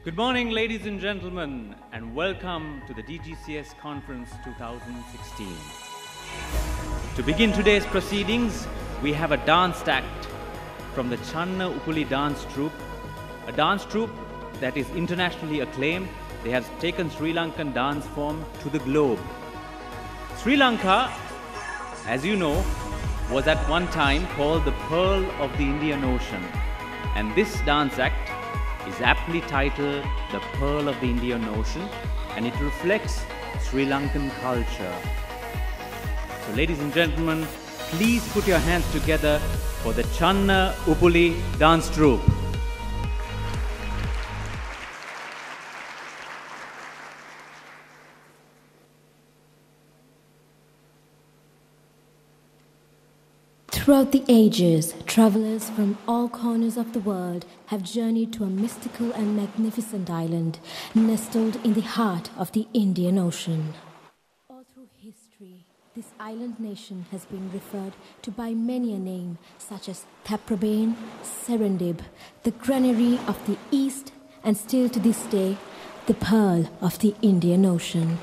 Good morning, ladies and gentlemen, and welcome to the DGCS Conference 2016. To begin today's proceedings, we have a dance act from the Channa Upuli dance troupe, a dance troupe that is internationally acclaimed. They have taken Sri Lankan dance form to the globe. Sri Lanka, as you know, was at one time called the Pearl of the Indian Ocean, and this dance act is aptly titled The Pearl of the Indian Ocean, and it reflects Sri Lankan culture. So ladies and gentlemen, please put your hands together for the Channa Upuli dance troupe. Throughout the ages, travelers from all corners of the world have journeyed to a mystical and magnificent island nestled in the heart of the Indian Ocean. All through history, this island nation has been referred to by many a name, such as Taprobane, Serendib, the Granary of the East, and still to this day, the Pearl of the Indian Ocean.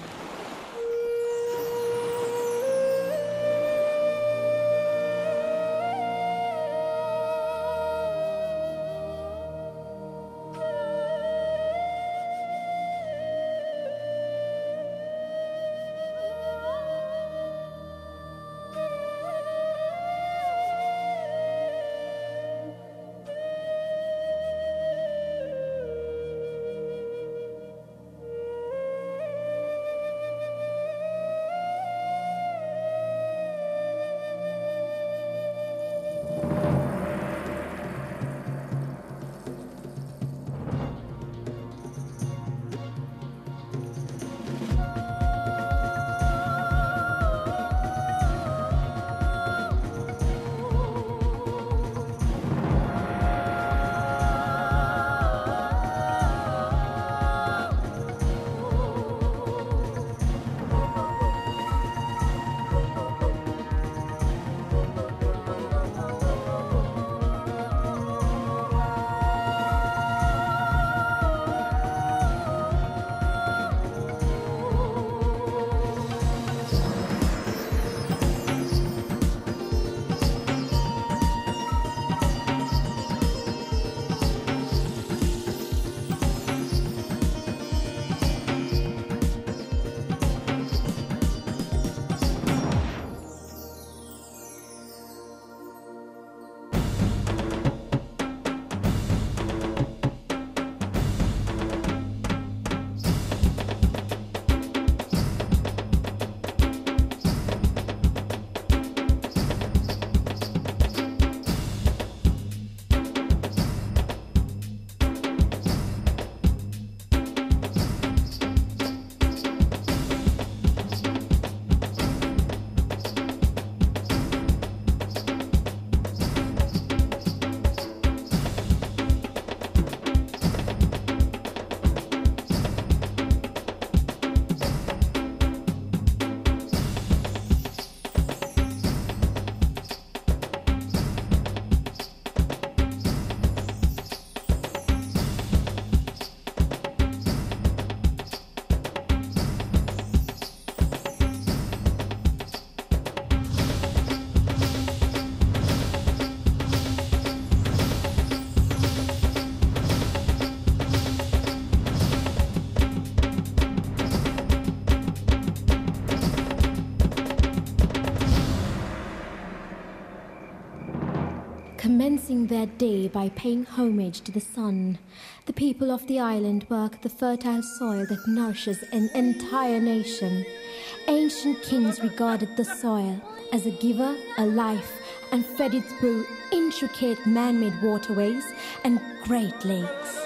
Commencing their day by paying homage to the sun, the people of the island work the fertile soil that nourishes an entire nation. Ancient kings regarded the soil as a giver, a life, and fed it through intricate man-made waterways and great lakes.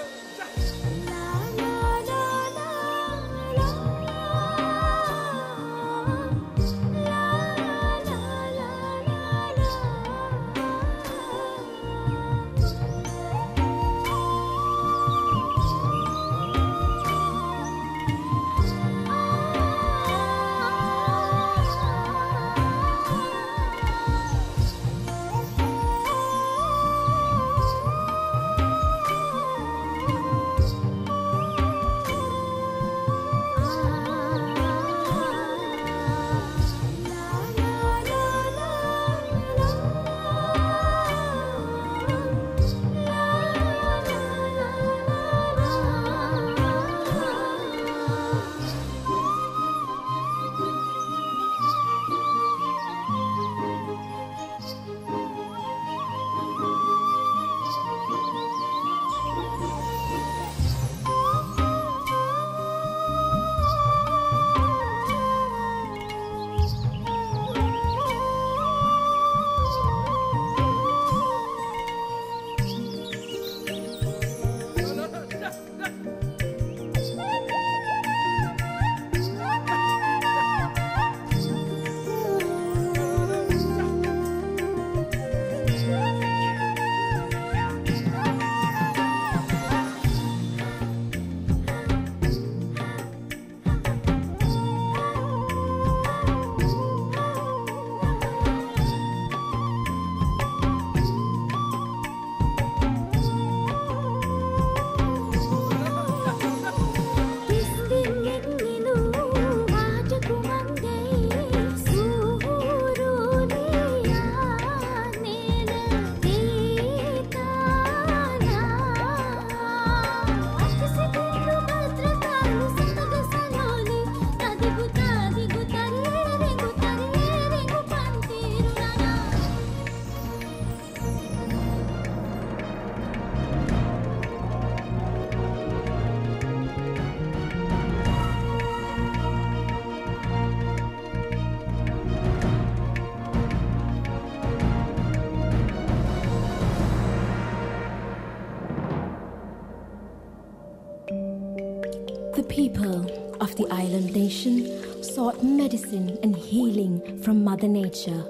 The people of the island nation sought medicine and healing from Mother Nature.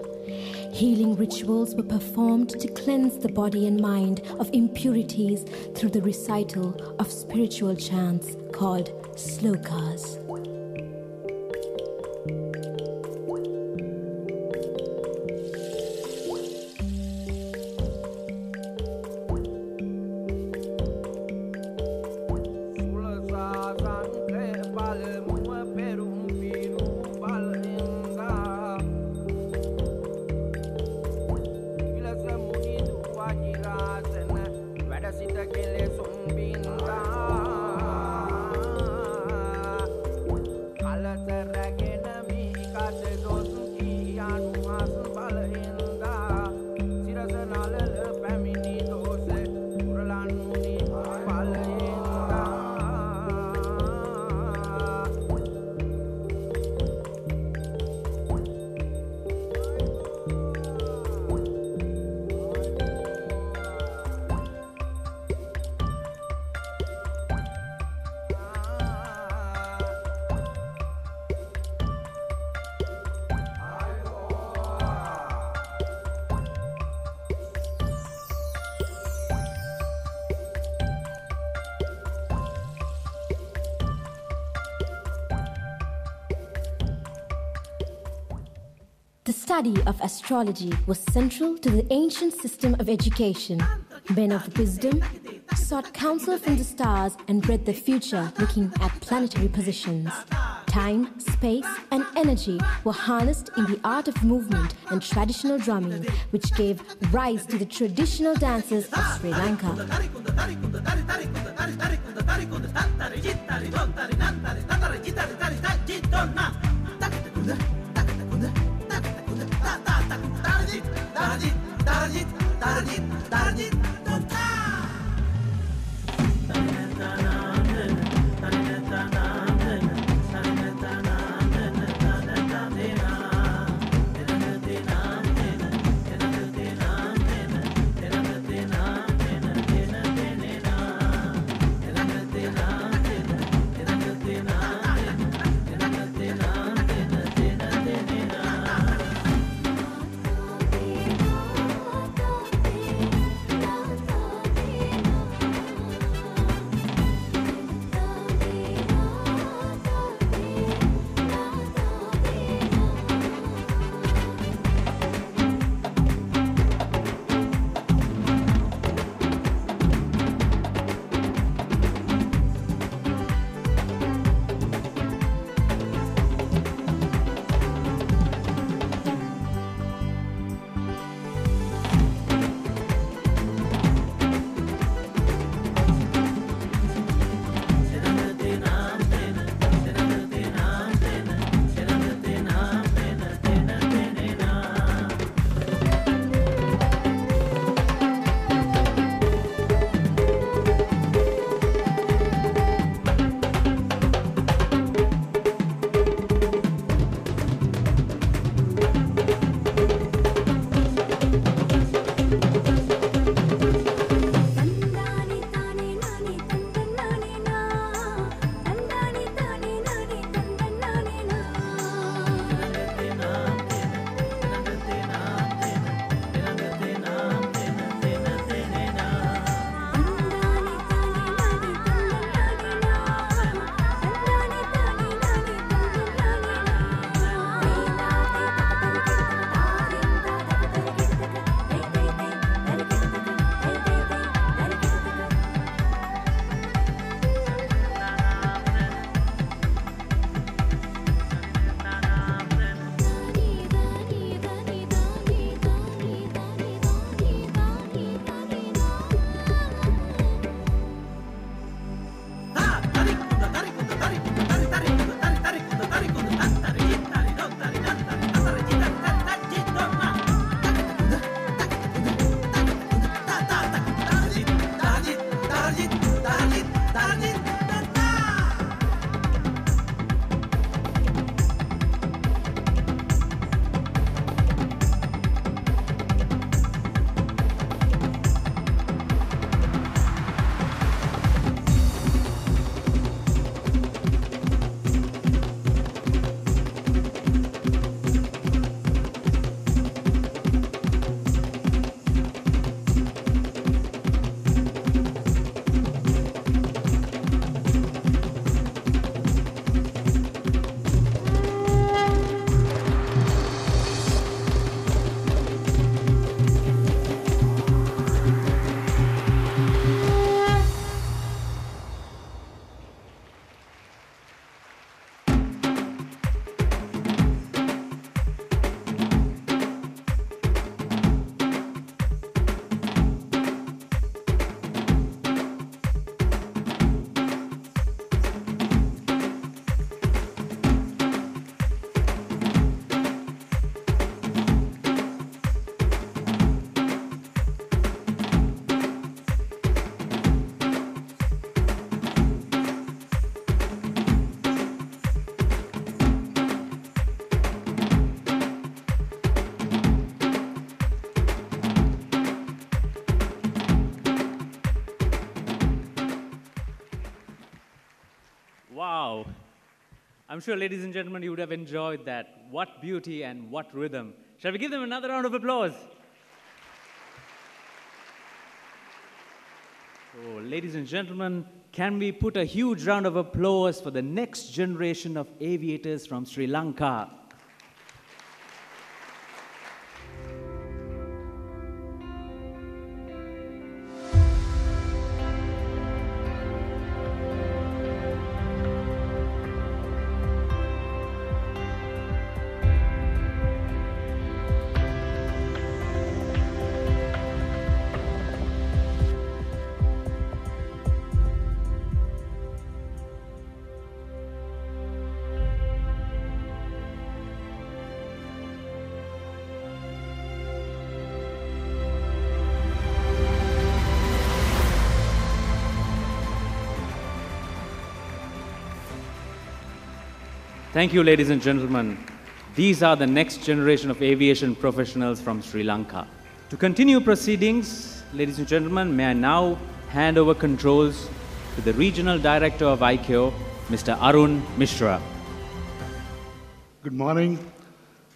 Healing rituals were performed to cleanse the body and mind of impurities through the recital of spiritual chants called slokas. The study of astrology was central to the ancient system of education. Men of wisdom sought counsel from the stars and read the future looking at planetary positions. Time, space, and energy were harnessed in the art of movement and traditional drumming, which gave rise to the traditional dances of Sri Lanka. Wow. I'm sure, ladies and gentlemen, you would have enjoyed that. What beauty and what rhythm. Shall we give them another round of applause? Oh, ladies and gentlemen, can we put a huge round of applause for the next generation of aviators from Sri Lanka? Thank you, ladies and gentlemen. These are the next generation of aviation professionals from Sri Lanka. To continue proceedings, ladies and gentlemen, may I now hand over controls to the Regional Director of ICAO, Mr. Arun Mishra. Good morning.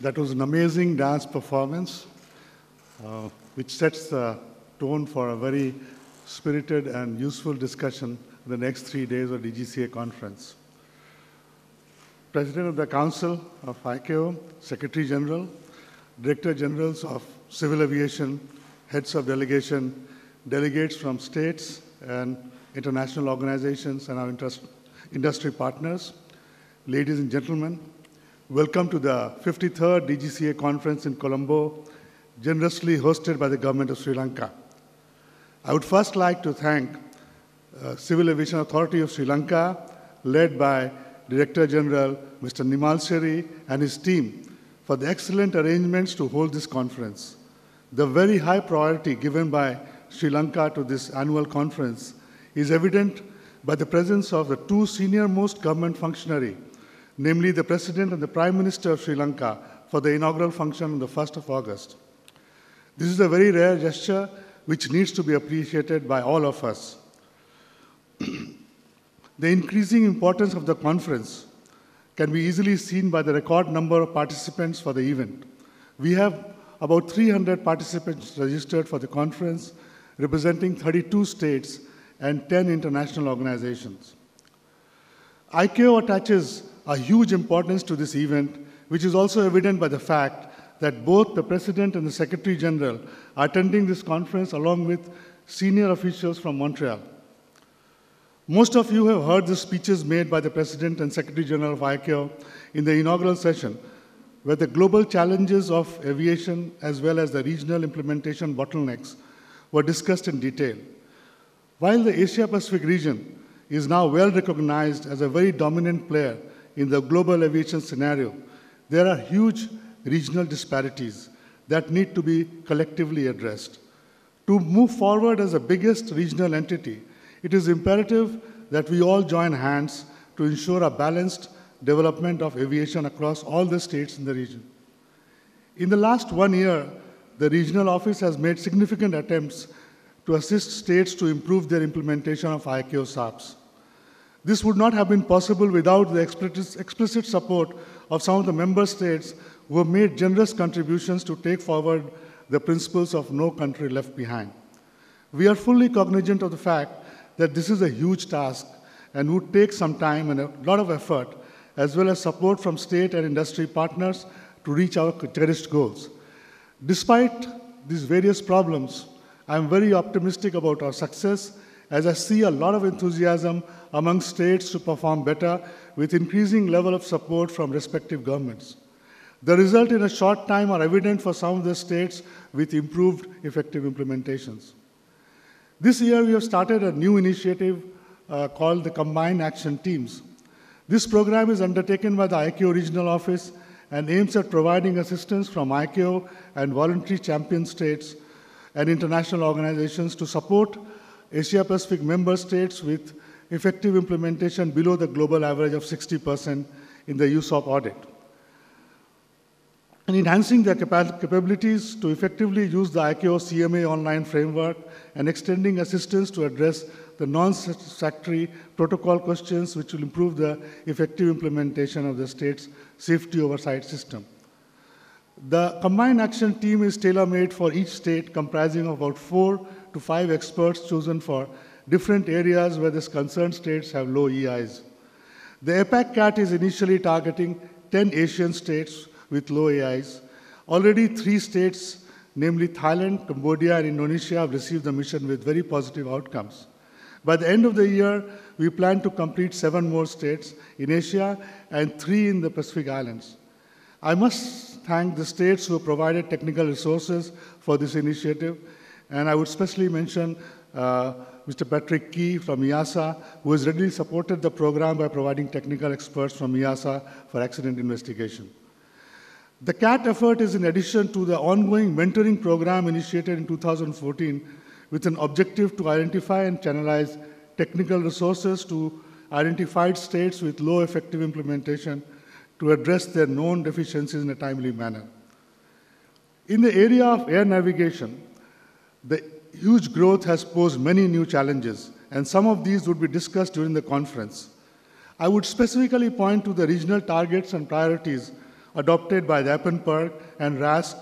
That was an amazing dance performance, which sets the tone for a very spirited and useful discussion the next 3 days of DGCA conference. President of the Council of ICAO, Secretary General, Director Generals of Civil Aviation, Heads of Delegation, delegates from states and international organizations and our industry partners, ladies and gentlemen, welcome to the 53rd DGCA conference in Colombo, generously hosted by the Government of Sri Lanka. I would first like to thank Civil Aviation Authority of Sri Lanka, led by Director General Mr. Nimal Seri and his team for the excellent arrangements to hold this conference. The very high priority given by Sri Lanka to this annual conference is evident by the presence of the two senior-most government functionaries, namely the President and the Prime Minister of Sri Lanka, for the inaugural function on the 1st of August. This is a very rare gesture which needs to be appreciated by all of us. The increasing importance of the conference can be easily seen by the record number of participants for the event. We have about 300 participants registered for the conference, representing 32 states and 10 international organizations. ICAO attaches a huge importance to this event, which is also evident by the fact that both the President and the Secretary General are attending this conference along with senior officials from Montreal. Most of you have heard the speeches made by the President and Secretary General of ICAO in the inaugural session, where the global challenges of aviation as well as the regional implementation bottlenecks were discussed in detail. While the Asia-Pacific region is now well recognized as a very dominant player in the global aviation scenario, there are huge regional disparities that need to be collectively addressed. To move forward as the biggest regional entity, it is imperative that we all join hands to ensure a balanced development of aviation across all the states in the region. In the last 1 year, the regional office has made significant attempts to assist states to improve their implementation of ICAO SAPs. This would not have been possible without the explicit support of some of the member states who have made generous contributions to take forward the principles of no country left behind. We are fully cognizant of the fact that this is a huge task and would take some time and a lot of effort, as well as support from state and industry partners to reach our cherished goals. Despite these various problems, I am very optimistic about our success, as I see a lot of enthusiasm among states to perform better with increasing level of support from respective governments. The result in a short time are evident for some of the states with improved effective implementations. This year, we have started a new initiative called the Combined Action Teams. This program is undertaken by the ICAO Regional Office and aims at providing assistance from ICAO and voluntary champion states and international organizations to support Asia-Pacific member states with effective implementation below the global average of 60% in the use of audit, and enhancing their capabilities to effectively use the ICAO CMA online framework and extending assistance to address the non-satisfactory protocol questions which will improve the effective implementation of the state's safety oversight system. The combined action team is tailor-made for each state, comprising of about 4 to 5 experts chosen for different areas where the concerned states have low EIs. The APAC CAT is initially targeting 10 Asian states with low EIs. Already 3 states, namely Thailand, Cambodia, and Indonesia, have received the mission with very positive outcomes. By the end of the year, we plan to complete 7 more states in Asia and 3 in the Pacific Islands. I must thank the states who have provided technical resources for this initiative, and I would especially mention Mr. Patrick Key from EASA, who has readily supported the program by providing technical experts from EASA for accident investigation. The CAT effort is in addition to the ongoing mentoring program initiated in 2014 with an objective to identify and channelize technical resources to identified states with low effective implementation to address their known deficiencies in a timely manner. In the area of air navigation, the huge growth has posed many new challenges, and some of these would be discussed during the conference. I would specifically point to the regional targets and priorities adopted by the APENPERG and RASC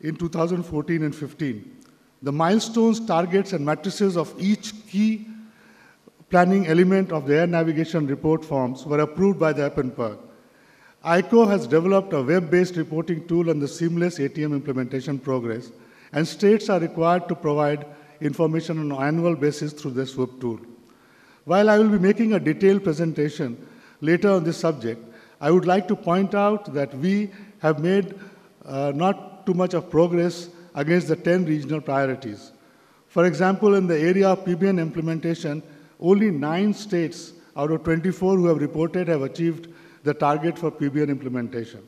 in 2014 and 15. The milestones, targets, and matrices of each key planning element of the air navigation report forms were approved by the APENPERG. ICO has developed a web-based reporting tool on the seamless ATM implementation progress, and states are required to provide information on an annual basis through this web tool. While I will be making a detailed presentation later on this subject, I would like to point out that we have made not too much of progress against the 10 regional priorities. For example, in the area of PBN implementation, only 9 states out of 24 who have reported have achieved the target for PBN implementation.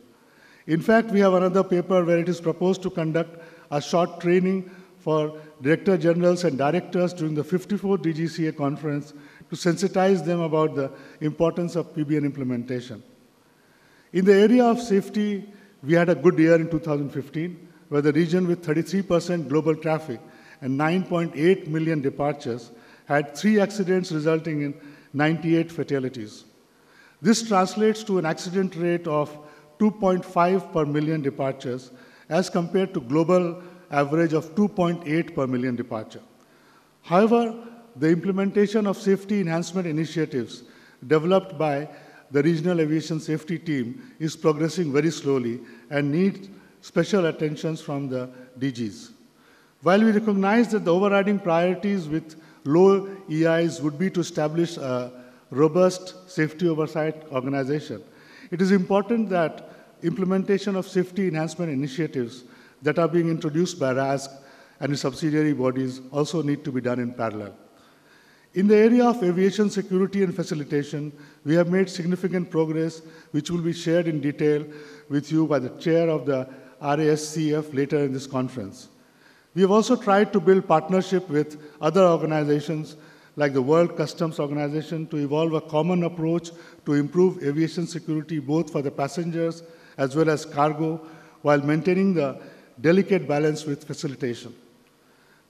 In fact, we have another paper where it is proposed to conduct a short training for Director Generals and Directors during the 54th DGCA conference to sensitize them about the importance of PBN implementation. In the area of safety, we had a good year in 2015, where the region with 33% global traffic and 9.8 million departures had 3 accidents resulting in 98 fatalities. This translates to an accident rate of 2.5 per million departures as compared to global average of 2.8 per million departure. However, the implementation of safety enhancement initiatives developed by the Regional Aviation Safety Team is progressing very slowly and needs special attention from the DGs. While we recognize that the overriding priorities with low EIs would be to establish a robust safety oversight organization, it is important that implementation of safety enhancement initiatives that are being introduced by RASC and its subsidiary bodies also need to be done in parallel. In the area of aviation security and facilitation, we have made significant progress, which will be shared in detail with you by the chair of the RASCF later in this conference. We have also tried to build partnership with other organizations like the World Customs Organization to evolve a common approach to improve aviation security both for the passengers as well as cargo while maintaining the delicate balance with facilitation.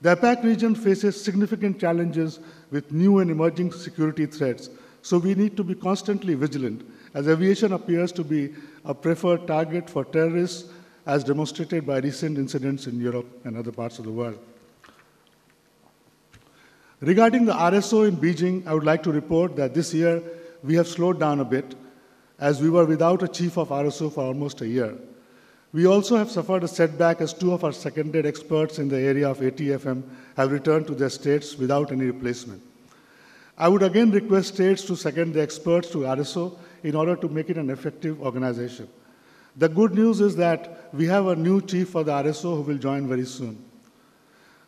The APAC region faces significant challenges with new and emerging security threats, so we need to be constantly vigilant as aviation appears to be a preferred target for terrorists as demonstrated by recent incidents in Europe and other parts of the world. Regarding the RSO in Beijing, I would like to report that this year we have slowed down a bit as we were without a chief of RSO for almost a year. We also have suffered a setback as 2 of our seconded experts in the area of ATFM have returned to their states without any replacement. I would again request states to second the experts to RSO in order to make it an effective organization. The good news is that we have a new chief for the RSO who will join very soon.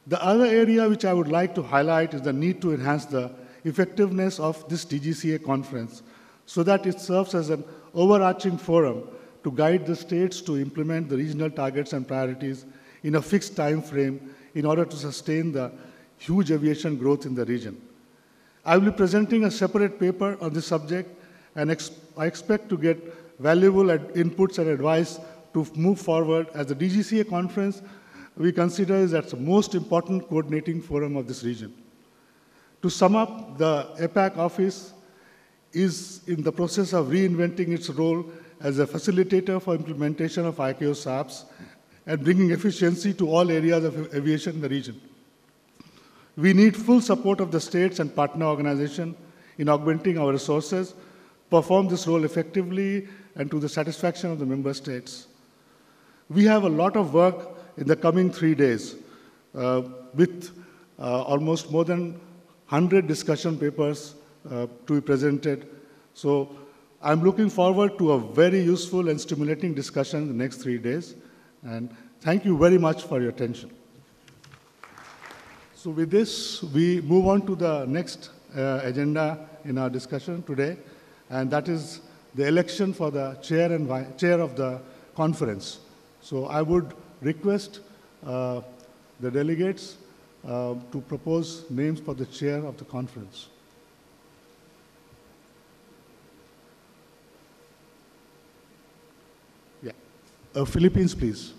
The other area which I would like to highlight is the need to enhance the effectiveness of this DGCA conference so that it serves as an overarching forum to guide the states to implement the regional targets and priorities in a fixed time frame in order to sustain the huge aviation growth in the region. I will be presenting a separate paper on this subject, and I expect to get valuable inputs and advice to move forward as the DGCA conference we consider is the most important coordinating forum of this region. To sum up, the APAC office is in the process of reinventing its role as a facilitator for implementation of ICAO SAPs and bringing efficiency to all areas of aviation in the region. We need full support of the states and partner organizations in augmenting our resources, perform this role effectively and to the satisfaction of the member states. We have a lot of work in the coming 3 days with almost more than 100 discussion papers to be presented. So I'm looking forward to a very useful and stimulating discussion in the next 3 days. And thank you very much for your attention. So with this, we move on to the next agenda in our discussion today, and that is the election for the chair of the conference. So I would request the delegates to propose names for the chair of the conference. Yeah, Philippines, please.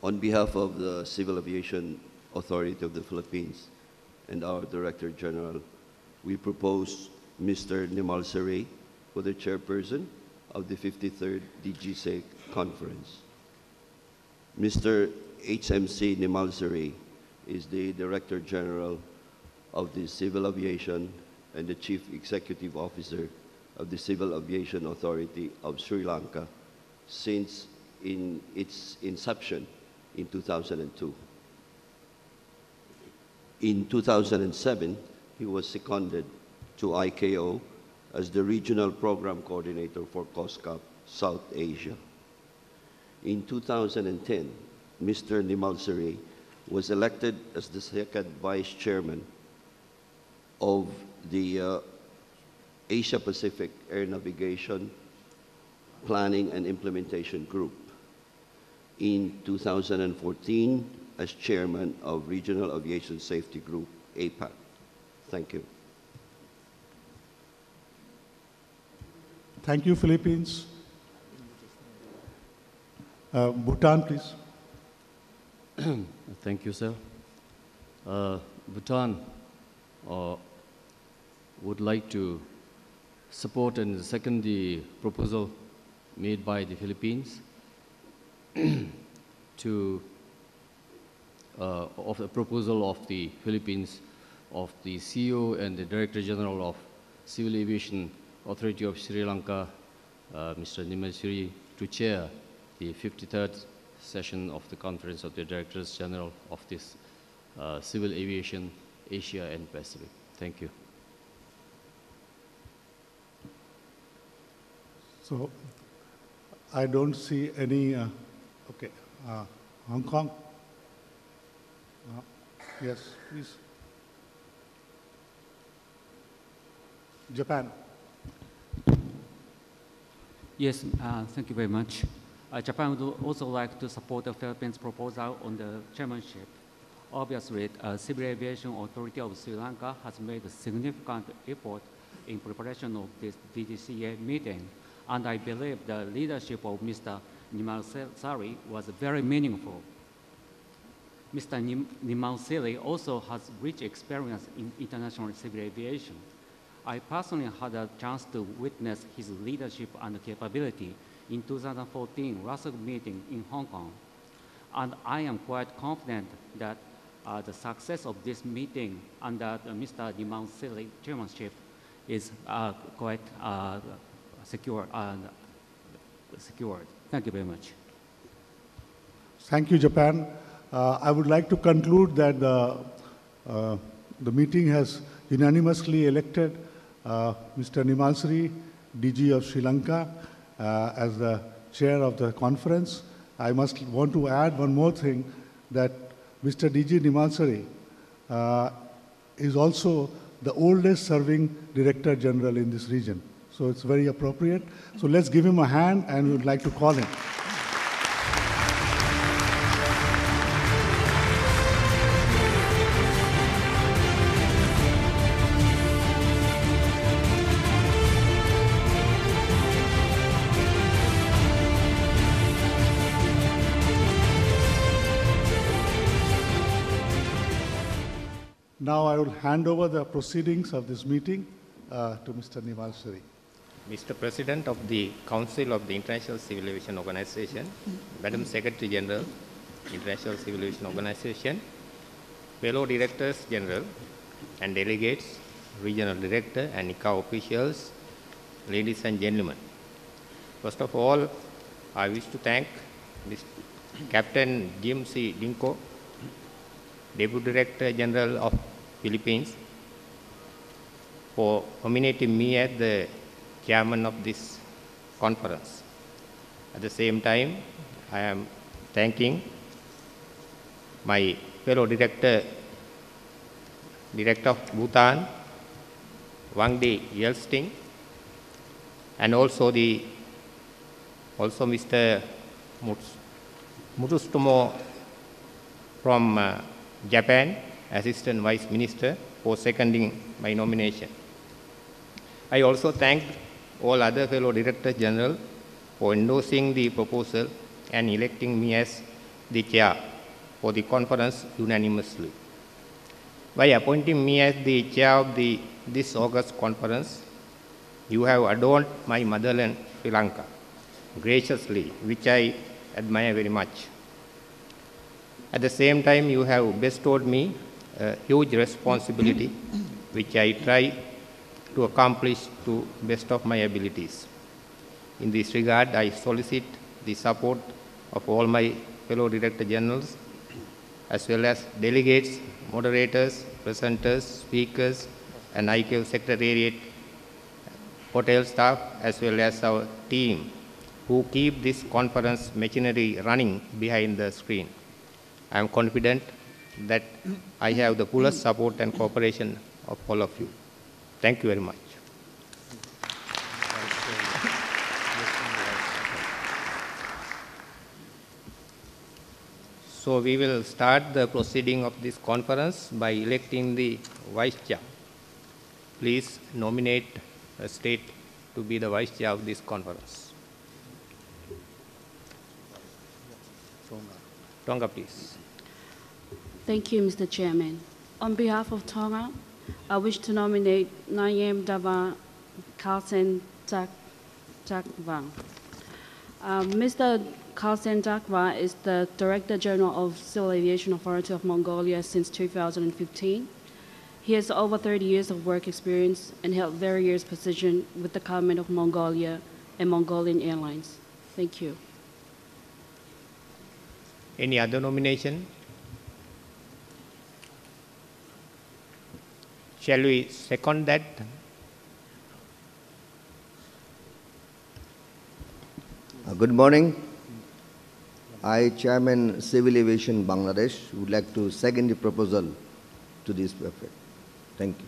On behalf of the Civil Aviation Authority of the Philippines and our Director General, we propose Mr. Nimal Saray for the chairperson of the 53rd DGCA conference. Mr. HMC Nimal Saray is the Director General of the Civil Aviation and the Chief Executive Officer of the Civil Aviation Authority of Sri Lanka since its inception in 2002. In 2007, he was seconded to ICAO as the Regional Program Coordinator for COSCAP South Asia. In 2010, Mr. Nimal Saray was elected as the second Vice Chairman of the Asia-Pacific Air Navigation Planning and Implementation Group. In 2014, as Chairman of Regional Aviation Safety Group, APAC. Thank you. Thank you, Philippines. Bhutan, please. Thank you, sir. Bhutan would like to support and second the proposal made by the Philippines of the proposal of the Philippines of the CEO and the Director General of Civil Aviation Authority of Sri Lanka, Mr. Nimal Saray, to chair the 53rd session of the Conference of the Directors General of this Civil Aviation Asia and Pacific. Thank you. So I don't see any, okay, Hong Kong? Yes, please. Japan. Yes, thank you very much. Japan would also like to support the Philippines' proposal on the chairmanship. Obviously, Civil Aviation Authority of Sri Lanka has made a significant effort in preparation of this DGCA meeting, and I believe the leadership of Mr. Nimal Saray was very meaningful. Mr. Nimal Saray also has rich experience in international civil aviation. I personally had a chance to witness his leadership and capability in 2014 RASC meeting in Hong Kong. And I am quite confident that the success of this meeting under Mr. Nimal Saray chairmanship is quite secured. Thank you very much. Thank you, Japan. I would like to conclude that the meeting has unanimously elected Mr. Nimal Saray, DG of Sri Lanka, as the chair of the conference. I must want to add one more thing, that Mr. DG Nimal Saray is also the oldest serving Director General in this region. So it's very appropriate. So let's give him a hand, and we would like to call him. Now I will hand over the proceedings of this meeting to Mr. Nimal Suri. Mr. President of the Council of the International Civil Aviation Organization, Madam Secretary General, International Civil Aviation Organization, fellow Directors General and delegates, Regional Director and ICAO officials, ladies and gentlemen. First of all, I wish to thank Captain Jim C. Dinko, Deputy Director General of Philippines, for nominating me as the chairman of this conference. At the same time, I am thanking my fellow Director of Bhutan, Wangdi Yelsting, and also Mr. Mutsutomo from Japan, Assistant Vice Minister, for seconding my nomination. I also thank all other fellow Directors General for endorsing the proposal and electing me as the chair for the conference unanimously. By appointing me as the chair of this August conference, you have adorned my motherland, Sri Lanka, graciously, which I admire very much. At the same time, you have bestowed me a huge responsibility, which I try to accomplish to the best of my abilities. In this regard, I solicit the support of all my fellow Director Generals, as well as delegates, moderators, presenters, speakers, and ICAO Secretariat, hotel staff, as well as our team, who keep this conference machinery running behind the screen. I am confident that I have the fullest support and cooperation of all of you. Thank you very much. So we will start the proceeding of this conference by electing the Vice Chair. Please nominate a state to be the Vice Chair of this conference. Tonga, please. Thank you, Mr. Chairman. On behalf of Tonga, I wish to nominate Nayem Dava Kalsen Jakva. Mr. Kalsen Jakva is the Director General of Civil Aviation Authority of Mongolia since 2015. He has over 30 years of work experience and held various positions with the government of Mongolia and Mongolian Airlines. Thank you. Any other nomination? Shall we second that? Good morning. I, Chairman Civil Aviation Bangladesh, would like to second the proposal to this effect. Thank you.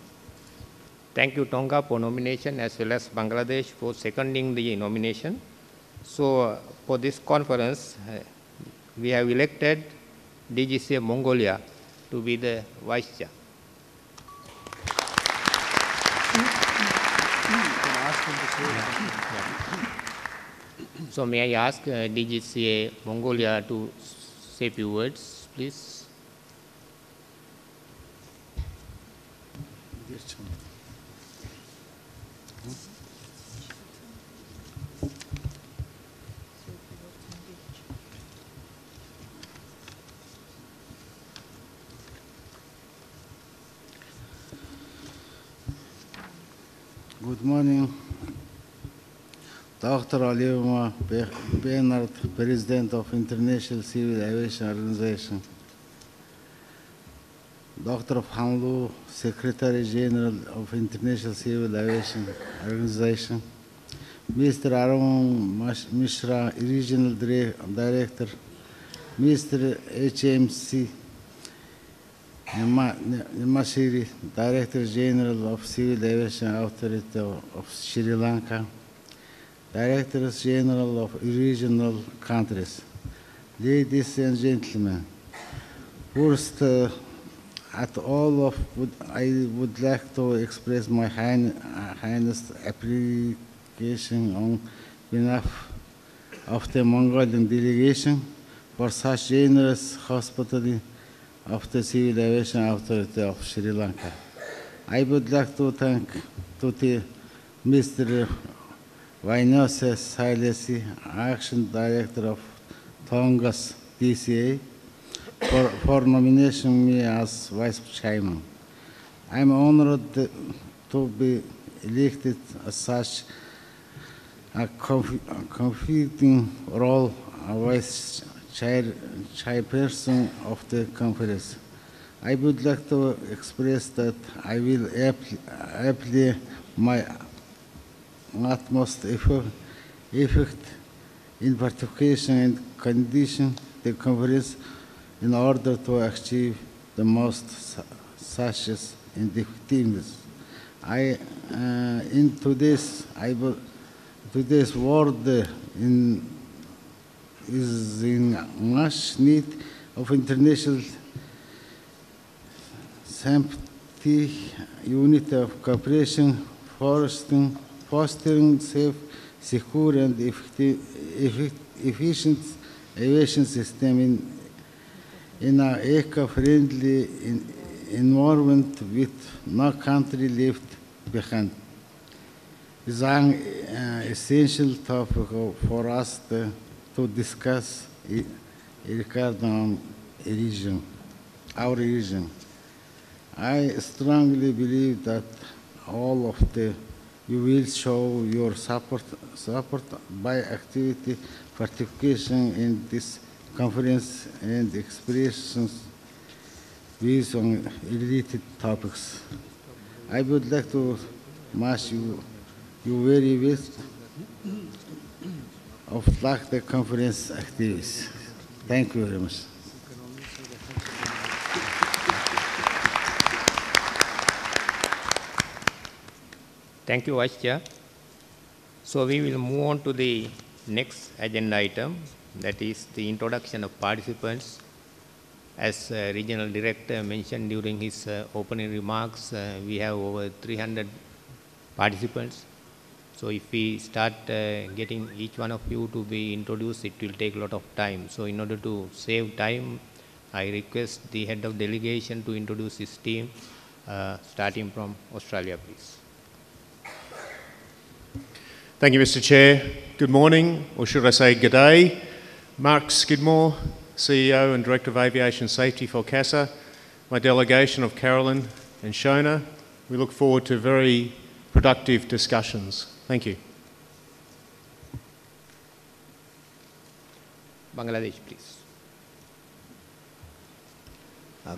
Thank you, Tonga, for nomination, as well as Bangladesh for seconding the nomination. So, for this conference, we have elected DGCA Mongolia to be the Vice Chair. So may I ask DGCA Mongolia to say a few words, please? Good morning. Dr. Aliuma Bernard, President of International Civil Aviation Organization. Dr. Hanlu, Secretary General of International Civil Aviation Organization. Mr. Arun Mishra, Regional Director. Mr. HMC Nemashiri, Director General of Civil Aviation Authority of Sri Lanka. Directors General of regional countries. Ladies and gentlemen, first, at all of I would like to express my highest appreciation on behalf of the Mongolian delegation for such generous hospitality of the Civil Aviation Authority of Sri Lanka. I would like to thank Mr. Vainose Sailesi, Action Director of Tongass DCA, for nominating me as Vice Chairman. I am honored to be elected as such a conflicting role as Vice Chairperson of the conference. I would like to express that I will apply my utmost effort in participation and condition the conference in order to achieve the most success and effectiveness. In today's world is in much need of international sympathy, unity of cooperation, fostering safe, secure, and efficient aviation system in an eco-friendly environment with no country left behind. It's an essential topic for us to discuss regarding our region. I strongly believe that all of you will show your support by activity participation in this conference and expressions views on related topics. I would like to wish you very best of luck the conference activities. Thank you very much. Thank you, Vice Chair. So we will move on to the next agenda item, that is the introduction of participants. As Regional Director mentioned during his opening remarks, we have over 300 participants. So if we start getting each one of you to be introduced, it will take a lot of time. So in order to save time, I request the head of delegation to introduce his team, starting from Australia, please. Thank you, Mr. Chair. Good morning, or should I say good day. Mark Skidmore, CEO and Director of Aviation Safety for CASA, my delegation of Carolyn and Shona. We look forward to very productive discussions. Thank you. Bangladesh, please.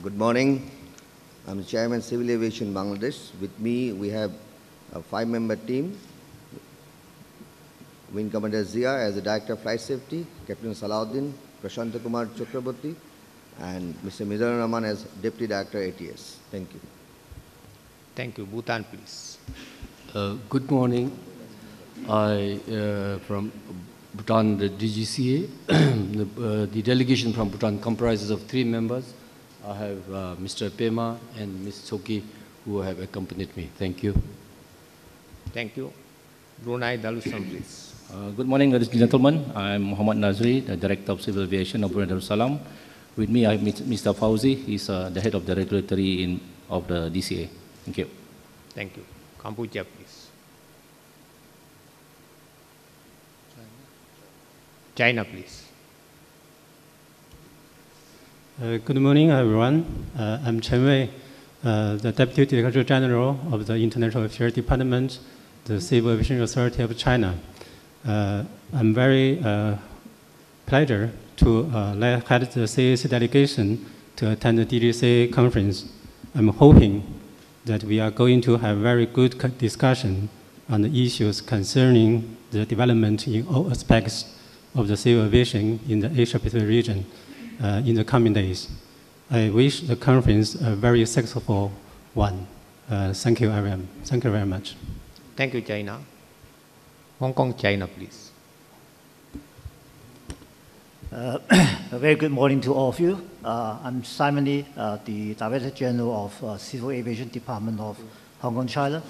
Good morning. I'm the Chairman Civil Aviation Bangladesh. With me, we have a 5-member team. Wing Commander Zia as the Director of Flight Safety, Captain Salahuddin, Prashanta Kumar Chakraborty, and Mr. Mizanur Rahman as Deputy Director ATS. Thank you. Thank you. Bhutan, please. Good morning. I from Bhutan, the DGCA. The delegation from Bhutan comprises of 3 members. I have Mr. Pema and Ms. Soki who have accompanied me. Thank you. Thank you. Brunei Darussalam, please. Good morning, ladies and gentlemen. I'm Muhammad Nazri, the Director of Civil Aviation of Brunei Darussalam. With me, I have Mr. Fauzi. He's the head of the regulatory of the DCA. Thank you. Thank you. Cambodia, please. China, please. Good morning, everyone. I'm Chen Wei, the Deputy Director General of the International Affairs Department, the Civil Aviation Authority of China. I'm very pleasure to head the CAC delegation to attend the DGCA conference. I'm hoping that we are going to have very good discussion on the issues concerning the development in all aspects of the civil aviation in the Asia-Pacific region in the coming days. I wish the conference a very successful one. Thank you, everyone. Thank you very much. Thank you, China. Hong Kong, China, please. A very good morning to all of you. I'm Simon Lee, the Director General of Civil Aviation Department of Hong Kong, China,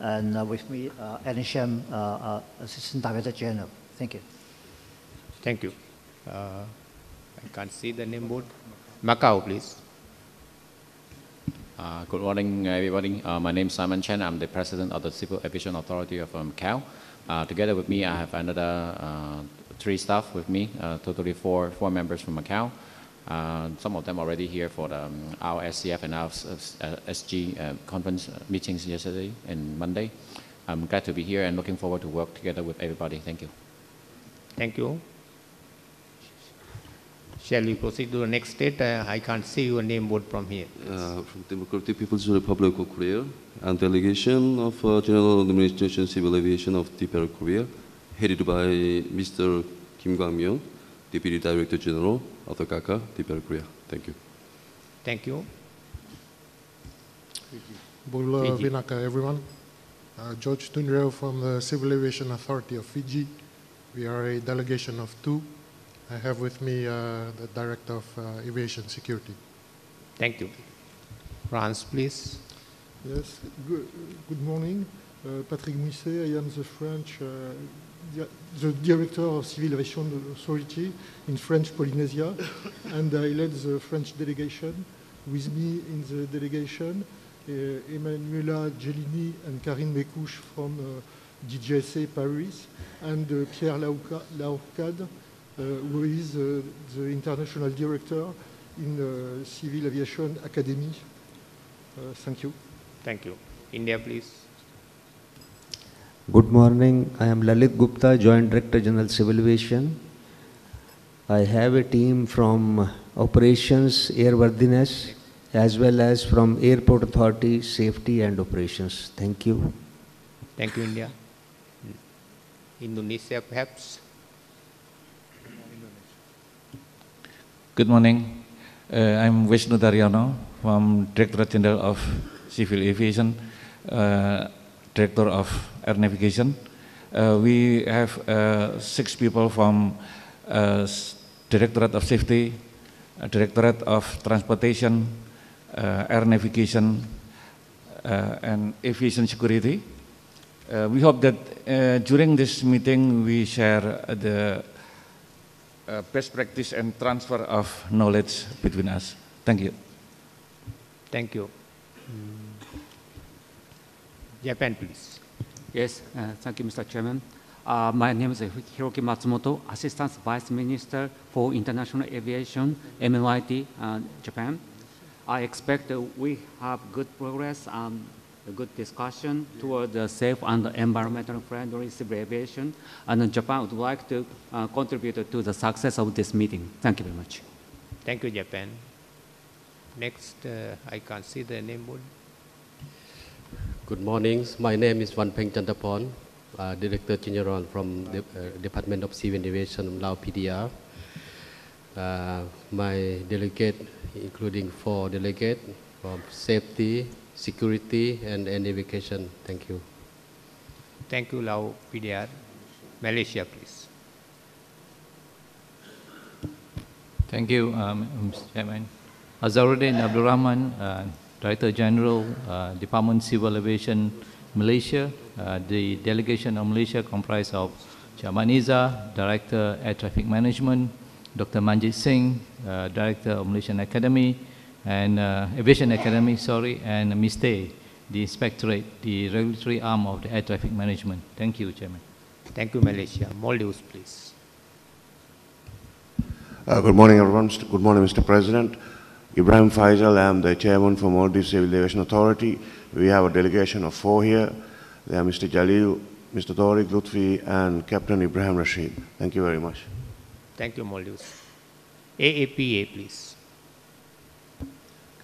and with me, Alan Sham, Assistant Director General. Thank you. Thank you. I can't see the name board. Macau, please. Good morning, everybody. My name is Simon Chen. I'm the president of the Civil Aviation Authority of Macau. Together with me, I have another 3 staff with me, totally four members from Macau. Some of them already here for the, our SCF and our SG conference meetings yesterday and Monday. I'm glad to be here and looking forward to work together with everybody. Thank you. Thank you. Shall we proceed to the next state? I can't see your name board from here. From Democratic People's Republic of Korea and delegation of General Administration Civil Aviation of DPR Korea, headed by Mr. Kim Kwang-myung, Deputy Director General of the KAKA, DPR Korea. Thank you. Thank you. Bula Vinaka, everyone. George Tunreo from the Civil Aviation Authority of Fiji. We are a delegation of 2. I have with me the Director of Aviation Security. Thank you. France, please. Yes, good morning. Patrick Mouisset, I am the French, the Director of Civil Aviation Authority in French Polynesia, and I led the French delegation. With me in the delegation, Emanuela Gelini and Karine Mekouche from DGCA Paris, and Pierre Laurcade, who is the International Director in the Civil Aviation Academy. Thank you. Thank you. India, please. Good morning. I am Lalit Gupta, Joint Director General Civil Aviation. I have a team from Operations, Airworthiness, as well as from Airport Authority, Safety and Operations. Thank you. Thank you, India. Indonesia, perhaps. Good morning. I'm Vishnu Daryono from Directorate General of Civil Aviation, Director of Air Navigation. We have 6 people from Directorate of Safety, Directorate of Transportation, Air Navigation, and Aviation Security. We hope that during this meeting we share the best practice and transfer of knowledge between us. Thank you. Thank you. Japan, please. Yes, thank you, Mr. Chairman. My name is Hiroki Matsumoto, Assistant Vice Minister for International Aviation, MNYT, Japan. I expect we have good progress and a good discussion toward the safe and environmentally friendly civil aviation, and Japan would like to contribute to the success of this meeting. Thank you very much. Thank you, Japan. Next, I can't see the name board. Good morning. My name is Wan Peng Chantapon, Director General from the Department of Civil Aviation, Lao PDR. My delegate, including 4 delegates from safety, security, and navigation. Thank you. Thank you, Lao PDR. Malaysia, please. Thank you, Mr. Chairman. Azharuddin Abdul Rahman, Director General, Department Civil Aviation, Malaysia. The delegation of Malaysia comprised of Chairman Iza, Director Air Traffic Management, Dr. Manjit Singh, Director of Malaysian Academy, and Aviation Academy, and Ms. Tay, the Inspectorate, the regulatory arm of the Air Traffic Management. Thank you, Chairman. Thank you, Malaysia. Maldives, please. Good morning, everyone. Good morning, Mr. President. Ibrahim Faisal, I am the Chairman for Maldives Civil Aviation Authority. We have a delegation of 4 here. They are Mr. Jalil, Mr. Tariq Lutfi, and Captain Ibrahim Rashid. Thank you very much. Thank you, Maldives. AAPA, please.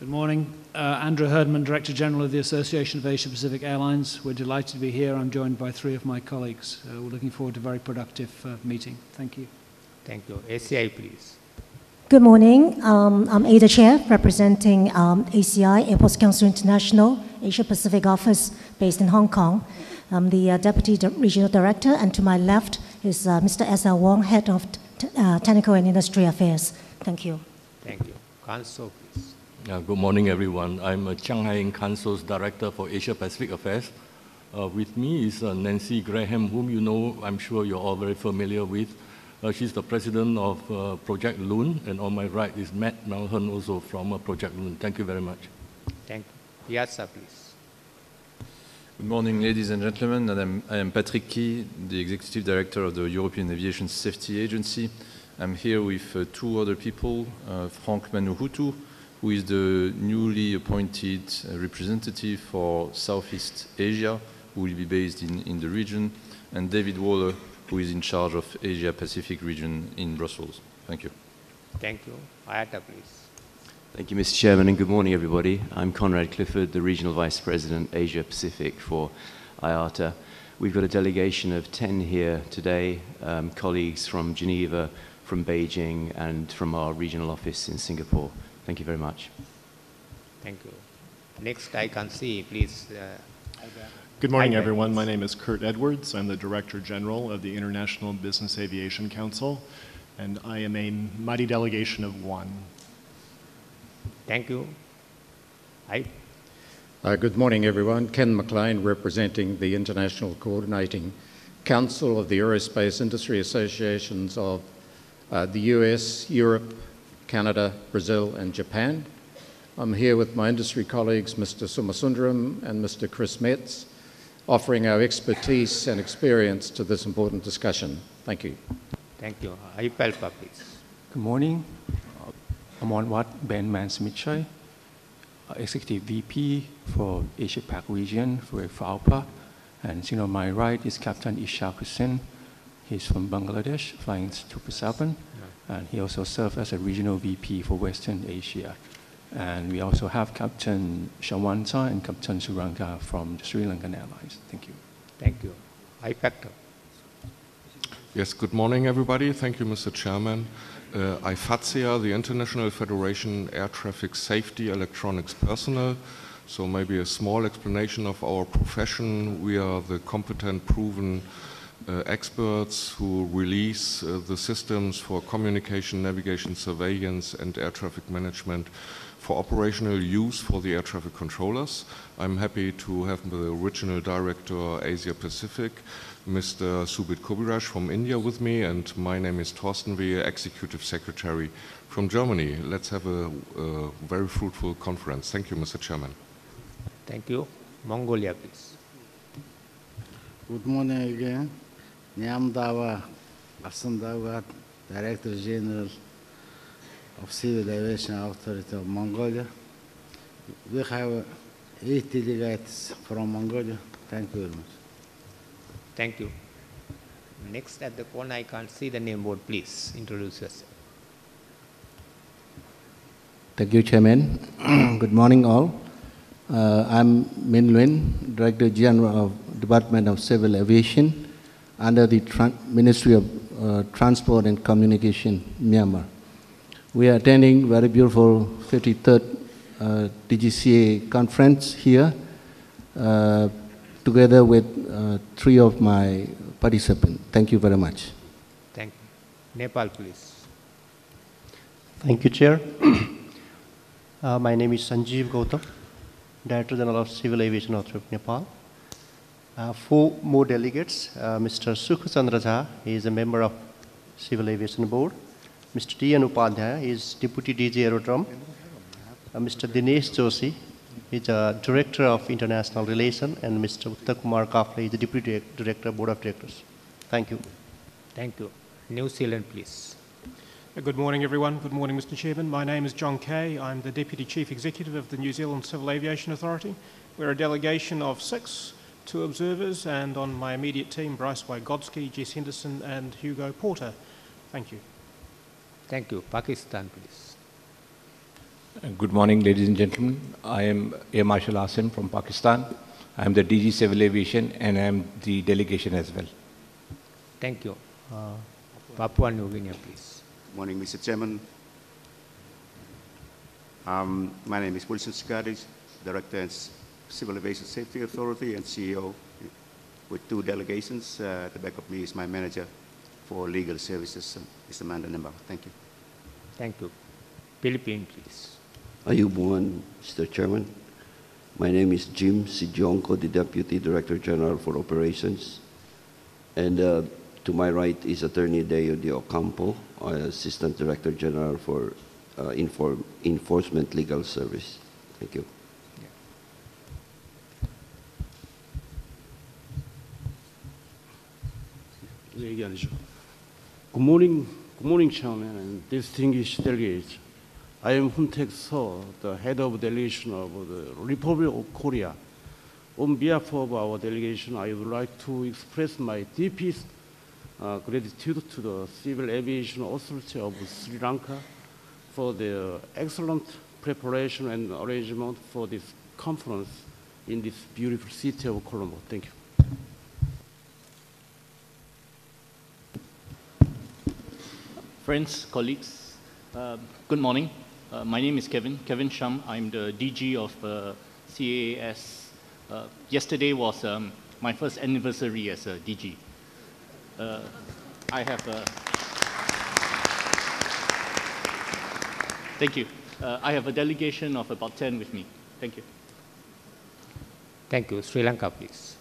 Good morning. Andrew Herdman, Director General of the Association of Asia Pacific Airlines. We're delighted to be here. I'm joined by 3 of my colleagues. We're looking forward to a very productive meeting. Thank you. Thank you. ACI, please. Good morning. I'm Ada Chair, representing ACI, Airports Council International, Asia Pacific Office based in Hong Kong. I'm the Deputy Regional Director, and to my left is Mr. S.L. Wong, Head of Technical and Industry Affairs. Thank you. Thank you. Council, please. Good morning, everyone. I'm Chiang Hai-ing Council's Director for Asia Pacific Affairs. With me is Nancy Graham, whom you know, I'm sure you're all very familiar with. She's the president of Project Loon, and on my right is Matt Malhern, also from Project Loon. Thank you very much. Thank Yes, sir, please. Good morning, ladies and gentlemen. And I am Patrick Key, the Executive Director of the European Aviation Safety Agency. I'm here with two other people, Frank Manuhutu, who is the newly appointed representative for Southeast Asia, who will be based in the region, and David Waller, who is in charge of Asia-Pacific region in Brussels. Thank you. Thank you. Ayata, please. Thank you, Mr. Chairman, and good morning, everybody. I'm Conrad Clifford, the Regional Vice President, Asia Pacific for IATA. We've got a delegation of 10 here today, colleagues from Geneva, from Beijing, and from our regional office in Singapore. Thank you very much. Thank you. Next, I can see, please. Good morning, everyone. My name is Kurt Edwards. I'm the Director General of the International Business Aviation Council, and I am a mighty delegation of one. Thank you. Good morning, everyone. Ken McLean, representing the International Coordinating Council of the Aerospace Industry Associations of the US, Europe, Canada, Brazil, and Japan. I'm here with my industry colleagues, Mr. Somasundaram and Mr. Chris Metz, offering our expertise and experience to this important discussion. Thank you. Thank you. Aipalpa, please. Good morning. I'm Onwat Ben Mansmichai, Executive VP for Asia Pac region for ALPA. And sitting on my right is Captain Ishaq Hussain. He's from Bangladesh, flying 247. And he also serves as a regional VP for Western Asia. And we also have Captain Shawanta and Captain Suranga from the Sri Lankan Airlines. Thank you. Thank you. IFACTO. Yes, good morning, everybody. Thank you, Mr. Chairman. IFATSEA, the International Federation Air Traffic Safety Electronics Personnel. So maybe a small explanation of our profession. We are the competent, proven experts who release the systems for communication, navigation, surveillance, and air traffic management for operational use for the air traffic controllers. I'm happy to have the original director, Asia Pacific, Mr. Subit Kubiraj from India with me, and my name is Thorsten Wehe, Executive Secretary from Germany. Let's have a very fruitful conference. Thank you, Mr. Chairman. Thank you. Mongolia, please. Good morning again. Niam Dawa, Asan Dawa, Director General of Civil Aviation Authority of Mongolia. We have 8 delegates from Mongolia. Thank you very much. Thank you. Next at the corner, I can't see the name board. Please introduce yourself. Thank you, Chairman. Good morning, all. I'm Min Nguyen, Director General of Department of Civil Aviation under the Ministry of Transport and Communication, Myanmar. We are attending very beautiful 53rd DGCA conference here, together with 3 of my participants. Thank you very much. Thank you. Nepal, please. Thank you, Chair. My name is Sanjeev Gautam, Director General of Civil Aviation Authority of Nepal. 4 more delegates. Mr. Sukh Chandra Jha is a member of Civil Aviation Board. Mr. T.N. Upadhyaya is Deputy DG Aerodrome. Mr. Dinesh Joshi is a Director of International Relations, and Mr. Uttar Kumar Kafle is the Deputy Director, Board of Directors. Thank you. Thank you. New Zealand, please. Good morning, everyone. Good morning, Mr. Chairman. My name is John Kay. I'm the Deputy Chief Executive of the New Zealand Civil Aviation Authority. We're a delegation of 6, 2 observers, and on my immediate team, Bryce Wygotsky, Jess Henderson, and Hugo Porter. Thank you. Thank you. Pakistan, please. Good morning, ladies and gentlemen. I am Air Marshal Asim from Pakistan. I am the DG Civil Aviation, and I am the delegation as well. Thank you. Papua New Guinea, please. Good morning, Mr. Chairman. My name is Wilson Scottish, Director and Civil Aviation Safety Authority and CEO with 2 delegations. At the back of me is my manager for legal services, Mr. Manda Nimba. Thank you. Thank you. Philippines, please. Ayubuan, Mr. Chairman. My name is Jim Sijonko, the Deputy Director General for Operations. And to my right is Attorney Deo de Ocampo, Assistant Director General for Enforcement Legal Service. Thank you. morning, Chairman and distinguished delegates. I am Huntek So, the head of delegation of the Republic of Korea. On behalf of our delegation, I would like to express my deepest gratitude to the Civil Aviation Authority of Sri Lanka for their excellent preparation and arrangement for this conference in this beautiful city of Colombo. Thank you. Friends, colleagues, good morning. My name is Kevin Shum. I'm the DG of CAAS. Yesterday was my first anniversary as a DG. I have thank you. I have a delegation of about 10 with me. Thank you. Thank you. Sri Lanka, please.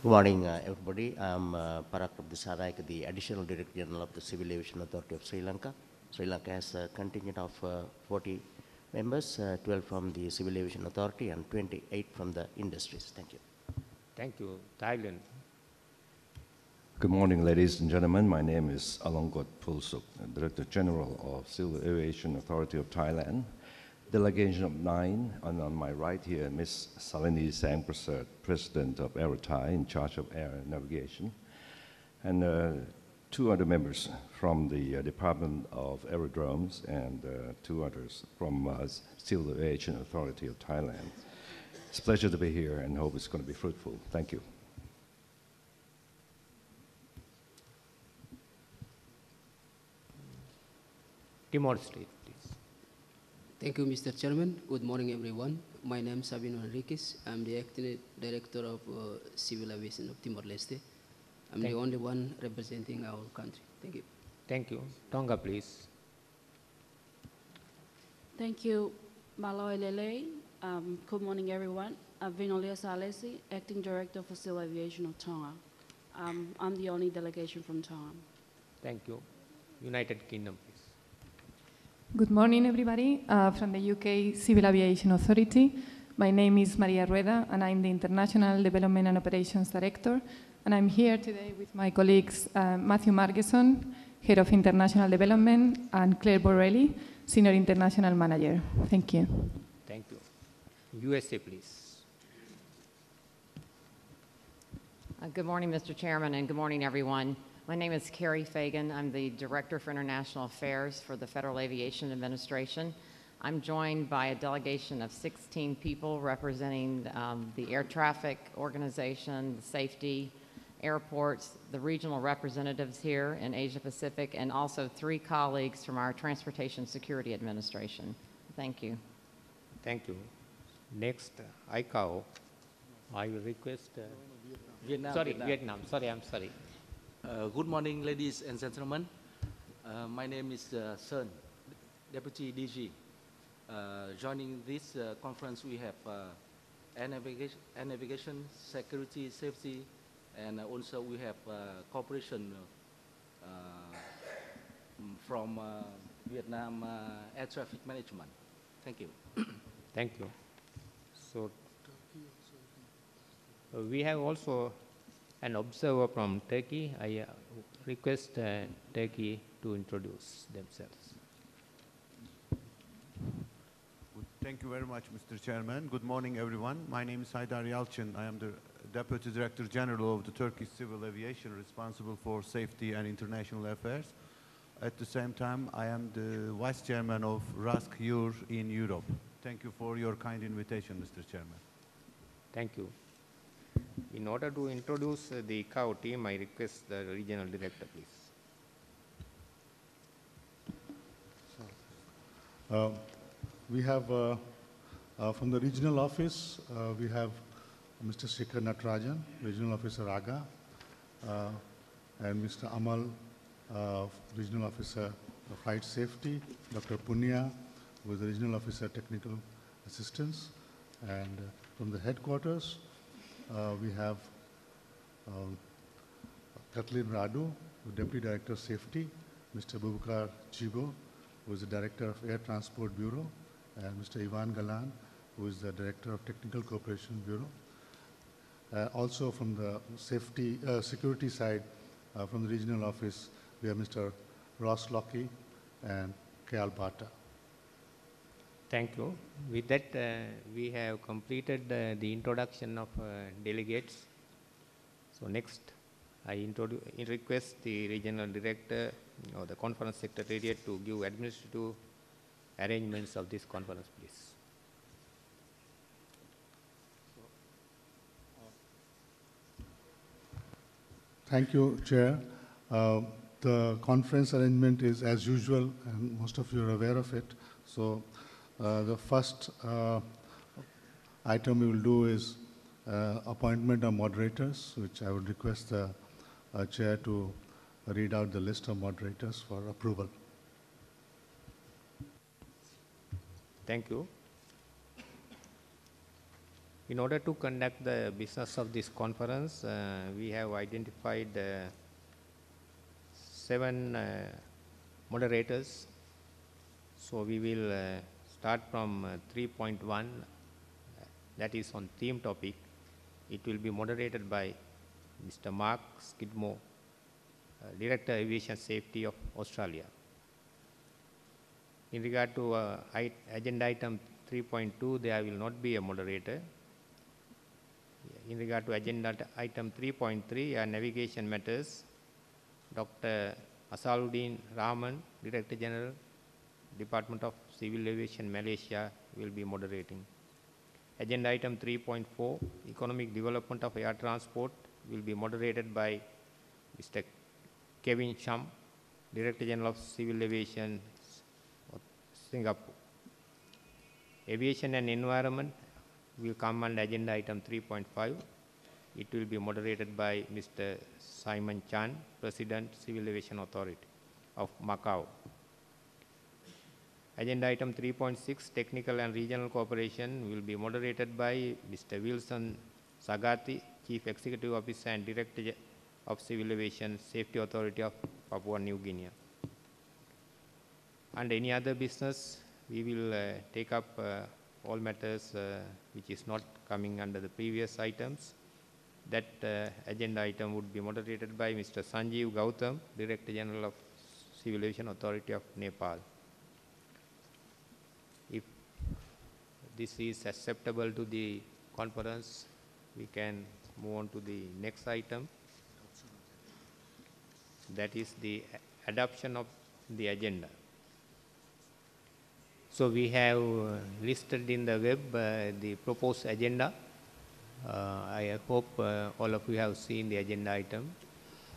Good morning, everybody. I'm Parak Abdusaraik, the Additional Director General of the Civil Aviation Authority of Sri Lanka. Sri Lanka has a contingent of 40 members, 12 from the Civil Aviation Authority and 28 from the industries. Thank you. Thank you. Thailand. Good morning, ladies and gentlemen. My name is Alongkot Pulsuk, Director General of Civil Aviation Authority of Thailand. Delegation of 9, and on my right here, Ms. Salini Sangprasad, President of Aerothai, in charge of air navigation, and 2 other members from the Department of Aerodromes and 2 others from Civil Aviation Authority of Thailand. It's a pleasure to be here and hope it's going to be fruitful. Thank you. Timor State, please. Thank you, Mr. Chairman. Good morning, everyone. My name is Sabino Enriquez. I'm the Acting Director of Civil Aviation of Timor-Leste. I'm the only one representing our country. Thank you. Thank you. Tonga, please. Thank you, Malloy Lele. Good morning, everyone. I'm Vinolia Salesi, Acting Director for Civil Aviation of Tonga. I'm the only delegation from Tonga. Thank you. United Kingdom, please. Good morning, everybody. From the UK Civil Aviation Authority. My name is Maria Rueda, and I'm the International Development and Operations Director. And I'm here today with my colleagues Matthew Margeson, Head of International Development, and Claire Borrelli, Senior International Manager. Thank you. Thank you. USA, please. Good morning, Mr. Chairman, and good morning, everyone. My name is Carrie Fagan. I'm the Director for International Affairs for the Federal Aviation Administration. I'm joined by a delegation of 16 people representing the air traffic organization, the safety, airports, the regional representatives here in Asia Pacific, and also 3 colleagues from our Transportation Security Administration. Thank you. Thank you. Next, ICAO. I will request Vietnam. Sorry, I'm sorry. Good morning, ladies and gentlemen. My name is Sơn, Deputy DG. Joining this conference, we have air navigation, security, safety, and also we have cooperation from Vietnam Air Traffic Management. Thank you. Thank you. So we have also an observer from Turkey. I request Turkey to introduce themselves. Thank you very much, Mr. Chairman. Good morning, everyone. My name is Haydar Yalçın. I am the Deputy Director General of the Turkish Civil Aviation, responsible for safety and international affairs. At the same time, I am the Vice Chairman of RASC-EUR in Europe. Thank you for your kind invitation, Mr. Chairman. Thank you. In order to introduce the ICAO team, I request the Regional Director, please. We have, from the regional office, we have Mr. Shekhar Natarajan, Regional Officer AGA, and Mr. Amal, Regional Officer of Flight Safety, Dr. Punya, who is the Regional Officer Technical Assistance, and from the headquarters, we have Kathleen Radu, the Deputy Director of Safety, Mr. Bubakar Chibo, who is the Director of Air Transport Bureau, and Mr. Ivan Galan, who is the Director of Technical Cooperation Bureau. Also from the security side, from the regional office, we have Mr. Ross Lockie and Kayal Bata. Thank you. With that, we have completed the introduction of delegates. So next, I request the regional director or the conference secretariat to give administrative arrangements of this conference, please. Thank you, Chair. The conference arrangement is as usual, and most of you are aware of it. So the first item we will do is appointment of moderators, which I would request the Chair to read out the list of moderators for approval. Thank you. In order to conduct the business of this conference, we have identified 7 moderators. So we will start from 3.1, that is on theme topic. It will be moderated by Mr. Mark Skidmore, Director Aviation Safety of Australia. In regard to agenda item 3.2, there will not be a moderator. In regard to agenda item 3.3, navigation matters, Dr. Asaluddin Rahman, Director General, Department of Civil Aviation, Malaysia, will be moderating. Agenda item 3.4, economic development of air transport, will be moderated by Mr. Kevin Shum, Director General of Civil Aviation, Singapore. Aviation and environment will come under agenda item 3.5. It will be moderated by Mr. Simon Chan, President, Civil Aviation Authority of Macau. Agenda item 3.6, technical and regional cooperation, will be moderated by Mr. Wilson Sagati, Chief Executive Officer and Director of Civil Aviation Safety Authority of Papua New Guinea. And any other business, we will take up all matters which is not coming under the previous items. That agenda item would be moderated by Mr. Sanjeev Gautam, Director General of Civil Aviation Authority of Nepal. If this is acceptable to the conference, we can move on to the next item. That is the adoption of the agenda. So we have listed in the web the proposed agenda. I hope all of you have seen the agenda item,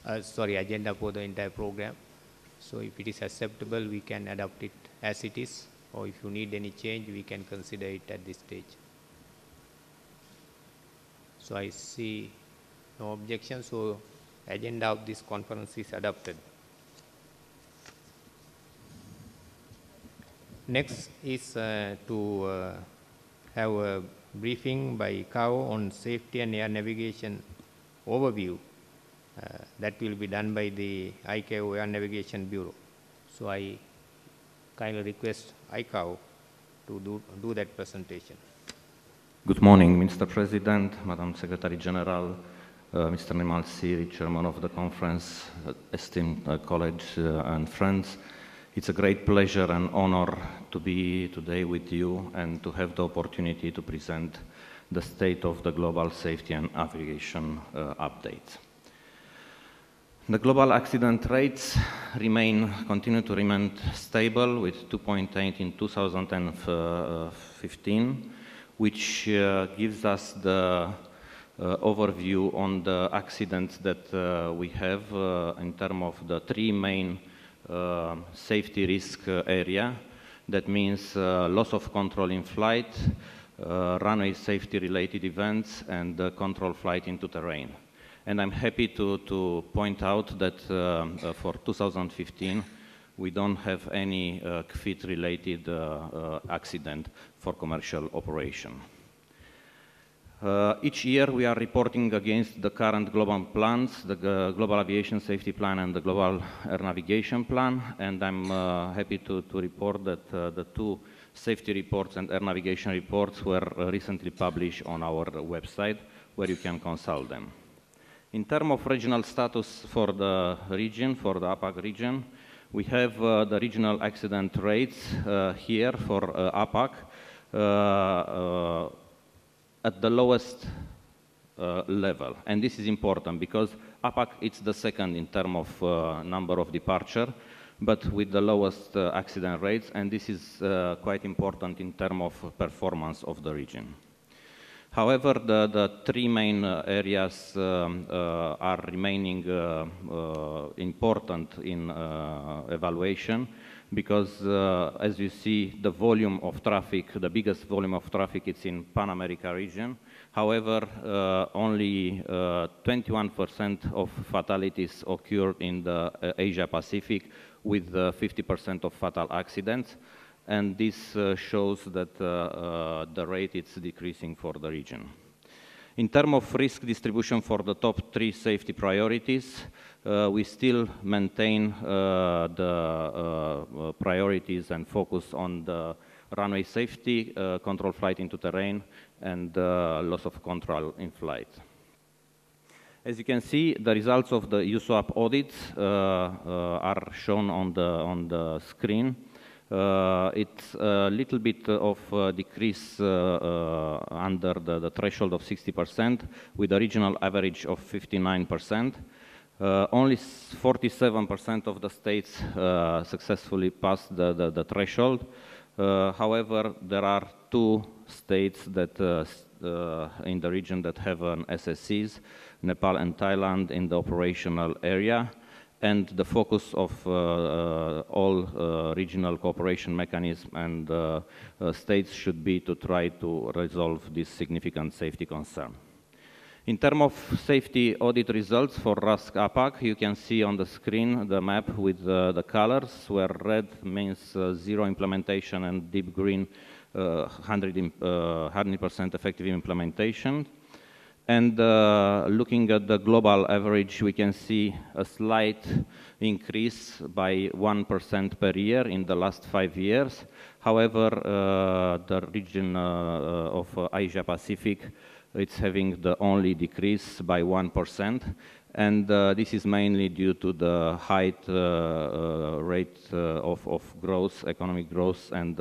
agenda for the entire program. So if it is acceptable, we can adopt it as it is, or if you need any change, we can consider it at this stage. So I see no objection, so agenda of this conference is adopted. Next is to have a briefing by ICAO on safety and air navigation overview. That will be done by the ICAO Air Navigation Bureau. So I kindly request ICAO to do that presentation. Good morning, Mr. President, Madam Secretary General, Mr. Nimal Siri, Chairman of the conference, esteemed colleagues and friends. It's a great pleasure and honor to be today with you and to have the opportunity to present the state of the global safety and aviation update. The global accident rates continue to remain stable with 2.8 in 2015, which gives us the overview on the accidents that we have in terms of the 3 main safety risk area. That means loss of control in flight, runway safety related events, and control flight into terrain. And I'm happy to point out that for 2015, we don't have any CFIT related accident for commercial operation. Each year we are reporting against the current global plans, the Global Aviation Safety Plan and the Global Air Navigation Plan, and I'm happy to report that the 2 safety reports and air navigation reports were recently published on our website, where you can consult them. In terms of regional status for the region, for the APAC region, we have the regional accident rates here for APAC at the lowest level. And this is important because APAC is the second in terms of number of departure, but with the lowest accident rates, and this is quite important in terms of performance of the region. However, the three main areas are remaining important in evaluation because, as you see, the volume of traffic, the biggest volume of traffic is in Pan America region. However, only 21% of fatalities occurred in the Asia Pacific, with 50% of fatal accidents. And this shows that the rate is decreasing for the region. In terms of risk distribution for the top three safety priorities, we still maintain the priorities and focus on the runway safety, control flight into terrain, and loss of control in flight. As you can see, the results of the USOAP audits are shown on the screen. It's a little bit of decrease under the threshold of 60%, with a regional average of 59%. Only 47% of the states successfully passed the threshold. However, there are 2 states that in the region that have an SSCs, Nepal and Thailand, in the operational area. And the focus of all regional cooperation mechanisms and states should be to try to resolve this significant safety concern. In terms of safety audit results for RASC APAC, you can see on the screen the map with the colors, where red means zero implementation and deep green 100% effective implementation. And looking at the global average, we can see a slight increase by 1% per year in the last 5 years. However, the region of Asia Pacific, it's having the only decrease by 1%. And this is mainly due to the high rate of growth, economic growth, and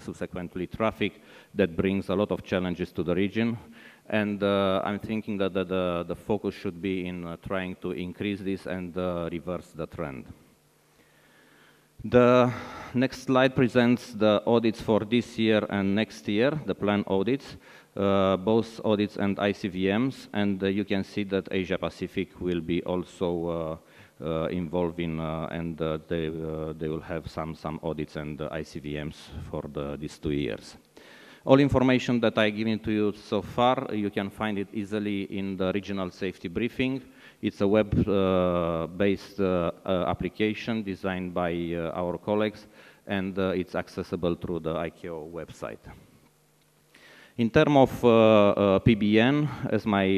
subsequently traffic that brings a lot of challenges to the region. And I'm thinking that the focus should be in trying to increase this and reverse the trend. The next slide presents the audits for this year and next year, the planned audits, both audits and ICVMs, and you can see that Asia Pacific will be also involved in, and they will have some audits and ICVMs for these 2 years. All information that I've given to you so far, you can find it easily in the regional safety briefing. It's a web-based application designed by our colleagues, and it's accessible through the ICAO website. In terms of PBN, as my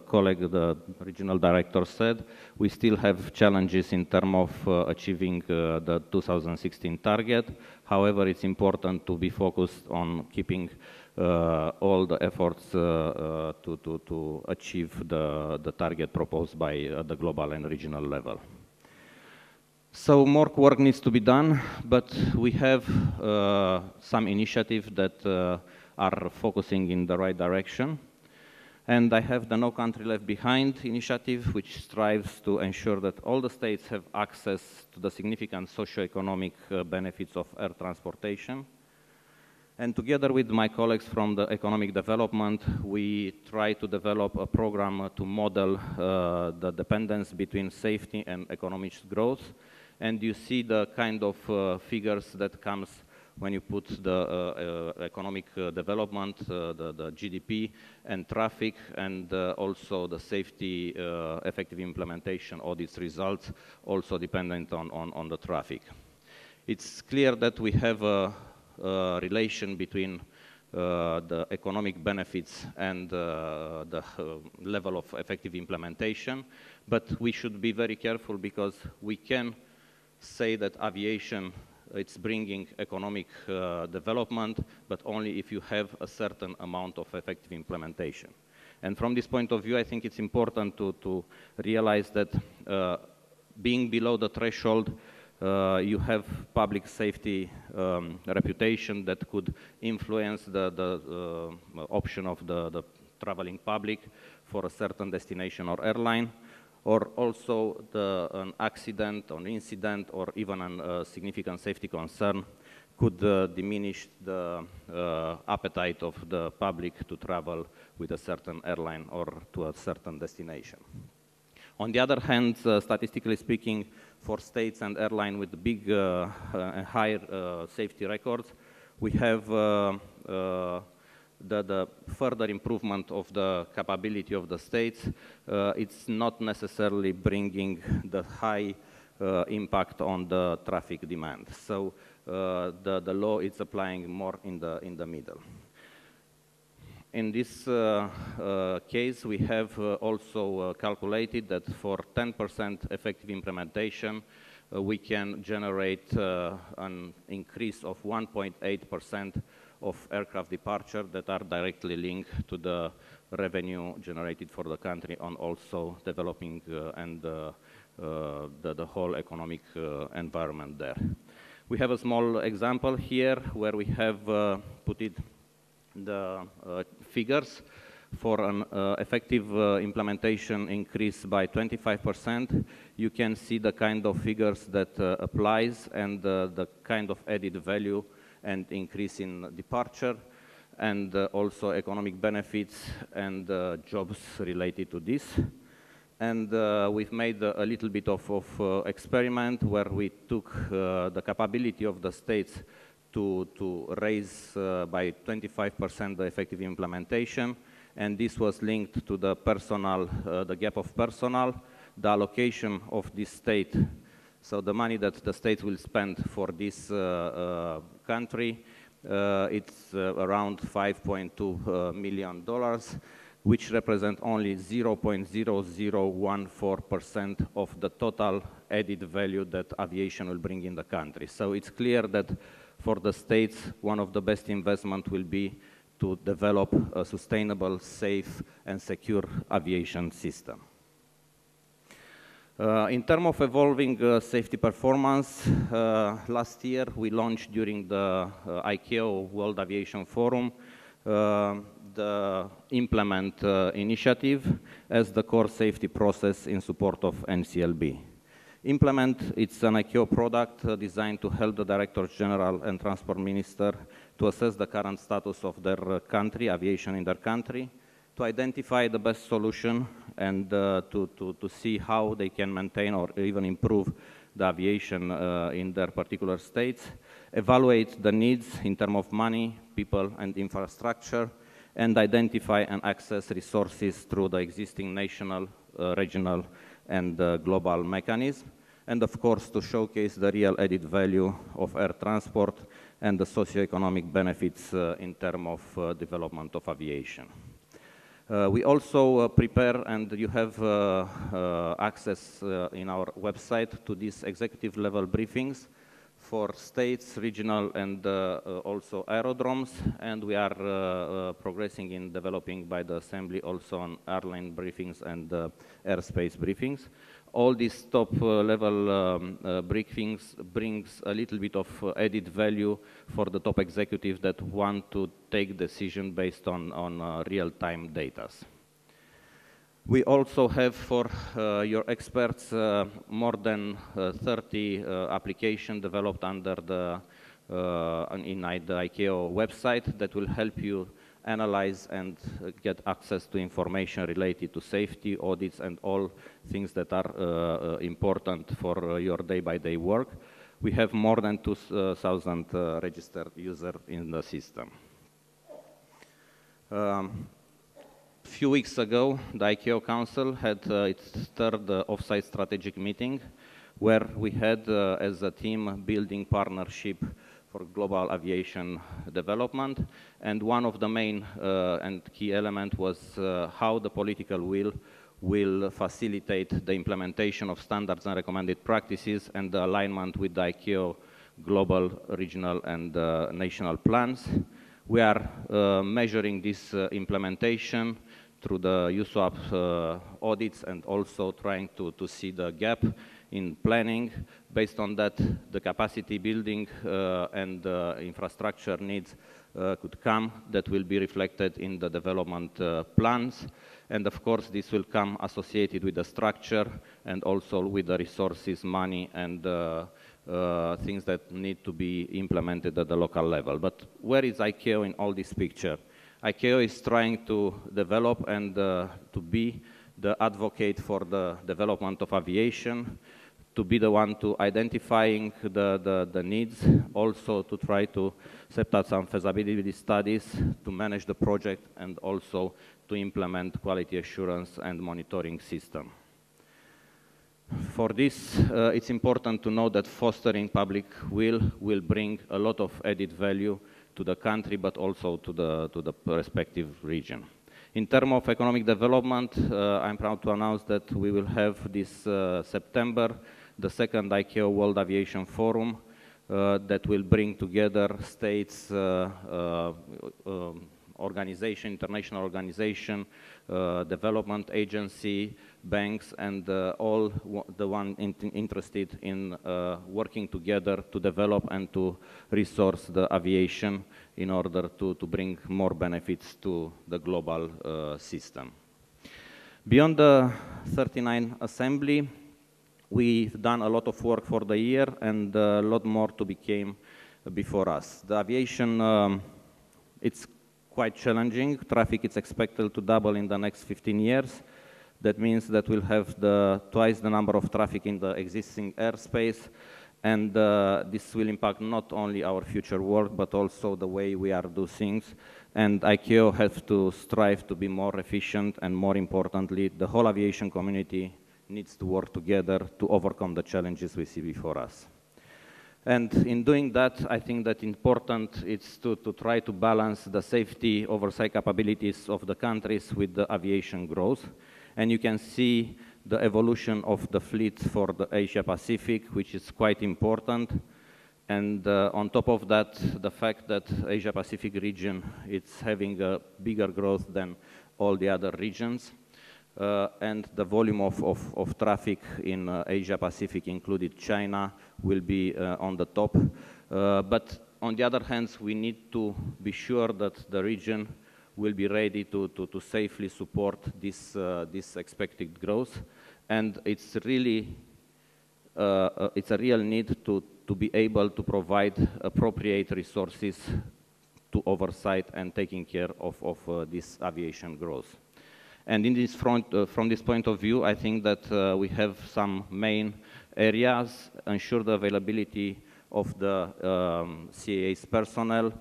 colleague, the regional director, said, we still have challenges in terms of achieving the 2016 target. However, it's important to be focused on keeping all the efforts to achieve the target proposed by the global and regional level. So more work needs to be done, but we have some initiatives that are focusing in the right direction. And I have the No Country Left Behind initiative, which strives to ensure that all the states have access to the significant socio-economic benefits of air transportation. And together with my colleagues from the economic development, we try to develop a program to model the dependence between safety and economic growth. And you see the kind of figures that comes when you put the economic development, the GDP and traffic, and also the safety effective implementation audits results, also dependent on the traffic. It's clear that we have a relation between the economic benefits and the level of effective implementation, but we should be very careful because we can say that aviation it's bringing economic development, but only if you have a certain amount of effective implementation. And from this point of view, I think it's important to realize that being below the threshold, you have public safety reputation that could influence the option of the traveling public for a certain destination or airline, or also an accident or incident or even a significant safety concern could diminish the appetite of the public to travel with a certain airline or to a certain destination. On the other hand, statistically speaking, for states and airlines with big and higher safety records, we have the further improvement of the capability of the states. It's not necessarily bringing the high impact on the traffic demand. So the law is applying more in the middle. In this case, we have also calculated that for 10% effective implementation, we can generate an increase of 1.8% of aircraft departure that are directly linked to the revenue generated for the country and also developing and the whole economic environment there. We have a small example here where we have put it the figures for an effective implementation increase by 25%. You can see the kind of figures that applies and the kind of added value and increase in departure and also economic benefits and jobs related to this. And we've made a little bit of experiment where we took the capability of the states to raise by 25% the effective implementation, and this was linked to the personnel, the gap of personnel, the allocation of this state. So the money that the state will spend for this country, it's around $5.2 million, which represent only 0.0014% of the total added value that aviation will bring in the country. So it's clear that for the states, one of the best investment will be to develop a sustainable, safe, and secure aviation system. In terms of evolving safety performance, last year we launched during the ICAO World Aviation Forum the Implement initiative as the core safety process in support of NCLB. Implement, it's an ICAO product designed to help the Director General and Transport Minister to assess the current status of their country, aviation in their country, to identify the best solution and to see how they can maintain or even improve the aviation in their particular states, evaluate the needs in terms of money, people, and infrastructure, and identify and access resources through the existing national, regional, and global mechanism, and of course to showcase the real added value of air transport and the socioeconomic benefits in terms of development of aviation. We also prepare, and you have access in our website to these executive level briefings for states, regional, and also aerodromes, and we are progressing in developing by the Assembly also on airline briefings and airspace briefings. All these top level briefings brings a little bit of added value for the top executives that want to take decision based on real-time data. We also have for your experts more than 30 applications developed under the ICAO website that will help you analyze and get access to information related to safety, audits, and all things that are important for your day-by-day work. We have more than 2,000 registered users in the system. Few weeks ago, the ICAO Council had its third off-site strategic meeting, where we had, as a team, building partnership for global aviation development, and one of the main and key elements was how the political will facilitate the implementation of standards and recommended practices and the alignment with the ICAO global, regional, and national plans. We are measuring this implementation through the USOAP audits and also trying to see the gap in planning. Based on that, the capacity building and infrastructure needs could come that will be reflected in the development plans. And of course, this will come associated with the structure and also with the resources, money, and things that need to be implemented at the local level. But where is ICAO in all this picture? ICAO is trying to develop and to be the advocate for the development of aviation, to be the one to identifying the needs, also to try to set up some feasibility studies, to manage the project, and also to implement quality assurance and monitoring system. For this, it's important to know that fostering public will bring a lot of added value to the country, but also to the respective region. In terms of economic development, I'm proud to announce that we will have this September the second ICAO World Aviation Forum that will bring together states, organization, international organization, development agency, banks, and all the one interested in working together to develop and to resource the aviation in order to bring more benefits to the global system. Beyond the 39 assembly, we've done a lot of work for the year and a lot more to become before us. The aviation, it's quite challenging. Traffic is expected to double in the next 15 years. That means that we'll have twice the number of traffic in the existing airspace, and this will impact not only our future work, but also the way we are doing things. And ICAO has to strive to be more efficient, and more importantly, the whole aviation community needs to work together to overcome the challenges we see before us. And in doing that, I think that important is to try to balance the safety oversight capabilities of the countries with the aviation growth. And you can see the evolution of the fleet for the Asia Pacific, which is quite important. And on top of that, the fact that Asia Pacific region is having a bigger growth than all the other regions. And the volume of traffic in Asia Pacific, including China, will be on the top. But on the other hand, we need to be sure that the region will be ready to safely support this expected growth. And it's really it's a real need to be able to provide appropriate resources to oversight and taking care of this aviation growth. And in this from this point of view, I think that we have some main areas: ensure the availability of the CAA's personnel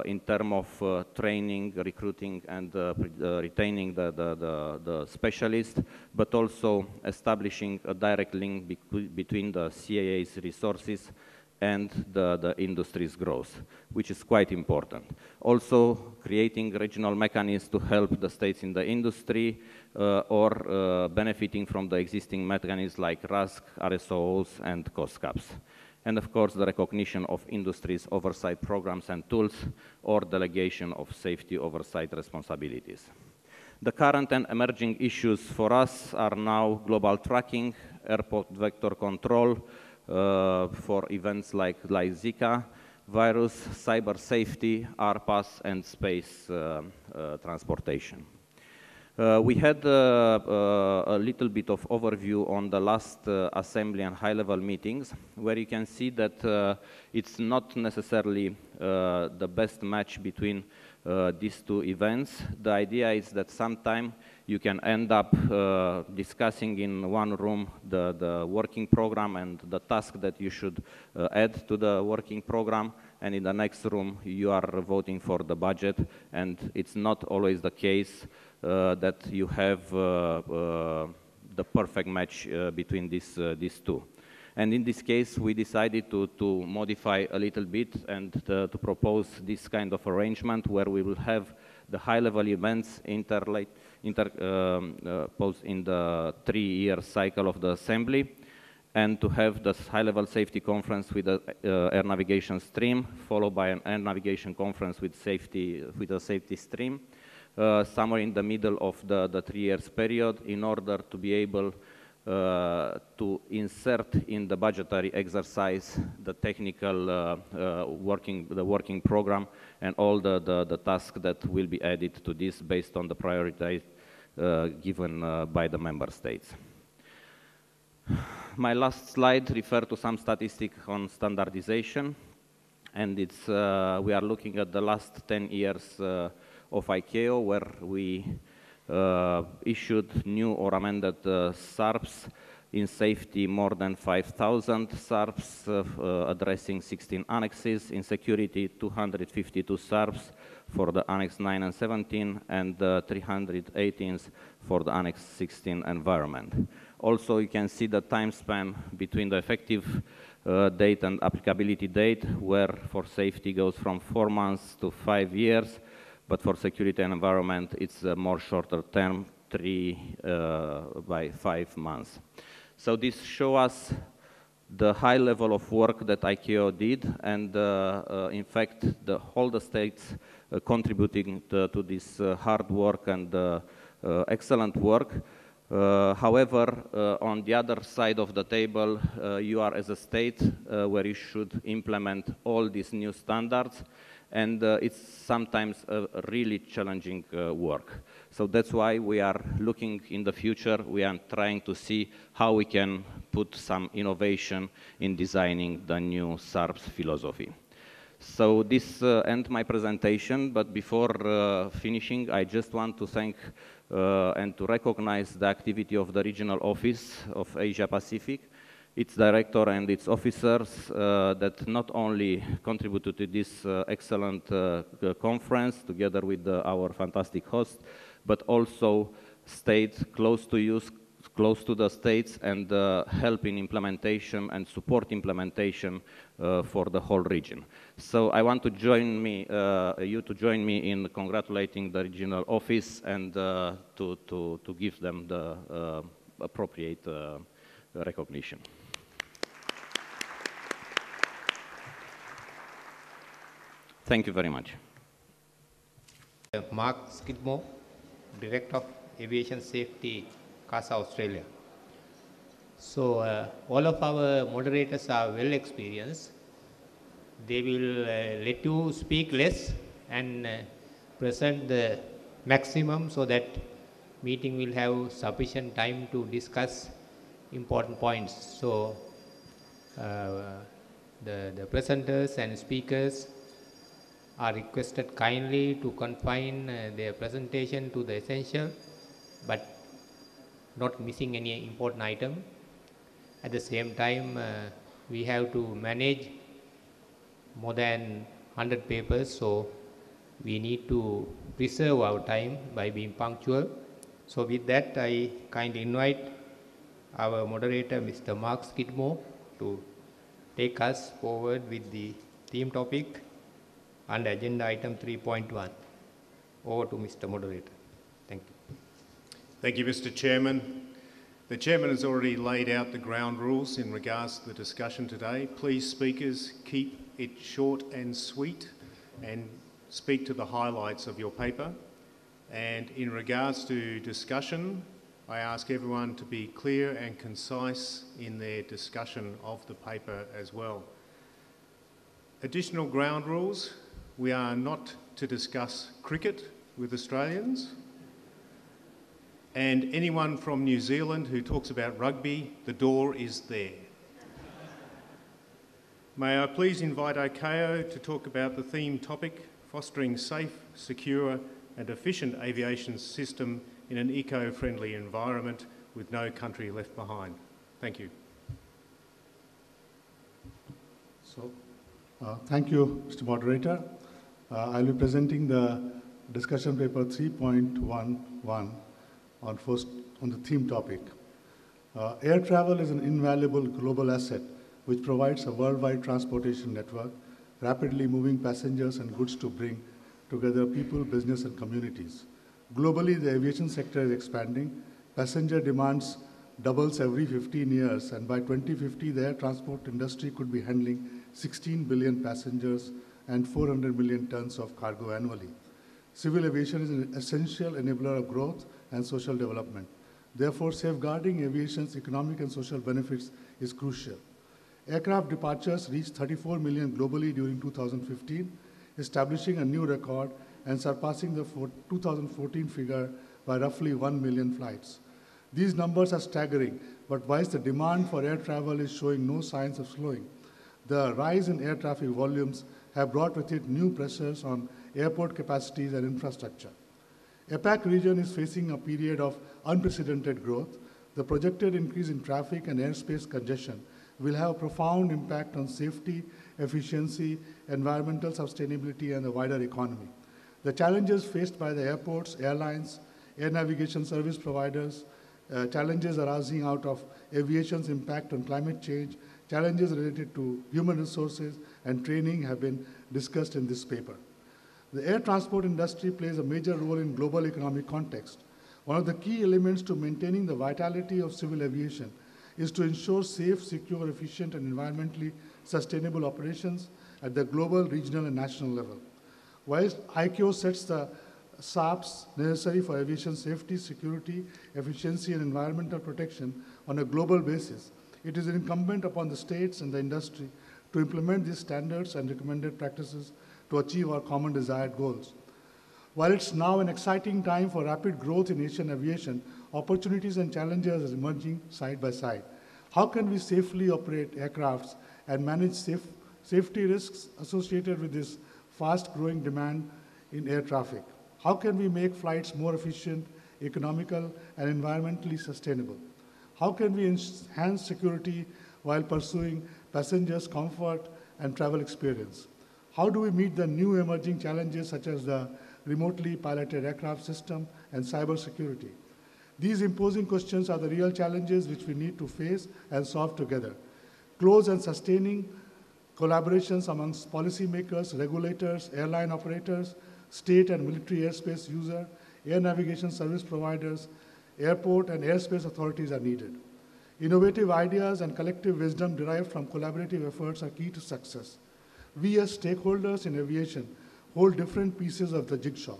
in terms of training, recruiting, and retaining the specialists, but also establishing a direct link between the CAA's resources and the industry's growth, which is quite important. Also, creating regional mechanisms to help the states in the industry or benefiting from the existing mechanisms like RASC, RSOs, and cost caps. And of course, the recognition of industry's oversight programs and tools or delegation of safety oversight responsibilities. The current and emerging issues for us are now global tracking, airport vector control, for events like Zika virus, cyber safety, RPAS, and space transportation. We had a little bit of overview on the last assembly and high-level meetings, where you can see that it's not necessarily the best match between these two events. The idea is that sometime you can end up discussing in one room the working program and the task that you should add to the working program, and in the next room you are voting for the budget, and it's not always the case that you have the perfect match between these two. And in this case, we decided to modify a little bit and to propose this kind of arrangement where we will have the high-level events interposed in the 3-year cycle of the assembly, and to have this high-level safety conference with the air navigation stream, followed by an air navigation conference with a safety stream, somewhere in the middle of the 3 years period, in order to be able to insert in the budgetary exercise the technical working program and all the tasks that will be added to this based on the priorities given by the member states. My last slide refers to some statistics on standardization, and it's we are looking at the last 10 years of ICAO, where we issued new or amended SARPs in safety more than 5,000 SARPs, addressing 16 annexes, in security 252 SARPs for the Annex 9 and 17, and 318 for the Annex 16 environment. Also, you can see the time span between the effective date and applicability date, where for safety goes from 4 months to 5 years, but for security and environment, it's a more shorter term, 3 by 5 months. So this shows us the high level of work that ICAO did, and in fact, all the states contributing to this hard work and excellent work. However, on the other side of the table, you are as a state where you should implement all these new standards, and it's sometimes a really challenging work. So that's why we are looking in the future. We are trying to see how we can put some innovation in designing the new SARPS philosophy. So this ends my presentation, but before finishing, I just want to thank and to recognize the activity of the Regional Office of Asia Pacific, its director and its officers that not only contributed to this excellent conference together with our fantastic host, but also stayed close to you, close to the states, and help in implementation and support implementation for the whole region. So I want to join you to join me in congratulating the regional office and to give them the appropriate recognition. Thank you very much. Mark Skidmore, Director of Aviation Safety, CASA Australia. So all of our moderators are well experienced. They will let you speak less and present the maximum so that meeting will have sufficient time to discuss important points. So the presenters and speakers are requested kindly to confine their presentation to the essential, but not missing any important item. At the same time, we have to manage more than 100 papers, so we need to preserve our time by being punctual. So with that, I kindly invite our moderator, Mr. Mark Skidmore, to take us forward with the theme topic under agenda item 3.1. Over to Mr. Moderator. Thank you. Thank you, Mr. Chairman. The Chairman has already laid out the ground rules in regards to the discussion today. Please, speakers, keep it short and sweet and speak to the highlights of your paper. And in regards to discussion, I ask everyone to be clear and concise in their discussion of the paper as well. Additional ground rules: we are not to discuss cricket with Australians. And anyone from New Zealand who talks about rugby, the door is there. May I please invite ICAO to talk about the theme topic, fostering safe, secure and efficient aviation system in an eco-friendly environment with no country left behind. Thank you. So, thank you, Mr. Moderator. I'll be presenting the discussion paper 3.11 on the theme topic. Air travel is an invaluable global asset which provides a worldwide transportation network, rapidly moving passengers and goods to bring together people, business, and communities. Globally, the aviation sector is expanding. Passenger demands doubles every 15 years, and by 2050, the air transport industry could be handling 16 billion passengers and 400 million tons of cargo annually. Civil aviation is an essential enabler of growth and social development. Therefore, safeguarding aviation's economic and social benefits is crucial. Aircraft departures reached 34 million globally during 2015, establishing a new record and surpassing the 2014 figure by roughly 1 million flights. These numbers are staggering, but whilst the demand for air travel is showing no signs of slowing, the rise in air traffic volumes have brought with it new pressures on airport capacities and infrastructure. APAC region is facing a period of unprecedented growth. The projected increase in traffic and airspace congestion will have a profound impact on safety, efficiency, environmental sustainability, and the wider economy. The challenges faced by the airports, airlines, air navigation service providers, challenges arising out of aviation's impact on climate change, challenges related to human resources and training have been discussed in this paper. The air transport industry plays a major role in global economic context. One of the key elements to maintaining the vitality of civil aviation is to ensure safe, secure, efficient, and environmentally sustainable operations at the global, regional, and national level. Whilst ICAO sets the SAPs necessary for aviation safety, security, efficiency, and environmental protection on a global basis, it is incumbent upon the states and the industry to implement these standards and recommended practices to achieve our common desired goals. While it's now an exciting time for rapid growth in Asian aviation, opportunities and challenges are emerging side by side. How can we safely operate aircrafts and manage safety risks associated with this fast-growing demand in air traffic? How can we make flights more efficient, economical, and environmentally sustainable? How can we enhance security while pursuing passengers' comfort and travel experience? How do we meet the new emerging challenges such as the remotely piloted aircraft system and cybersecurity? These imposing questions are the real challenges which we need to face and solve together. Close and sustaining collaborations amongst policymakers, regulators, airline operators, state and military airspace users, air navigation service providers, airport and airspace authorities are needed. Innovative ideas and collective wisdom derived from collaborative efforts are key to success. We as stakeholders in aviation hold different pieces of the jigsaw.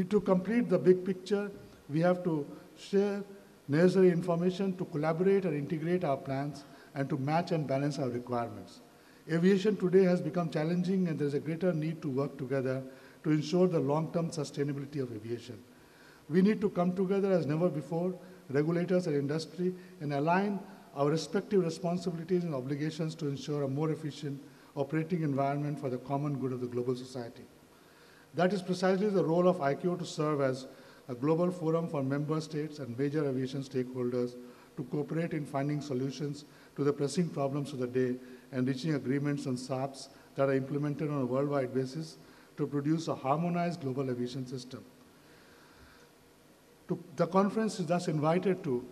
To complete the big picture, we have to share necessary information to collaborate and integrate our plans and to match and balance our requirements. Aviation today has become challenging and there is a greater need to work together to ensure the long-term sustainability of aviation. We need to come together as never before, regulators and industry, and align our respective responsibilities and obligations to ensure a more efficient operating environment for the common good of the global society. That is precisely the role of ICAO to serve as a global forum for member states and major aviation stakeholders to cooperate in finding solutions to the pressing problems of the day and reaching agreements on SAPs that are implemented on a worldwide basis to produce a harmonized global aviation system. The conference is thus invited to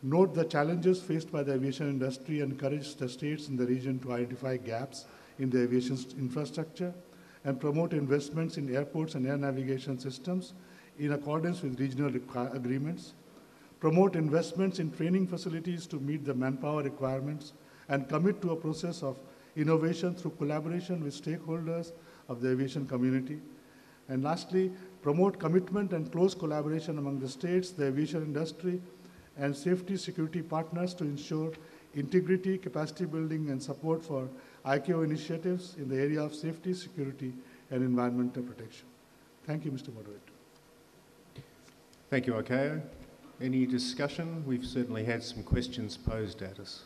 note the challenges faced by the aviation industry and encourage the states in the region to identify gaps in the aviation infrastructure and promote investments in airports and air navigation systems in accordance with regional agreements, promote investments in training facilities to meet the manpower requirements, and commit to a process of innovation through collaboration with stakeholders of the aviation community. And lastly, promote commitment and close collaboration among the states, the aviation industry, and safety security partners to ensure integrity, capacity building, and support for ICAO initiatives in the area of safety, security, and environmental protection. Thank you, Mr. Moderator. Thank you, ICAO. Any discussion? We've certainly had some questions posed at us.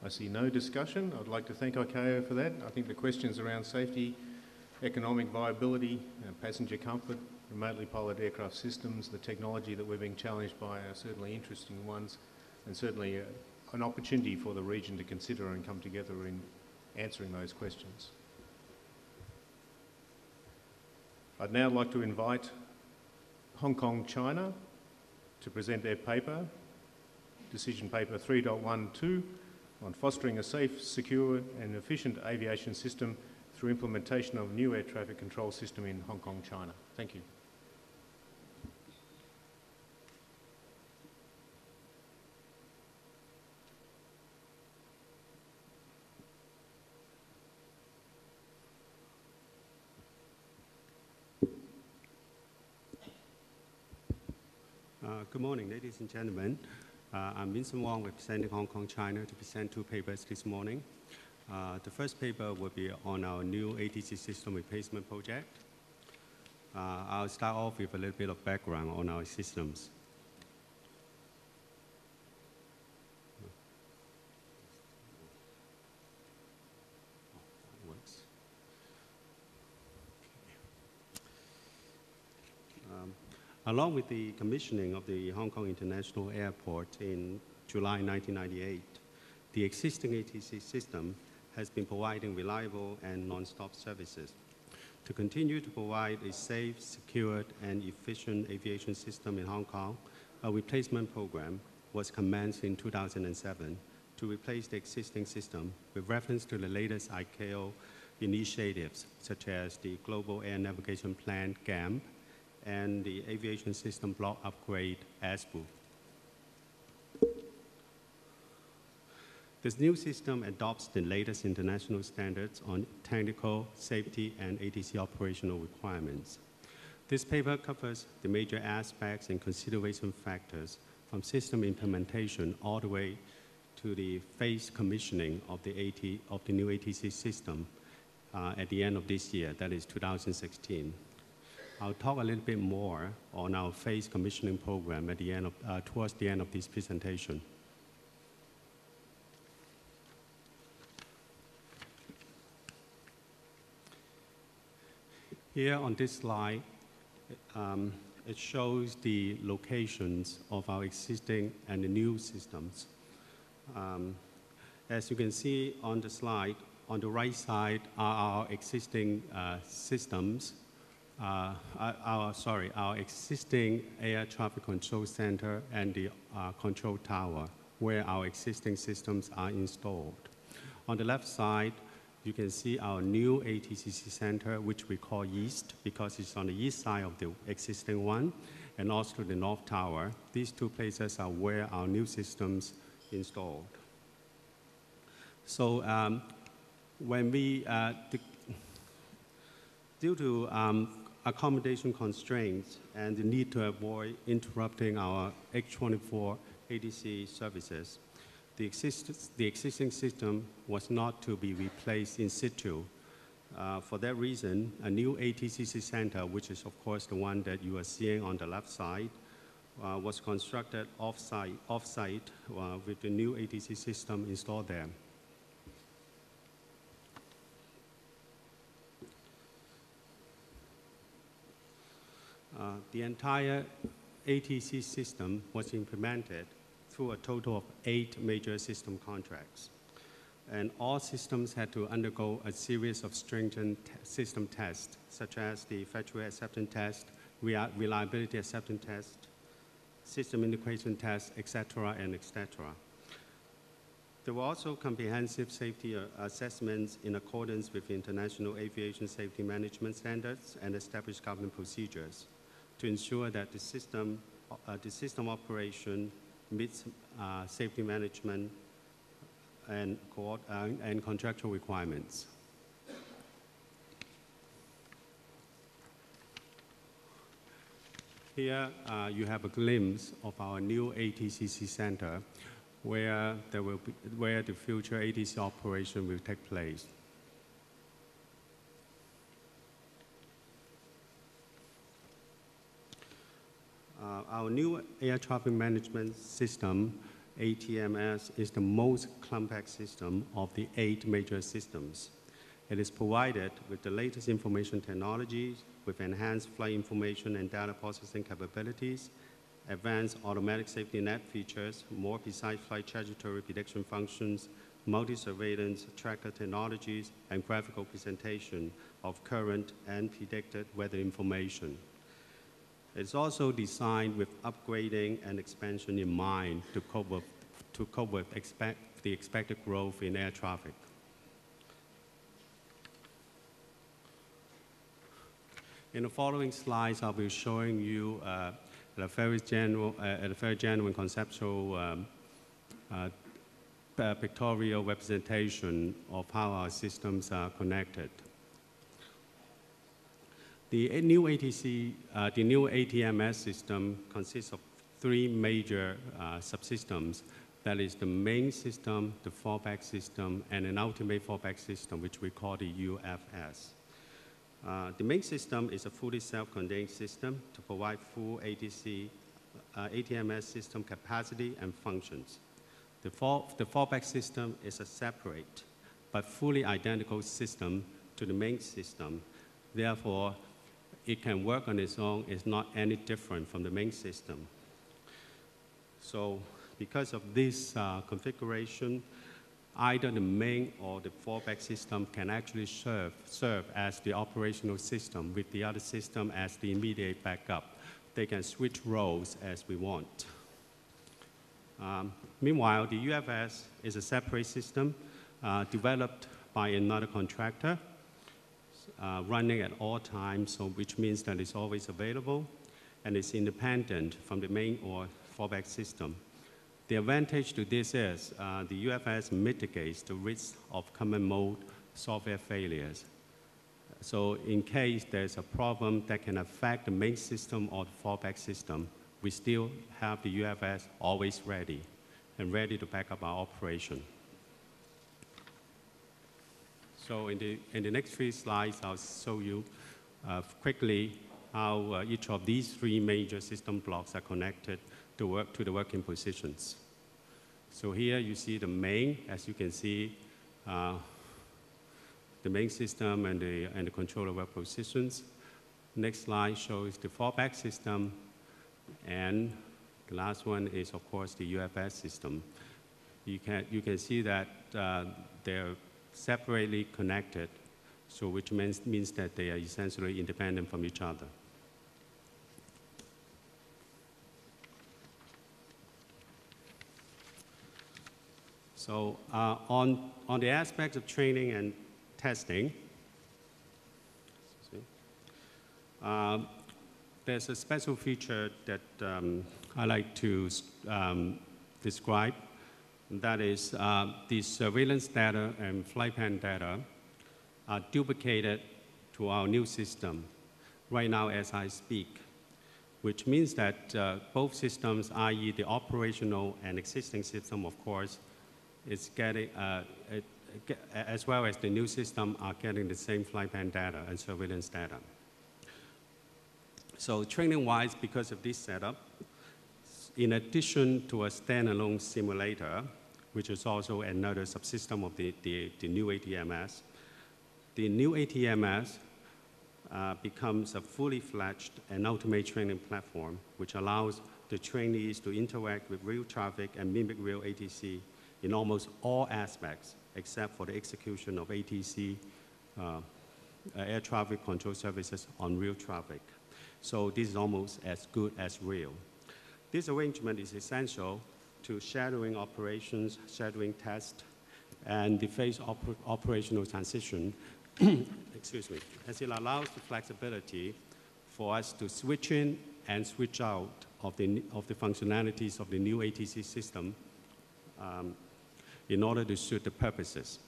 I see no discussion. I'd like to thank ICAO for that. I think the questions around safety, economic viability, passenger comfort, remotely piloted aircraft systems, the technology that we're being challenged by are certainly interesting ones and certainly an opportunity for the region to consider and come together in answering those questions. I'd now like to invite Hong Kong, China to present their paper, Decision Paper 3.12, on fostering a safe, secure and efficient aviation system through implementation of a new air traffic control system in Hong Kong, China. Thank you. Good morning, ladies and gentlemen. I'm Vincent Wong, representing Hong Kong, China, to present two papers this morning. The first paper will be on our new ATC system replacement project. I'll start off with a little bit of background on our systems. Along with the commissioning of the Hong Kong International Airport in July 1998, the existing ATC system has been providing reliable and non-stop services. To continue to provide a safe, secured, and efficient aviation system in Hong Kong, a replacement program was commenced in 2007 to replace the existing system with reference to the latest ICAO initiatives, such as the Global Air Navigation Plan, GAMP, and the Aviation System Block Upgrade, ASBU. This new system adopts the latest international standards on technical, safety, and ATC operational requirements. This paper covers the major aspects and consideration factors from system implementation all the way to the phased commissioning of the new ATC system at the end of this year, that is 2016. I'll talk a little bit more on our phase commissioning program at the end of, towards the end of this presentation. Here on this slide, it shows the locations of our existing and the new systems. As you can see on the slide, on the right side are our existing systems. Our existing air traffic control center and the control tower where our existing systems are installed. On the left side, you can see our new ATCC center, which we call East because it's on the east side of the existing one, and also the North Tower. These two places are where our new systems installed. So when we, due to accommodation constraints and the need to avoid interrupting our H24 ATC services, the existing system was not to be replaced in situ. For that reason, a new ATCC center, which is of course the one that you are seeing on the left side, was constructed off-site with the new ATC system installed there. The entire ATC system was implemented through a total of 8 major system contracts. And all systems had to undergo a series of stringent system tests, such as the factory acceptance test, reliability acceptance test, system integration test, etc., and etc. There were also comprehensive safety assessments in accordance with international aviation safety management standards and established government procedures to ensure that the system operation meets safety management and contractual requirements. Here you have a glimpse of our new ATCC center where the future ATC operation will take place. Our new air traffic management system, ATMS, is the most complex system of the 8 major systems. It is provided with the latest information technologies, with enhanced flight information and data processing capabilities, advanced automatic safety net features, more precise flight trajectory prediction functions, multi-surveillance tracker technologies, and graphical presentation of current and predicted weather information. It's also designed with upgrading and expansion in mind to cope with the expected growth in air traffic. In the following slides, I'll be showing you a very general and conceptual pictorial representation of how our systems are connected. The new ATMS system consists of three major subsystems. That is the main system, the fallback system, and an ultimate fallback system, which we call the UFS. The main system is a fully self-contained system to provide full ATMS system capacity and functions. The fallback system is a separate but fully identical system to the main system. Therefore, it can work on its own. It's not any different from the main system. So because of this configuration, either the main or the fallback system can actually serve as the operational system with the other system as the immediate backup. They can switch roles as we want. Meanwhile, the UFS is a separate system developed by another contractor, running at all times, so which means that it's always available and it's independent from the main or fallback system. The advantage to this is the UFS mitigates the risk of common mode software failures. So in case there's a problem that can affect the main system or the fallback system, we still have the UFS always ready and ready to back up our operation. So in the next 3 slides, I'll show you quickly how each of these 3 major system blocks are connected to the working positions. So here you see the main, as you can see, the main system and the controller work positions. Next slide shows the fallback system, and the last one is, of course, the UFS system. You can see that they're separately connected, so which means that they are essentially independent from each other. So on the aspects of training and testing, there's a special feature that I like to describe. That is, the surveillance data and flight plan data are duplicated to our new system right now as I speak, which means that both systems, i.e. the operational and existing system, of course, is getting, as well as the new system, are getting the same flight plan data and surveillance data. So training-wise, because of this setup, in addition to a standalone simulator, which is also another subsystem of the new ATMS, the new ATMS becomes a fully fledged and ultimate training platform, which allows the trainees to interact with real traffic and mimic real ATC in almost all aspects, except for the execution of ATC, air traffic control services on real traffic. So this is almost as good as real. This arrangement is essential to shadowing operations, shadowing tests, and the phase operational transition, excuse me, as it allows the flexibility for us to switch in and switch out of the functionalities of the new ATC system in order to suit the purposes.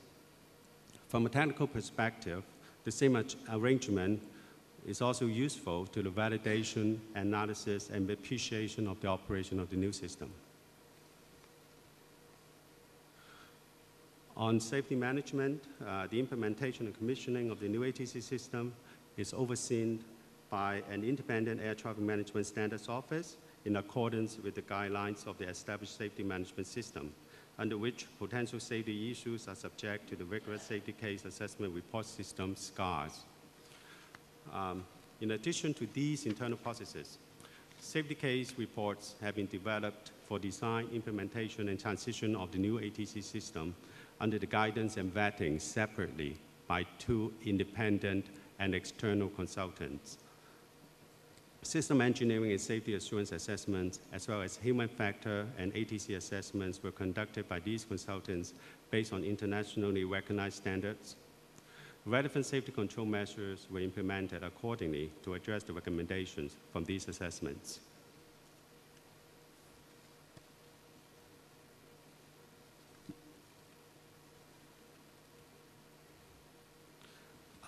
From a technical perspective, the same arrangement is also useful to the validation, analysis, and appreciation of the operation of the new system. On safety management, the implementation and commissioning of the new ATC system is overseen by an independent air traffic management standards office in accordance with the guidelines of the established safety management system, under which potential safety issues are subject to the rigorous safety case assessment report system, SCARS. In addition to these internal processes, safety case reports have been developed for design, implementation, and transition of the new ATC system under the guidance and vetting separately by 2 independent and external consultants. System engineering and safety assurance assessments, as well as human factor and ATC assessments, were conducted by these consultants based on internationally recognized standards. Relevant safety control measures were implemented accordingly to address the recommendations from these assessments.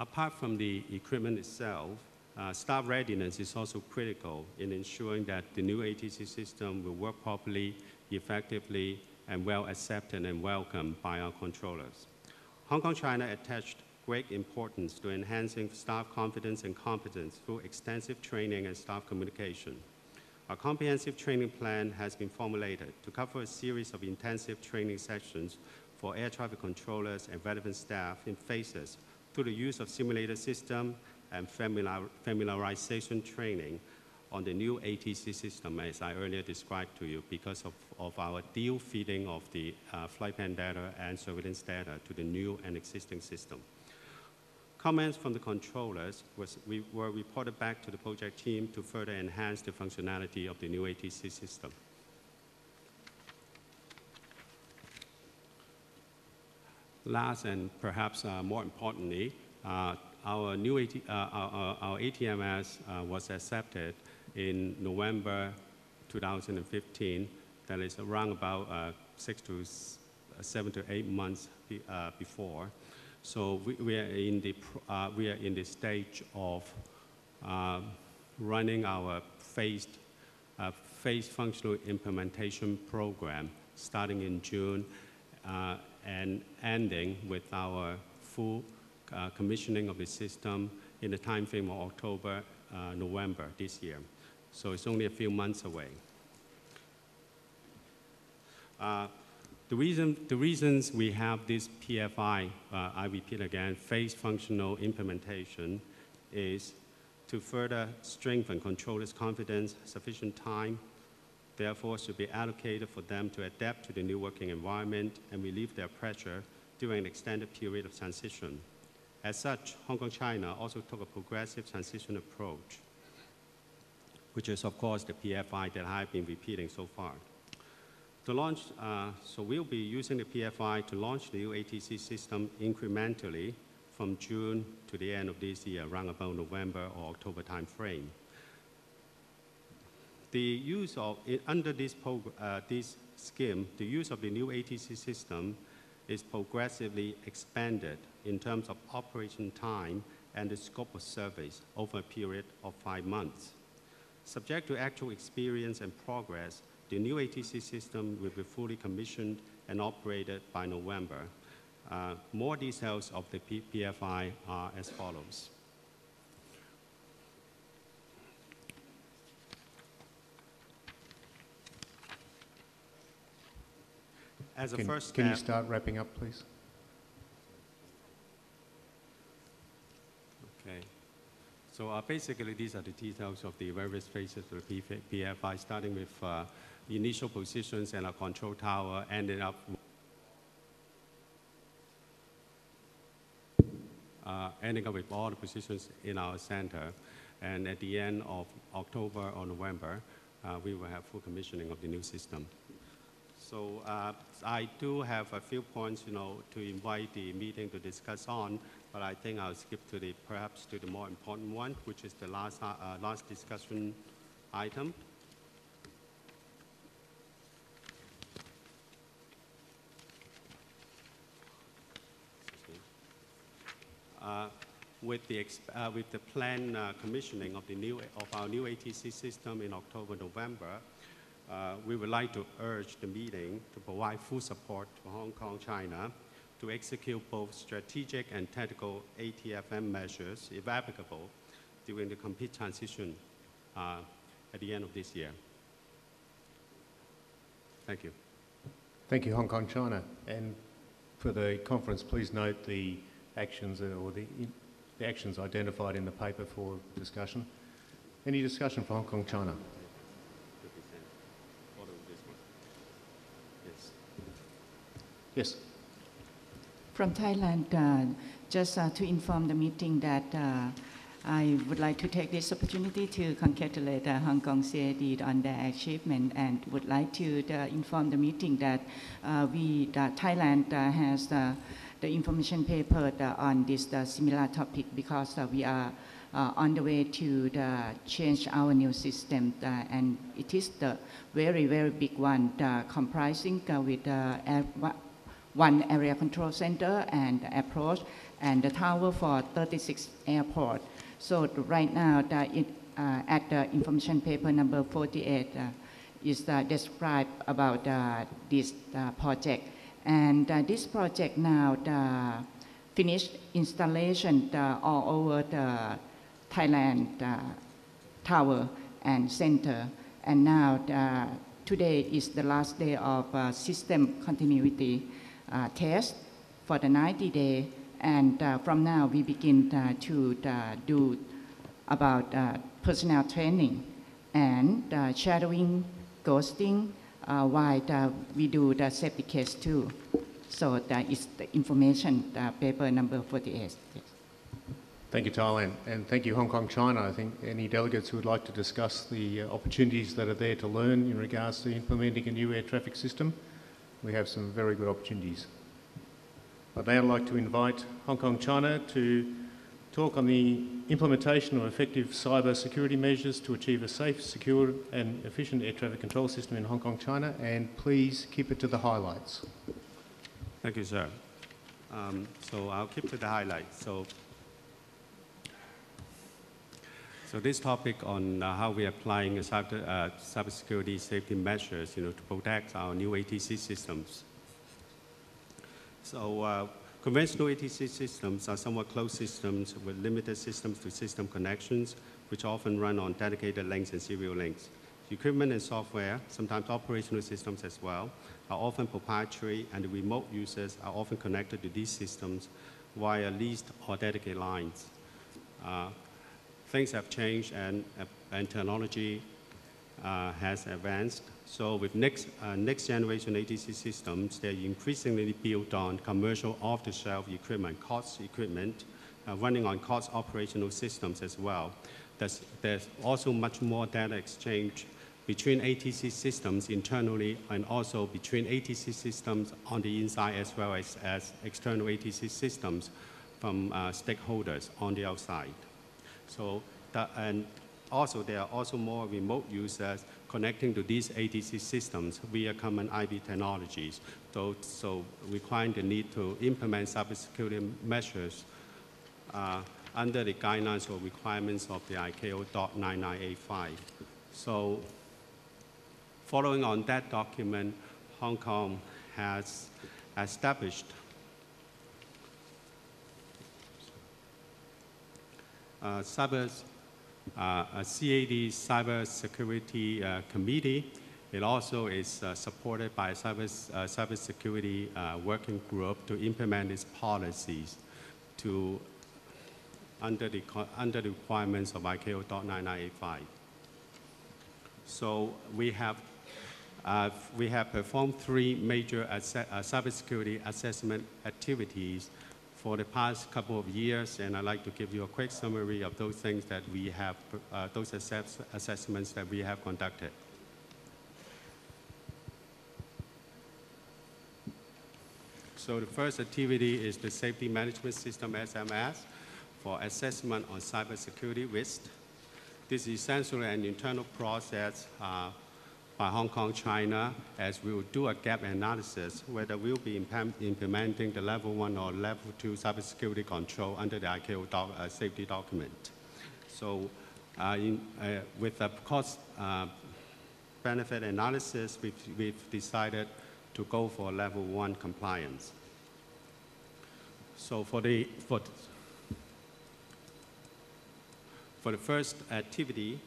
Apart from the equipment itself, staff readiness is also critical in ensuring that the new ATC system will work properly, effectively, and well accepted and welcomed by our controllers. Hong Kong China attached great importance to enhancing staff confidence and competence through extensive training and staff communication. A comprehensive training plan has been formulated to cover a series of intensive training sessions for air traffic controllers and relevant staff in phases through the use of simulator system and familiarization training on the new ATC system, as I earlier described to you, because of our dual feeding of the flight plan data and surveillance data to the new and existing system. Comments from the controllers were reported back to the project team to further enhance the functionality of the new ATC system. Last and perhaps more importantly, our ATMS was accepted in November 2015. That is around about 7 to 8 months before. So we are in the stage of running our phased functional implementation program starting in June and ending with our full commissioning of the system in the time frame of October, November this year. So it's only a few months away. The reasons we have this PFI, I repeat again, phased functional implementation, is to further strengthen controllers' confidence. Sufficient time, therefore, should be allocated for them to adapt to the new working environment and relieve their pressure during an extended period of transition. As such, Hong Kong China also took a progressive transition approach, which is, of course, the PFI that I've been repeating so far. To launch, so we'll be using the PFI to launch the new ATC system incrementally from June to the end of this year, around about November or October timeframe. The use of, under this scheme, the use of the new ATC system is progressively expanded in terms of operation time and the scope of service over a period of 5 months. Subject to actual experience and progress, the new ATC system will be fully commissioned and operated by November. More details of the PFI are as follows. As a first step, can you start wrapping up, please? Okay. So basically, these are the details of the various phases of the PFI, starting with initial positions and a control tower, ending up with all the positions in our center. And at the end of October or November, we will have full commissioning of the new system. So I do have a few points, to invite the meeting to discuss on, but I think I'll skip to perhaps to the more important one, which is the last discussion item. With the planned commissioning of our new ATC system in October, November, we would like to urge the meeting to provide full support to Hong Kong, China, to execute both strategic and tactical ATFM measures, if applicable, during the complete transition at the end of this year. Thank you. Thank you, Hong Kong, China. And for the conference, please note the actions or the actions identified in the paper for discussion. Any discussion for Hong Kong, China? Yes. From Thailand, just to inform the meeting that I would like to take this opportunity to congratulate Hong Kong CAD on their achievement, and would like to inform the meeting that Thailand has the information paper on this similar topic because we are on the way to change our new system, and it is the very, very big one, comprising with one area control center and approach, and the tower for 36 airports. So right now, at the information paper number 48 is described about this project. And this project now finished installation all over the Thailand tower and center. And now today is the last day of system continuity test for the 90 days. And from now we begin to do about personnel training and shadowing, ghosting, while we do the safety case too. So that is the information paper number 48. Yes. Thank you, Thailand, and thank you, Hong Kong, China. I think any delegates who would like to discuss the opportunities that are there to learn in regards to implementing a new air traffic system, we have some very good opportunities. I'd now like to invite Hong Kong, China to talk on the implementation of effective cyber security measures to achieve a safe, secure and efficient air traffic control system in Hong Kong, China, and please keep it to the highlights. Thank you, sir. So I'll keep to the highlights. So this topic on how we are applying cybersecurity safety measures, to protect our new ATC systems. So conventional ATC systems are somewhat closed systems with limited systems-to-system connections, which often run on dedicated links and serial links. Equipment and software, sometimes operational systems as well, are often proprietary, and the remote users are often connected to these systems via leased or dedicated lines. Things have changed and technology has advanced. So with next generation ATC systems, they're increasingly built on commercial off-the-shelf equipment, COTS equipment, running on COTS operational systems as well. There's also much more data exchange between ATC systems internally and also between ATC systems on the inside as well as external ATC systems from stakeholders on the outside. So and also there are also more remote users connecting to these ATC systems via common IP technologies, so requiring the need to implement cybersecurity measures under the guidelines or requirements of the ICAO .9985. So following on that document, Hong Kong has established a CAD Cybersecurity Committee. It also is supported by a cybersecurity working group to implement its policies under the requirements of ICAO .9985. So we have performed 3 major cybersecurity assessment activities for the past couple of years, and I'd like to give you a quick summary of those things that we have, those assessments that we have conducted. So the first activity is the Safety Management System, SMS, for assessment on cybersecurity risk. This is essentially an internal process by Hong Kong, China, as we will do a gap analysis whether we'll be implementing the level 1 or level 2 cybersecurity control under the ICAO safety document. So with the cost benefit analysis, we've decided to go for level 1 compliance. So for the first activity,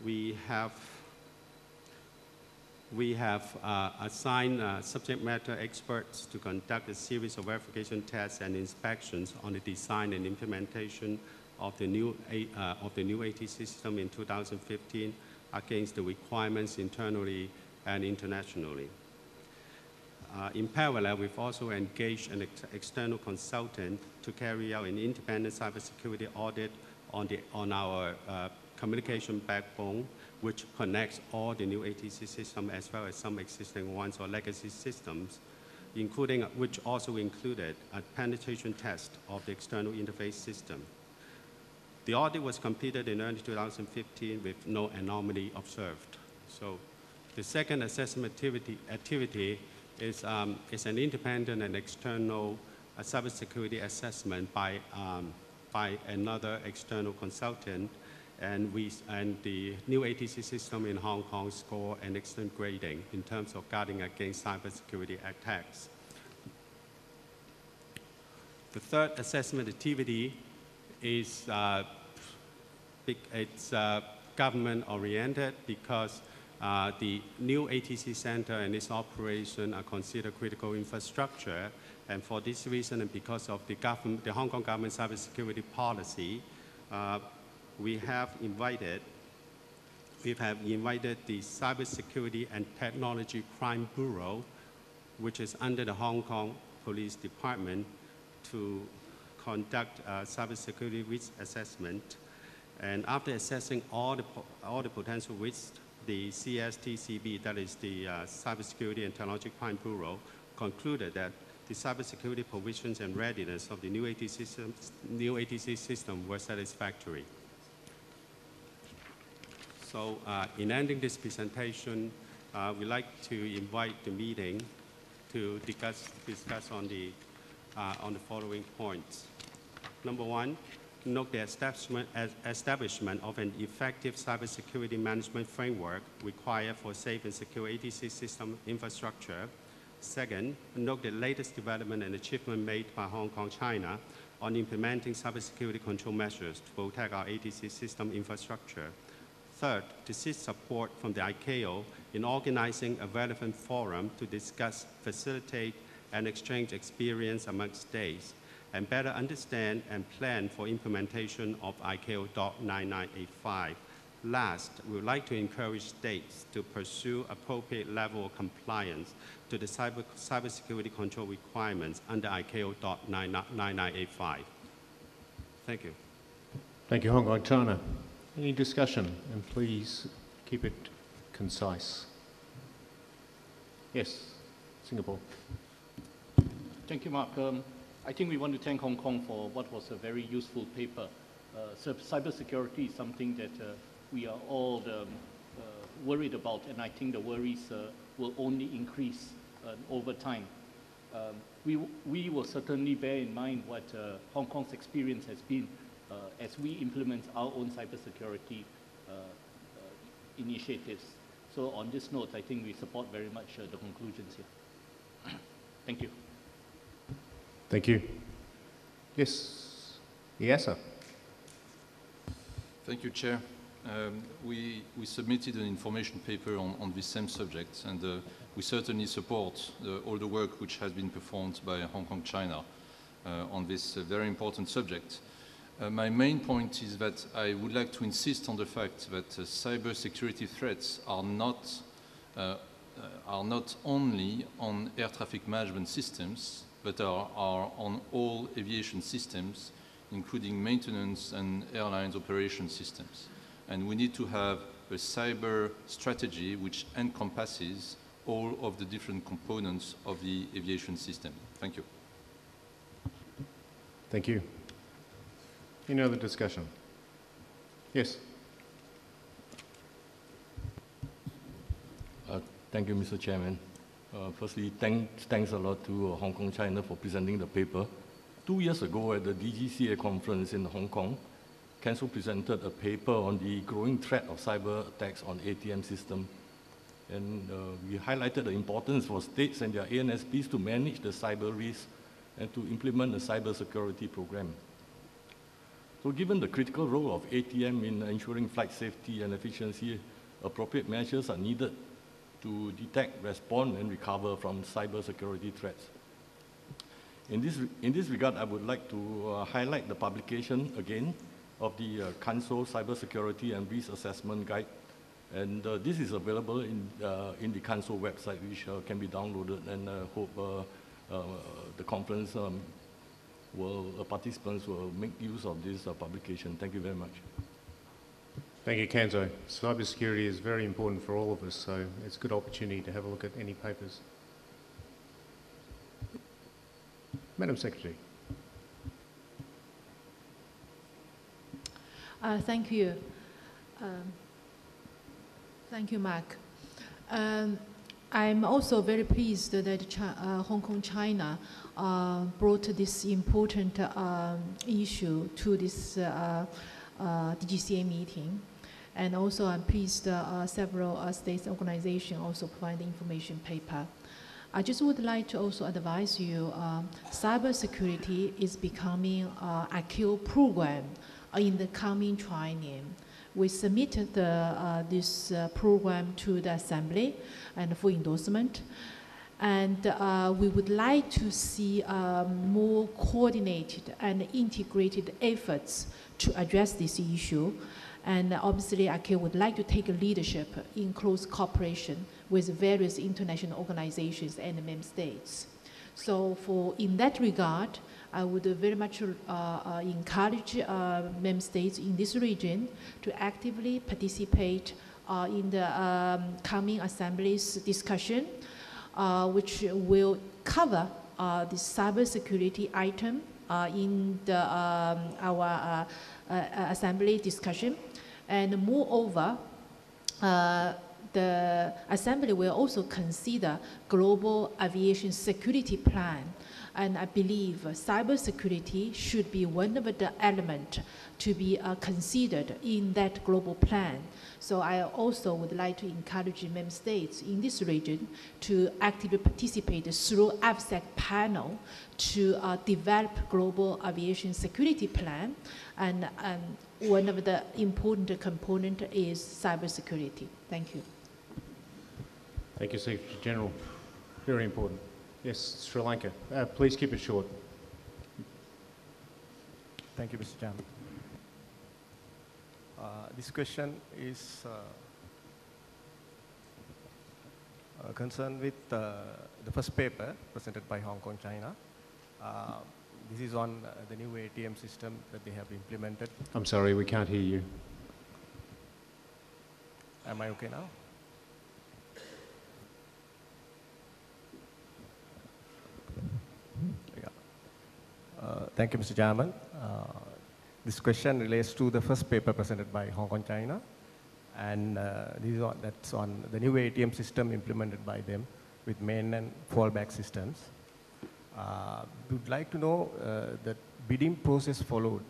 we have assigned subject matter experts to conduct a series of verification tests and inspections on the design and implementation of the new ATC system in 2015 against the requirements internally and internationally. In parallel, we've also engaged an external consultant to carry out an independent cybersecurity audit on our communication backbone, which connects all the new ATC systems as well as some existing ones or legacy systems which also included a penetration test of the external interface system. The audit was completed in early 2015 with no anomaly observed. So the second assessment activity is an independent and external cybersecurity assessment by another external consultant, and the new ATC system in Hong Kong score an excellent grading in terms of guarding against cybersecurity attacks. The third assessment activity is government-oriented because the new ATC center and its operation are considered critical infrastructure, and for this reason and because of the Hong Kong government cybersecurity policy, we have invited the Cybersecurity and Technology Crime Bureau, which is under the Hong Kong Police Department, to conduct a cybersecurity risk assessment. And after assessing all the potential risks, the CSTCB, that is the Cybersecurity and Technology Crime Bureau, concluded that the cybersecurity provisions and readiness of the new ATC system were satisfactory. So in ending this presentation, we'd like to invite the meeting to discuss on the following points. Number one, note the establishment of an effective cybersecurity management framework required for safe and secure ATC system infrastructure. Second, note the latest development and achievement made by Hong Kong, China on implementing cybersecurity control measures to protect our ATC system infrastructure. Third, to seek support from the ICAO in organizing a relevant forum to discuss, facilitate, and exchange experience among states, and better understand and plan for implementation of ICAO .9985. Last, we would like to encourage states to pursue appropriate level of compliance to the cybersecurity control requirements under ICAO .9985. Thank you. Thank you, Hong Kong, China. Any discussion? And please keep it concise. Yes, Singapore. Thank you, Mark. I think we want to thank Hong Kong for what was a very useful paper. Cybersecurity is something that we are all worried about, and I think the worries will only increase over time. We will certainly bear in mind what Hong Kong's experience has been as we implement our own cybersecurity initiatives. So on this note, I think we support very much the conclusions here. Thank you. Thank you. Yes, Iasa. Thank you, Chair. We submitted an information paper on this same subject, and we certainly support all the work which has been performed by Hong Kong, China on this very important subject. My main point is that I would like to insist on the fact that cybersecurity threats are not only on air traffic management systems, but are on all aviation systems, including maintenance and airlines operation systems. And we need to have a cyber strategy which encompasses all of the different components of the aviation system. Thank you. Thank you. Any other discussion? Yes. Thank you, Mr. Chairman. Firstly, thanks a lot to Hong Kong, China for presenting the paper. 2 years ago at the DGCA conference in Hong Kong, Council presented a paper on the growing threat of cyber attacks on ATM system. And we highlighted the importance for states and their ANSPs to manage the cyber risk and to implement a cybersecurity program. So given the critical role of ATM in ensuring flight safety and efficiency, appropriate measures are needed to detect, respond, and recover from cybersecurity threats. In this regard, I would like to highlight the publication again of the Council Cybersecurity and Risk Assessment Guide. And this is available in the Council website, which can be downloaded, and hope the conference participants will make use of this publication. Thank you very much. Thank you, Kanzo. Cybersecurity is very important for all of us, so it's a good opportunity to have a look at any papers. Madam Secretary. Thank you. Thank you, Mark. I'm also very pleased that Hong Kong, China brought this important issue to this DGCA meeting. And also I'm pleased several states organizations also provide the information paper. I just would like to also advise you, cybersecurity is becoming a key program in the coming triennium. We submitted this program to the Assembly and for endorsement. And we would like to see more coordinated and integrated efforts to address this issue. And obviously, ICAO would like to take a leadership in close cooperation with various international organizations and member states. So in that regard, I would very much encourage member states in this region to actively participate in the coming Assembly's discussion, which will cover the cybersecurity item in the, our Assembly discussion. And moreover, the Assembly will also consider global aviation security plan. And I believe cybersecurity should be one of the elements to be considered in that global plan. So I also would like to encourage member states in this region to actively participate through AVSEC panel to develop global aviation security plan. And one of the important component is cybersecurity. Thank you. Thank you, Secretary General. Very important. Yes, Sri Lanka. Please keep it short. Thank you, Mr. Chairman. This question is concerned with the first paper presented by Hong Kong, China. This is on the new ATM system that they have implemented. I'm sorry, we can't hear you. Am I okay now? Thank you, Mr. Chairman. This question relates to the first paper presented by Hong Kong, China, and that's on the new ATM system implemented by them with main and fallback systems. We would like to know the bidding process followed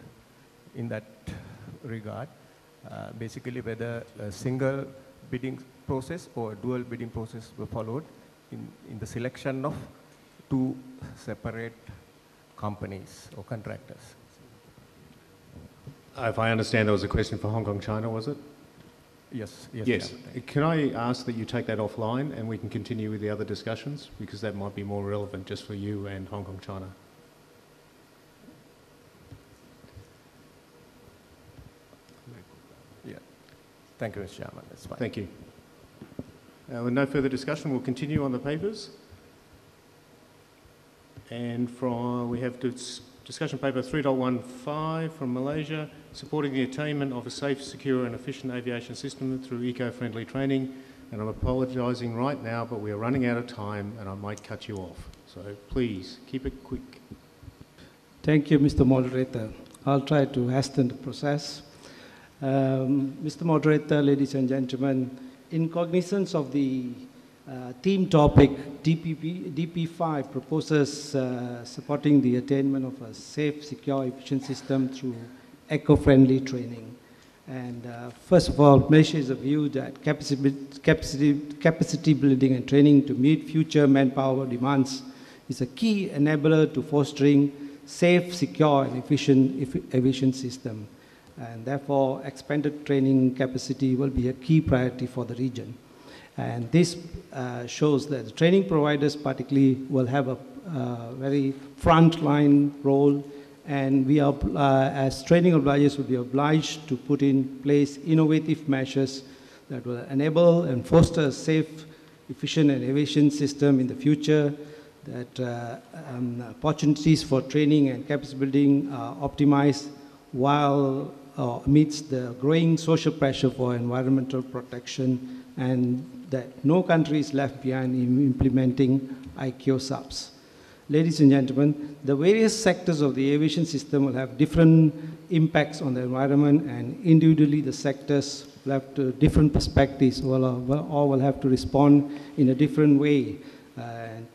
in that regard, basically whether a single bidding process or a dual bidding process were followed in the selection of two separate companies or contractors. If I understand, there was a question for Hong Kong, China, was it? Yes. Yes. Can I ask that you take that offline and we can continue with the other discussions, because that might be more relevant just for you and Hong Kong, China. Yeah. Thank you, Mr. Chairman. That's fine. Thank you. With no further discussion, we'll continue on the papers. And we have discussion paper 3.15 from Malaysia, supporting the attainment of a safe, secure and efficient aviation system through eco-friendly training. And I'm apologising right now, but we are running out of time and I might cut you off. So please, keep it quick. Thank you, Mr. Moderator. I'll try to hasten the process. Mr. Moderator, ladies and gentlemen, in cognizance of the theme topic, DP5 proposes supporting the attainment of a safe, secure, efficient system through eco-friendly training. And first of all, Malaysia is of view that capacity building and training to meet future manpower demands is a key enabler to fostering safe, secure, and efficient aviation system. And therefore, expanded training capacity will be a key priority for the region. And this shows that the training providers particularly will have a very frontline role, and we are, as training obligers, will be obliged to put in place innovative measures that will enable and foster a safe, efficient and aviation system in the future, that opportunities for training and capacity building are optimized while amidst the growing social pressure for environmental protection, and that no country is left behind in implementing ICAO subs. Ladies and gentlemen, the various sectors of the aviation system will have different impacts on the environment, and individually the sectors will have different perspectives or will have to respond in a different way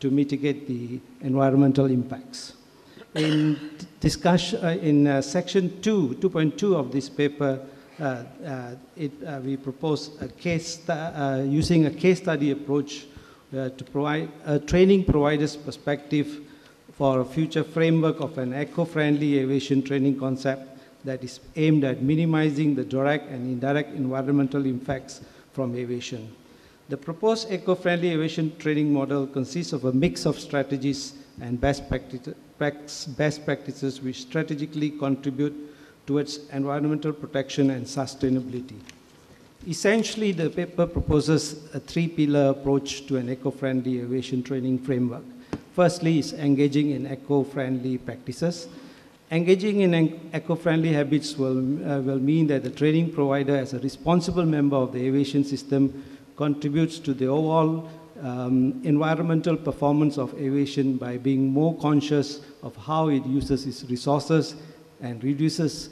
to mitigate the environmental impacts. In discussion, in section 2.2 of this paper, we propose a using a case study approach to provide a training provider's perspective for a future framework of an eco-friendly aviation training concept that is aimed at minimizing the direct and indirect environmental impacts from aviation. The proposed eco-friendly aviation training model consists of a mix of strategies and best practices which strategically contribute towards environmental protection and sustainability. Essentially, the paper proposes a three-pillar approach to an eco-friendly aviation training framework. Firstly is engaging in eco-friendly practices. Engaging in eco-friendly habits will mean that the training provider, as a responsible member of the aviation system, contributes to the overall environmental performance of aviation by being more conscious of how it uses its resources and reduces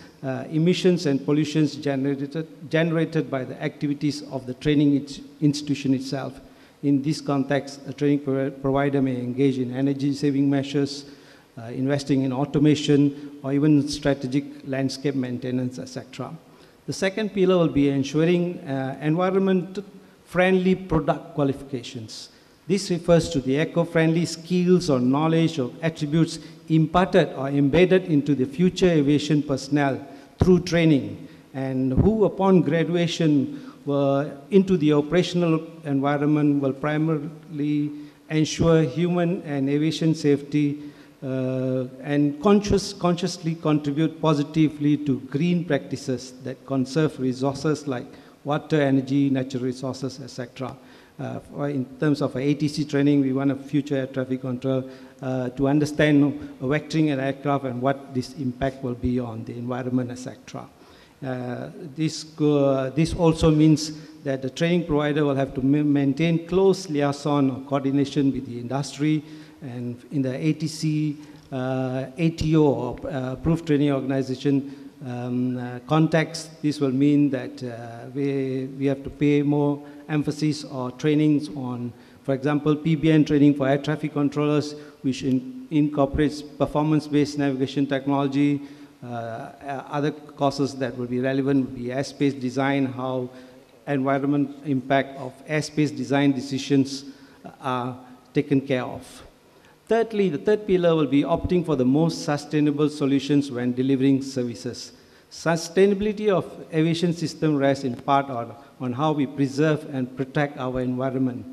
emissions and pollutions generated by the activities of the training institution itself. In this context, a training provider may engage in energy-saving measures, investing in automation, or even strategic landscape maintenance, etc. The second pillar will be ensuring environment-friendly product qualifications. This refers to the eco-friendly skills or knowledge or attributes imparted or embedded into the future aviation personnel through training, and who upon graduation into the operational environment will primarily ensure human and aviation safety and consciously contribute positively to green practices that conserve resources like water, energy, natural resources, etc. In terms of ATC training, we want a future air traffic control to understand vectoring an aircraft and what this impact will be on the environment, etc. This also means that the training provider will have to maintain close liaison or coordination with the industry, and in the ATC, ATO, or Approved Training Organization context, this will mean that we have to pay more emphasis or trainings on, for example, PBN training for air traffic controllers, which incorporates performance-based navigation technology. Other courses that will be relevant will be airspace design, how environment impact of airspace design decisions are taken care of. Thirdly, the third pillar will be opting for the most sustainable solutions when delivering services. Sustainability of aviation system rests in part on how we preserve and protect our environment.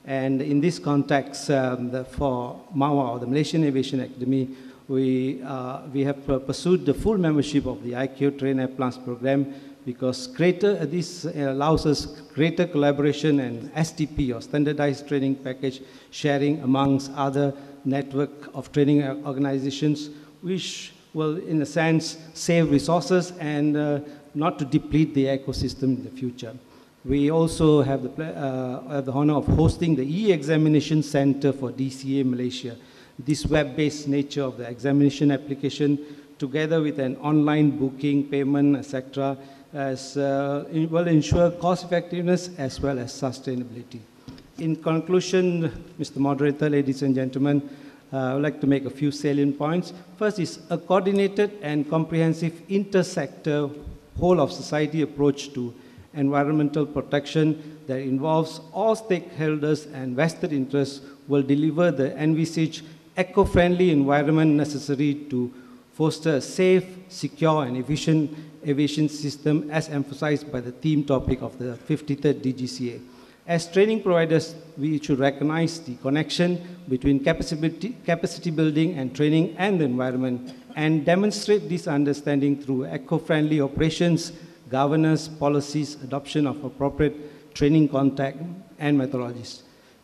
And in this context, for MAWA, or the Malaysian Aviation Academy, we have pursued the full membership of the ICAO Train Air Plans program, because this allows us greater collaboration and STP, or standardized training package sharing amongst other network of training organizations, which will, in a sense, save resources and not to deplete the ecosystem in the future. We also have the honor of hosting the e-examination center for DCA Malaysia. This web-based nature of the examination application, together with an online booking, payment, etc., will ensure cost effectiveness as well as sustainability. In conclusion, Mr. Moderator, ladies and gentlemen, I would like to make a few salient points. First is a coordinated and comprehensive inter-sector whole of society approach to environmental protection that involves all stakeholders and vested interests will deliver the envisaged eco-friendly environment necessary to foster a safe, secure, and efficient aviation system, as emphasized by the theme topic of the 53rd DGCA. As training providers, we should recognize the connection between capacity building and training and the environment, and demonstrate this understanding through eco-friendly operations, governance, policies, adoption of appropriate training content and methodologies.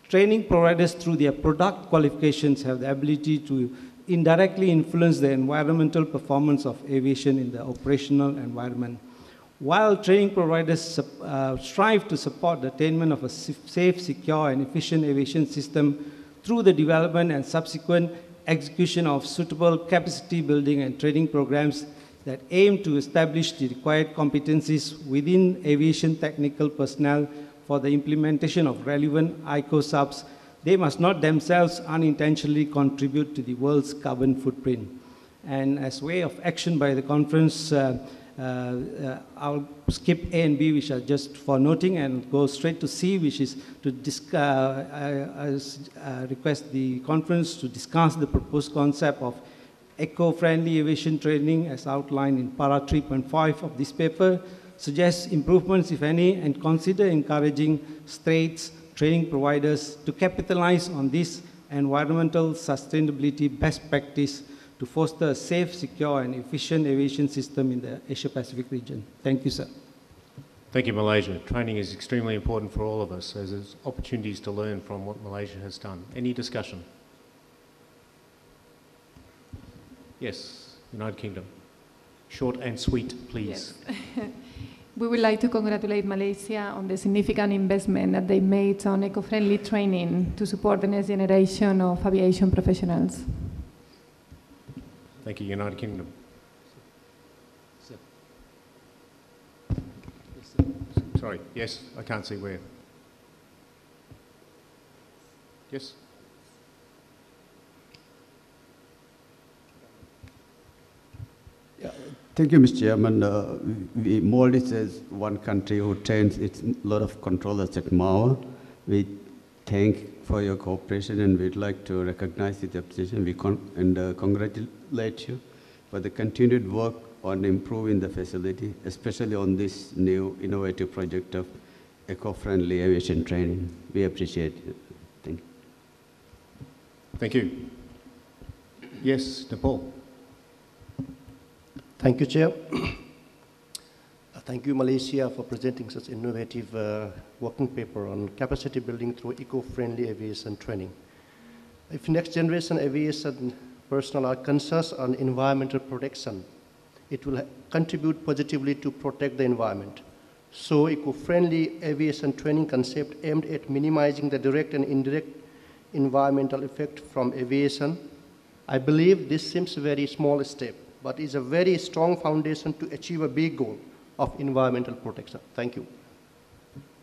Training providers, through their product qualifications, have the ability to indirectly influence the environmental performance of aviation in the operational environment. While training providers strive to support the attainment of a safe, secure, and efficient aviation system through the development and subsequent execution of suitable capacity building and training programs that aim to establish the required competencies within aviation technical personnel for the implementation of relevant ICO subs. They must not themselves unintentionally contribute to the world's carbon footprint. And as way of action by the conference, I'll skip A and B, which are just for noting, and go straight to C, which is to request the conference to discuss the proposed concept of eco-friendly aviation training as outlined in para 3.5 of this paper, suggest improvements, if any, and consider encouraging states, training providers to capitalize on this environmental sustainability best practice to foster a safe, secure, and efficient aviation system in the Asia-Pacific region. Thank you, sir. Thank you, Malaysia. Training is extremely important for all of us, as there's opportunities to learn from what Malaysia has done. Any discussion? Yes, United Kingdom. Short and sweet, please. Yes. We would like to congratulate Malaysia on the significant investment that they made on eco-friendly training to support the next generation of aviation professionals. Thank you, United Kingdom. Sorry, yes, I can't see where. Yes? Thank you, Mr. Chairman. Maldives is one country who trains its lot of controllers at MAWA. We thank for your cooperation, and we'd like to recognize the position and congratulate you for the continued work on improving the facility, especially on this new innovative project of eco-friendly aviation training. We appreciate it. Thank you. Thank you. Yes, Nepal. Thank you, Chair. Thank you, Malaysia, for presenting such innovative working paper on capacity building through eco-friendly aviation training. If next generation aviation personnel are conscious on environmental protection, it will contribute positively to protect the environment. So eco-friendly aviation training concept aimed at minimizing the direct and indirect environmental effect from aviation. I believe this seems a very small step, but is a very strong foundation to achieve a big goal of environmental protection. Thank you.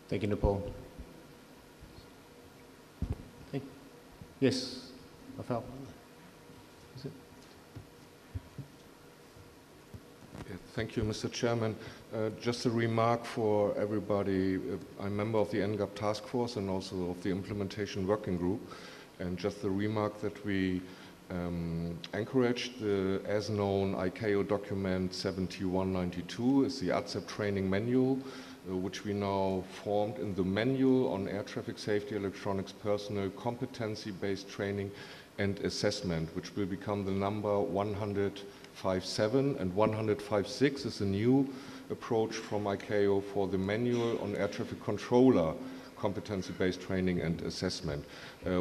Thank you, Nepal. Yes, Rafael. Is it? Yeah, thank you, Mr. Chairman. Just a remark for everybody. I'm a member of the NGAP task force and also of the implementation working group. And just the remark that we encouraged the as-known ICAO document 7192 is the ATSEP training manual, which we now formed in the manual on air traffic safety electronics personnel competency-based training and assessment, which will become the number 157, and 156 is a new approach from ICAO for the manual on air traffic controller competency-based training and assessment.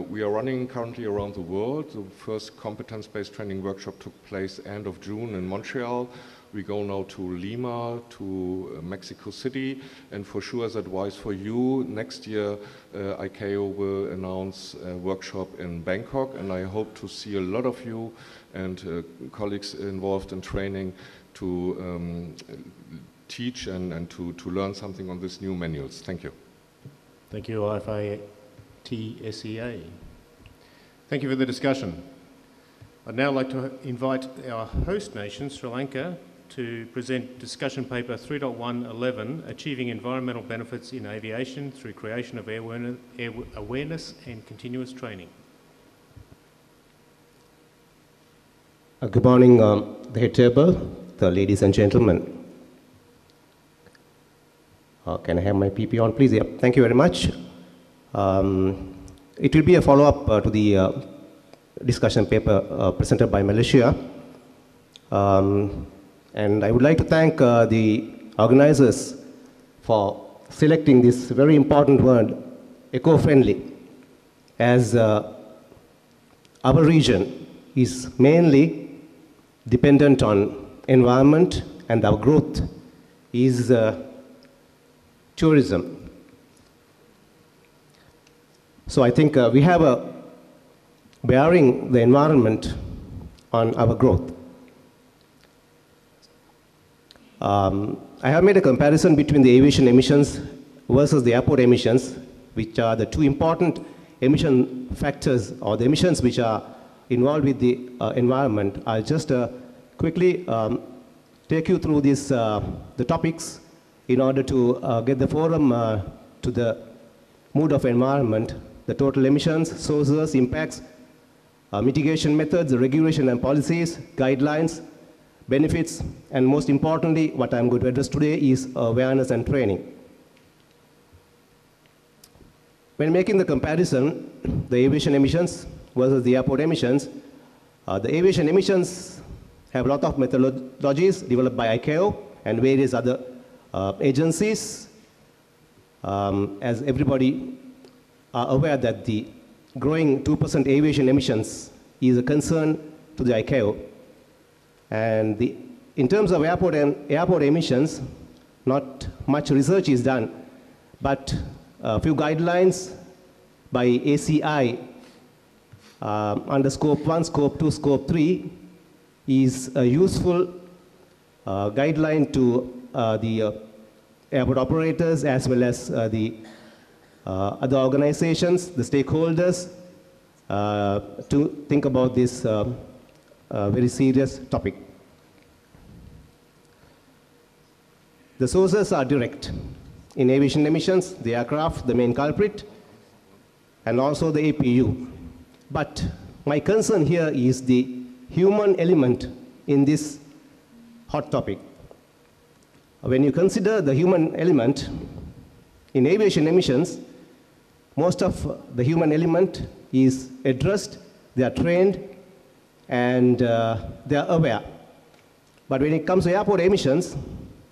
We are running currently around the world. The first competence-based training workshop took place end of June in Montreal. We go now to Lima, to Mexico City, and for sure as advice for you, next year ICAO will announce a workshop in Bangkok, and I hope to see a lot of you and colleagues involved in training to teach and to learn something on these new manuals. Thank you. Thank you, IFATSEA. Thank you for the discussion. I'd now like to invite our host nation, Sri Lanka, to present discussion paper 3.111, Achieving Environmental Benefits in Aviation through Creation of Air Awareness and Continuous Training. Good morning, the head table, the ladies and gentlemen. Can I have my PP on, please? Yeah, thank you very much. It will be a follow-up to the discussion paper presented by Malaysia. And I would like to thank the organizers for selecting this very important word, eco-friendly, as our region is mainly dependent on environment, and our growth is tourism. So I think we have a bearing the environment on our growth. I have made a comparison between the aviation emissions versus the airport emissions, which are the two important emission factors or the emissions which are involved with the environment. I'll just quickly take you through the topics in order to get the forum to the mood of environment, the total emissions, sources, impacts, mitigation methods, regulation and policies, guidelines, benefits, and most importantly, what I'm going to address today is awareness and training. When making the comparison, the aviation emissions versus the airport emissions, the aviation emissions have a lot of methodologies developed by ICAO and various other agencies. As everybody are aware that the growing 2% aviation emissions is a concern to the ICAO. And in terms of airport emissions, not much research is done, but a few guidelines by ACI under Scope 1, Scope 2, Scope 3 is a useful guideline to the airport operators as well as the other organizations, the stakeholders, to think about this very serious topic. The sources are direct. In aviation emissions, the aircraft, the main culprit, and also the APU. But my concern here is the human element in this hot topic. When you consider the human element in aviation emissions, most of the human element is addressed, they are trained, and they are aware. But when it comes to airport emissions,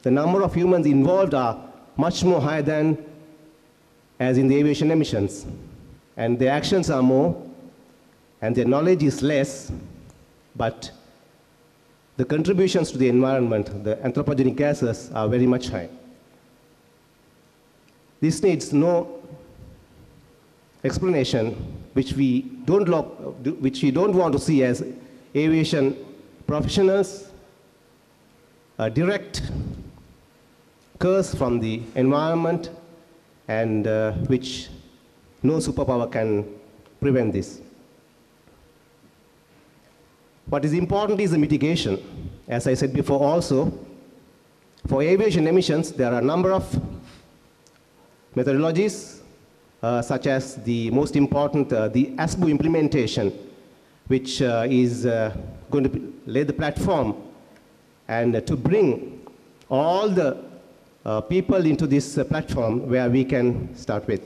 the number of humans involved are much more higher than as in the aviation emissions. And their actions are more, and their knowledge is less, but the contributions to the environment, the anthropogenic gases, are very much high. This needs no explanation, which we don't want to see as aviation professionals, a direct curse from the environment, and which no superpower can prevent this. What is important is the mitigation. As I said before also, for aviation emissions, there are a number of methodologies, such as the most important, the ASBU implementation, which is going to lay the platform and to bring all the people into this platform where we can start with.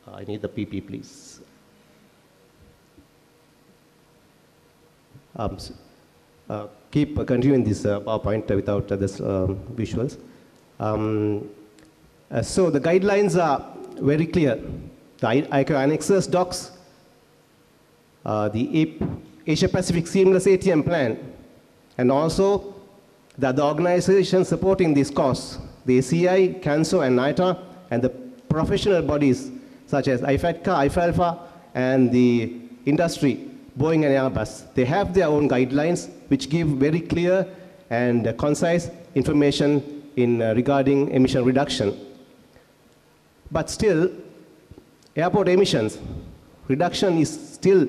I need the PP, please. Keep continuing this PowerPoint without this visuals. So the guidelines are very clear. The ICAO annexes docs, the Asia-Pacific Seamless ATM Plan, and also the organizations supporting this cause, the ACI, CANSO, and NITA, and the professional bodies such as IFATCA, IFALFA, and the industry, Boeing and Airbus. They have their own guidelines which give very clear and concise information regarding emission reduction. But still, airport emissions reduction is still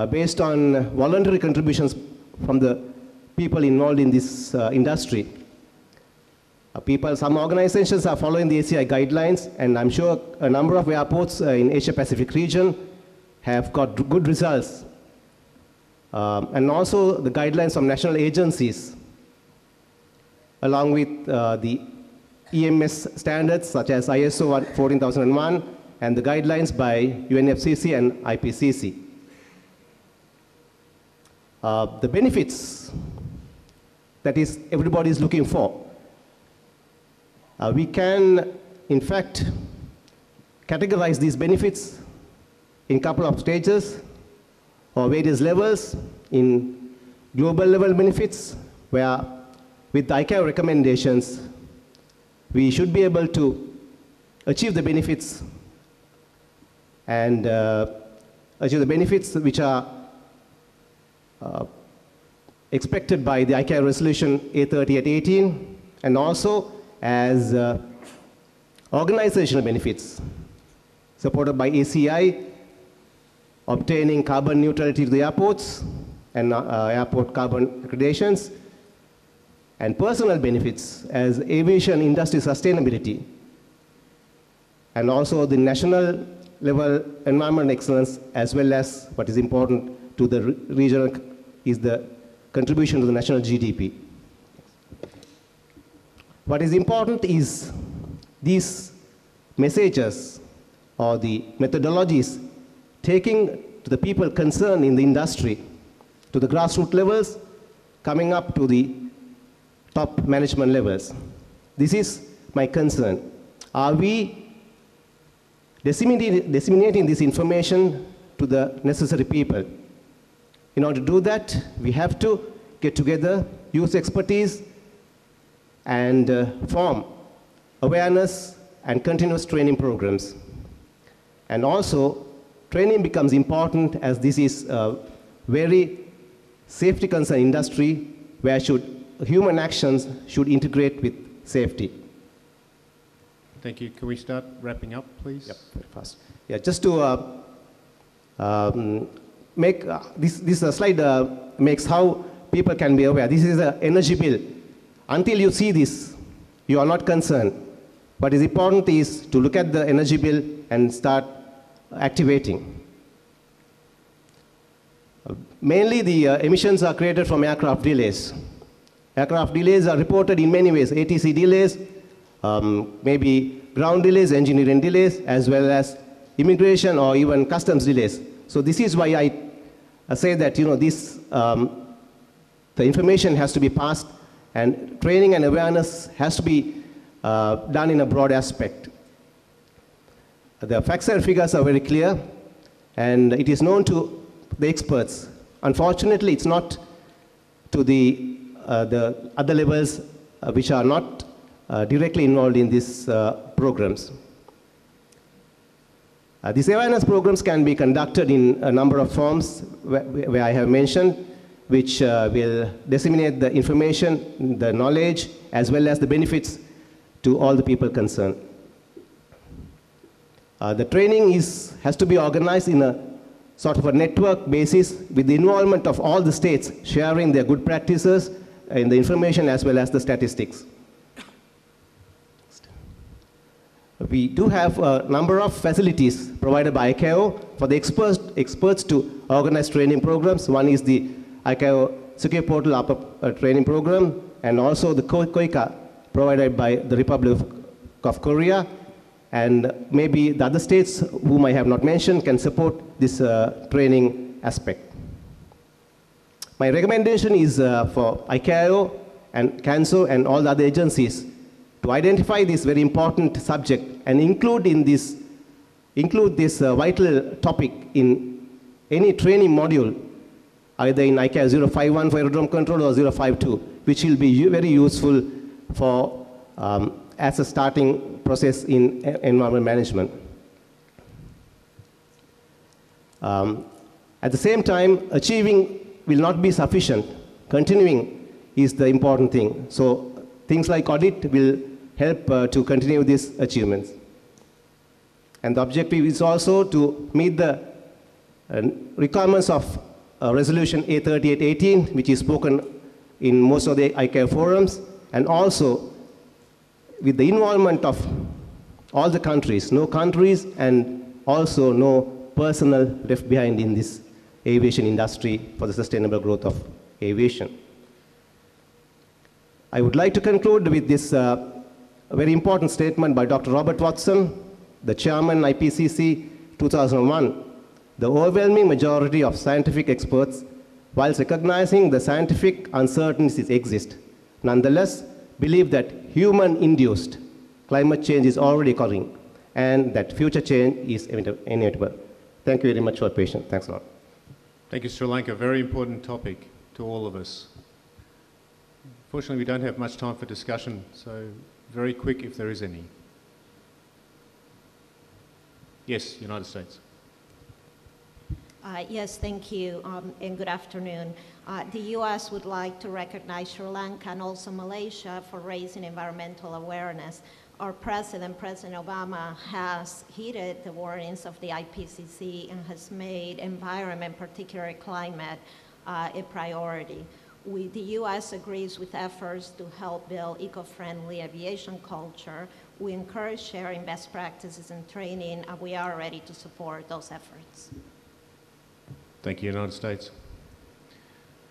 based on voluntary contributions from the people involved in this industry. Some organizations are following the ACI guidelines, and I'm sure a number of airports in Asia-Pacific region have got good results. And also the guidelines from national agencies, along with the EMS standards such as ISO 14001 and the guidelines by UNFCCC and IPCC. The benefits that is everybody is looking for. We can, in fact, categorize these benefits in a couple of stages or various levels. In global level benefits, where with the ICAO recommendations, we should be able to achieve the benefits and achieve the benefits which are expected by the ICAO Resolution A3818, and also as organizational benefits supported by ACI, obtaining carbon neutrality to the airports and airport carbon accreditations, and personal benefits as aviation industry sustainability, and also the national level environmental excellence, as well as what is important to the regional is the contribution to the national GDP. What is important is these messages or the methodologies taking to the people concerned in the industry, to the grassroots levels, coming up to the top management levels. This is my concern. Are we disseminating this information to the necessary people? In order to do that, we have to get together, use expertise, and form awareness and continuous training programs. And also, training becomes important as this is a very safety concerned industry where human actions should integrate with safety. Thank you. Can we start wrapping up, please? Yep, very fast. Yeah, just to make this slide makes how people can be aware. This is an energy bill. Until you see this, you are not concerned. What is important is to look at the energy bill and start activating. Mainly the emissions are created from aircraft delays. Aircraft delays are reported in many ways, ATC delays, maybe ground delays, engineering delays, as well as immigration or even customs delays. So this is why I say that, the information has to be passed and training and awareness has to be done in a broad aspect. The facts and figures are very clear, and it is known to the experts. Unfortunately, it's not to the other levels which are not directly involved in these programs. These awareness programs can be conducted in a number of forms where I have mentioned, which will disseminate the information, the knowledge, as well as the benefits to all the people concerned. The training has to be organized in a sort of a network basis with the involvement of all the states sharing their good practices in the information as well as the statistics. We do have a number of facilities provided by ICAO for the experts to organize training programs. One is the ICAO Secure Portal Upper Training Program, and also the COICA provided by the Republic of Korea. And maybe the other states whom I have not mentioned can support this training aspect. My recommendation is for ICAO and CANSO and all the other agencies to identify this very important subject and include this vital topic in any training module, either in ICAO 051 for aerodrome control or 052, which will be very useful for as a starting process in environmental management. At the same time, achieving will not be sufficient. Continuing is the important thing. So things like audit will help to continue these achievements. And the objective is also to meet the requirements of Resolution A3818, which is spoken in most of the ICAO forums, and also with the involvement of all the countries, no countries and also no personnel left behind in this aviation industry for the sustainable growth of aviation. I would like to conclude with this very important statement by Dr. Robert Watson, the chairman IPCC 2001. The overwhelming majority of scientific experts, whilst recognizing the scientific uncertainties exist, nonetheless believe that human-induced climate change is already occurring and that future change is inevitable. Thank you very much for your patience. Thanks a lot. Thank you, Sri Lanka. Very important topic to all of us. Fortunately, we don't have much time for discussion, so very quick if there is any. Yes, United States. Yes, thank you, and good afternoon. The U.S. would like to recognize Sri Lanka and also Malaysia for raising environmental awareness. Our President Obama, has heeded the warnings of the IPCC and has made environment, particularly climate, a priority. The U.S. agrees with efforts to help build eco-friendly aviation culture. We encourage sharing best practices and training, and we are ready to support those efforts. Thank you, United States.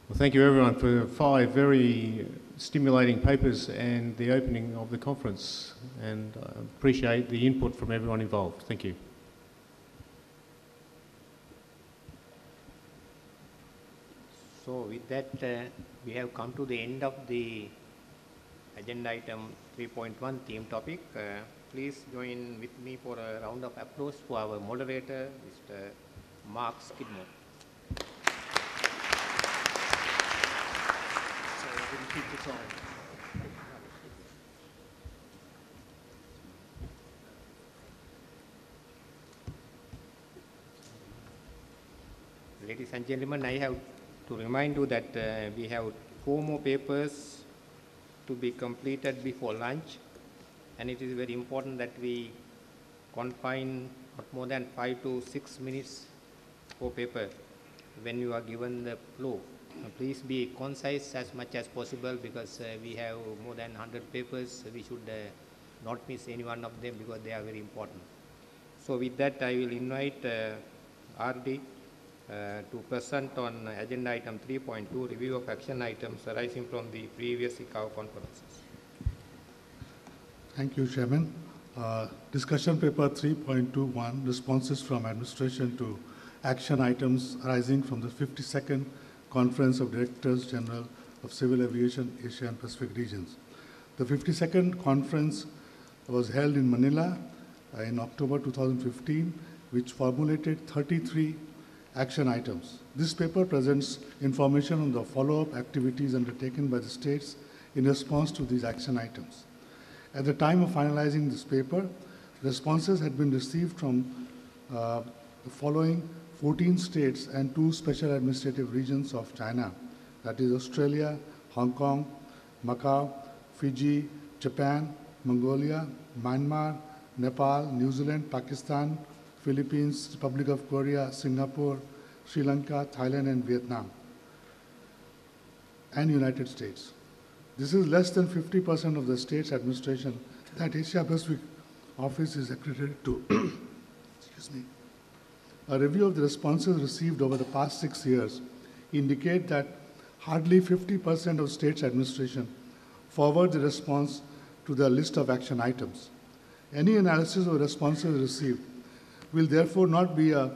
Well, thank you everyone for 5 very stimulating papers and the opening of the conference, and I appreciate the input from everyone involved. Thank you. So with that, we have come to the end of the agenda item 3.1 theme topic. Please join with me for a round of applause for our moderator, Mr. Mark Skidmore. Ladies and gentlemen, I have to remind you that we have 4 more papers to be completed before lunch, and it is very important that we confine not more than 5 to 6 minutes per paper when you are given the floor. Please be concise as much as possible, because we have more than 100 papers. We should not miss any one of them because they are very important. So with that, I will invite RD to present on agenda item 3.2, review of action items arising from the previous ICAO conferences. Thank you, Chairman. Discussion paper 3.21, responses from administration to action items arising from the 52nd Conference of Directors General of Civil Aviation, Asia and Pacific Regions. The 52nd conference was held in Manila in October 2015, which formulated 33 action items. This paper presents information on the follow-up activities undertaken by the states in response to these action items. At the time of finalizing this paper, responses had been received from the following 14 states and 2 special administrative regions of China, that is Australia, Hong Kong, Macau, Fiji, Japan, Mongolia, Myanmar, Nepal, New Zealand, Pakistan, Philippines, Republic of Korea, Singapore, Sri Lanka, Thailand and Vietnam, and United States. This is less than 50% of the state's administration that Asia Pacific Office is accredited to. Excuse me. A review of the responses received over the past 6 years indicate that hardly 50% of state's administration forward the response to the list of action items. Any analysis of responses received will therefore not be a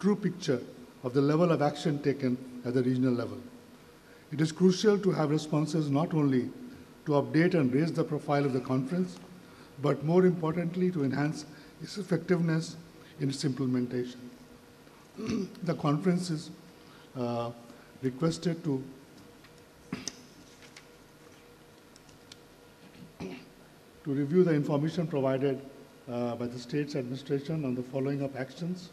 true picture of the level of action taken at the regional level. It is crucial to have responses not only to update and raise the profile of the conference, but more importantly to enhance its effectiveness in its implementation. The conference is requested to review the information provided by the state's administration on the following up actions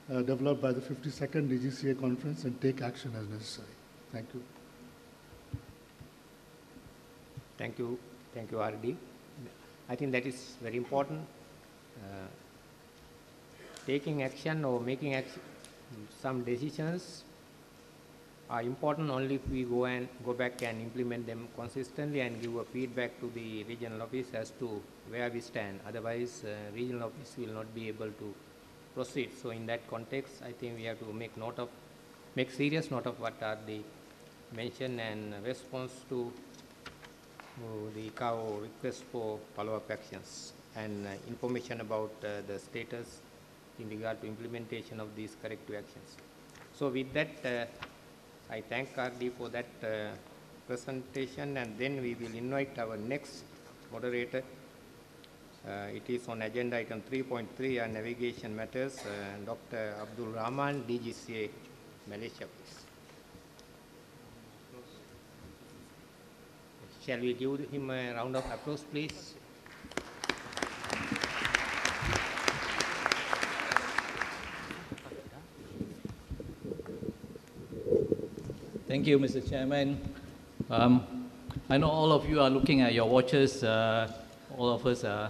developed by the 52nd DGCA conference and take action as necessary. Thank you. Thank you. Thank you, RD. I think that is very important. Taking action or making some decisions are important only if we go back and implement them consistently and give a feedback to the regional office as to where we stand. Otherwise, regional office will not be able to proceed. So in that context, I think we have to make serious note of what are the mentioned and response to the ICAO request for follow-up actions and information about the status in regard to implementation of these corrective actions. So with that, I thank RD for that presentation, and then we will invite our next moderator. It is on agenda item 3.3 and navigation matters, Dr. Abdul Rahman, DGCA, Malaysia, please. Shall we give him a round of applause, please? Thank you, Mr. Chairman. I know all of you are looking at your watches. All of us are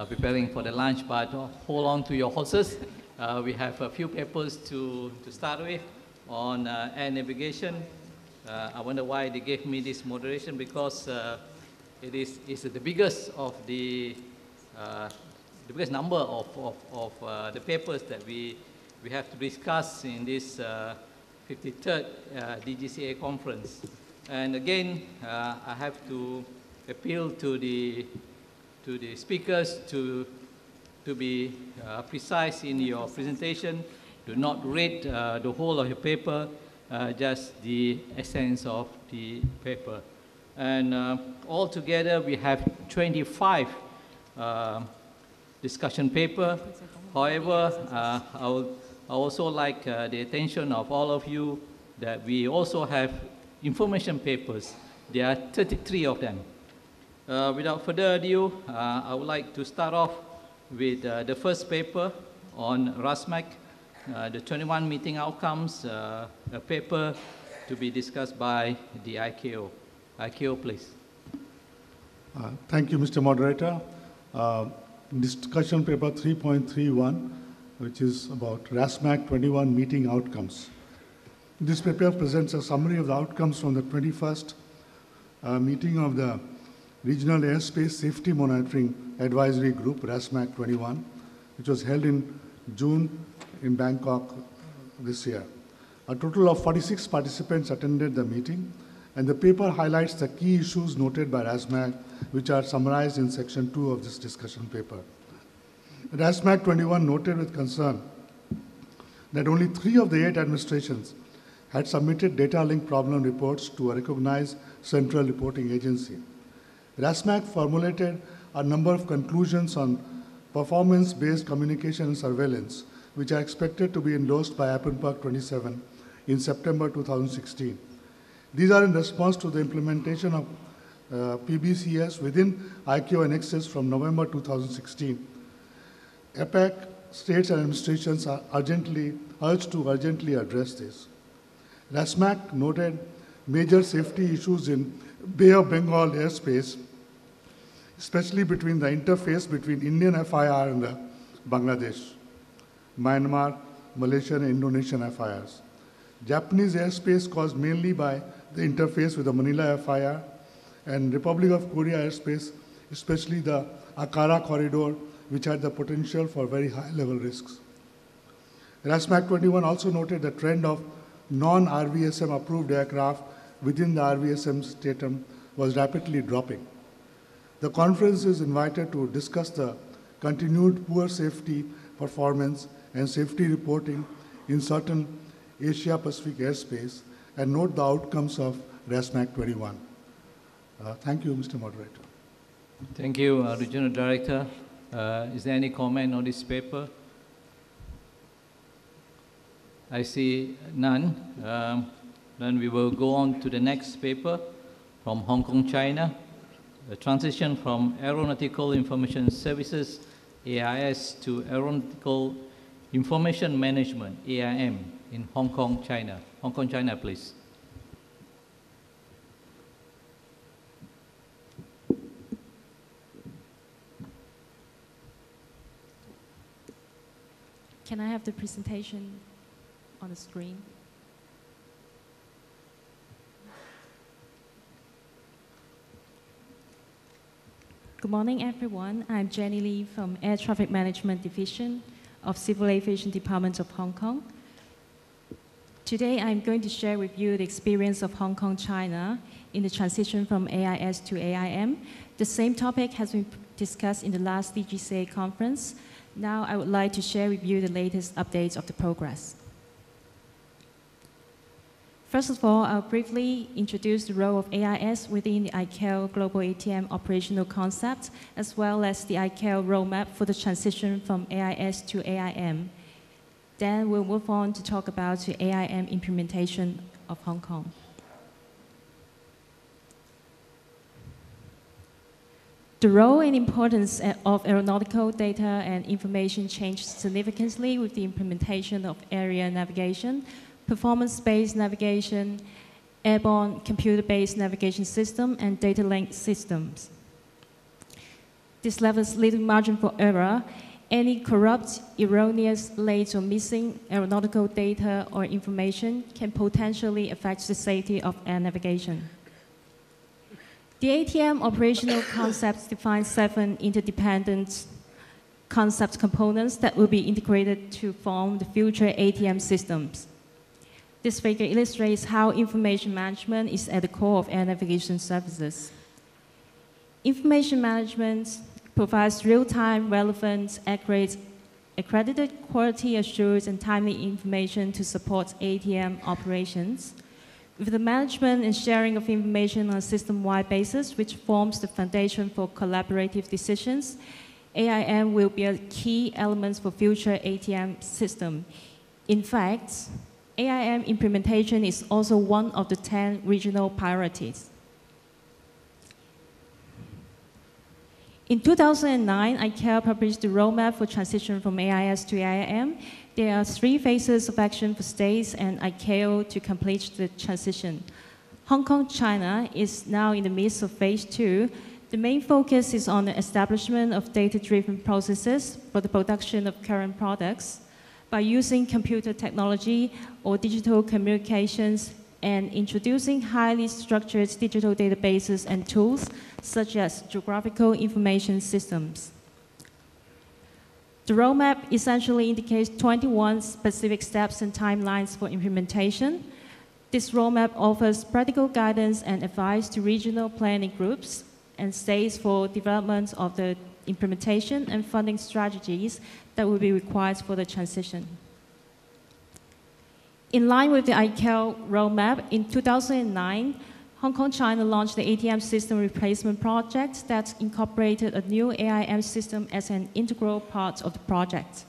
preparing for the lunch, but hold on to your horses. We have a few papers to start with on air navigation. I wonder why they gave me this moderation, because it's the biggest of the biggest number of the papers that we have to discuss in this 53rd DGCA conference. And again, I have to appeal to the speakers to be precise in your presentation. Do not read the whole of your paper, just the essence of the paper. And altogether, we have 25 discussion paper. However, I would also like the attention of all of you that we also have information papers. There are 33 of them. Without further ado, I would like to start off with the first paper on RASMAC, the 21 meeting outcomes, a paper to be discussed by the ICAO. ICAO, please. Thank you, Mr. Moderator. Discussion paper 3.31, which is about RASMAC 21 meeting outcomes. This paper presents a summary of the outcomes from the 21st meeting of the Regional Airspace Safety Monitoring Advisory Group, RASMAC 21, which was held in June in Bangkok this year. A total of 46 participants attended the meeting, and the paper highlights the key issues noted by RASMAC, which are summarized in section 2 of this discussion paper. RASMAC 21 noted with concern that only 3 of the 8 administrations had submitted data link problem reports to a recognized central reporting agency. RASMAC formulated a number of conclusions on performance-based communication and surveillance, which are expected to be endorsed by APNPAC 27 in September 2016. These are in response to the implementation of PBCS within ICAO annexes from November 2016. APAC states and administrations are urged to urgently address this. RASMAC noted major safety issues in Bay of Bengal airspace, especially between the interface between Indian FIR and the Bangladesh, Myanmar, Malaysian, and Indonesian FIRs. Japanese airspace caused mainly by the interface with the Manila FIR, and Republic of Korea airspace, especially the Akara corridor, which had the potential for very high-level risks. RASMAC 21 also noted the trend of non-RVSM approved aircraft within the RVSM stratum was rapidly dropping. The conference is invited to discuss the continued poor safety performance and safety reporting in certain Asia-Pacific airspace and note the outcomes of RASMAC 21. Thank you, Mr. Moderator. Thank you, Regional Director. Is there any comment on this paper? I see none. Then we will go on to the next paper from Hong Kong, China. The transition from Aeronautical Information Services, AIS, to Aeronautical Information Management, AIM, in Hong Kong, China. Hong Kong, China, please. Can I have the presentation on the screen? Good morning, everyone. I'm Jenny Lee from Air Traffic Management Division of Civil Aviation Department of Hong Kong. Today, I'm going to share with you the experience of Hong Kong, China in the transition from AIS to AIM. The same topic has been discussed in the last DGCA conference. Now, I would like to share with you the latest updates of the progress. First of all, I'll briefly introduce the role of AIS within the ICAO Global ATM operational concept, as well as the ICAO roadmap for the transition from AIS to AIM. Then we'll move on to talk about the AIM implementation of Hong Kong. The role and importance of aeronautical data and information changed significantly with the implementation of area navigation, performance-based navigation, airborne computer-based navigation system, and data link systems. This leaves little margin for error. Any corrupt, erroneous, late, or missing aeronautical data or information can potentially affect the safety of air navigation. The ATM operational concepts define 7 interdependent concept components that will be integrated to form the future ATM systems. This figure illustrates how information management is at the core of air navigation services. Information management provides real-time, relevant, accurate, accredited, quality assured, and timely information to support ATM operations. With the management and sharing of information on a system-wide basis, which forms the foundation for collaborative decisions, AIM will be a key element for future ATM system. In fact, AIM implementation is also one of the 10 regional priorities. In 2009, ICAO published the roadmap for transition from AIS to AIM. There are 3 phases of action for states and ICAO to complete the transition. Hong Kong, China is now in the midst of phase 2. The main focus is on the establishment of data-driven processes for the production of current products by using computer technology or digital communications and introducing highly structured digital databases and tools such as geographical information systems. The roadmap essentially indicates 21 specific steps and timelines for implementation. This roadmap offers practical guidance and advice to regional planning groups and states for development of the implementation and funding strategies that will be required for the transition. In line with the ICAO roadmap, in 2009, Hong Kong, China launched the ATM system replacement project that incorporated a new AIM system as an integral part of the project.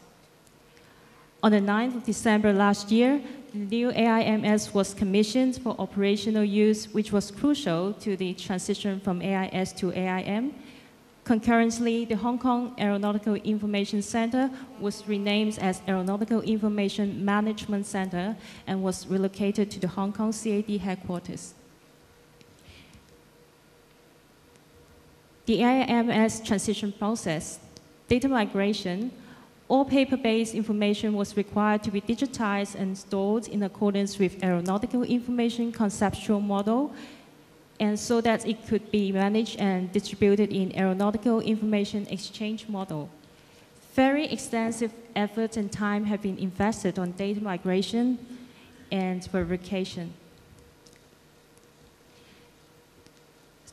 On the 9th of December last year, the new AIMS was commissioned for operational use, which was crucial to the transition from AIS to AIM. Concurrently, the Hong Kong Aeronautical Information Center was renamed as Aeronautical Information Management Center and was relocated to the Hong Kong CAD headquarters. The AIMS transition process, data migration, all paper-based information was required to be digitized and stored in accordance with Aeronautical Information Conceptual Model, and so that it could be managed and distributed in Aeronautical Information Exchange Model. Very extensive effort and time have been invested on data migration and verification.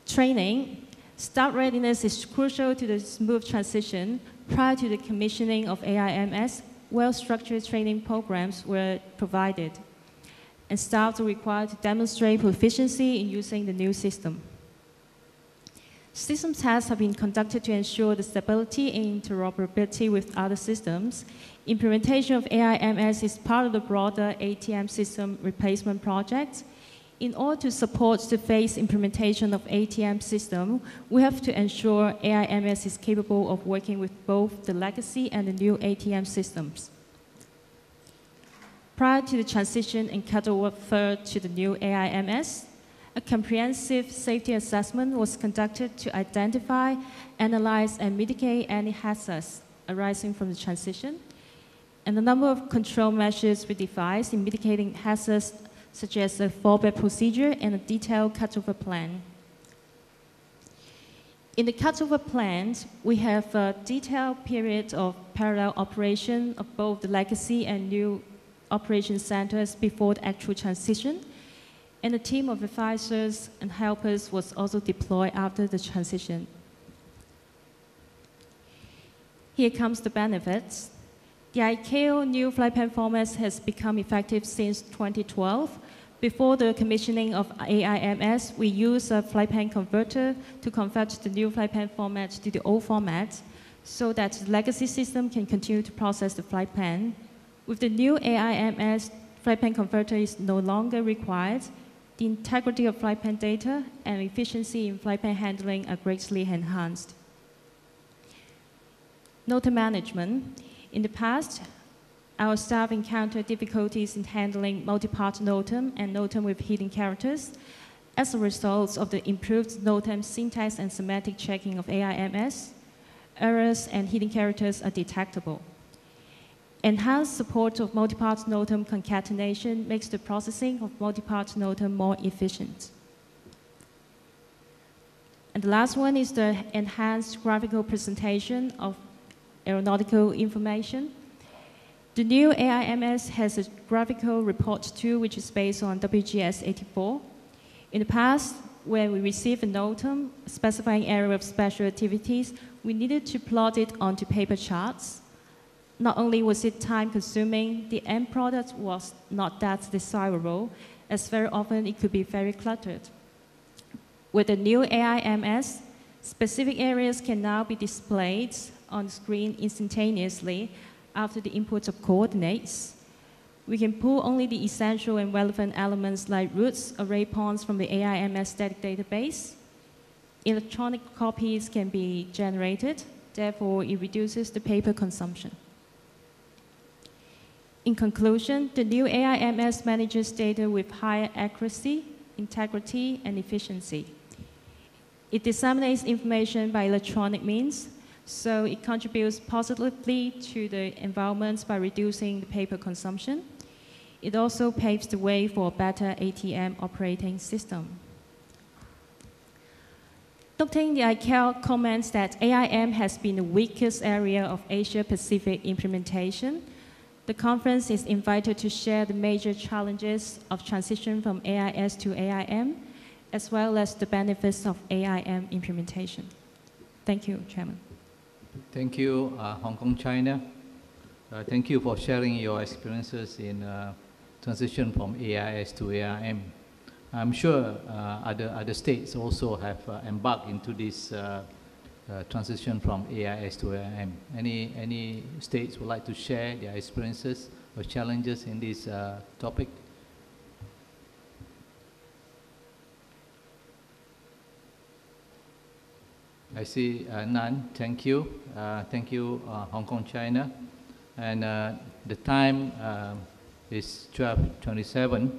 Training. Staff readiness is crucial to the smooth transition. Prior to the commissioning of AIMS, well-structured training programs were provided, and staff were required to demonstrate proficiency in using the new system. System tests have been conducted to ensure the stability and interoperability with other systems. Implementation of AIMS is part of the broader ATM system replacement project. In order to support the phased implementation of ATM system, we have to ensure AIMS is capable of working with both the legacy and the new ATM systems. Prior to the transition and cutover to the new AIMS, a comprehensive safety assessment was conducted to identify, analyze, and mitigate any hazards arising from the transition. And a number of control measures were devised in mitigating hazards, such as a fallback procedure and a detailed cutover plan. In the cutover plan, we have a detailed period of parallel operation of both the legacy and new operation centers before the actual transition, and a team of advisors and helpers was also deployed after the transition. Here comes the benefits. The ICAO new flight plan format has become effective since 2012. Before the commissioning of AIMS, we used a flight plan converter to convert the new flight plan format to the old format so that the legacy system can continue to process the flight plan. With the new AIMS, flight plan converter is no longer required. The integrity of flight plan data and efficiency in flight plan handling are greatly enhanced. Nota management. In the past, our staff encountered difficulties in handling multi-part NOTAM and NOTAM with hidden characters. As a result of the improved NOTAM syntax and semantic checking of AIMS, errors and hidden characters are detectable. Enhanced support of multi-part NOTAM concatenation makes the processing of multi-part NOTAM more efficient. And the last one is the enhanced graphical presentation of aeronautical information. The new AIMS has a graphical report tool which is based on WGS84. In the past, when we received a NOTAM specifying area of special activities, we needed to plot it onto paper charts. Not only was it time-consuming, the end product was not that desirable, as very often it could be very cluttered. With the new AIMS, specific areas can now be displayed on the screen instantaneously after the input of coordinates. We can pull only the essential and relevant elements like routes, array points from the AIMS static database. Electronic copies can be generated, therefore it reduces the paper consumption. In conclusion, the new AIMS manages data with higher accuracy, integrity, and efficiency. It disseminates information by electronic means, so it contributes positively to the environment by reducing the paper consumption. It also paves the way for a better ATM operating system. Noting the ICAO comments that AIM has been the weakest area of Asia-Pacific implementation, the conference is invited to share the major challenges of transition from AIS to AIM, as well as the benefits of AIM implementation. Thank you, Chairman. Thank you, Hong Kong, China. Thank you for sharing your experiences in transition from AIS to AIM. I'm sure other states also have embarked into this transition from AIS to AIM. Any states would like to share their experiences or challenges in this topic? I see none. Thank you. Thank you, Hong Kong, China. And the time is 12:27.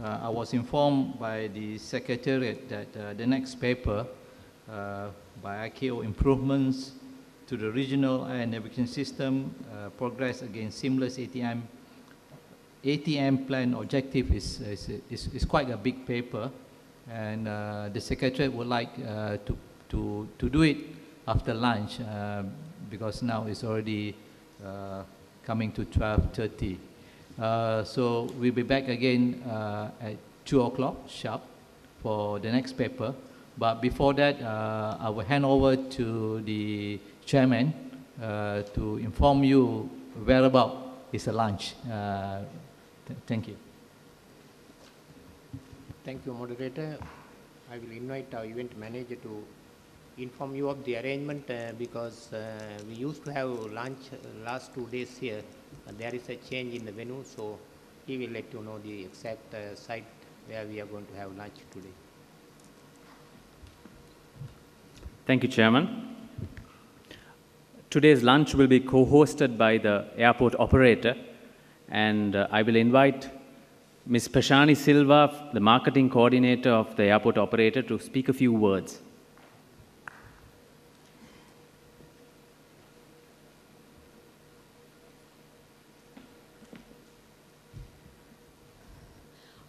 I was informed by the Secretariat that the next paper by ICAO, improvements to the regional air navigation system, progress against seamless ATM plan objective is quite a big paper, and the Secretariat would like to do it after lunch because now it's already coming to 12:30. So we'll be back again at 2 o'clock sharp for the next paper. But before that, I will hand over to the chairman to inform you whereabout is the lunch. Thank you. Thank you, moderator. I will invite our event manager to inform you of the arrangement because we used to have lunch last 2 days here. There is a change in the venue, so he will let you know the exact site where we are going to have lunch today. Thank you, Chairman. Today's lunch will be co-hosted by the airport operator, and I will invite Ms. Pashani Silva, the marketing coordinator of the airport operator, to speak a few words.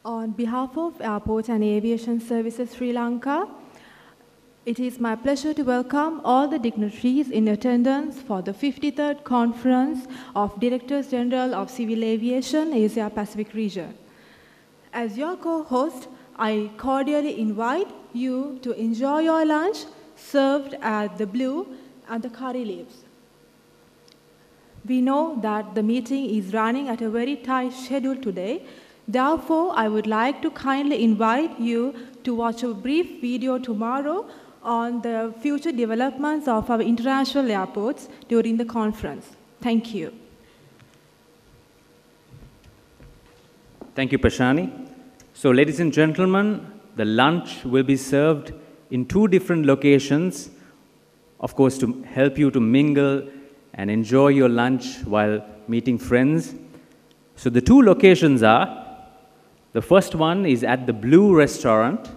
On behalf of Airport and Aviation Services Sri Lanka, it is my pleasure to welcome all the dignitaries in attendance for the 53rd Conference of Directors General of Civil Aviation, Asia Pacific region. As your co-host, I cordially invite you to enjoy your lunch served at the blue and the curry leaves. We know that the meeting is running at a very tight schedule today. Therefore, I would like to kindly invite you to watch a brief video tomorrow on the future developments of our international airports during the conference. Thank you. Thank you, Pashani. So, ladies and gentlemen, the lunch will be served in 2 different locations, of course, to help you to mingle and enjoy your lunch while meeting friends. So the two locations are, the first one is at the Blue Restaurant,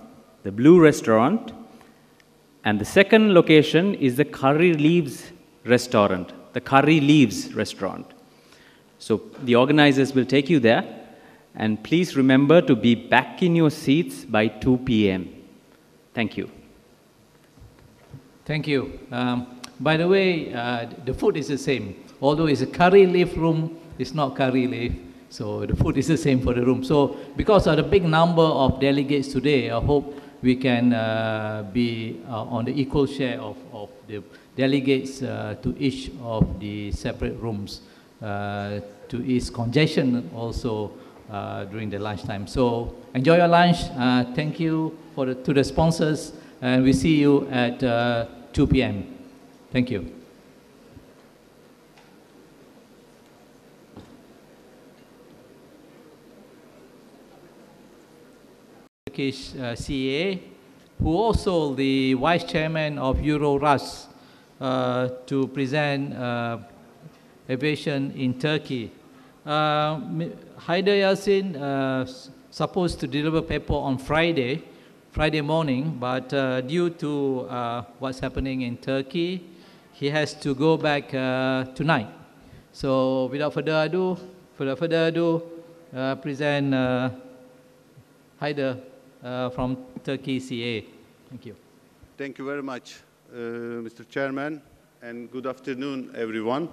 and the second location is the Curry Leaves Restaurant, So the organizers will take you there, and please remember to be back in your seats by 2 p.m. Thank you. Thank you. By the way, the food is the same. Although it's a curry leaf room, it's not curry leaf. So the food is the same for the room. So because of the big number of delegates today, I hope we can be on the equal share of the delegates to each of the separate rooms to ease congestion also during the lunchtime. So enjoy your lunch. Thank you to the sponsors, and we see you at 2 p.m. Thank you. Turkish CA, who also the vice chairman of Eurorus, to present aviation in Turkey. Haider Yassin supposed to deliver paper on Friday morning, but due to what's happening in Turkey, he has to go back tonight. So without further ado, present Haider from Turkey CA. Thank you. Thank you very much, Mr. Chairman, and good afternoon, everyone.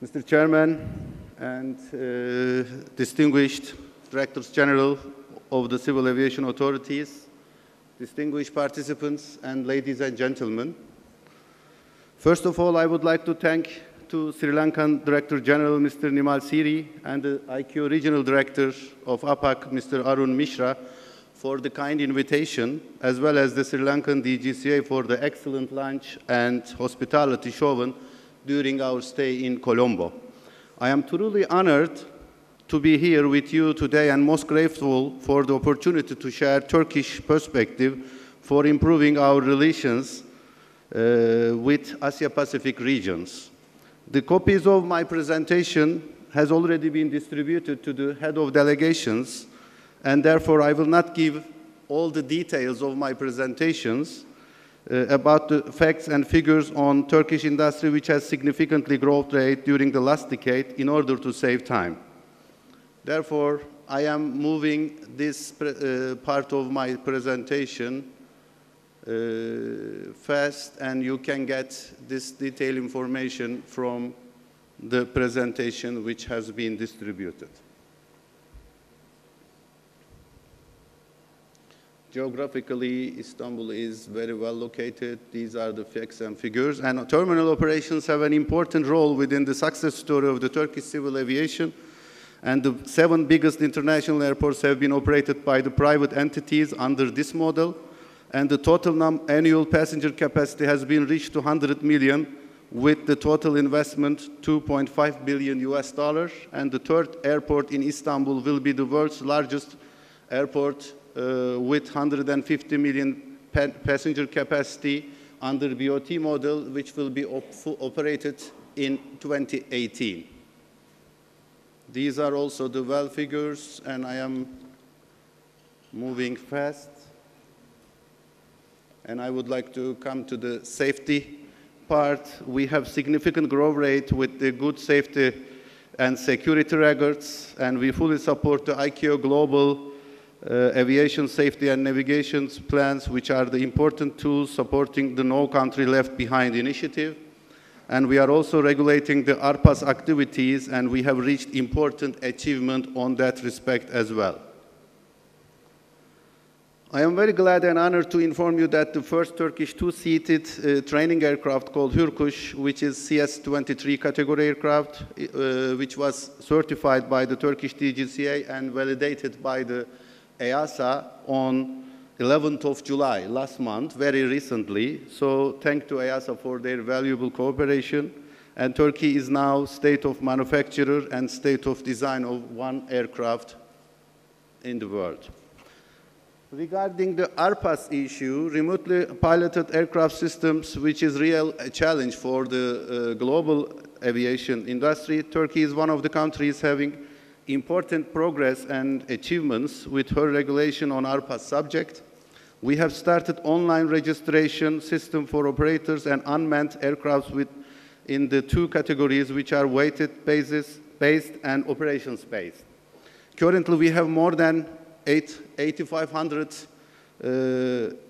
Mr. Chairman and distinguished Directors General of the Civil Aviation Authorities, distinguished participants, and ladies and gentlemen. First of all, I would like to thank to Sri Lankan Director General, Mr. Nimal Siri, and the IQ Regional Director of APAC, Mr. Arun Mishra, for the kind invitation, as well as the Sri Lankan DGCA for the excellent lunch and hospitality shown during our stay in Colombo. I am truly honored to be here with you today and most grateful for the opportunity to share Turkish perspective for improving our relations with Asia-Pacific regions. The copies of my presentation has already been distributed to the head of delegations, and therefore I will not give all the details of my presentations about the facts and figures on Turkish industry, which has significantly growth rate during the last decade, in order to save time. Therefore, I am moving this part of my presentation fast, and you can get this detailed information from the presentation which has been distributed. Geographically, Istanbul is very well located. These are the facts and figures. And terminal operations have an important role within the success story of the Turkish civil aviation. And the 7 biggest international airports have been operated by the private entities under this model. And the total annual passenger capacity has been reached to 100 million, with the total investment $2.5 billion. And the third airport in Istanbul will be the world's largest airport with 150 million passenger capacity under BOT model, which will be operated in 2018. These are also the well figures, and I am moving fast. And I would like to come to the safety part. We have significant growth rate with the good safety and security records, and we fully support the ICAO global aviation safety and navigation plans, which are the important tools supporting the No Country Left Behind initiative. And we are also regulating the ARPA's activities, and we have reached important achievement on that respect as well. I am very glad and honored to inform you that the first Turkish two-seated training aircraft called Hürkuş, which is CS23 category aircraft, which was certified by the Turkish DGCA and validated by the EASA on 11th of July last month, very recently. So thanks to EASA for their valuable cooperation. And Turkey is now state of manufacturer and state of design of one aircraft in the world. Regarding the ARPAS issue, remotely piloted aircraft systems, which is real a challenge for the global aviation industry, Turkey is one of the countries having important progress and achievements with her regulation on ARPAS subject. We have started online registration system for operators and unmanned aircraft in the two categories, which are weighted-based and operations-based. Currently, we have more than 8,500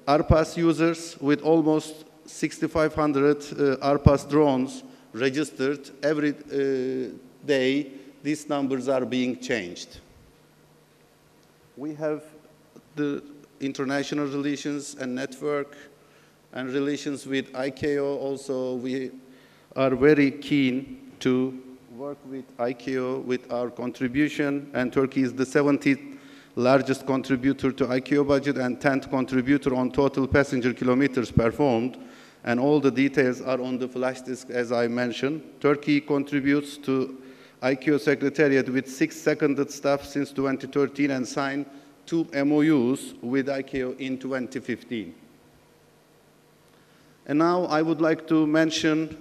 ARPAS users with almost 6,500 ARPAS drones registered. Every day, these numbers are being changed. We have the international relations and network and relations with ICAO. Also, we are very keen to work with ICAO with our contribution, and Turkey is the 70th largest contributor to ICAO budget and 10th contributor on total passenger kilometers performed, and all the details are on the flash disk as I mentioned. Turkey contributes to ICAO Secretariat with 6 seconded staff since 2013 and signed 2 MOUs with ICAO in 2015. And now I would like to mention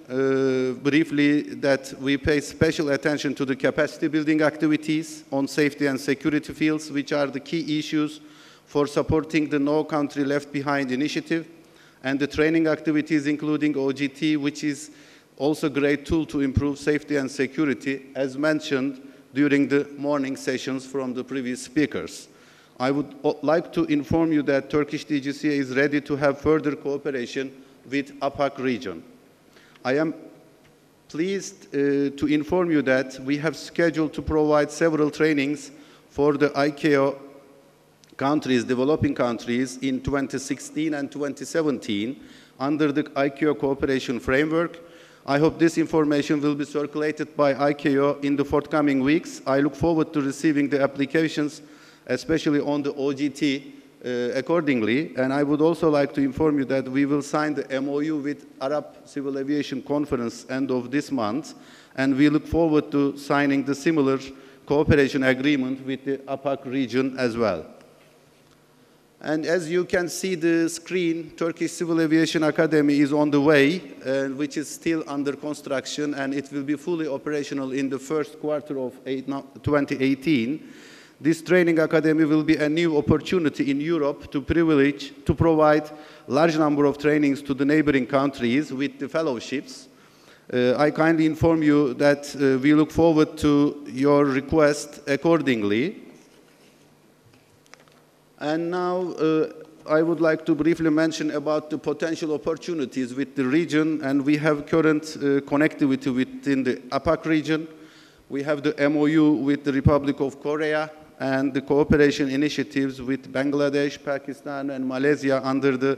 briefly that we pay special attention to the capacity building activities on safety and security fields, which are the key issues for supporting the No Country Left Behind initiative, and the training activities including OGT, which is also a great tool to improve safety and security, as mentioned during the morning sessions from the previous speakers. I would like to inform you that Turkish DGCA is ready to have further cooperation with APAC region. I am pleased to inform you that we have scheduled to provide several trainings for the ICAO countries, developing countries, in 2016 and 2017 under the ICAO cooperation framework. I hope this information will be circulated by ICAO in the forthcoming weeks. I look forward to receiving the applications, especially on the OGT, accordingly. And I would also like to inform you that we will sign the MOU with Arab Civil Aviation Conference end of this month, and we look forward to signing the similar cooperation agreement with the APAC region as well. And as you can see the screen, Turkish Civil Aviation Academy is on the way, which is still under construction, and it will be fully operational in the first quarter of 2018. This training academy will be a new opportunity in Europe to provide large number of trainings to the neighboring countries with the fellowships. I kindly inform you that we look forward to your request accordingly. And now I would like to briefly mention about the potential opportunities with the region, and we have current connectivity within the APAC region. We have the MOU with the Republic of Korea and the cooperation initiatives with Bangladesh, Pakistan, and Malaysia under the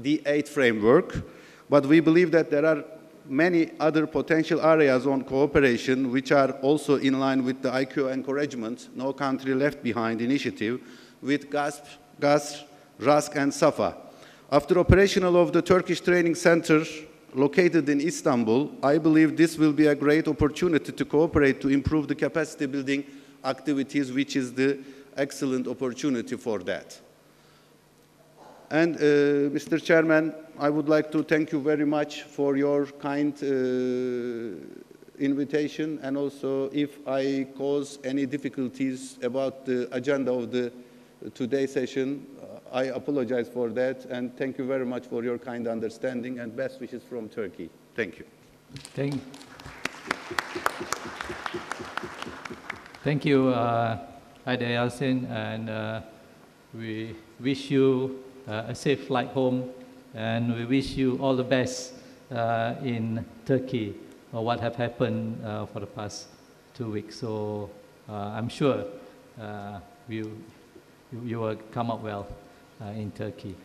D8 framework. But we believe that there are many other potential areas on cooperation which are also in line with the ICAO encouragement, No Country Left Behind initiative, with GASP, RASC, and SAFA. After operational of the Turkish Training Center located in Istanbul, I believe this will be a great opportunity to cooperate to improve the capacity building activities, which is the excellent opportunity for that. And Mr. Chairman, I would like to thank you very much for your kind invitation, and also if I cause any difficulties about the agenda of the today's session, I apologize for that, and thank you very much for your kind understanding, and best wishes from Turkey. Thank you. Thank you, Haidar Yassin, and we wish you a safe flight home, and we wish you all the best in Turkey, what have happened for the past 2 weeks. So I'm sure you will come up well in Turkey.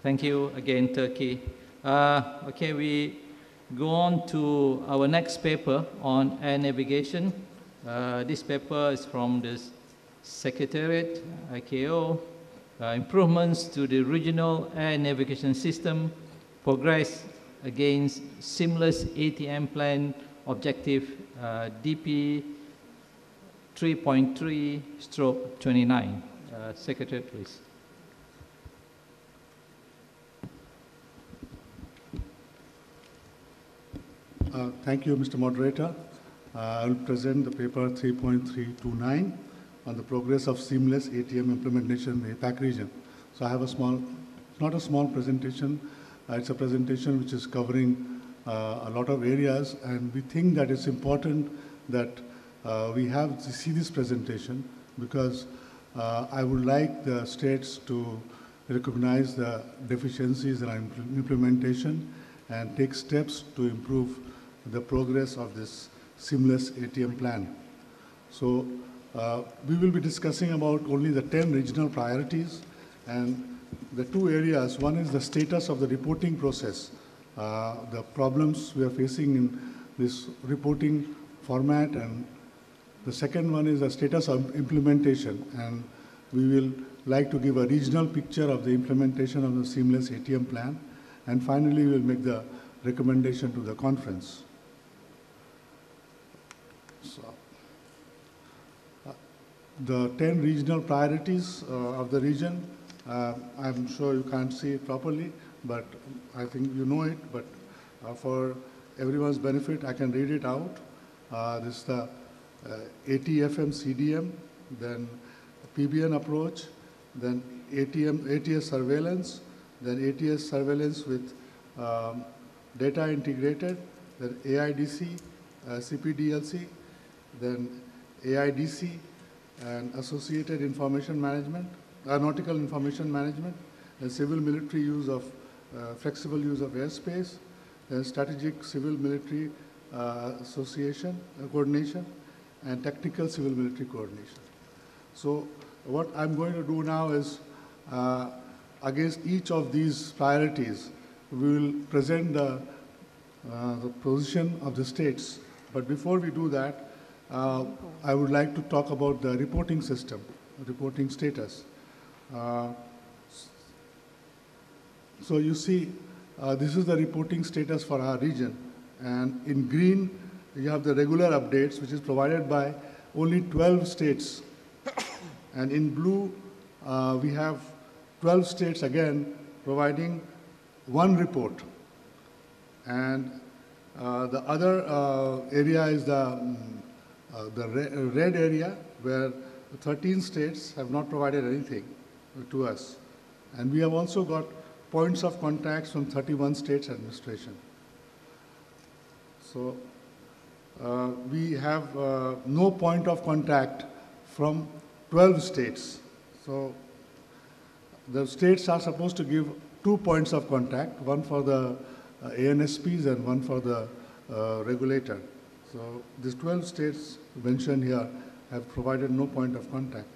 Thank you again, Turkey. Okay, we go on to our next paper on air navigation. This paper is from the Secretariat, ICAO, improvements to the regional air navigation system, progress against seamless ATM plan objective DP 3.3/29. Secretary, please. Thank you, Mr. Moderator. I will present the paper 3.329 on the progress of seamless ATM implementation in the APAC region. So I have a small, not a small presentation, it's a presentation which is covering a lot of areas, and we think that it's important that we have to see this presentation because I would like the states to recognize the deficiencies in our implementation and take steps to improve the progress of this seamless ATM plan. So we will be discussing about only the 10 regional priorities and the two areas. One is the status of the reporting process, the problems we are facing in this reporting format, and the second one is the status of implementation, and we will like to give a regional picture of the implementation of the seamless ATM plan, and finally we will make the recommendation to the conference. So, the 10 regional priorities of the region, I'm sure you can't see it properly, but I think you know it, but for everyone's benefit, I can read it out. This is the ATFM CDM, then PBN approach, then ATS surveillance, then ATS surveillance with data integrated, then AIDC, CPDLC, then AIDC, and associated information management, aeronautical information management, and civil military use of, flexible use of airspace, then strategic civil military association, coordination, and technical civil military coordination. So what I'm going to do now is, against each of these priorities, we will present the position of the states. But before we do that, I would like to talk about the reporting system, reporting status. So you see, this is the reporting status for our region. And in green, you have the regular updates, which is provided by only 12 states. And in blue, we have 12 states again providing one report. And the other area is the red area, where 13 states have not provided anything to us. And we have also got points of contacts from 31 states administration. So we have no point of contact from 12 states. So the states are supposed to give 2 points of contact, one for the ANSPs and one for the regulator. So these 12 states mentioned here have provided no point of contact.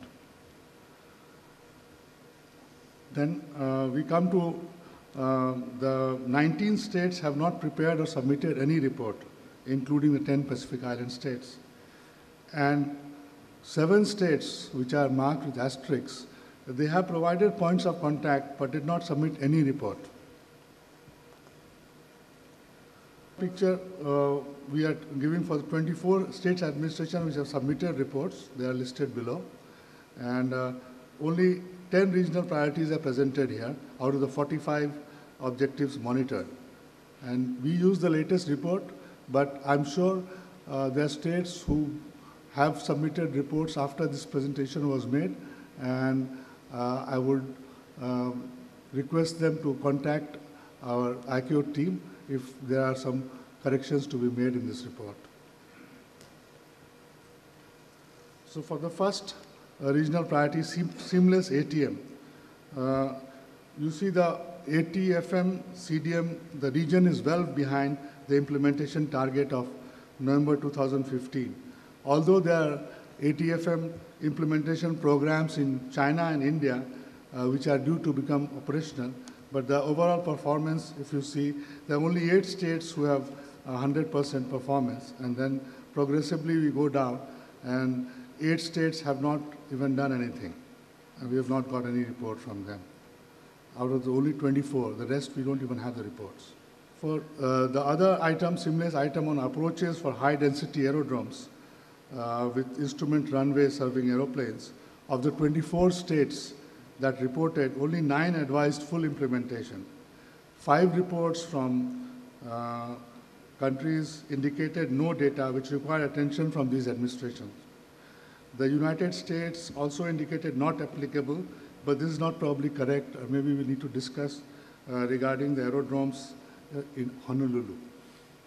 Then we come to the 19 states have not prepared or submitted any report, including the 10 Pacific Island states. And 7 states, which are marked with asterisks, they have provided points of contact but did not submit any report. Picture we are giving for the 24 states administration which have submitted reports. They are listed below. And only 10 regional priorities are presented here out of the 45 objectives monitored. And we use the latest report, but I'm sure there are states who have submitted reports after this presentation was made, and I would request them to contact our ICO team if there are some corrections to be made in this report. So for the first regional priority, seamless ATM, you see the ATFM CDM, the region is well behind the implementation target of November 2015. Although there are ATFM implementation programs in China and India, which are due to become operational, but the overall performance, if you see, there are only 8 states who have 100% performance, and then progressively we go down, and 8 states have not even done anything, and we have not got any report from them. Out of the only 24, the rest we don't even have the reports. For the other item, seamless item on approaches for high-density aerodromes with instrument runway serving aeroplanes, of the 24 states that reported, only 9 advised full implementation. 5 reports from countries indicated no data, which required attention from these administrations. The United States also indicated not applicable, but this is not probably correct, or maybe we need to discuss regarding the aerodromes in Honolulu,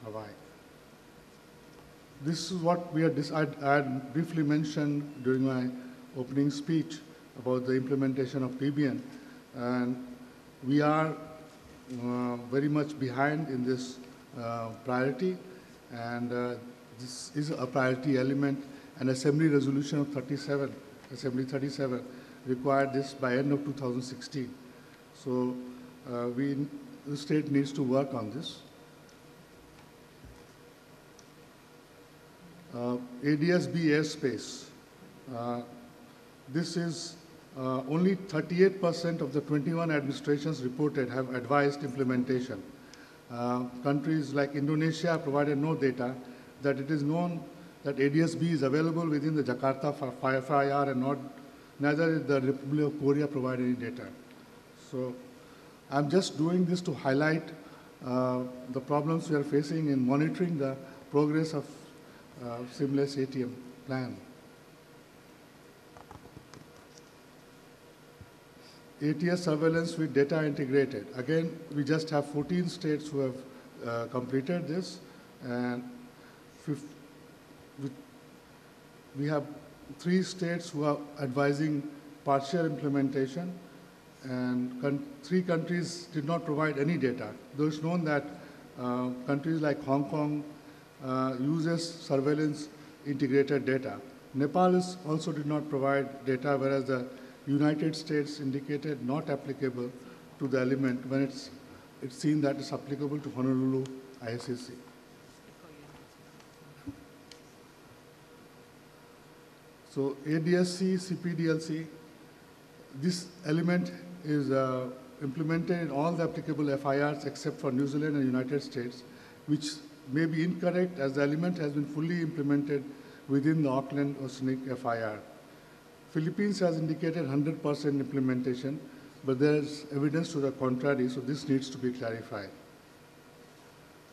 Hawaii. This is what we I had briefly mentioned during my opening speech about the implementation of PBN, and we are very much behind in this priority, and this is a priority element, and Assembly Resolution of 37, Assembly 37, required this by end of 2016. So the state needs to work on this. ADS-B airspace. This is only 38% of the 21 administrations reported have advised implementation. Countries like Indonesia provided no data, that it is known that ADS-B is available within the Jakarta FIR and neither did the Republic of Korea provide any data. So I'm just doing this to highlight the problems we are facing in monitoring the progress of seamless ATM plan. ATS surveillance with data integrated. Again, we just have 14 states who have completed this, and we have 3 states who are advising partial implementation, and 3 countries did not provide any data. Though it's known that countries like Hong Kong uses surveillance integrated data. Nepal also did not provide data, whereas the United States indicated not applicable to the element when it's seen that it's applicable to Honolulu ISCC. So ADSC, CPDLC, this element is implemented in all the applicable FIRs except for New Zealand and United States, which may be incorrect as the element has been fully implemented within the Auckland Oceanic FIR. Philippines has indicated 100% implementation, but there is evidence to the contrary, so this needs to be clarified.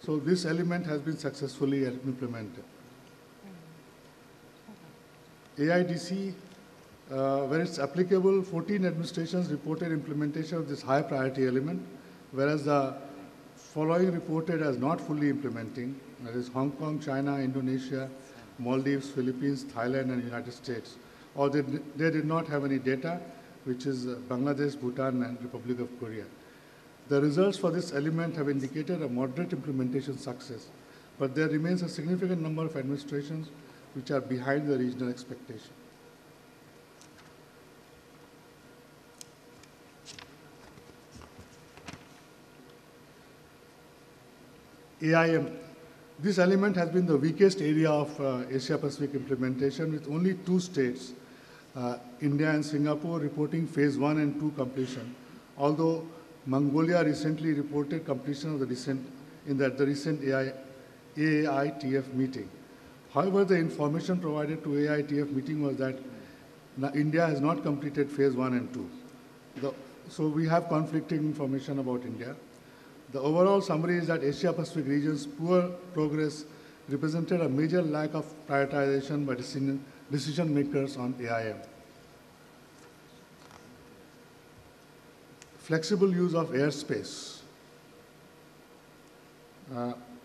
So this element has been successfully implemented. AIDC, where it's applicable, 14 administrations reported implementation of this high priority element, whereas the following reported as not fully implementing, that is Hong Kong, China, Indonesia, Maldives, Philippines, Thailand, and United States. Or they did not have any data, which is Bangladesh, Bhutan, and Republic of Korea. The results for this element have indicated a moderate implementation success, but there remains a significant number of administrations which are behind the regional expectation. AIM. This element has been the weakest area of Asia-Pacific implementation, with only 2 states, India and Singapore, reporting phase 1 and 2 completion, although Mongolia recently reported completion of the recent AITF meeting. However, the information provided to AITF meeting was that India has not completed phase 1 and 2. So we have conflicting information about India. The overall summary is that Asia-Pacific region's poor progress represented a major lack of prioritization by decision makers on AIM. Flexible use of airspace.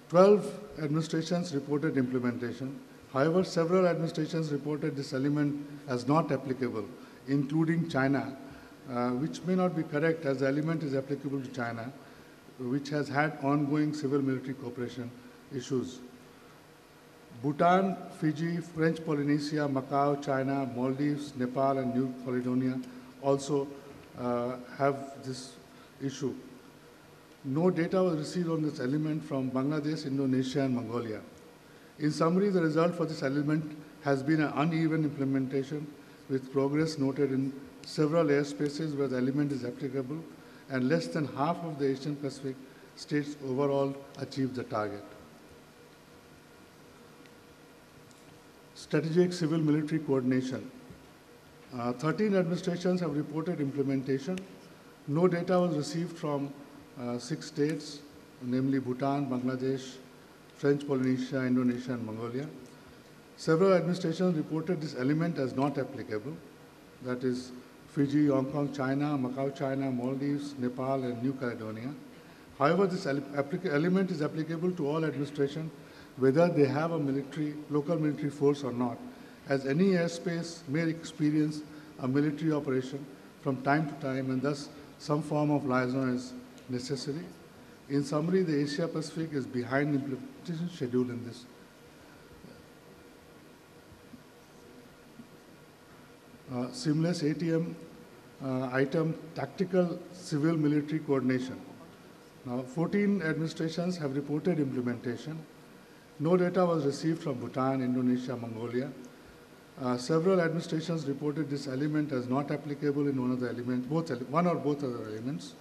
12 administrations reported implementation. However, several administrations reported this element as not applicable, including China, which may not be correct as the element is applicable to China, which has had ongoing civil-military cooperation issues. Bhutan, Fiji, French Polynesia, Macau, China, Maldives, Nepal, and New Caledonia also have this issue. No data was received on this element from Bangladesh, Indonesia, and Mongolia. In summary, the result for this element has been an uneven implementation, with progress noted in several airspaces where the element is applicable, and less than half of the Asian Pacific states overall achieved the target. Strategic civil-military coordination. 13 administrations have reported implementation. No data was received from 6 states, namely Bhutan, Bangladesh, French Polynesia, Indonesia, and Mongolia. Several administrations reported this element as not applicable, that is Fiji, Hong Kong, China, Macau, China, Maldives, Nepal, and New Caledonia. However, this element is applicable to all administrations, whether they have a local military force or not, as any airspace may experience a military operation from time to time, and thus some form of liaison is necessary. In summary, the Asia Pacific is behind the implementation schedule in this. Seamless ATM item, tactical civil military coordination. Now, 14 administrations have reported implementation. No data was received from Bhutan, Indonesia, Mongolia. Several administrations reported this element as not applicable in one or both other elements.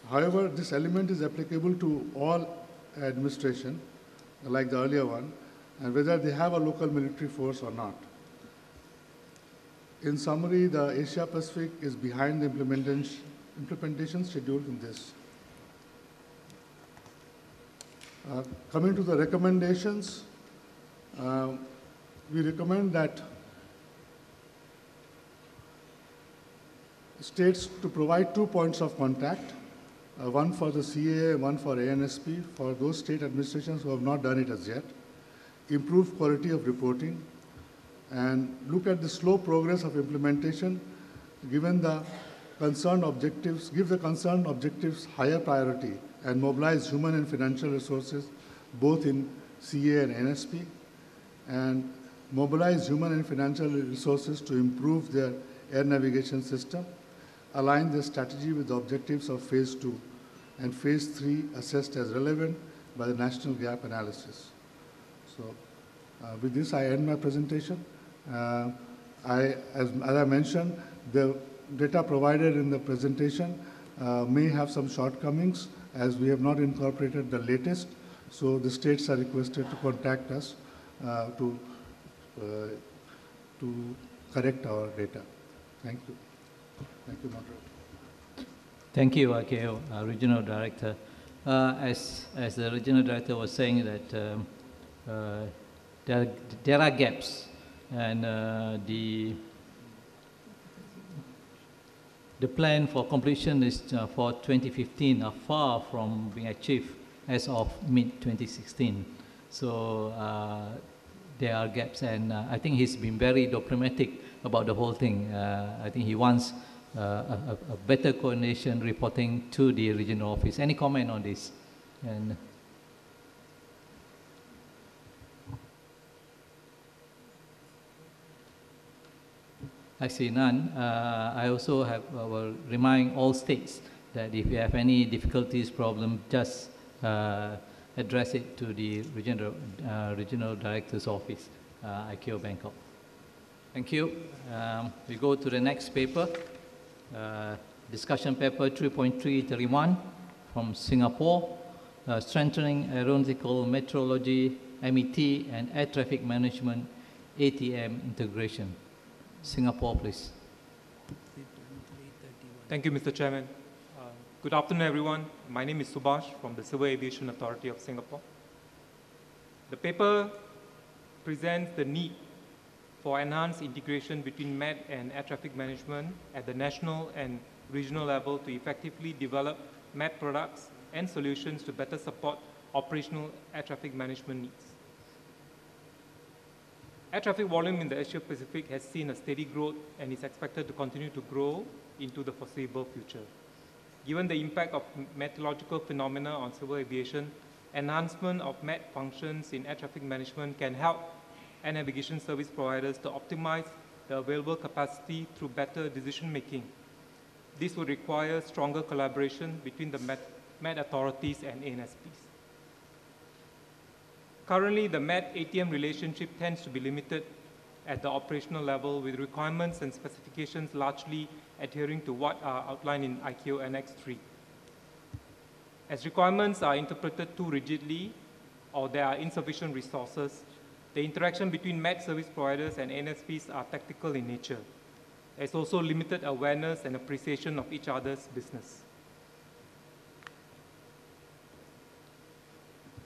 However, this element is applicable to all administration, like the earlier one, and whether they have a local military force or not. In summary, the Asia Pacific is behind the implementation schedule in this. Coming to the recommendations, we recommend that states to provide 2 points of contact, one for the CAA, one for ANSP, for those state administrations who have not done it as yet, improve quality of reporting, and look at the slow progress of implementation given the concerned objectives, give the concerned objectives higher priority, and mobilize human and financial resources both in CA and NSP, and mobilize human and financial resources to improve their air navigation system, align their strategy with the objectives of Phase 2, and Phase 3 assessed as relevant by the National Gap Analysis. So with this, I end my presentation. As I mentioned, the data provided in the presentation may have some shortcomings as we have not incorporated the latest, so the states are requested to contact us to correct our data. Thank you. Thank you, moderator. Thank you, ICAO, Regional Director. As the Regional Director was saying that there are gaps, and the plan for completion is for 2015 are far from being achieved as of mid-2016. So there are gaps, and I think he's been very diplomatic about the whole thing. I think he wants a better coordination reporting to the regional office. Any comment on this? And I see none. I also will remind all states that if you have any difficulties, problem, just address it to the regional director's office, ICAO Bangkok. Thank you. We go to the next paper, discussion paper 3.331 from Singapore, strengthening aeronautical meteorology, MET, and air traffic management, ATM integration. Singapore, please. Thank you, Mr. Chairman. Good afternoon, everyone. My name is Subhash from the Civil Aviation Authority of Singapore. The paper presents the need for enhanced integration between MET and air traffic management at the national and regional level to effectively develop MET products and solutions to better support operational air traffic management needs. Air traffic volume in the Asia Pacific has seen a steady growth and is expected to continue to grow into the foreseeable future. Given the impact of meteorological phenomena on civil aviation, enhancement of MET functions in air traffic management can help air navigation service providers to optimize the available capacity through better decision-making. This would require stronger collaboration between the MET authorities and ANSPs. Currently, the MET-ATM relationship tends to be limited at the operational level, with requirements and specifications largely adhering to what are outlined in ICAO Annex 3. As requirements are interpreted too rigidly or there are insufficient resources, the interaction between MET service providers and ANSPs are tactical in nature. There's also limited awareness and appreciation of each other's business.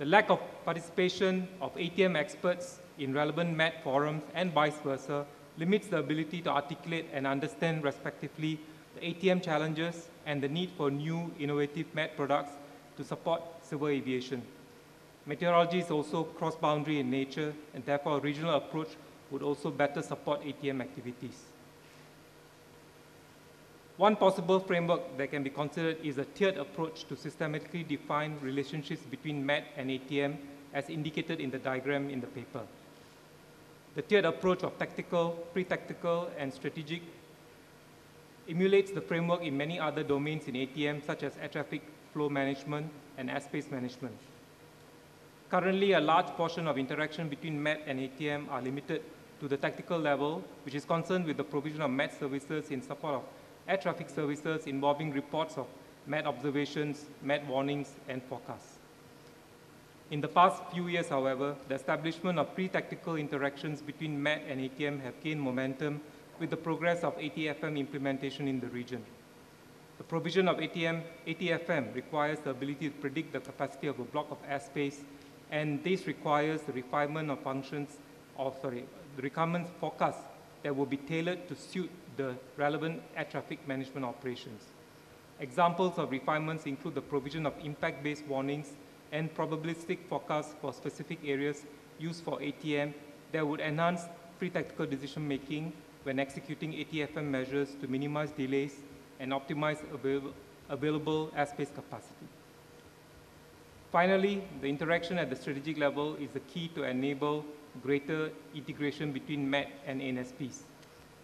The lack of participation of ATM experts in relevant MET forums and vice versa limits the ability to articulate and understand respectively the ATM challenges and the need for new innovative MET products to support civil aviation. Meteorology is also cross-boundary in nature, and therefore a regional approach would also better support ATM activities. One possible framework that can be considered is a tiered approach to systematically define relationships between MET and ATM as indicated in the diagram in the paper. The tiered approach of tactical, pre-tactical, and strategic emulates the framework in many other domains in ATM, such as air traffic flow management and airspace management. Currently, a large portion of interaction between MET and ATM are limited to the tactical level, which is concerned with the provision of MET services in support of air traffic services involving reports of MET observations, MET warnings, and forecasts. In the past few years, however, the establishment of pre-tactical interactions between MET and ATM have gained momentum with the progress of ATFM implementation in the region. The provision of ATFM requires the ability to predict the capacity of a block of airspace, and this requires the refinement of the requirements forecasts that will be tailored to suit the relevant air traffic management operations. Examples of refinements include the provision of impact-based warnings and probabilistic forecasts for specific areas used for ATM that would enhance pre-tactical decision-making when executing ATFM measures to minimize delays and optimize available airspace capacity. Finally, the interaction at the strategic level is the key to enable greater integration between MET and ANSPs.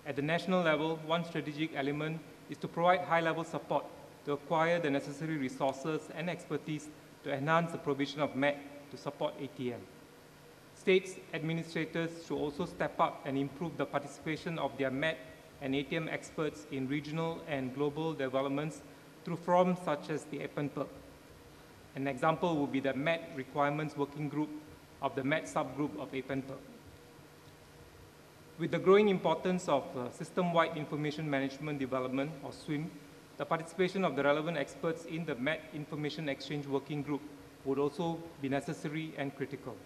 At the national level, one strategic element is to provide high-level support to acquire the necessary resources and expertise to enhance the provision of MET to support ATM. States administrators should also step up and improve the participation of their MET and ATM experts in regional and global developments through forums such as the APENPERC. An example would be the MET Requirements Working Group of the MET subgroup of APENPERC. With the growing importance of System-Wide Information Management Development, or SWIM, the participation of the relevant experts in the MET Information Exchange Working Group would also be necessary and critical.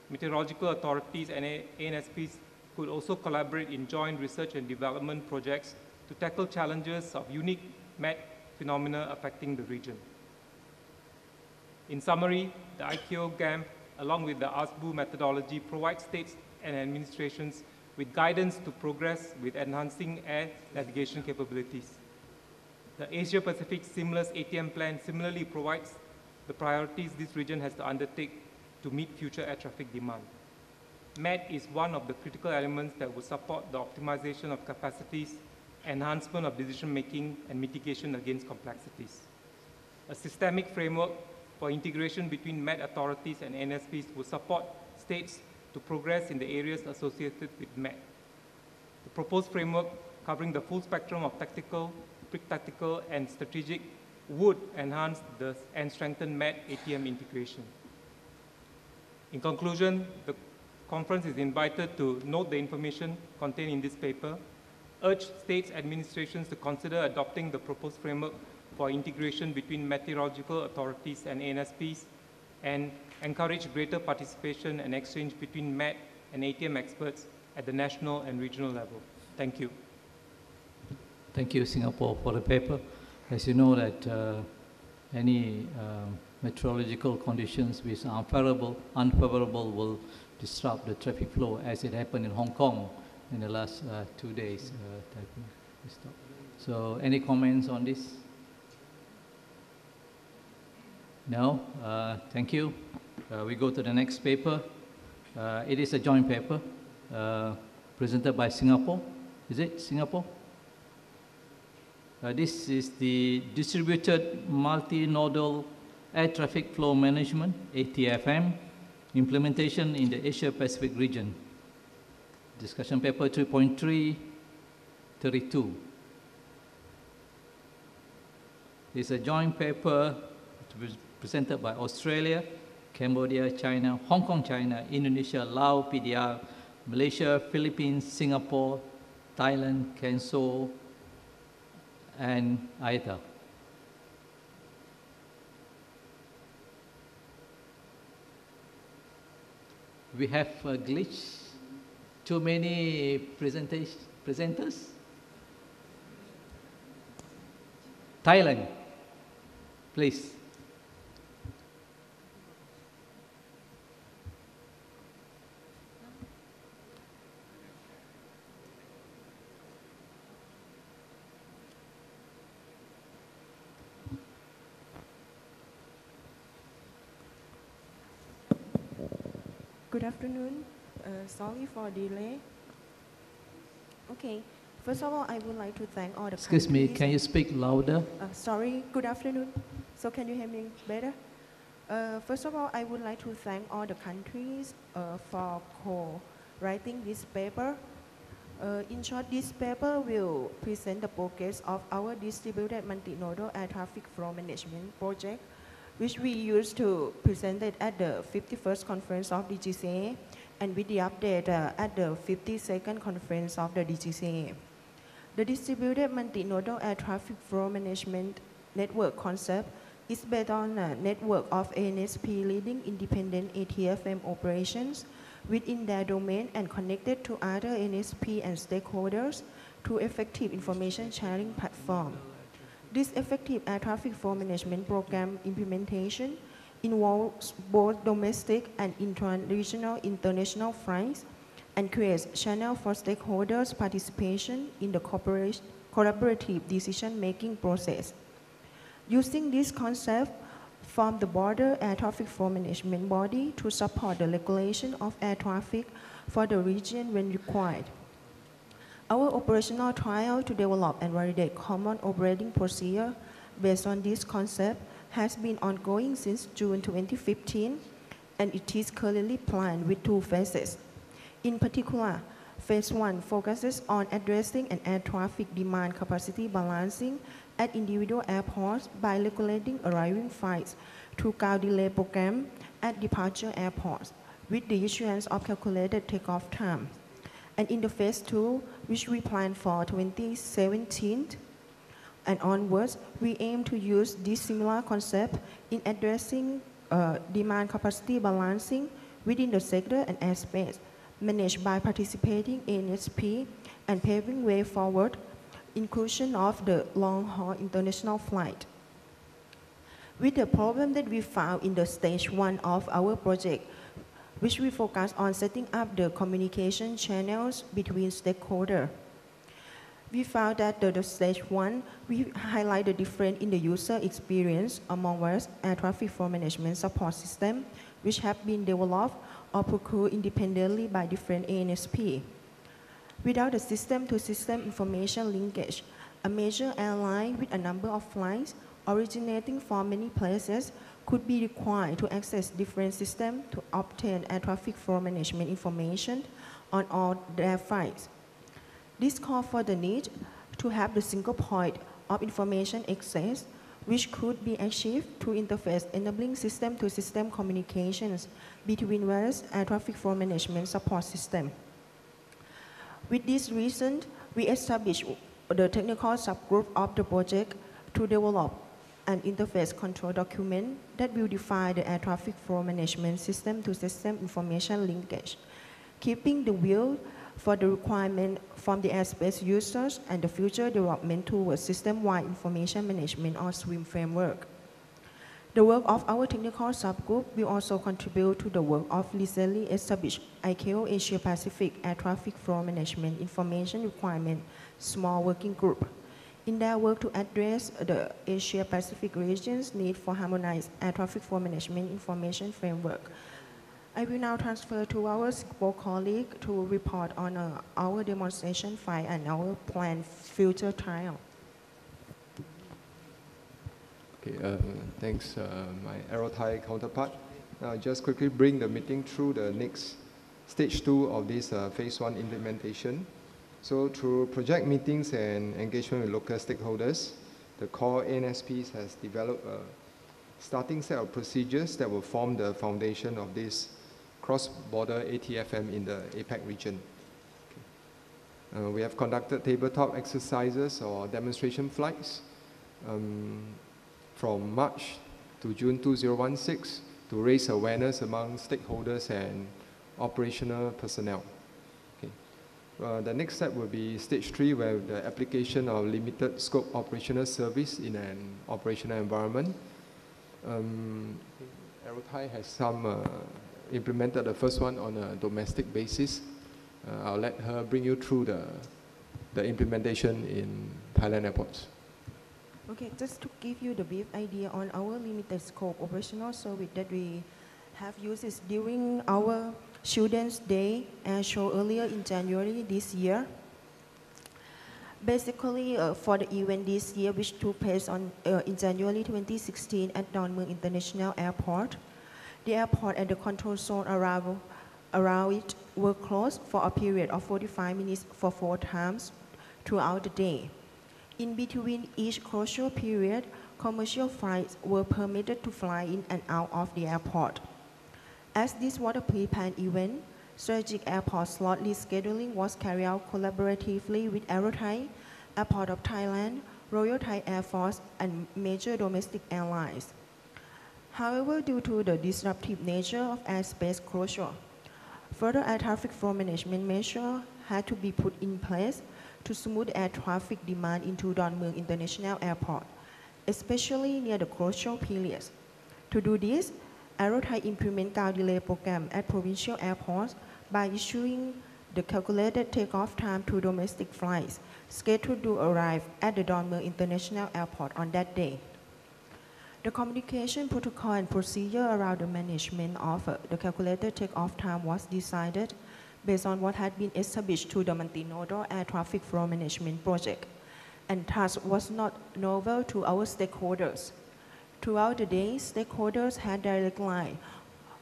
Meteorological authorities and ANSPs could also collaborate in joint research and development projects to tackle challenges of unique MET phenomena affecting the region. In summary, the ICAO GAMP, along with the ASBU methodology, provides states and administrations with guidance to progress with enhancing air navigation capabilities. The Asia-Pacific Seamless ATM Plan similarly provides the priorities this region has to undertake to meet future air traffic demand. MET is one of the critical elements that will support the optimization of capacities, enhancement of decision-making, and mitigation against complexities. A systemic framework for integration between MET authorities and NSPs will support states to progress in the areas associated with MET. The proposed framework, covering the full spectrum of tactical, pre-tactical, and strategic, would enhance and strengthen MET ATM integration. In conclusion, the conference is invited to note the information contained in this paper, urge states administrations to consider adopting the proposed framework for integration between meteorological authorities and ANSPs, and encourage greater participation and exchange between MET and ATM experts at the national and regional level. Thank you. Thank you, Singapore, for the paper. As you know that any meteorological conditions which are unfavorable will disrupt the traffic flow, as it happened in Hong Kong in the last 2 days. So any comments on this? No? Thank you. We go to the next paper. It is a joint paper presented by Singapore. Is it Singapore? This is the Distributed Multinodal Air Traffic Flow Management, ATFM, implementation in the Asia-Pacific region. Discussion paper 3.3.32. It's a joint paper presented by Australia, Cambodia, China, Hong Kong, China, Indonesia, Laos, PDR, Malaysia, Philippines, Singapore, Thailand, Canso, and IATA. We have a glitch. Too many presenters. Thailand, please. Good afternoon. Sorry for delay. Okay. First of all, I would like to thank all the Excuse me, countries. can you speak louder? Sorry. Good afternoon. So can you hear me better? First of all, I would like to thank all the countries for co-writing this paper. In short, this paper will present the progress of our distributed multinodal air traffic flow management project, which we used to present it at the 51st conference of DGCA and with the update at the 52nd conference of the DGCA. The distributed multinodal air traffic flow management network concept is based on a network of ANSP leading independent ATFM operations within their domain and connected to other ANSP and stakeholders through effective information sharing platform. This effective air traffic flow management program implementation involves both domestic and intra-regional international flights and creates channel for stakeholders' participation in the collaborative decision-making process. Using this concept, form the border air traffic flow management body to support the regulation of air traffic for the region when required. Our operational trial to develop and validate common operating procedure based on this concept has been ongoing since June 2015, and it is currently planned with 2 phases. In particular, phase 1 focuses on addressing an air traffic demand capacity balancing at individual airports by regulating arriving flights through ground delay program at departure airports with the issuance of calculated takeoff time. And in the phase 2, which we plan for 2017 and onwards, we aim to use this similar concept in addressing demand capacity balancing within the sector and airspace managed by participating ANSP and paving way forward inclusion of the long-haul international flight. With the problem that we found in the stage 1 of our project, which we focus on setting up the communication channels between stakeholders. We found that the stage 1, we highlight the difference in the user experience among various air traffic flow management support systems, which have been developed or procured independently by different ANSP. Without the system-to-system information linkage, a major airline with a number of flights originating from many places could be required to access different systems to obtain air traffic flow management information on all their flights. This calls for the need to have the single point of information access, which could be achieved through interface enabling system-to-system communications between various air traffic flow management support systems. With this reason, we established the technical subgroup of the project to develop an interface control document that will define the air traffic flow management system-to-system information linkage, keeping the will for the requirement from the airspace users and the future development towards system-wide information management or SWIM framework. The work of our technical subgroup will also contribute to the work of recently established ICAO Asia Pacific Air Traffic Flow Management Information Requirement Small Working Group in their work to address the Asia Pacific region's need for harmonized air traffic flow management information framework. I will now transfer to our Singapore colleague to report on our demonstration flight and our planned future trial. Okay, thanks, my Aerothai counterpart. Now, just quickly bring the meeting through the next stage 2 of this phase 1 implementation. So through project meetings and engagement with local stakeholders, the core ANSPs has developed a starting set of procedures that will form the foundation of this cross-border ATFM in the APAC region. Okay. We have conducted tabletop exercises or demonstration flights from March to June 2016 to raise awareness among stakeholders and operational personnel. Okay. The next step will be stage 3, where the application of limited scope operational service in an operational environment. Aerothai has implemented the first one on a domestic basis. I'll let her bring you through the implementation in Thailand airports. Okay, just to give you the brief idea on our limited scope operational service that we have used is during our Children's Day and show earlier in January this year. Basically, for the event this year, which took place in January 2016 at Don Mueang International Airport, the airport and the control zone around it were closed for a period of 45 minutes for 4 times throughout the day. In between each closure period, commercial flights were permitted to fly in and out of the airport. As this was a pre-planned event, strategic airport slot list scheduling was carried out collaboratively with Aerothai, Airport of Thailand, Royal Thai Air Force, and major domestic airlines. However, due to the disruptive nature of airspace closure, further air traffic flow management measures had to be put in place to smooth air traffic demand into Don Mueang International Airport, especially near the closure periods. To do this, Aerothai implement ground delay program at provincial airports by issuing the calculated takeoff time to domestic flights scheduled to arrive at the Don Mueang International Airport on that day. The communication protocol and procedure around the management of the calculated takeoff time was decided based on what had been established through the multi-nodal air traffic flow management project, and thus was not novel to our stakeholders. Throughout the day, stakeholders had direct line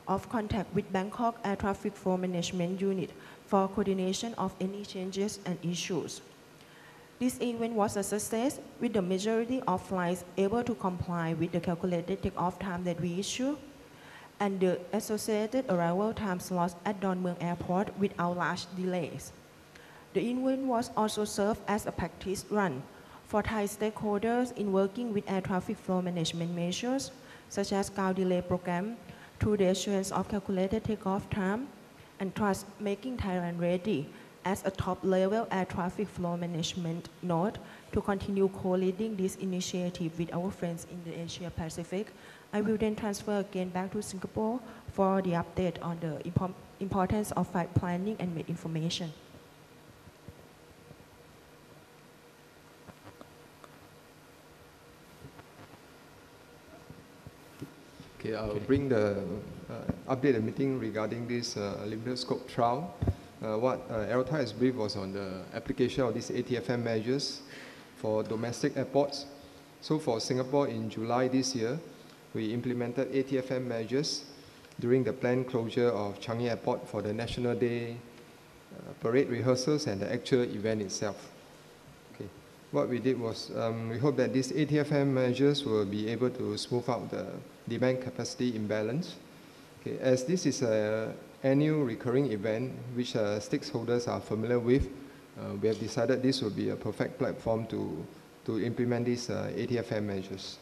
of contact with Bangkok Air Traffic Flow Management Unit for coordination of any changes and issues. This event was a success, with the majority of flights able to comply with the calculated takeoff time that we issue, and the associated arrival time slots at Don Mueang Airport without large delays. The event was also served as a practice run for Thai stakeholders in working with air traffic flow management measures, such as ground delay program, through the assurance of calculated takeoff time, and thus making Thailand ready as a top-level air traffic flow management node to continue co-leading this initiative with our friends in the Asia Pacific. I will then transfer again back to Singapore for the update on the importance of flight planning and made information. Okay, I'll bring the update the meeting regarding this limited scope trial. What Aerothai has briefed was on the application of these ATFM measures for domestic airports. So for Singapore in July this year, we implemented ATFM measures during the planned closure of Changi Airport for the National Day parade rehearsals and the actual event itself. Okay. What we did was we hope that these ATFM measures will be able to smooth out the demand capacity imbalance. Okay. As this is an annual recurring event which stakeholders are familiar with, we have decided this will be a perfect platform to implement these ATFM measures.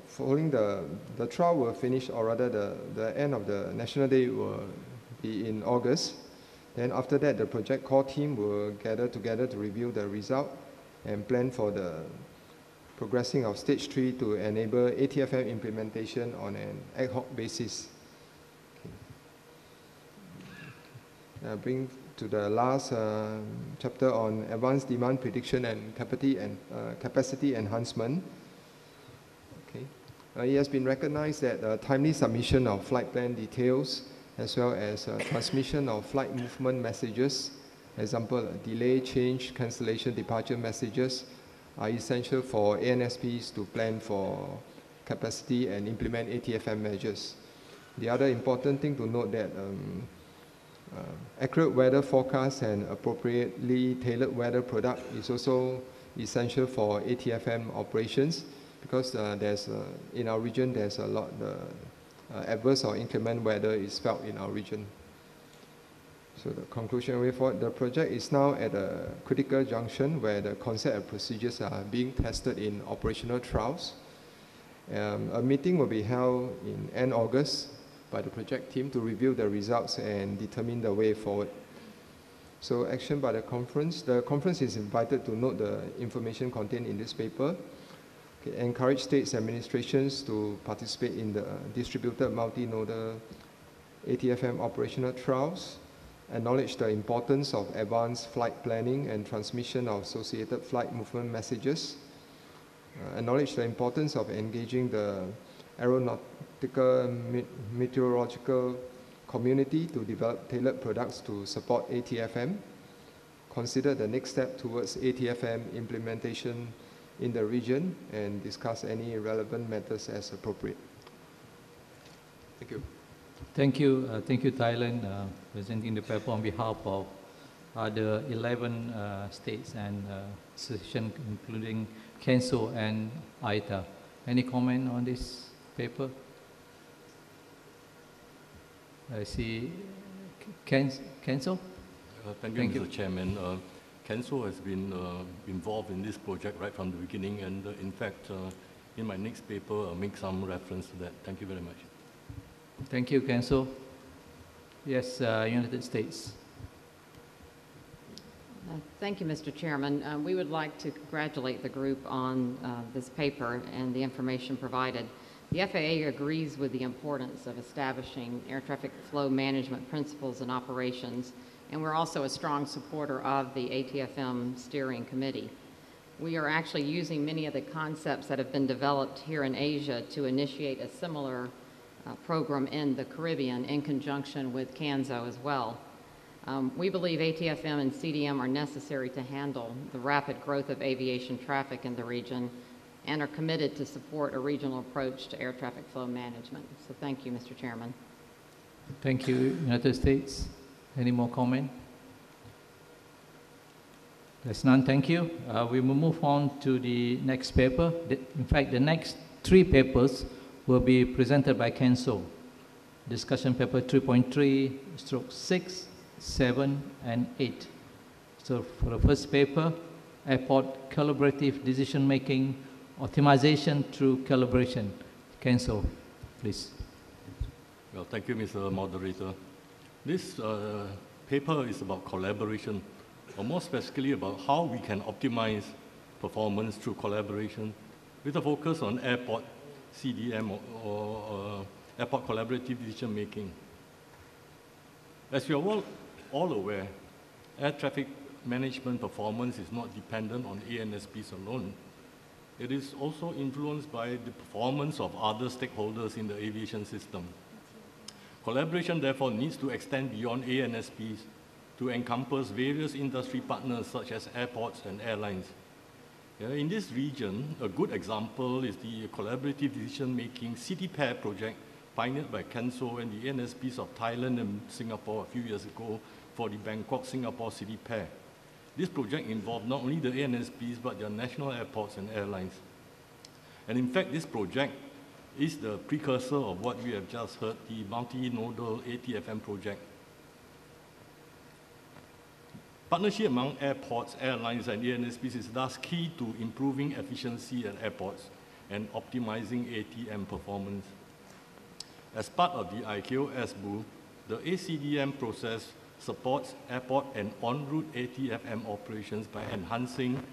Following the trial will finish, or rather the end of the National Day will be in August. Then after that, the project core team will gather together to review the result and plan for the progressing of stage 3 to enable ATFM implementation on an ad hoc basis. Okay. Bring to the last chapter on advanced demand prediction and capacity enhancement. Okay. It has been recognized that timely submission of flight plan details as well as transmission of flight movement messages, example, delay, change, cancellation, departure messages, are essential for ANSPs to plan for capacity and implement ATFM measures. The other important thing to note that accurate weather forecasts and appropriately tailored weather product is also essential for ATFM operations, because in our region there's a lot adverse or inclement weather is felt in our region. So the conclusion way forward, the project is now at a critical junction where the concept and procedures are being tested in operational trials. A meeting will be held in end August by the project team to review the results and determine the way forward. So action by the conference is invited to note the information contained in this paper, encourage states administrations to participate in the distributed multinodal ATFM operational trials, acknowledge the importance of advanced flight planning and transmission of associated flight movement messages, acknowledge the importance of engaging the aeronautical meteorological community to develop tailored products to support ATFM, consider the next step towards ATFM implementation in the region, and discuss any relevant matters as appropriate. Thank you. Thank you, Thailand, presenting the paper on behalf of the 11 states and associations, including KENSO and ITA. Any comment on this paper? I see KENSO. Thank you, Mr. Chairman. KENSO has been involved in this project right from the beginning, and in fact, in my next paper, I'll make some reference to that. Thank you very much. Thank you, KENSO. Yes, United States. Thank you, Mr. Chairman. We would like to congratulate the group on this paper and the information provided. The FAA agrees with the importance of establishing air traffic flow management principles and operations, and we're also a strong supporter of the ATFM Steering Committee. We are actually using many of the concepts that have been developed here in Asia to initiate a similar program in the Caribbean in conjunction with KENSO as well. We believe ATFM and CDM are necessary to handle the rapid growth of aviation traffic in the region and are committed to support a regional approach to air traffic flow management. So thank you, Mr. Chairman. Thank you, United States. Any more comment? There's none, thank you. We will move on to the next paper. In fact, the next 3 papers will be presented by KENSO. Discussion paper 3.3/6, 7, and 8. So for the first paper, Airport Collaborative Decision-Making, Optimization through Collaboration. KENSO, please. Well, thank you, Mr. Moderator. This paper is about collaboration, or more specifically about how we can optimize performance through collaboration with a focus on airport CDM or airport collaborative decision making. As you are all aware, air traffic management performance is not dependent on ANSPs alone. It is also influenced by the performance of other stakeholders in the aviation system. Collaboration, therefore, needs to extend beyond ANSPs to encompass various industry partners such as airports and airlines. In this region, a good example is the collaborative decision-making city pair project pioneered by KENSO and the ANSPs of Thailand and Singapore a few years ago for the Bangkok-Singapore city pair. This project involved not only the ANSPs, but their national airports and airlines. And in fact, this project is the precursor of what we have just heard, the multinodal ATFM project. Partnership among airports, airlines, and ANSPs is thus key to improving efficiency at airports and optimizing ATM performance. As part of the ICAO SBU, the ACDM process supports airport and en route ATFM operations by enhancing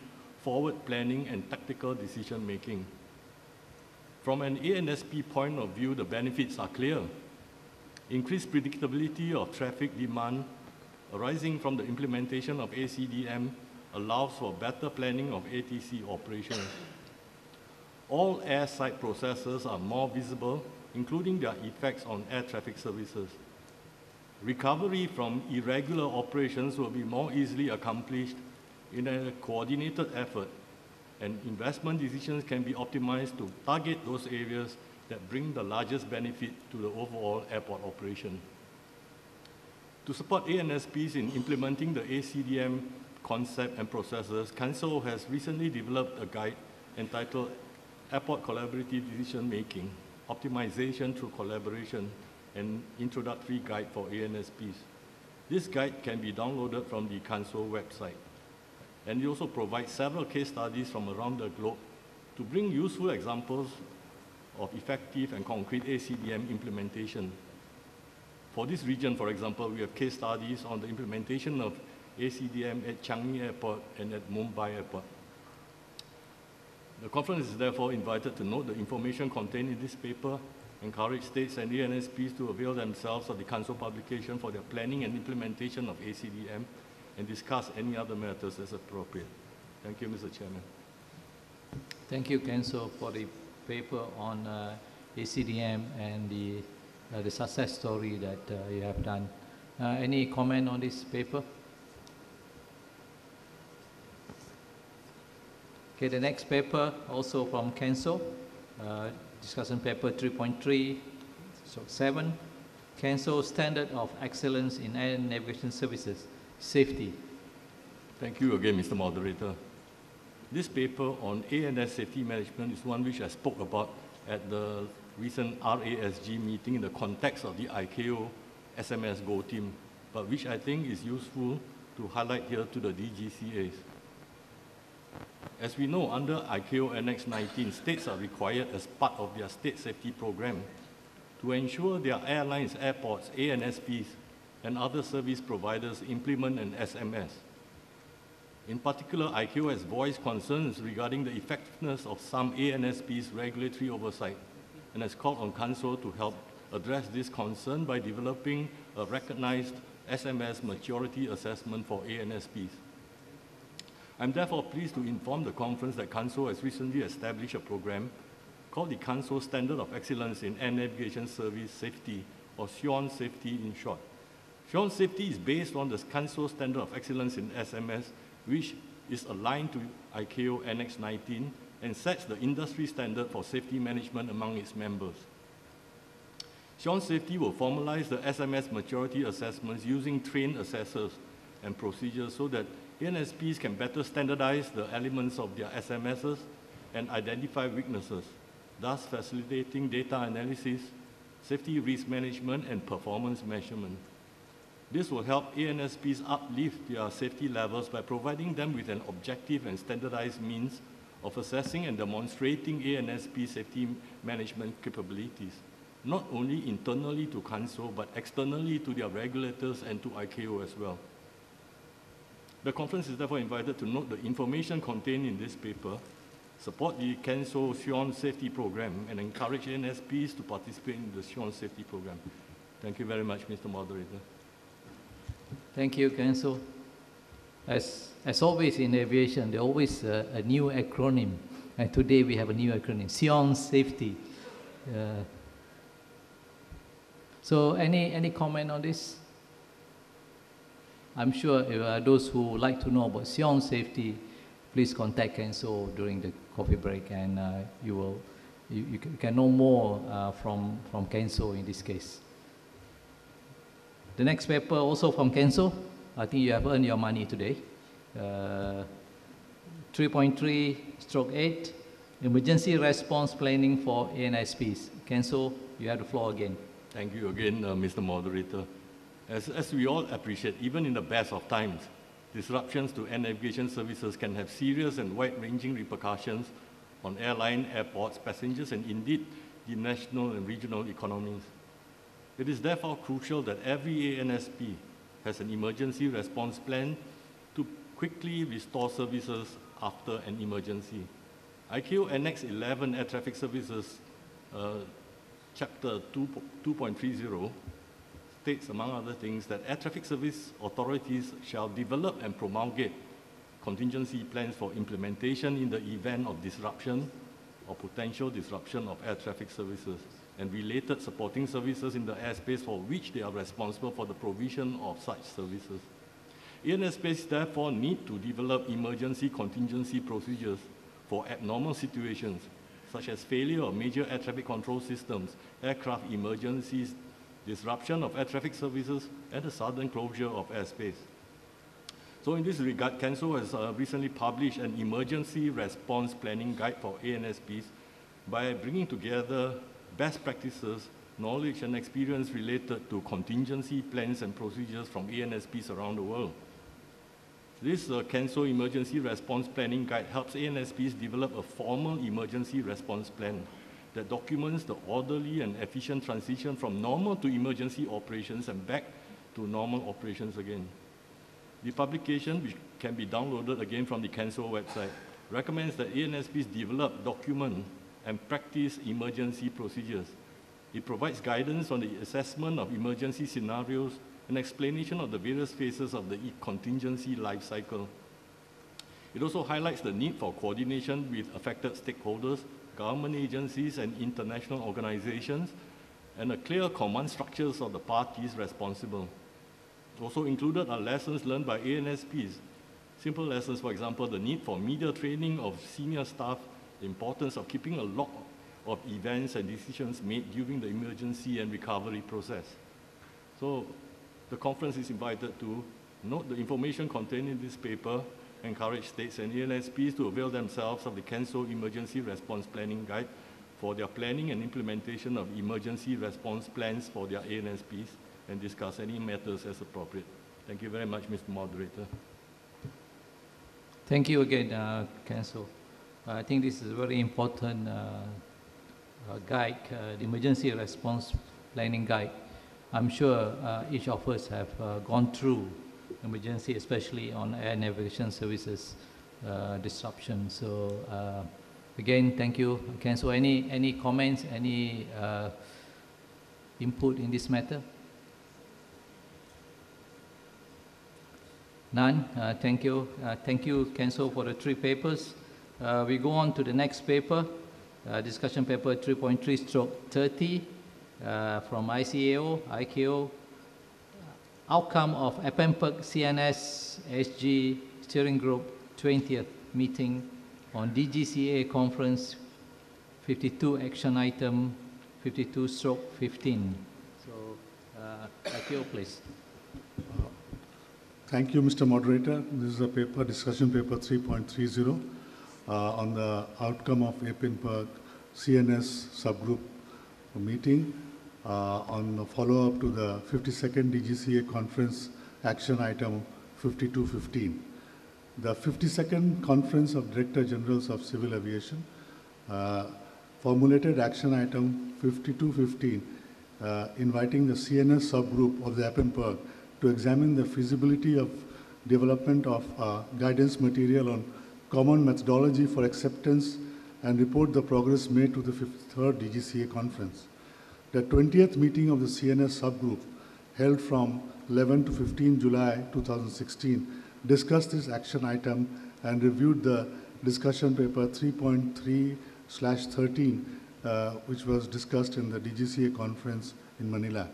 forward planning and tactical decision making. From an ANSP point of view, the benefits are clear. Increased predictability of traffic demand arising from the implementation of ACDM allows for better planning of ATC operations. All airside processes are more visible, including their effects on air traffic services. Recovery from irregular operations will be more easily accomplished in a coordinated effort, and investment decisions can be optimized to target those areas that bring the largest benefit to the overall airport operation. To support ANSPs in implementing the ACDM concept and processes, KENSO has recently developed a guide entitled Airport Collaborative Decision Making, Optimization through Collaboration, an introductory guide for ANSPs. This guide can be downloaded from the KENSO website. And it also provides several case studies from around the globe to bring useful examples of effective and concrete ACDM implementation. For this region, for example, we have case studies on the implementation of ACDM at Changi Airport and at Mumbai Airport. The conference is therefore invited to note the information contained in this paper, encourage states and ANSPs to avail themselves of the Council publication for their planning and implementation of ACDM, and discuss any other matters as appropriate. Thank you, Mr. Chairman. Thank you, Kenzo, for the paper on ACDM and the success story that you have done. Any comment on this paper? Okay, the next paper, also from Kenzo, discussion paper 3.3, so 7, Kenzo Standard of Excellence in Air Navigation Services, Safety. Thank you again, Mr. Moderator. This paper on ANS safety management is one which I spoke about at the recent RASG meeting in the context of the ICAO SMS Go team, but which I think is useful to highlight here to the DGCAs. As we know, under ICAO Annex 19, states are required as part of their state safety program to ensure their airlines, airports, ANSPs, and other service providers implement an SMS. In particular, ICAO has voiced concerns regarding the effectiveness of some ANSPs' regulatory oversight and has called on Council to help address this concern by developing a recognized SMS maturity assessment for ANSPs. I'm therefore pleased to inform the conference that Council has recently established a program called the Council Standard of Excellence in Air Navigation Service Safety, or SION Safety in short. SION Safety is based on the Council Standard of Excellence in SMS, which is aligned to ICAO Annex 19 and sets the industry standard for safety management among its members. SION Safety will formalize the SMS maturity assessments using trained assessors and procedures so that ANSPs can better standardize the elements of their SMSs and identify weaknesses, thus facilitating data analysis, safety risk management, and performance measurement. This will help ANSPs uplift their safety levels by providing them with an objective and standardized means of assessing and demonstrating ANSP safety management capabilities, not only internally to Council, but externally to their regulators and to ICAO as well. The conference is therefore invited to note the information contained in this paper, support the Council SION Safety Program, and encourage ANSPs to participate in the SION Safety Program. Thank you very much, Mr. Moderator. Thank you, Kenzo. As always in aviation, there's always a new acronym, and today we have a new acronym, SION Safety. So any comment on this? I'm sure those who would like to know about SION Safety, please contact Kenzo during the coffee break, and you can know more from Kenzo in this case. The next paper also from Kenzo. I think you have earned your money today. 3.3/8, Emergency Response Planning for ANSPs. Kenzo, you have the floor again. Thank you again, Mr. Moderator. As we all appreciate, even in the best of times, disruptions to air navigation services can have serious and wide-ranging repercussions on airline, airports, passengers, and indeed the national and regional economies. It is therefore crucial that every ANSP has an emergency response plan to quickly restore services after an emergency. ICAO Annex 11 Air Traffic Services, Chapter 2.30, states, among other things, that air traffic service authorities shall develop and promulgate contingency plans for implementation in the event of disruption or potential disruption of air traffic services and related supporting services in the airspace for which they are responsible for the provision of such services. ANSPs therefore need to develop emergency contingency procedures for abnormal situations, such as failure of major air traffic control systems, aircraft emergencies, disruption of air traffic services, and the sudden closure of airspace. So in this regard, Council has recently published an emergency response planning guide for ANSPs by bringing together best practices, knowledge, and experience related to contingency plans and procedures from ANSPs around the world. This Council Emergency Response Planning Guide helps ANSPs develop a formal emergency response plan that documents the orderly and efficient transition from normal to emergency operations and back to normal operations again. The publication, which can be downloaded again from the CANSO website, recommends that ANSPs develop, document, and practice emergency procedures. It provides guidance on the assessment of emergency scenarios and explanation of the various phases of the contingency life cycle. It also highlights the need for coordination with affected stakeholders, government agencies, and international organizations, and a clear command structures of the parties responsible. Also included are lessons learned by ANSPs. Simple lessons, for example, the need for media training of senior staff, the importance of keeping a log of events and decisions made during the emergency and recovery process. So the conference is invited to note the information contained in this paper, encourage states and ANSPs to avail themselves of the CANSO Emergency Response Planning Guide for their planning and implementation of emergency response plans for their ANSPs, and discuss any matters as appropriate. Thank you very much, Mr. Moderator. Thank you again, CANSO. I think this is a very important guide, the Emergency Response Planning Guide. I'm sure each of us have gone through emergency, especially on air navigation services disruption. So again, thank you, CANSO. Any comments, any input in this matter? None. Thank you. Thank you, CANSO, for the 3 papers. We go on to the next paper, discussion paper 3.3/30 from ICAO, outcome of APEMPEG CNS SG Steering Group 20th meeting on DGCA Conference 52 action item 52/15. So, ICAO, please. Thank you, Mr. Moderator. This is a paper, discussion paper 3.30 on the outcome of APEMPEG CNS subgroup meeting on the follow-up to the 52nd DGCA conference action item 52/15. The 52nd Conference of Director Generals of Civil Aviation formulated action item 52/15 inviting the CNS subgroup of the APEMPEG to examine the feasibility of development of guidance material on common methodology for acceptance and report the progress made to the 53rd DGCA conference. The 20th meeting of the CNS subgroup, held from 11 to 15 July 2016, discussed this action item and reviewed the discussion paper 3.3/13, which was discussed in the DGCA conference in Manila.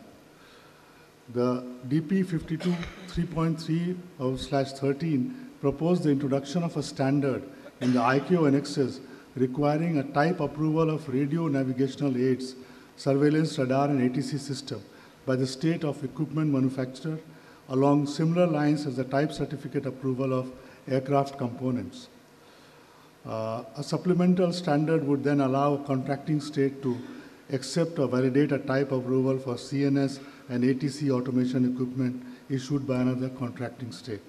The DP 52 3.3/13 proposed the introduction of a standard in the ICAO annexes requiring a type approval of radio navigational aids, surveillance radar and ATC system by the state of equipment manufacturer along similar lines as the type certificate approval of aircraft components. A supplemental standard would then allow a contracting state to accept or validate a type approval for CNS and ATC automation equipment issued by another contracting state.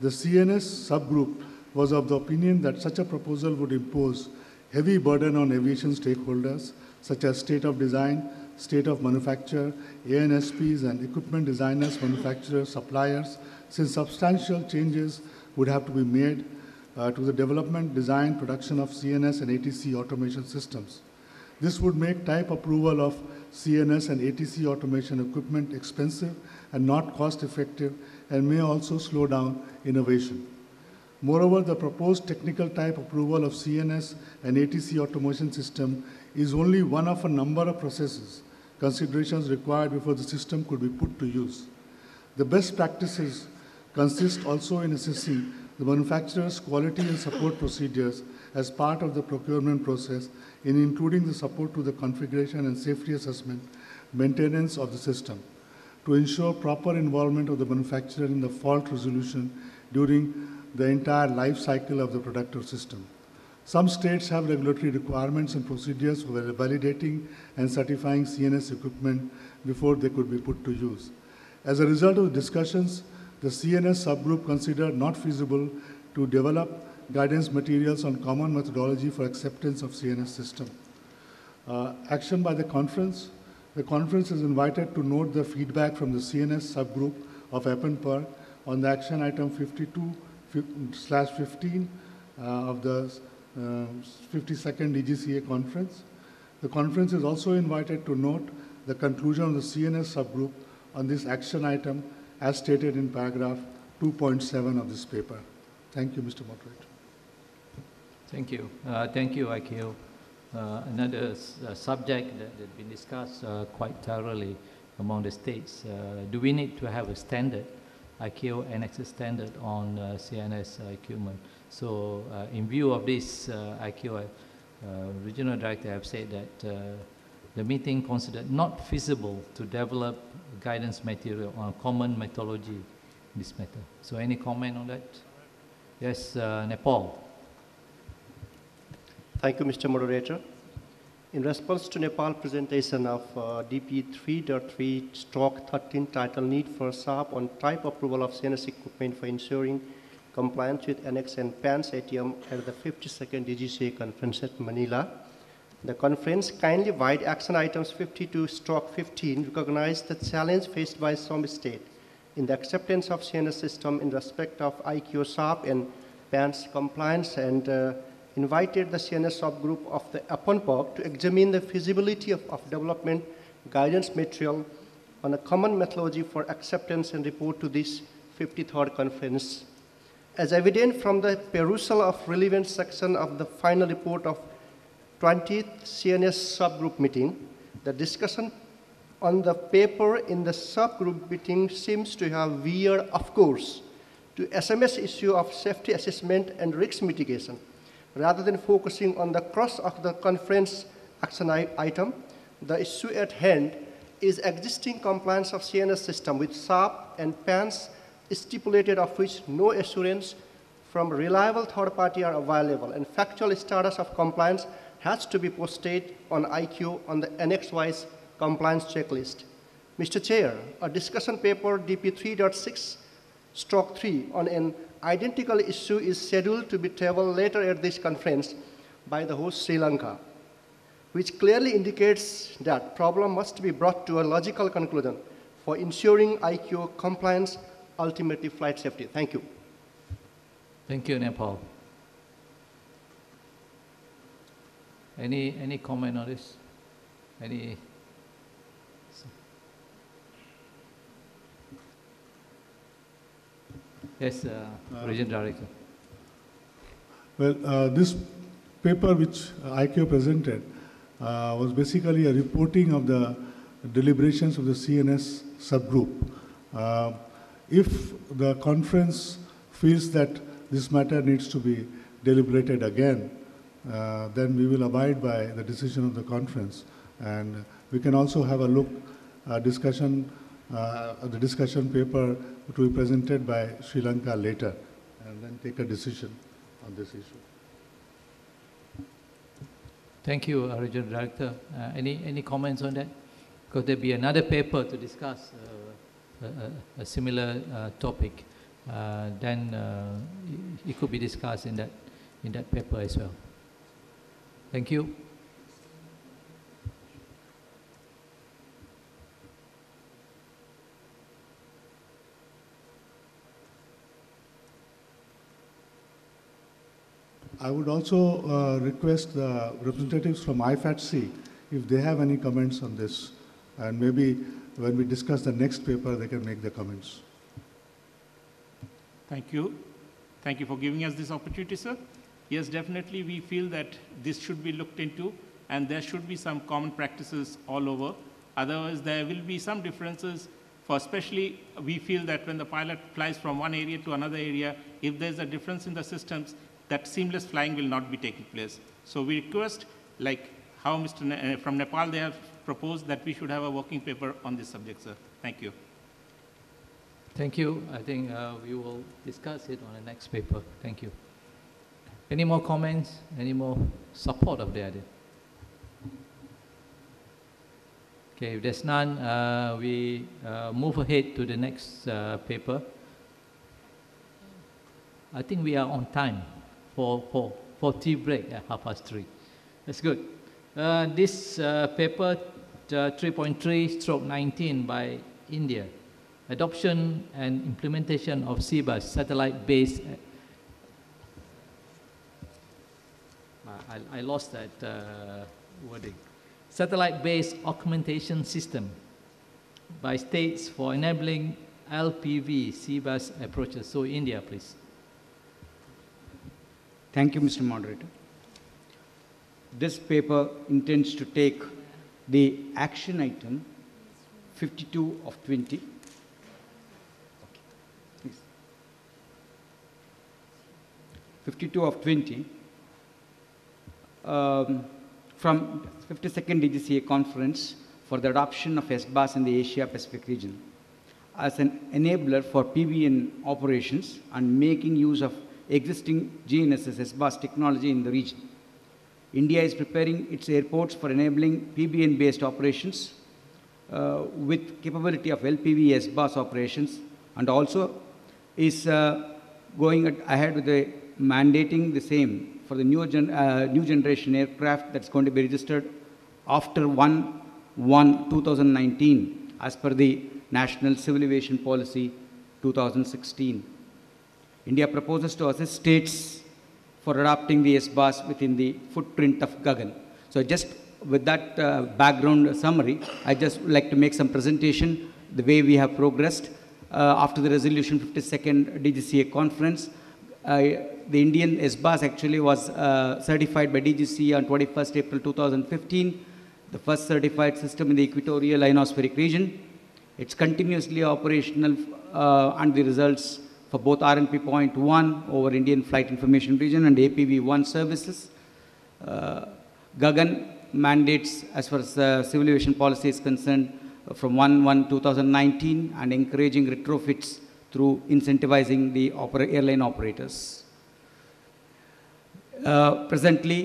The CNS subgroup was of the opinion that such a proposal would impose heavy burden on aviation stakeholders such as state of design, state of manufacture, ANSPs and equipment designers, manufacturers, suppliers, since substantial changes would have to be made to the development, design, production of CNS and ATC automation systems. This would make type approval of CNS and ATC automation equipment expensive and not cost-effective, and may also slow down innovation. Moreover, the proposed technical type approval of CNS and ATC automation system is only one of a number of considerations required before the system could be put to use. The best practices consist also in assessing the manufacturer's quality and support procedures as part of the procurement process, in including the support to the configuration and safety assessment, maintenance of the system, to ensure proper involvement of the manufacturer in the fault resolution during the entire life cycle of the product or system. Some states have regulatory requirements and procedures for validating and certifying CNS equipment before they could be put to use. As a result of the discussions, the CNS subgroup considered not feasible to develop guidance materials on common methodology for acceptance of CNS system. Action by the conference. The conference is invited to note the feedback from the CNS subgroup of Eppenberg on the action item 52/15 of the 52nd DGCA conference. The conference is also invited to note the conclusion of the CNS subgroup on this action item as stated in paragraph 2.7 of this paper. Thank you, Mr. Moderator. Thank you. Thank you, IKO. Another subject that has been discussed quite thoroughly among the states. Do we need to have a standard, IKO annexed standard on CNS equipment? So in view of this, IKO Regional Director have said that the meeting considered not feasible to develop guidance material on common methodology in this matter. So any comment on that? Yes, Nepal. Thank you, Mr. Moderator. In response to Nepal presentation of DP 3.3/13 title need for SAP on type approval of CNS equipment for ensuring compliance with Annex and PANS ATM at the 52nd DGCA conference at Manila. The conference kindly wide action items 52/15 recognized the challenge faced by some states in the acceptance of CNS system in respect of IQ SAP and PANS compliance and invited the CNS subgroup of the Eppenberg to examine the feasibility of development guidance material on a common methodology for acceptance and report to this 53rd conference. As evident from the perusal of relevant section of the final report of 20th CNS subgroup meeting, the discussion on the paper in the subgroup meeting seems to have veered, of course, to SMS issue of safety assessment and risk mitigation, rather than focusing on the crux of the conference action item. The issue at hand is existing compliance of CNS system with SAP and PANS stipulated, of which no assurance from reliable third party are available, and factual status of compliance has to be posted on IQ on the annex-wise compliance checklist. Mr. Chair, a discussion paper DP 3.6/3 on an identical issue is scheduled to be tabled later at this conference by the host Sri Lanka, which clearly indicates that problem must be brought to a logical conclusion for ensuring IQ compliance, ultimately flight safety. Thank you. Thank you, Nepal. Any comment on this? Any? Yes, Regional Director. Well, this paper which IQ presented was basically a reporting of the deliberations of the CNS subgroup. If the conference feels that this matter needs to be deliberated again, then we will abide by the decision of the conference. And we can also have a look, the discussion paper to be presented by Sri Lanka later, and then take a decision on this issue. Thank you, Regional Director. Any comments on that? Could there be another paper to discuss a similar topic? Then it could be discussed in that paper as well. Thank you. I would also request the representatives from IFATC if they have any comments on this, and maybe when we discuss the next paper, they can make the comments. Thank you. Thank you for giving us this opportunity, sir. Yes, definitely we feel that this should be looked into and there should be some common practices all over. Otherwise, there will be some differences for especially we feel that when the pilot flies from one area to another area, if there's a difference in the systems, that seamless flying will not be taking place. So we request, like how Mr. from Nepal, they have proposed that we should have a working paper on this subject, sir. Thank you. Thank you. I think we will discuss it on the next paper. Thank you. Any more comments? Any more support of the idea? Okay, if there's none, we move ahead to the next paper. I think we are on time for tea break at 3:30. That's good. This paper 3.3/19 by India, adoption and implementation of CBUS satellite-based. I lost that wording. Satellite-based augmentation system by states for enabling LPV CBUS approaches. So India, please. Thank you, Mr. Moderator. This paper intends to take the action item 52 of 20. Okay. Please. 52 of 20 from 52nd DGCA conference for the adoption of SBAS in the Asia-Pacific region as an enabler for PBN operations and making use of existing GNSS SBAS technology in the region. India is preparing its airports for enabling PBN-based operations with capability of LPV SBAS operations, and also is going ahead with the mandating the same for the new generation aircraft that's going to be registered after 1/1/2019 as per the National Civil Aviation Policy 2016. India proposes to assist states for adopting the SBAS within the footprint of Gagan. So just with that background summary, I just would like to make some presentation the way we have progressed after the resolution 52nd DGCA conference. The Indian SBAS actually was certified by DGCA on 21st April 2015, the first certified system in the equatorial ionospheric region. It's continuously operational and the results for both RNP.1 over Indian Flight Information Region and APV-1 services. Gagan mandates as far as civil aviation policy is concerned from 1/1/2019 and encouraging retrofits through incentivizing the airline operators. Presently,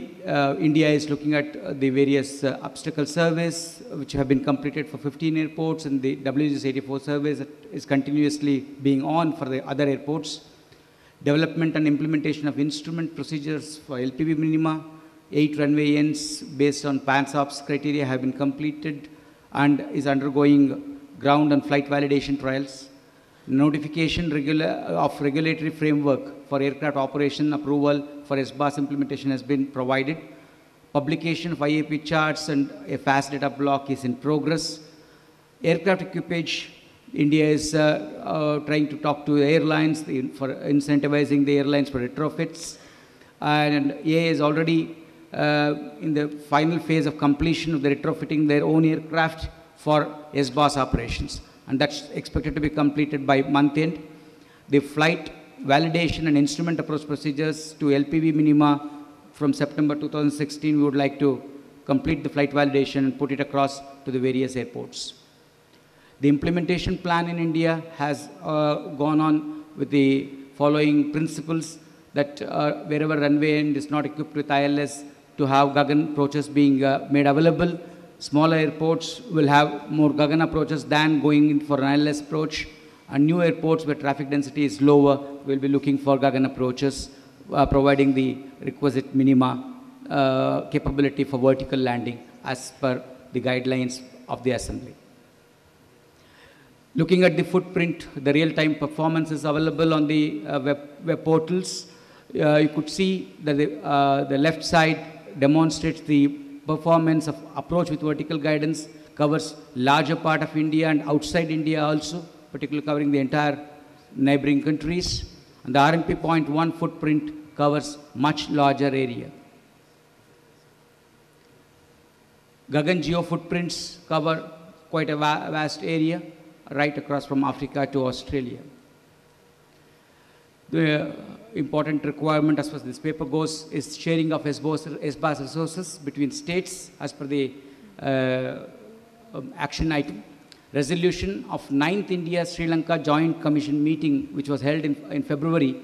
India is looking at the various obstacle surveys which have been completed for 15 airports, and the WGS84 surveys is continuously being on for the other airports. Development and implementation of instrument procedures for LPV minima, 8 runway ends based on PANSOPS criteria have been completed and is undergoing ground and flight validation trials. Notification of regulatory framework for aircraft operation approval for SBAS implementation has been provided. Publication of IAP charts and a fast data block is in progress. Aircraft equipage, India is trying to talk to airlines for incentivizing the airlines for retrofits. And AA is already in the final phase of completion of the retrofitting their own aircraft for SBAS operations. And that's expected to be completed by month end. The flight validation and instrument approach procedures to LPV minima from September 2016, we would like to complete the flight validation and put it across to the various airports. The implementation plan in India has gone on with the following principles that wherever runway end is not equipped with ILS, to have Gagan approaches being made available. Smaller airports will have more Gagan approaches than going in for an ILS approach, and new airports where traffic density is lower will be looking for Gagan approaches, providing the requisite minima capability for vertical landing as per the guidelines of the Assembly. Looking at the footprint, the real-time performance is available on the web portals. You could see that the left side demonstrates the performance of approach with vertical guidance, covers larger part of India and outside India also, particularly covering the entire neighboring countries. And the RNP.1 footprint covers much larger area. Gagan geo footprints cover quite a vast area, right across from Africa to Australia. The important requirement as far as this paper goes is sharing of SBAS resources between states as per the action item. Resolution of 9th India-Sri Lanka Joint Commission meeting, which was held in February,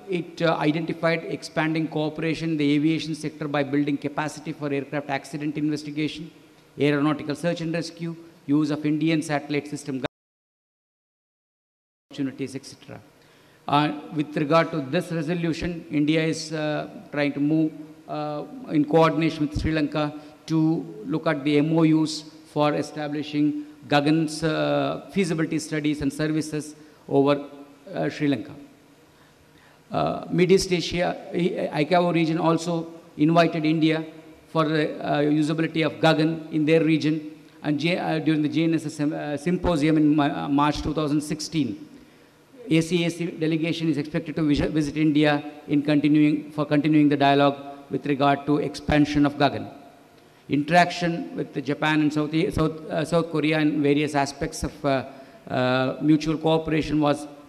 it identified expanding cooperation in the aviation sector by building capacity for aircraft accident investigation, aeronautical search and rescue, use of Indian satellite system opportunities, etc. With regard to this resolution, India is trying to move in coordination with Sri Lanka to look at the MOUs for establishing Gagan's feasibility studies and services over Sri Lanka. Mid East Asia, ICAO region also invited India for the usability of Gagan in their region, and during the JNSS symposium in March 2016. ACAC delegation is expected to visit India in continuing the dialogue with regard to expansion of Gagan. Interaction with Japan and South Korea in various aspects of mutual cooperation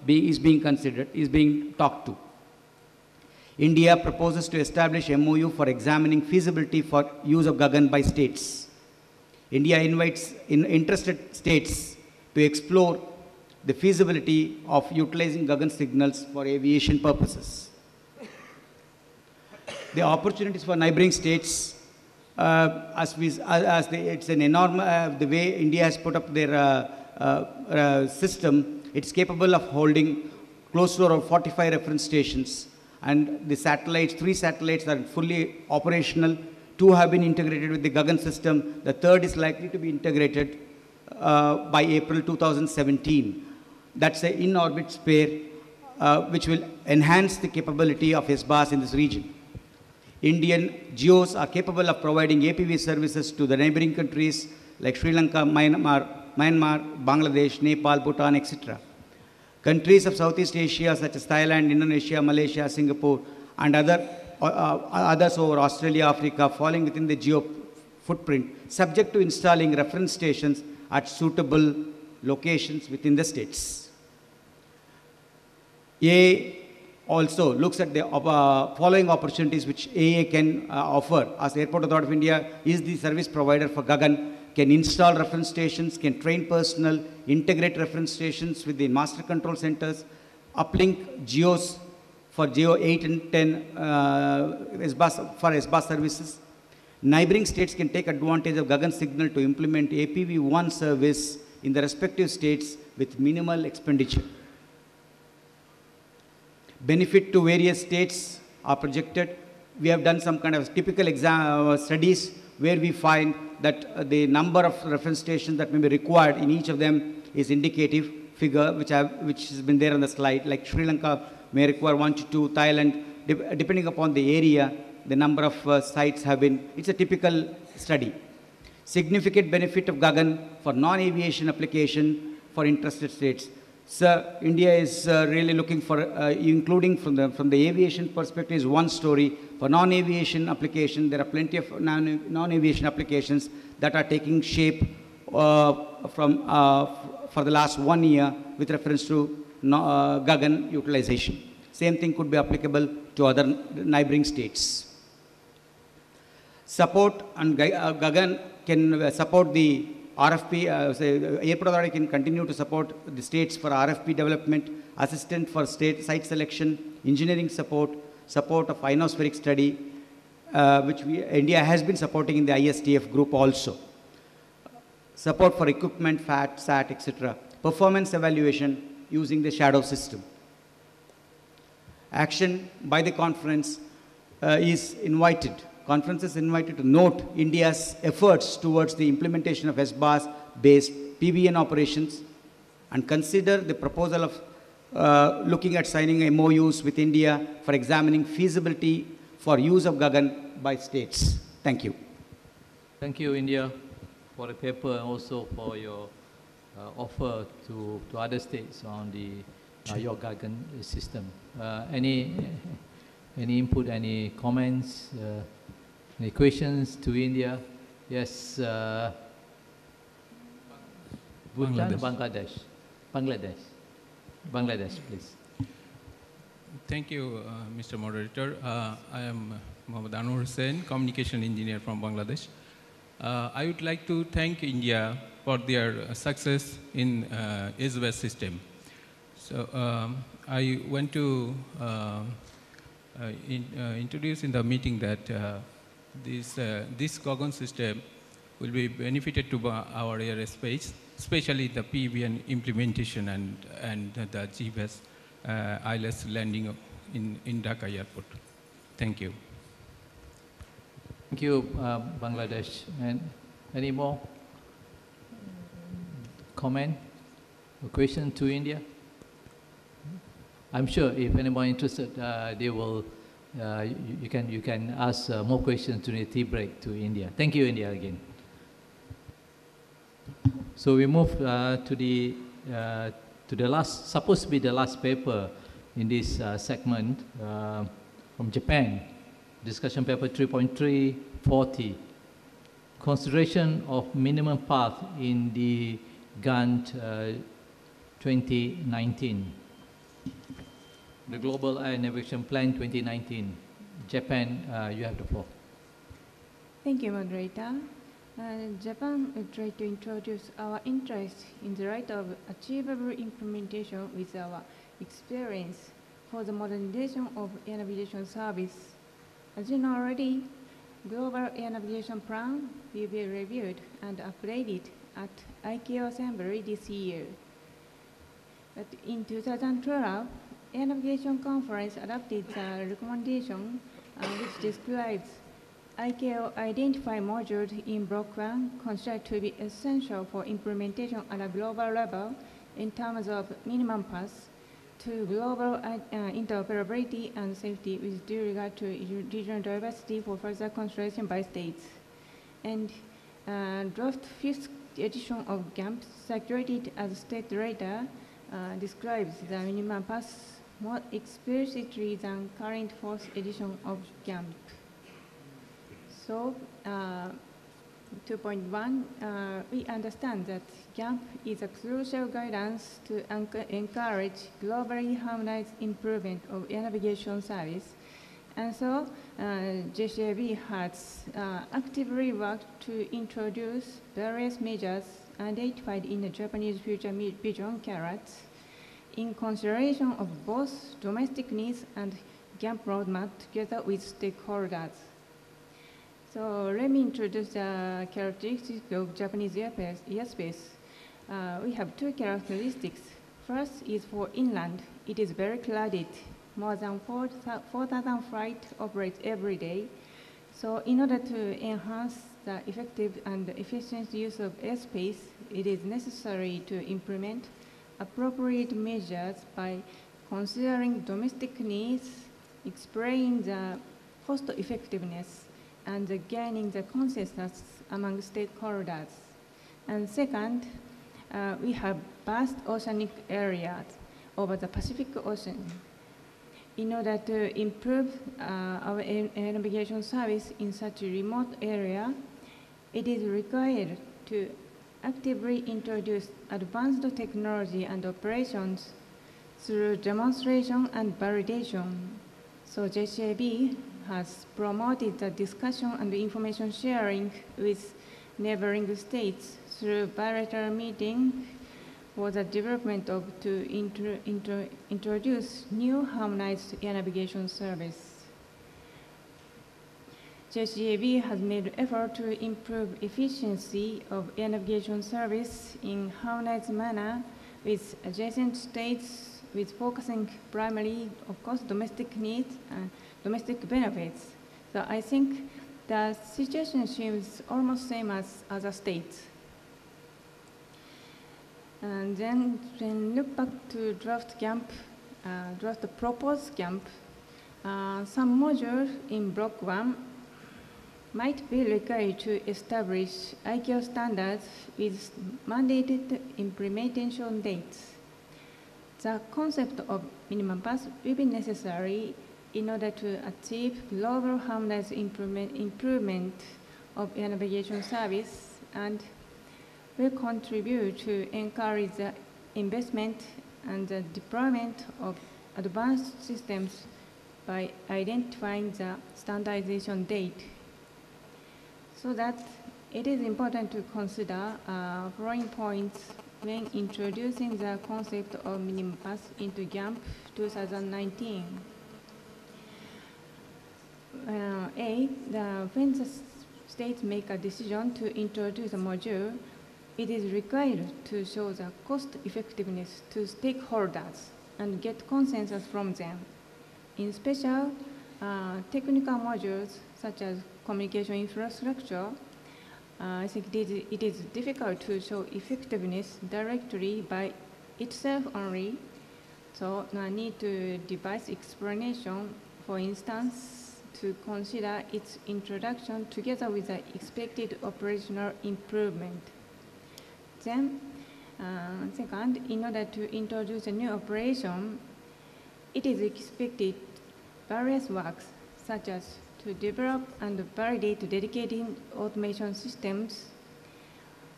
is being talked to. India proposes to establish MOU for examining feasibility for use of Gagan by states. India invites interested states to explore the feasibility of utilizing Gagan signals for aviation purposes. The opportunities for neighboring states, it's an enormous, the way India has put up their system, it's capable of holding close to around 45 reference stations. And the satellites, 3 satellites are fully operational. 2 have been integrated with the Gagan system. The 3rd is likely to be integrated by April 2017. That's an in-orbit spare which will enhance the capability of SBAS in this region. Indian GEOs are capable of providing APV services to the neighboring countries like Sri Lanka, Myanmar, Bangladesh, Nepal, Bhutan, etc. Countries of Southeast Asia such as Thailand, Indonesia, Malaysia, Singapore, and others over Australia, Africa, falling within the GEO footprint, subject to installing reference stations at suitable locations within the states. AA also looks at the following opportunities which AA can offer. As Airport Authority of India is the service provider for Gagan, can install reference stations, can train personnel, integrate reference stations with the master control centers, uplink GEOs for GEO 8 and 10 for SBAS services. Neighboring states can take advantage of Gagan signal to implement APV1 service in the respective states with minimal expenditure. Benefit to various states are projected. We have done some kind of typical studies where we find that the number of reference stations that may be required in each of them is indicative figure, which has been there on the slide. Like Sri Lanka may require 1 to 2, Thailand, depending upon the area, the number of sites have been, it's a typical study. Significant benefit of Gagan for non-aviation application for interested states. So India is really looking for, including from the aviation perspective is one story. For non-aviation application, there are plenty of non-aviation applications that are taking shape for the last 1 year with reference to Gagan utilization. Same thing could be applicable to other neighboring states. Support and Gagan can support the RFP, Airport Authority can continue to support the states for RFP development, assistance for state site selection, engineering support, support of ionospheric study, which India has been supporting in the ISTF group also. Support for equipment, FAT, SAT, etc. Performance evaluation using the shadow system. Action by the conference is invited. Conference is invited to note India's efforts towards the implementation of SBAS-based PBN operations and consider the proposal of looking at signing MOUs with India for examining feasibility for use of Gagan by states. Thank you. Thank you, India, for the paper and also for your offer to other states on the your Gagan system. Any input, any comments? Any questions to India? Yes. Bhutan, Bangladesh, please. Thank you, Mr. Moderator. I am Mohammad Anwar Hussain, communication engineer from Bangladesh. I would like to thank India for their success in SBAS system. So I want to introduce in the meeting that this Gagan system will be benefited to our airspace, especially the PBN implementation and the GBAS ILS landing in Dhaka airport. Thank you. Thank you, Bangladesh. And any more comment or question to India? I'm sure if anyone interested, they will. You can ask more questions during the tea break to India. Thank you, India, again. So we move to the last, supposed to be the last paper in this segment from Japan. Discussion paper 3.340. Consideration of minimum path in the Gantt 2019. The Global Air Navigation Plan 2019. Japan, you have the floor. Thank you, moderator. Japan will try to introduce our interest in the right of achievable implementation with our experience for the modernization of air navigation service. As you know already, Global Air Navigation Plan will be reviewed and updated at ICAO Assembly this year. But in 2012, Air Navigation Conference adopted the recommendation which describes ICAO identified modules in Block 1 considered to be essential for implementation at a global level in terms of minimum path to global interoperability and safety with due regard to regional diversity for further consideration by states. And draft 5th edition of GAMP, circulated as state data, describes the minimum path more explicitly than current 4th edition of GAMP. So, 2.1, we understand that GAMP is a crucial guidance to encourage globally harmonized improvement of air navigation service. And so, JCAB has actively worked to introduce various measures identified in the Japanese Future Vision CARAT in consideration of both domestic needs and GAMP roadmap together with stakeholders. So let me introduce the characteristics of Japanese airspace. We have two characteristics. First is for inland. It is very crowded. More than 4,000 flights operate every day. So in order to enhance the effective and efficient use of airspace, it is necessary to implement appropriate measures by considering domestic needs, explaining the cost effectiveness, and gaining the consensus among stakeholders. And second, we have vast oceanic areas over the Pacific Ocean. In order to improve our air navigation service in such a remote area, it is required to actively introduce advanced technology and operations through demonstration and validation. So JCAB has promoted the discussion and information sharing with neighboring states through bilateral meetings for the development of introduce new harmonized air navigation service. JCAB has made effort to improve efficiency of air navigation service in harmonized manner with adjacent states, with focusing primarily, of course, domestic needs and domestic benefits. So I think the situation seems almost same as other states. And then when look back to draft GAMP, draft proposed GAMP, some modules in Block 1 might be required to establish ICAO standards with mandated implementation dates. The concept of minimum path will be necessary in order to achieve global harmonized improvement of air navigation service and will contribute to encourage the investment and the deployment of advanced systems by identifying the standardization date. So that it is important to consider following points when introducing the concept of minimum path into GAMP 2019. When the states make a decision to introduce a module, it is required to show the cost effectiveness to stakeholders and get consensus from them. In special, technical modules such as communication infrastructure, I think it is difficult to show effectiveness directly by itself only. So I need to devise explanation, for instance, to consider its introduction together with the expected operational improvement. Then, second, in order to introduce a new operation, it is expected various works, such as to develop and validate dedicated automation systems,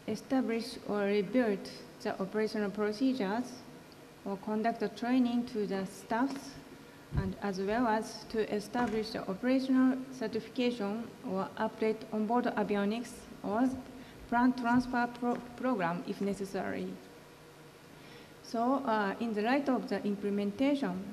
establish or rebuild the operational procedures, or conduct a training to the staffs, and as well as to establish the operational certification or update onboard avionics or plant transfer program if necessary. So in the light of the implementation,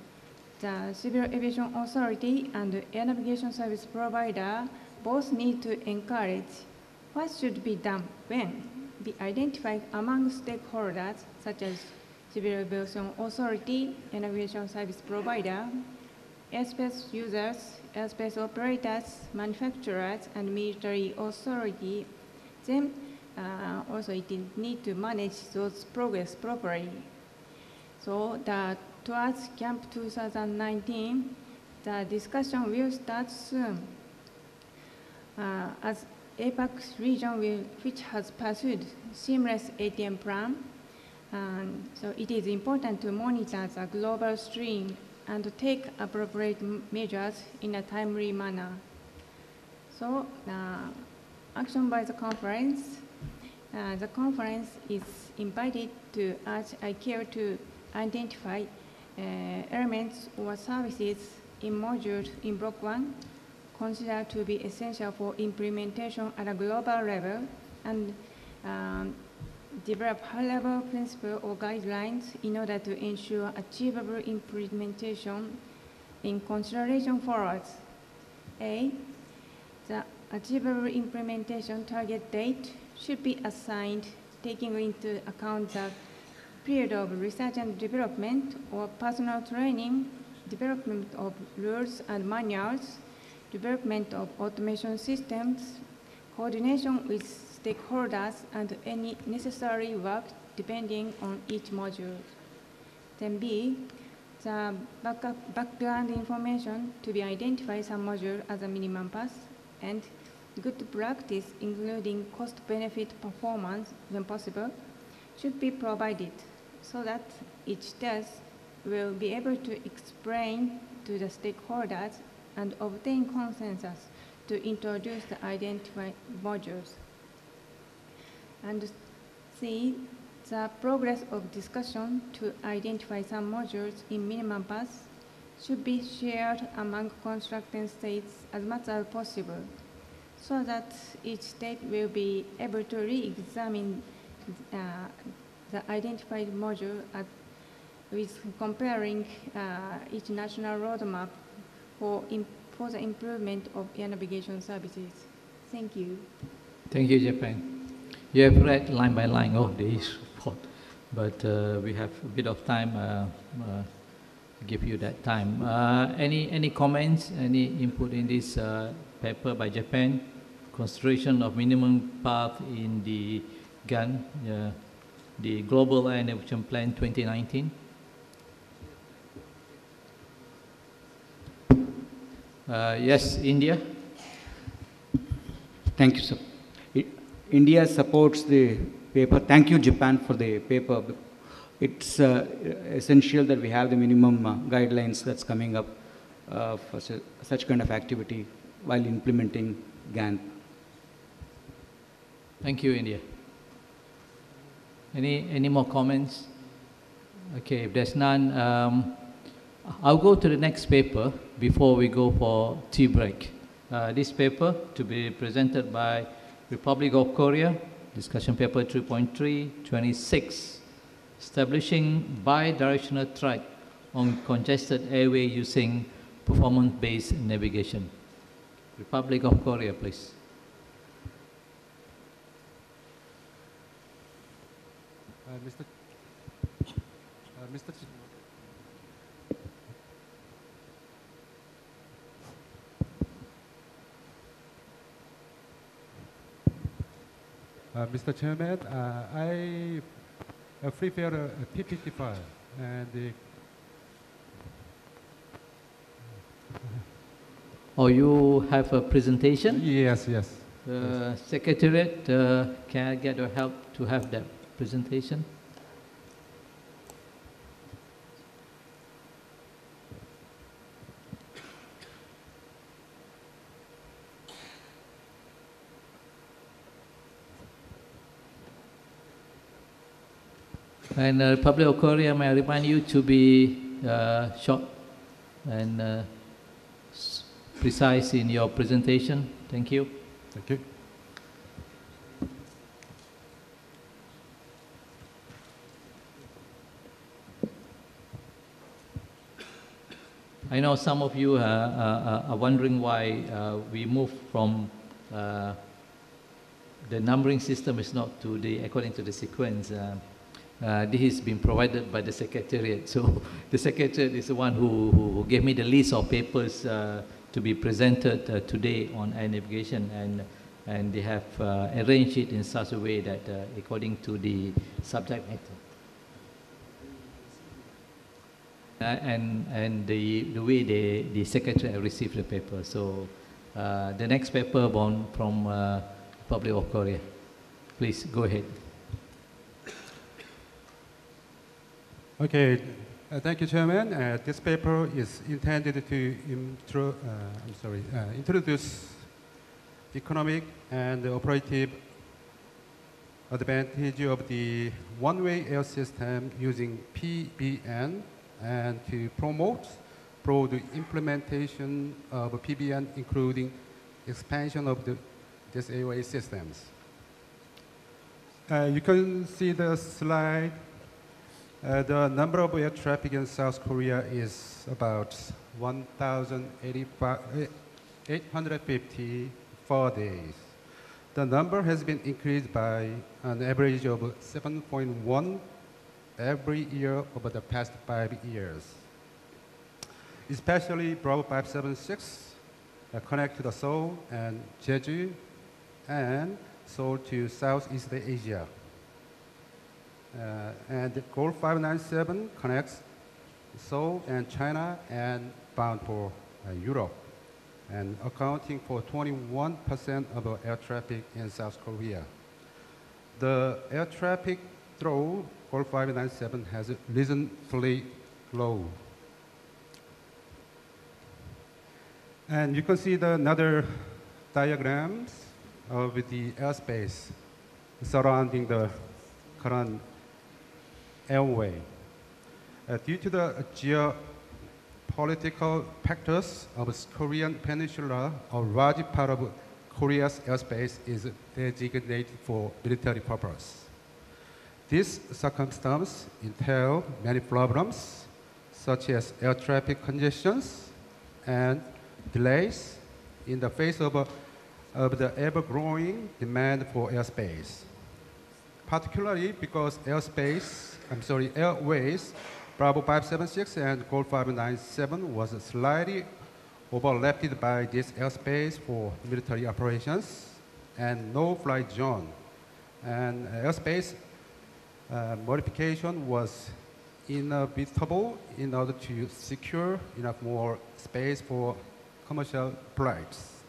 the Civil Aviation Authority and the air navigation service provider both need to encourage what should be done when be identified among stakeholders such as Civil Aviation Authority, air navigation service provider, airspace users, airspace operators, manufacturers, and military authority. Then also it need to manage those progress properly. So towards Camp 2019, the discussion will start soon. As APAC region which has pursued seamless ATM plan, so it is important to monitor the global stream and to take appropriate measures in a timely manner. So action by the conference is invited to urge ICAO to identify elements or services in module in Block 1 considered to be essential for implementation at a global level, and develop high-level principles or guidelines in order to ensure achievable implementation. In consideration follows: A, the achievable implementation target date should be assigned taking into account the period of research and development or personal training, development of rules and manuals, development of automation systems, coordination with stakeholders, and any necessary work depending on each module. Then B, the background information to be identified some module as a minimum pass, and good practice including cost-benefit performance when possible should be provided so that each test will be able to explain to the stakeholders and obtain consensus to introduce the identified modules. And C, the progress of discussion to identify some modules in minimum pass should be shared among constructing states as much as possible, so that each state will be able to re-examine the identified module with comparing each national roadmap for the improvement of air navigation services. Thank you. Thank you, Japan. You have read line by line of this report, but we have a bit of time to give you that time. Any comments, any input in this paper by Japan? Consideration of minimum path in the GAN, the Global Air Navigation Plan 2019. Yes, India. Thank you, sir. India supports the paper. Thank you, Japan, for the paper. It's essential that we have the minimum guidelines that's coming up for such kind of activity while implementing GAN. Thank you, India. Any more comments? Okay, if there's none, I'll go to the next paper before we go for tea break. This paper to be presented by Republic of Korea, discussion paper 3.3, 26, establishing bi-directional track on congested airway using performance-based navigation. Republic of Korea, please. Mr. Mr. Chairman, I prepared a PPT file, and or you have a presentation? Yes, yes. Secretariat, can I get your help to have that presentation? And Republic of Korea, may I remind you to be short and precise in your presentation. Thank you. Thank you. I know some of you are wondering why we moved from the numbering system is not to according to the sequence. This has been provided by the Secretariat. So the Secretariat is the one who gave me the list of papers to be presented today on air navigation, and they have arranged it in such a way that according to the subject matter. And the way the Secretary received the paper. So the next paper from Republic of Korea. Please go ahead. Okay, thank you, Chairman. This paper is intended to introduce economic and operative advantage of the one-way air system using PBN, and to promote broad implementation of PBN, including expansion of these AOA systems. You can see the slide. The number of air traffic in South Korea is about 1,850 per day. The number has been increased by an average of 7.1 every year over the past 5 years. Especially Bravo 576 connect to the Seoul and Jeju, and Seoul to Southeast Asia. And the Gold 597 connects Seoul and China and bound for Europe, and accounting for 21% of air traffic in South Korea. The air traffic through Gold 597 has recently low. And you can see another diagrams of the airspace surrounding the current airway. Due to the geopolitical factors of Korean Peninsula, a large part of Korea's airspace is designated for military purpose. This circumstance entails many problems, such as air traffic congestions and delays in the face of the ever-growing demand for airspace. Particularly because airways, Bravo 576 and Gold 597 was slightly overlapped by this airspace for military operations and no flight zone. And airspace modification was inevitable in order to secure enough more space for commercial flights.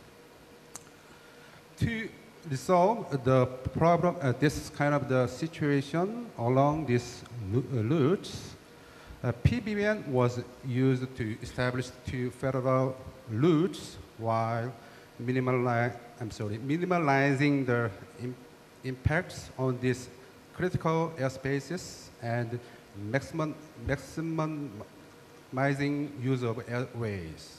To resolve the problem, this kind of the situation along these routes, PBN was used to establish 2 federal routes while minimizing the impacts on these critical airspaces and maximizing use of airways.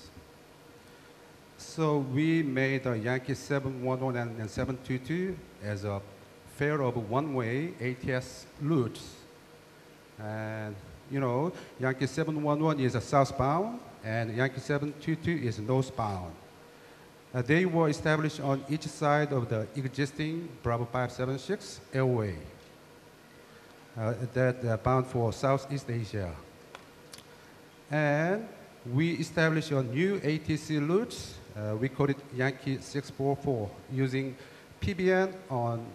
So we made Yankee 711 and 722 as a pair of one-way ATS routes. And you know, Yankee 711 is a southbound and Yankee 722 is northbound. They were established on each side of the existing Bravo 576 airway that bound for Southeast Asia. And we established a new ATC routes. We call it Yankee 644, using PBN on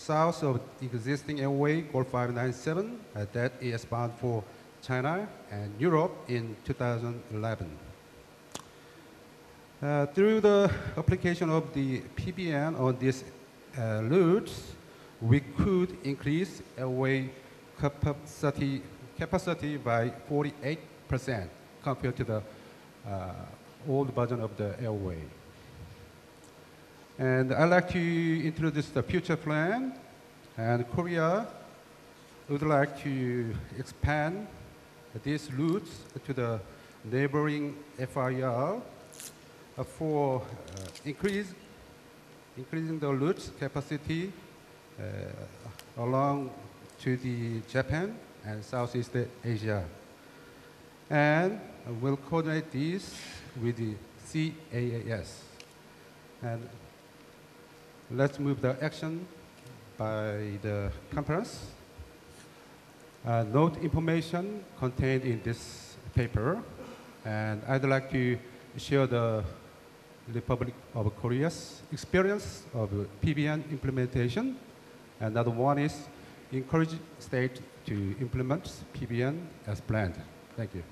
south of existing airway Goal 597 that is bound for China and Europe in 2011. Through the application of the PBN on these routes, we could increase airway capacity by 48% compared to the old version of the airway. And I'd like to introduce the future plan. And Korea would like to expand these routes to the neighboring FIR for increasing the routes capacity along to the Japan and Southeast Asia. And we'll coordinate this with the CAAS. And let's move the action by the conference. Note information contained in this paper, and I'd like to share the Republic of Korea's experience of PBN implementation. Another one is encourage state to implement PBN as planned. Thank you.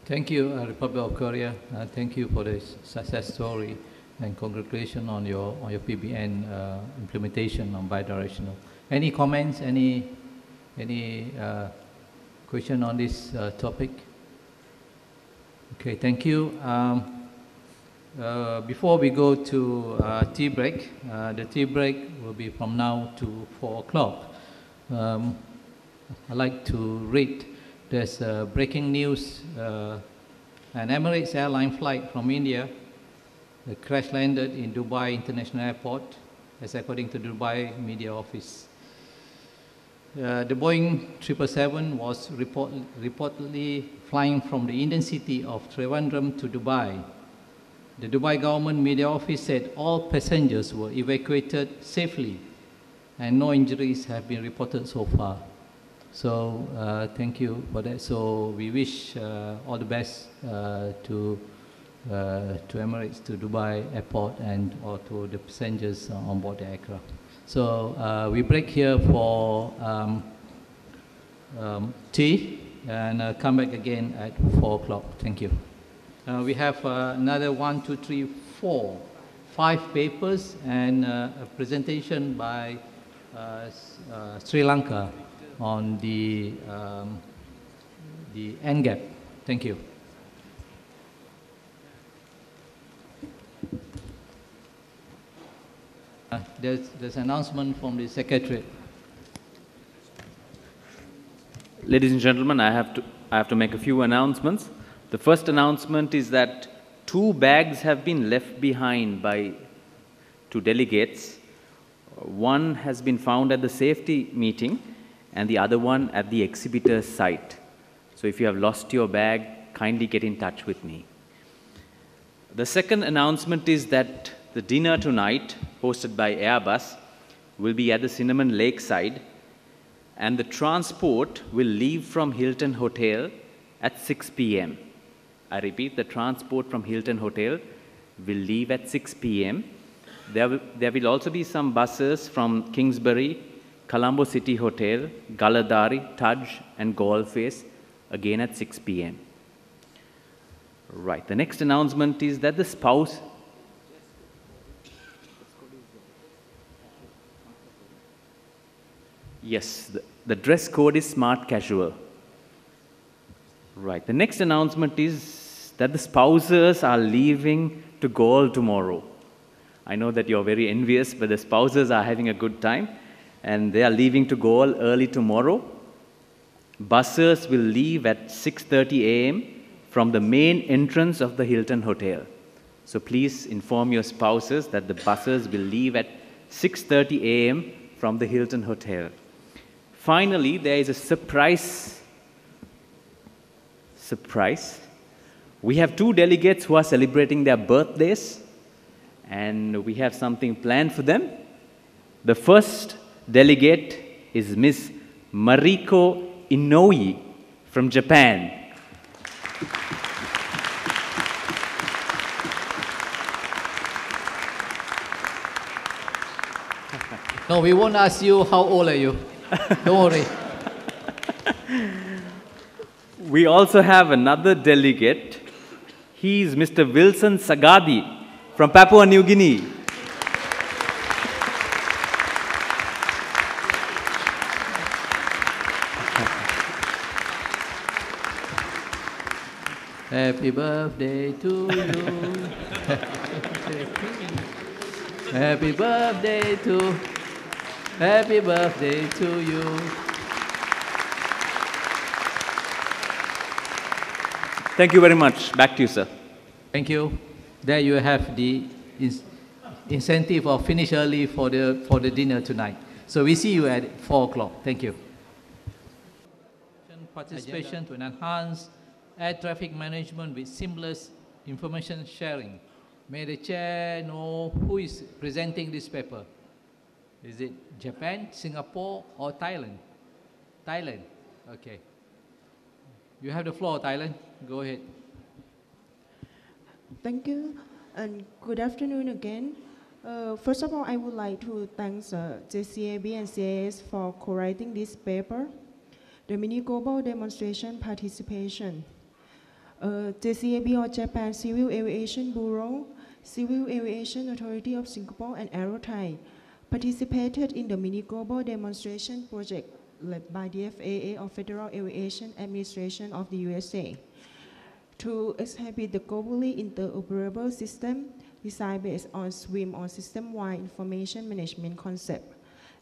Thank you, Republic of Korea. Thank you for this success story, and congratulations on your PBN implementation on bidirectional. Any comments? Any question on this topic? Okay, thank you. Before we go to tea break, the tea break will be from now to 4 o'clock. I'd like to read. There's breaking news. An Emirates airline flight from India crash landed in Dubai International Airport, as according to the Dubai media office. The Boeing 777 was reportedly flying from the Indian city of Trivandrum to Dubai. The Dubai government media office said all passengers were evacuated safely and no injuries have been reported so far. So thank you for that. So we wish all the best to Emirates, to Dubai airport, and or to the passengers on board the aircraft. So we break here for tea and come back again at 4 o'clock. Thank you. We have another 1, 2, 3, 4, 5 papers and a presentation by Sri Lanka on the NGAP. Thank you. There's an announcement from the Secretary. Ladies and gentlemen, I have to make a few announcements. The first announcement is that 2 bags have been left behind by 2 delegates. One has been found at the safety meeting and the other one at the exhibitor's site. So if you have lost your bag, kindly get in touch with me. The second announcement is that the dinner tonight, hosted by Airbus, will be at the Cinnamon Lakeside, and the transport will leave from Hilton Hotel at 6 p.m. I repeat, the transport from Hilton Hotel will leave at 6 p.m. There will also be some buses from Kingsbury, Colombo City Hotel, Galadari, Taj, and Galle-Face, again at 6 p.m. Right, the next announcement is that the spouse... Yes, the dress code is smart casual. Right, the next announcement is that the spouses are leaving to Galle tomorrow. I know that you're very envious, but the spouses are having a good time, and they are leaving to Galle early tomorrow. Buses will leave at 6:30 a.m. from the main entrance of the Hilton Hotel. So please inform your spouses that the buses will leave at 6:30 a.m. from the Hilton Hotel. Finally, there is a surprise. We have 2 delegates who are celebrating their birthdays, and we have something planned for them. The first delegate is Miss Mariko Inouye from Japan. No, we won't ask you how old are you. Don't worry. We also have another delegate. He is Mr. Wilson Sagadi from Papua New Guinea. Happy birthday to you. Happy birthday to you. Thank you very much. Back to you, sir. Thank you. There you have the incentive of finish early for the dinner tonight. So we see you at 4 o'clock. Thank you. Participation to enhance air traffic management with seamless information sharing. May the chair know who is presenting this paper? Is it Japan, Singapore, or Thailand? Thailand. Okay. You have the floor, Thailand. Go ahead. Thank you, and good afternoon again. First of all, I would like to thank JCAB and CAS for co-writing this paper, the mini global demonstration participation. JCAB or Japan Civil Aviation Bureau, Civil Aviation Authority of Singapore, and Aerothai participated in the mini global demonstration project led by the FAA or Federal Aviation Administration of the USA to establish the globally interoperable system designed based on SWIM or system-wide information management concept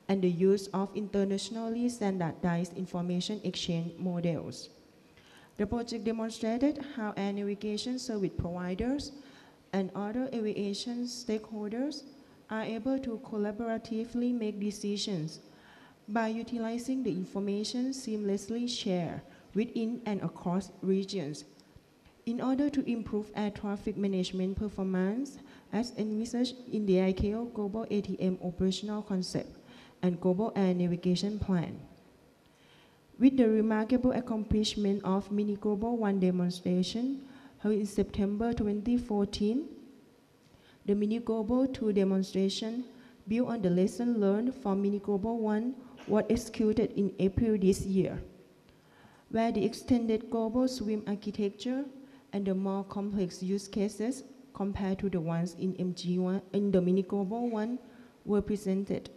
and the use of internationally standardized information exchange models. The project demonstrated how air navigation service providers and other aviation stakeholders are able to collaboratively make decisions by utilizing the information seamlessly shared within and across regions in order to improve air traffic management performance as envisaged in the ICAO Global ATM Operational Concept and Global Air Navigation Plan. With the remarkable accomplishment of Mini Global 1 demonstration held in September 2014, the Mini Global 2 demonstration built on the lesson learned from Mini Global 1 was executed in April this year, where the extended global SWIM architecture and the more complex use cases compared to the ones in MG1 in the Mini Global 1 were presented.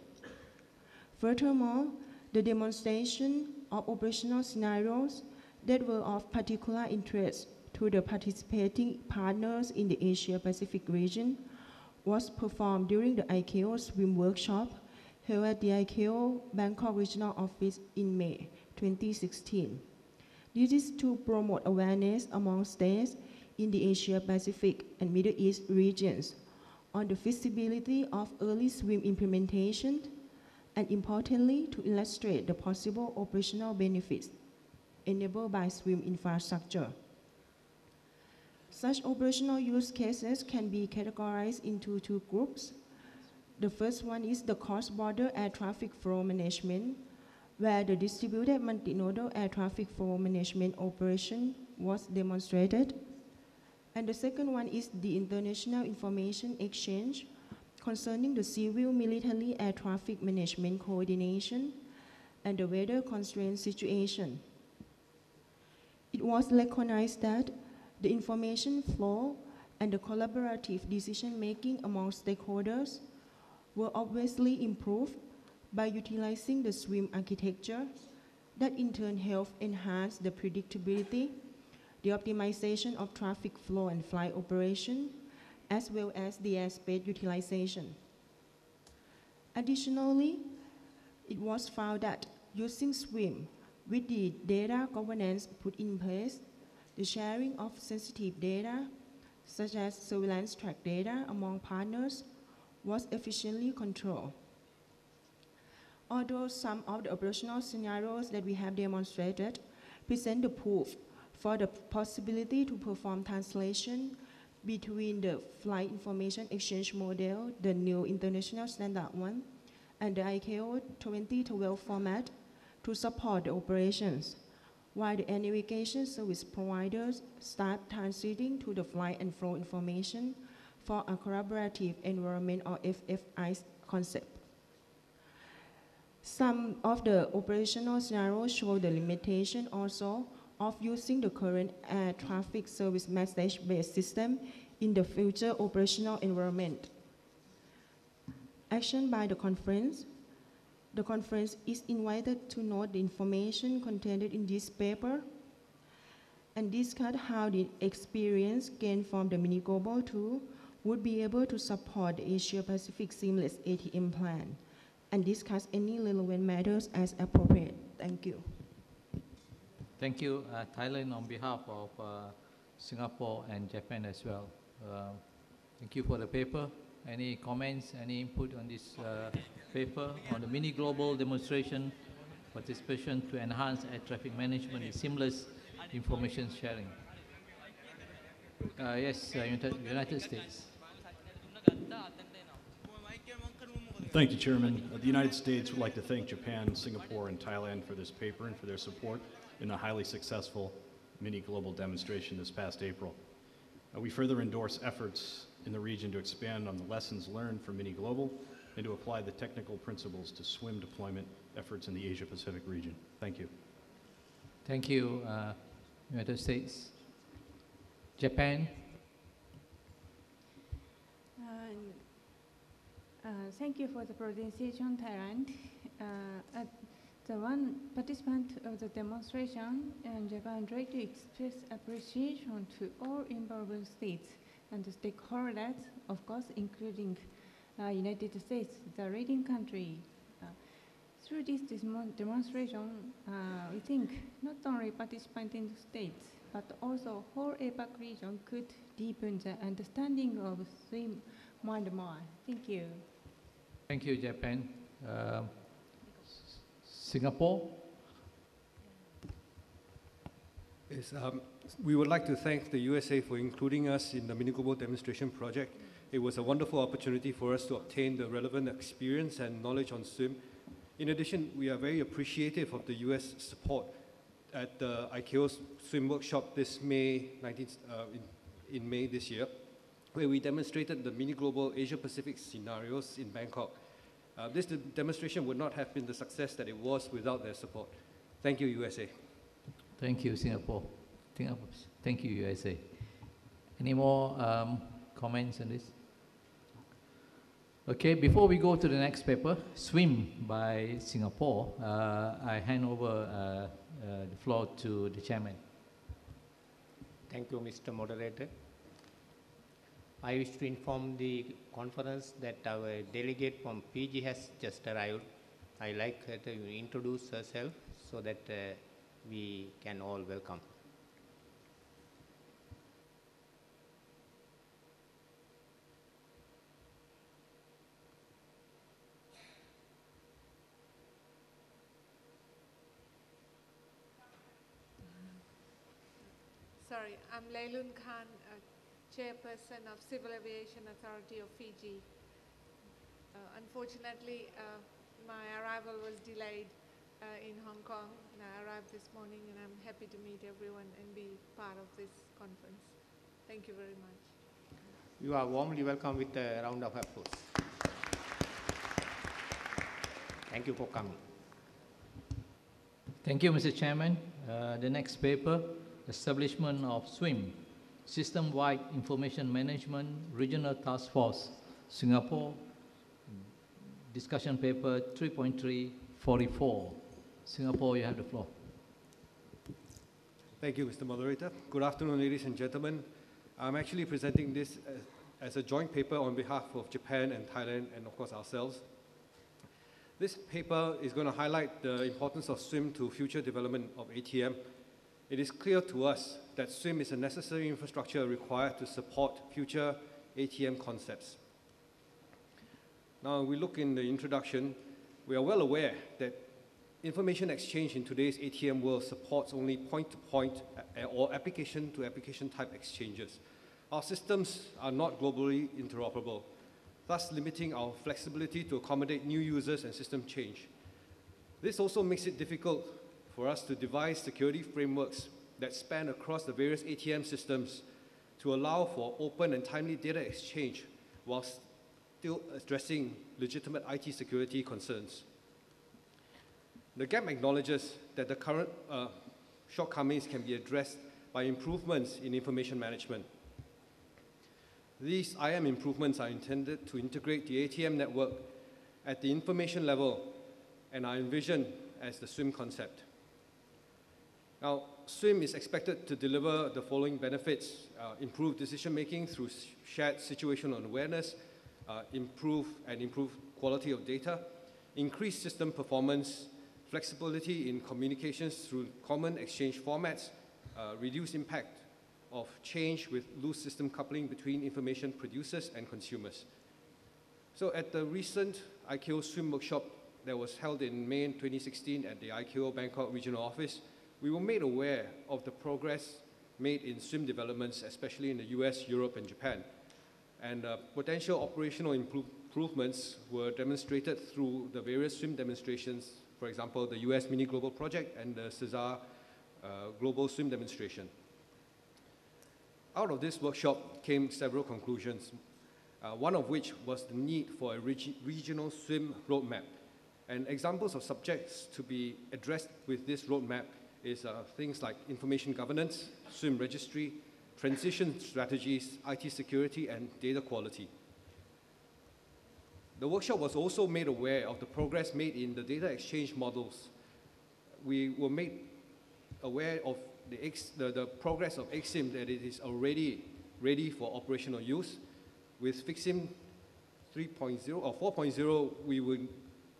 Furthermore, the demonstration of operational scenarios that were of particular interest to the participating partners in the Asia-Pacific region was performed during the ICAO SWIM workshop held at the ICAO Bangkok Regional Office in May 2016. This is to promote awareness among states in the Asia-Pacific and Middle East regions on the feasibility of early SWIM implementation and importantly to illustrate the possible operational benefits enabled by SWIM infrastructure. Such operational use cases can be categorized into two groups. The first one is the cross-border air traffic flow management, where the distributed multinodal air traffic flow management operation was demonstrated. And the second one is the international information exchange concerning the civil military air traffic management coordination and the weather constraint situation. It was recognized that the information flow and the collaborative decision-making among stakeholders were obviously improved by utilizing the SWIM architecture that in turn helped enhance the predictability, the optimization of traffic flow and flight operation, as well as the airspace utilization. Additionally, it was found that using SWIM with the data governance put in place, the sharing of sensitive data, such as surveillance track data among partners, was efficiently controlled. Although some of the operational scenarios that we have demonstrated present the proof for the possibility to perform translation between the flight information exchange model, the new international standard one, and the ICAO 2012 format to support the operations, while the air navigation service providers start transiting to the flight and flow information for a collaborative environment or FFI concept. Some of the operational scenarios show the limitation also of using the current air traffic service message-based system in the future operational environment. Action by the conference. The conference is invited to note the information contained in this paper and discuss how the experience gained from the mini global tool would be able to support the Asia-Pacific seamless ATM plan and discuss any relevant matters as appropriate. Thank you. Thank you, Thailand, on behalf of Singapore and Japan as well. Thank you for the paper. Any comments, any input on this paper on the mini global demonstration participation to enhance air traffic management and seamless information sharing? Yes, United States. Thank you, Chairman. The United States would like to thank Japan, Singapore, and Thailand for this paper and for their support in a highly successful mini global demonstration this past April. We further endorse efforts in the region to expand on the lessons learned from mini global and to apply the technical principles to SWIM deployment efforts in the Asia-Pacific region. Thank you. Thank you, United States. Japan. Thank you for the presentation, Thailand. The one participant of the demonstration in Japan would like to express appreciation to all involved states and the stakeholders, of course, including United States, the leading country. Through this demonstration, we think not only participating states, but also whole APAC region could deepen the understanding of SWIM more and more. Thank you. Thank you, Japan. Singapore. Yes, we would like to thank the USA for including us in the mini global demonstration project. It was a wonderful opportunity for us to obtain the relevant experience and knowledge on SWIM. In addition, we are very appreciative of the US support at the ICAO's SWIM workshop this May 19th, in May this year, where we demonstrated the mini global Asia Pacific scenarios in Bangkok. This demonstration would not have been the success that it was without their support. Thank you, USA. Thank you, Singapore. Thank you, USA. Any more comments on this? Okay, before we go to the next paper, SWIM by Singapore, I hand over the floor to the chairman. Thank you, Mr. Moderator. I wish to inform the conference that our delegate from PG has just arrived. I'd like her to introduce herself so that we can all welcome. Sorry, I'm Laylun Khan, Chairperson of Civil Aviation Authority of Fiji. Unfortunately, my arrival was delayed in Hong Kong, and I arrived this morning, and I'm happy to meet everyone and be part of this conference. Thank you very much. You are warmly welcome with a round of applause. Thank you for coming. Thank you, Mr. Chairman. The next paper, Establishment of SWIM, System-Wide Information Management Regional Task Force, Singapore, discussion paper 3.344. Singapore, you have the floor. Thank you, Mr. Moderator. Good afternoon, ladies and gentlemen. I'm actually presenting this as a joint paper on behalf of Japan and Thailand and, of course, ourselves. This paper is going to highlight the importance of SWIM to future development of ATM. It is clear to us that SWIM is a necessary infrastructure required to support future ATM concepts. Now, we look in the introduction, we are well aware that information exchange in today's ATM world supports only point-to-point or application-to-application type exchanges. Our systems are not globally interoperable, thus limiting our flexibility to accommodate new users and system change. This also makes it difficult for us to devise security frameworks that span across the various ATM systems to allow for open and timely data exchange while still addressing legitimate IT security concerns. The GAP acknowledges that the current shortcomings can be addressed by improvements in information management. These IM improvements are intended to integrate the ATM network at the information level and are envisioned as the SWIM concept. Now, SWIM is expected to deliver the following benefits: improved decision-making through shared situational awareness, improved quality of data, increased system performance, flexibility in communications through common exchange formats, reduced impact of change with loose system coupling between information producers and consumers. So at the recent IKO SWIM workshop that was held in May 2016 at the IKO Bangkok Regional Office, we were made aware of the progress made in SWIM developments, especially in the US, Europe, and Japan. And potential operational improvements were demonstrated through the various SWIM demonstrations, for example, the US Mini Global Project and the CESAR Global SWIM demonstration. Out of this workshop came several conclusions, one of which was the need for a regional SWIM roadmap. And examples of subjects to be addressed with this roadmap is things like information governance, SWIM registry, transition strategies, IT security, and data quality. The workshop was also made aware of the progress made in the data exchange models. We were made aware of the progress of XSIM, that it is already ready for operational use. With FIXSIM 3.0 or 4.0,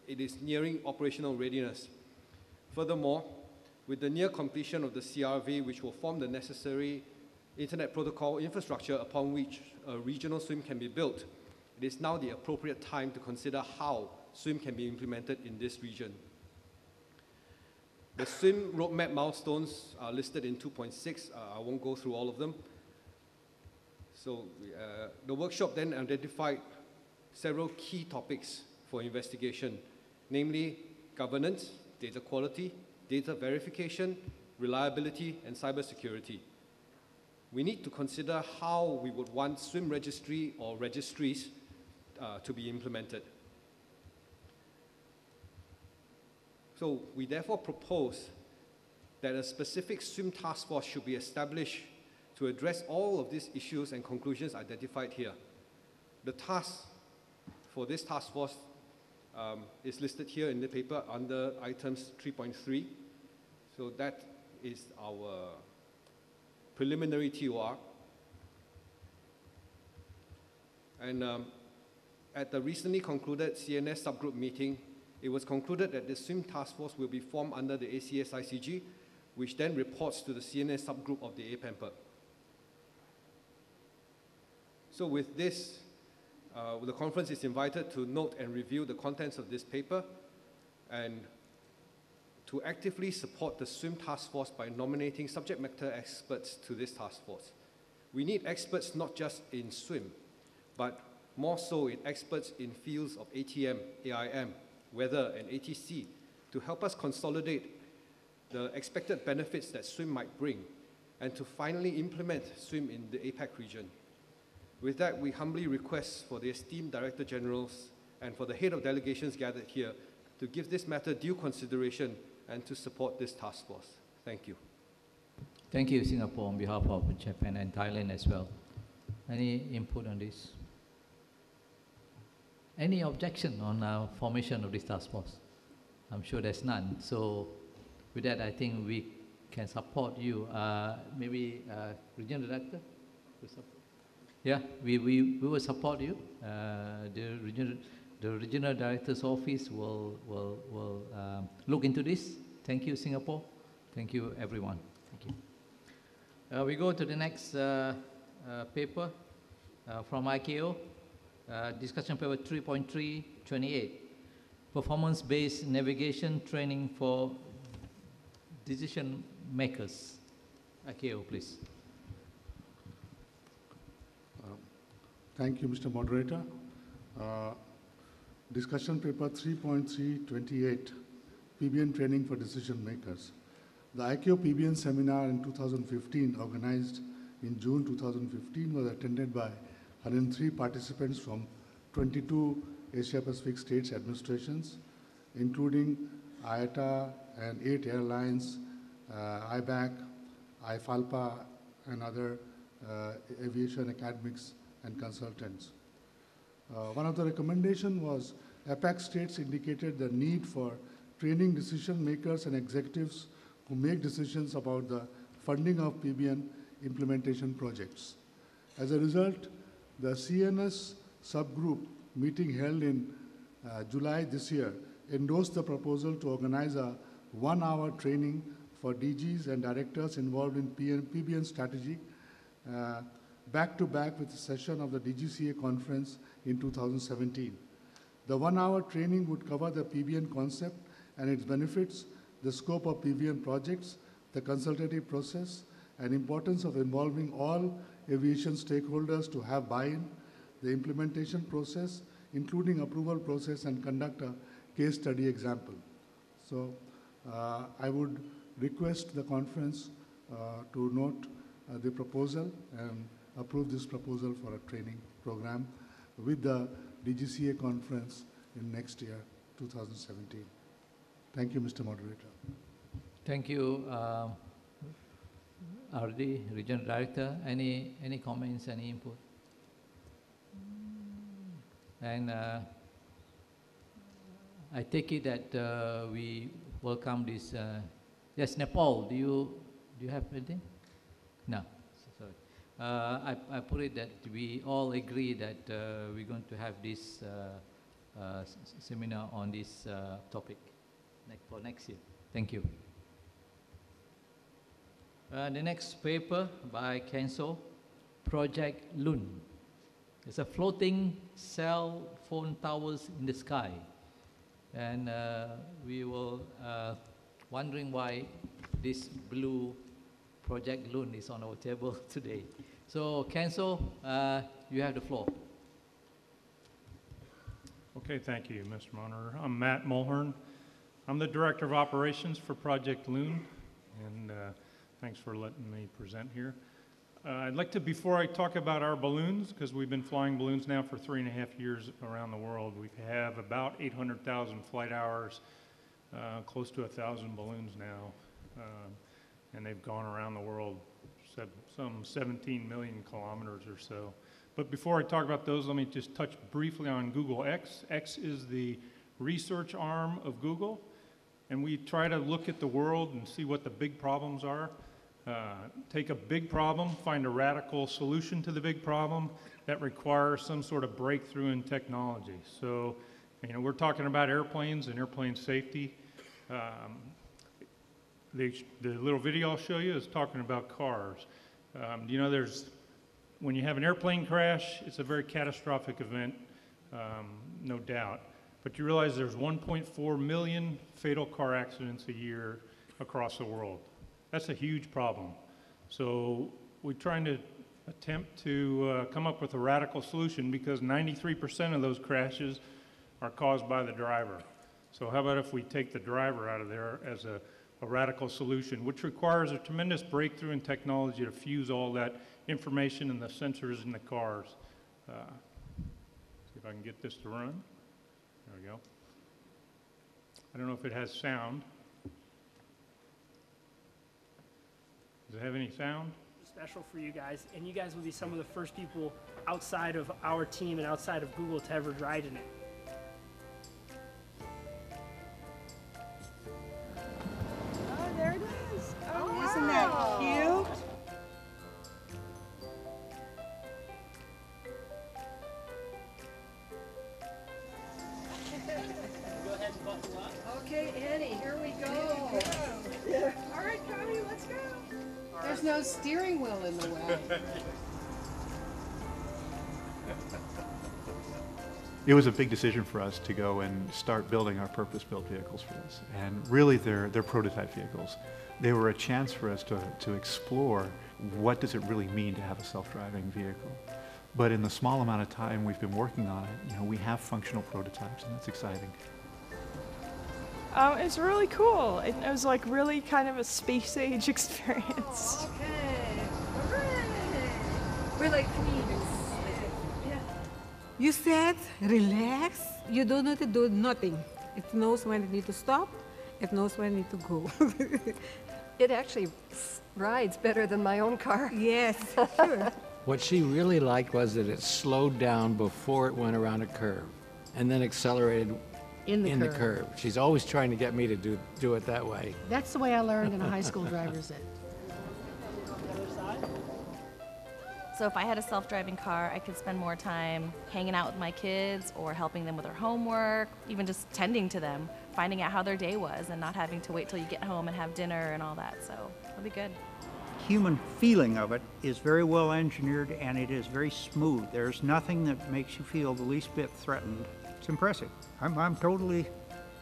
it is nearing operational readiness. Furthermore, with the near completion of the CRV, which will form the necessary Internet protocol infrastructure upon which a regional SWIM can be built, it is now the appropriate time to consider how SWIM can be implemented in this region. The SWIM roadmap milestones are listed in 2.6. I won't go through all of them. So the workshop then identified several key topics for investigation, namely governance, data quality, data verification, reliability, and cybersecurity. We need to consider how we would want SWIM registry or registries to be implemented. So we therefore propose that a specific SWIM task force should be established to address all of these issues and conclusions identified here. The task for this task force is listed here in the paper under items 3.3. So that is our preliminary TOR. And at the recently concluded CNS subgroup meeting, it was concluded that the SWIM task force will be formed under the ACS-ICG, which then reports to the CNS subgroup of the APAMPER. So with this, the conference is invited to note and review the contents of this paper and to actively support the SWIM task force by nominating subject matter experts to this task force. We need experts not just in SWIM, but more so in experts in fields of ATM, AIM, weather, and ATC to help us consolidate the expected benefits that SWIM might bring and to finally implement SWIM in the APAC region. With that, we humbly request for the esteemed Director Generals and for the head of delegations gathered here to give this matter due consideration and to support this task force. Thank you. Thank you, Singapore, on behalf of Japan and Thailand as well. Any input on this? Any objection on our formation of this task force? I'm sure there's none. So with that, I think we can support you. Maybe Regional Director? Yeah, we will support you. The Regional Director's Office will look into this. Thank you, Singapore. Thank you, everyone. Thank you. We go to the next paper from IKO. Discussion paper 3.328, performance-based navigation training for decision makers. IKO, please. Thank you, Mr. Moderator. Discussion paper 3.328, PBN training for decision makers. The IKO PBN seminar in 2015, organized in June 2015, was attended by 103 participants from 22 Asia-Pacific states administrations, including IATA and 8 airlines, IBAC, IFALPA, and other aviation academics and consultants. One of the recommendations was APAC states indicated the need for training decision makers and executives who make decisions about the funding of PBN implementation projects. As a result, the CNS subgroup meeting held in July this year endorsed the proposal to organize a 1-hour training for DGs and directors involved in PBN strategy back-to-back with a session of the DGCA conference in 2017. The 1-hour training would cover the PBN concept and its benefits, the scope of PBN projects, the consultative process, and importance of involving all aviation stakeholders to have buy-in, the implementation process, including approval process, and conduct a case study example. So I would request the conference to note the proposal and approve this proposal for a training program with the DGCA conference in next year, 2017. Thank you, Mr. Moderator. Thank you, RD, Regional Director. Any comments, any input? And I take it that we welcome this. Yes, Nepal, do you have anything? No, sorry. I put it that we all agree that we're going to have this seminar on this topic for next year. Thank you. The next paper by Kenso, Project Loon. It's a floating cell phone towers in the sky. And we were wondering why this blue Project Loon is on our table today. So, Kenso, you have the floor. Okay, thank you, Mr. Monitor. I'm Matt Mulhern. I'm the Director of Operations for Project Loon, and thanks for letting me present here. I'd like to, before I talk about our balloons, because we've been flying balloons now for 3.5 years around the world. We have about 800,000 flight hours, close to 1,000 balloons now, and they've gone around the world some 17 million kilometers or so. But before I talk about those, let me just touch briefly on Google X. X is the research arm of Google, and we try to look at the world and see what the big problems are. Take a big problem, find a radical solution to the big problem that requires some sort of breakthrough in technology. So, you know, we're talking about airplanes and airplane safety. The little video I'll show you is talking about cars. You know, when you have an airplane crash, it's a very catastrophic event, no doubt. But you realize there's 1.4 million fatal car accidents a year across the world. That's a huge problem. So we're trying to attempt to come up with a radical solution because 93% of those crashes are caused by the driver. So how about if we take the driver out of there as a radical solution, which requires a tremendous breakthrough in technology to fuse all that information and the sensors in the cars. See if I can get this to run. There we go. I don't know if it has sound. Does it have any sound? Special for you guys, and you guys will be some of the first people outside of our team and outside of Google to ever ride in it. Oh, there it is. Oh, isn't that cute? Go ahead and buckle up. Okay, Annie, here we go. Yeah. All right, Connie, let's go. There's no steering wheel in the way. It was a big decision for us to go and start building our purpose-built vehicles for this. And really, they're prototype vehicles. They were a chance for us to explore what does it really mean to have a self-driving vehicle. But in the small amount of time we've been working on it, you know, we have functional prototypes, and that's exciting. It's really cool. It was like really kind of a space age experience. Okay. Hooray. We're like queens. Yeah. You said relax. You don't need to do nothing. It knows when it needs to stop It knows where I need to go. It actually rides better than my own car. Yes, sure. What she really liked was that it slowed down before it went around a curve and then accelerated In the curve. She's always trying to get me to do it that way. That's the way I learned in a high school driver's ed. So if I had a self-driving car, I could spend more time hanging out with my kids or helping them with their homework, even just tending to them, finding out how their day was and not having to wait till you get home and have dinner and all that. So it'll be good. Human feeling of it is very well engineered and it is very smooth. There's nothing that makes you feel the least bit threatened. It's impressive. I'm totally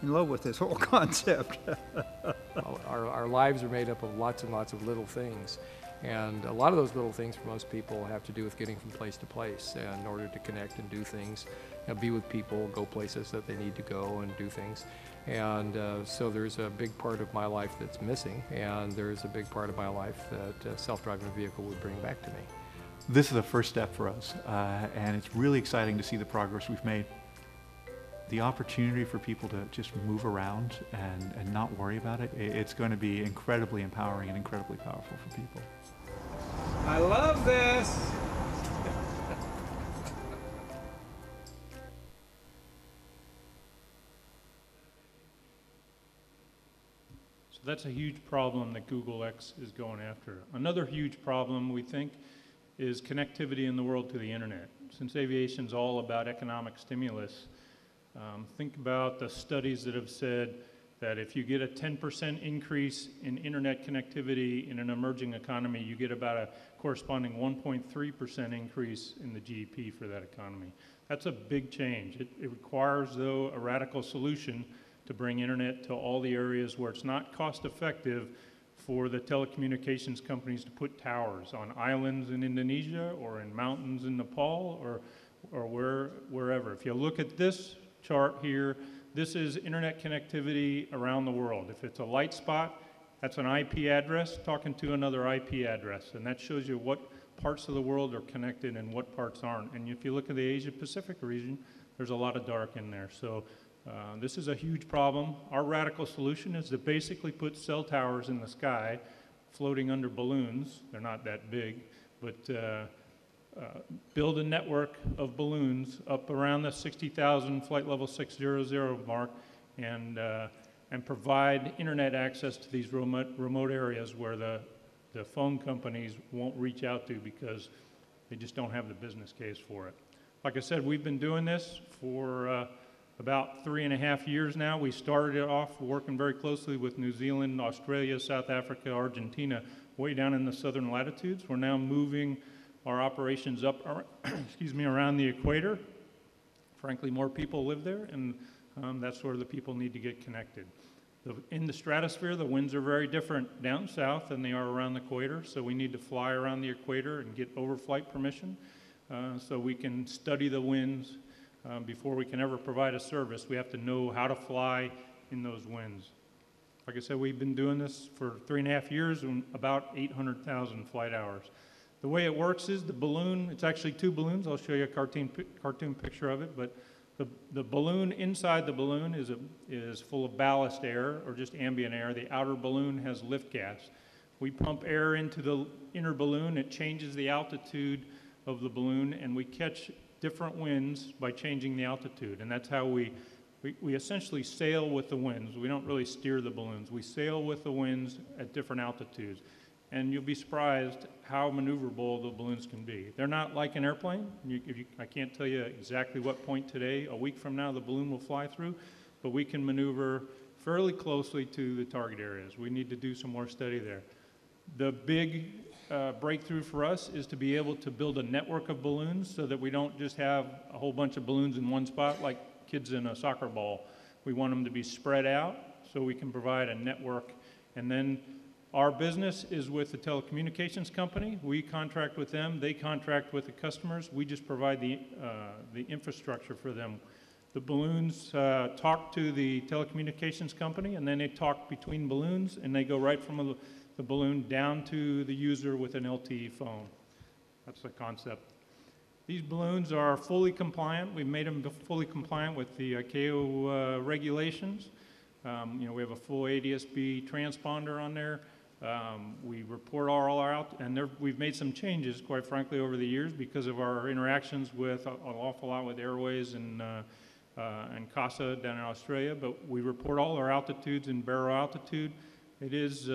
in love with this whole concept. Our lives are made up of lots and lots of little things. And a lot of those little things for most people have to do with getting from place to place in order to connect and do things, be with people, go places that they need to go and do things. And so there's a big part of my life that's missing, and there's a big part of my life that a self-driving vehicle would bring back to me. This is the first step for us, and it's really exciting to see the progress we've made. The opportunity for people to just move around and not worry about it, it's going to be incredibly empowering and incredibly powerful for people. I love this! So that's a huge problem that Google X is going after. Another huge problem, we think, is connectivity in the world to the internet. Since aviation's all about economic stimulus, think about the studies that have said that if you get a 10% increase in internet connectivity in an emerging economy, you get about a corresponding 1.3% increase in the GDP for that economy. That's a big change. It requires, though, a radical solution to bring internet to all the areas where it's not cost effective for the telecommunications companies to put towers on islands in Indonesia or in mountains in Nepal or wherever. If you look at this chart here, this is internet connectivity around the world. If it's a light spot, that's an IP address talking to another IP address, and that shows you what parts of the world are connected and what parts aren't. And if you look at the Asia-Pacific region, there's a lot of dark in there. So this is a huge problem. Our radical solution is to basically put cell towers in the sky floating under balloons. They're not that big, but build a network of balloons up around the 60,000 flight level 600 mark and provide internet access to these remote areas where the phone companies won't reach out to because they just don't have the business case for it. Like I said, we've been doing this for about 3.5 years now. We started it off working very closely with New Zealand, Australia, South Africa, Argentina, way down in the southern latitudes. We're now moving our operations up around the equator. Frankly, more people live there, and that's where the people need to get connected. In the stratosphere, the winds are very different down south than they are around the equator, so we need to fly around the equator and get overflight permission so we can study the winds before we can ever provide a service. We have to know how to fly in those winds. Like I said, we've been doing this for 3.5 years and about 800,000 flight hours. The way it works is the balloon, it's actually 2 balloons. I'll show you a cartoon picture of it, but the balloon, inside the balloon is full of ballast air or just ambient air. The outer balloon has lift gas. We pump air into the inner balloon. It changes the altitude of the balloon, and we catch different winds by changing the altitude. And that's how we essentially sail with the winds. We don't really steer the balloons. We sail with the winds at different altitudes. And you'll be surprised how maneuverable the balloons can be. They're not like an airplane. I can't tell you exactly what point today, a week from now, the balloon will fly through, but we can maneuver fairly closely to the target areas. We need to do some more study there. The big breakthrough for us is to be able to build a network of balloons so that we don't just have a whole bunch of balloons in one spot like kids in a soccer ball. We want them to be spread out so we can provide a network. And then our business is with the telecommunications company. We contract with them. They contract with the customers. We just provide the infrastructure for them. The balloons talk to the telecommunications company, and then they talk between balloons, and they go right from the balloon down to the user with an LTE phone. That's the concept. These balloons are fully compliant. We've made them fully compliant with the ICAO regulations. We have a full ADS-B transponder on there. We report all our out, and we've made some changes, quite frankly, over the years because of our interactions with an awful lot with Airways and CASA down in Australia. But we report all our altitudes in barrel altitude. It is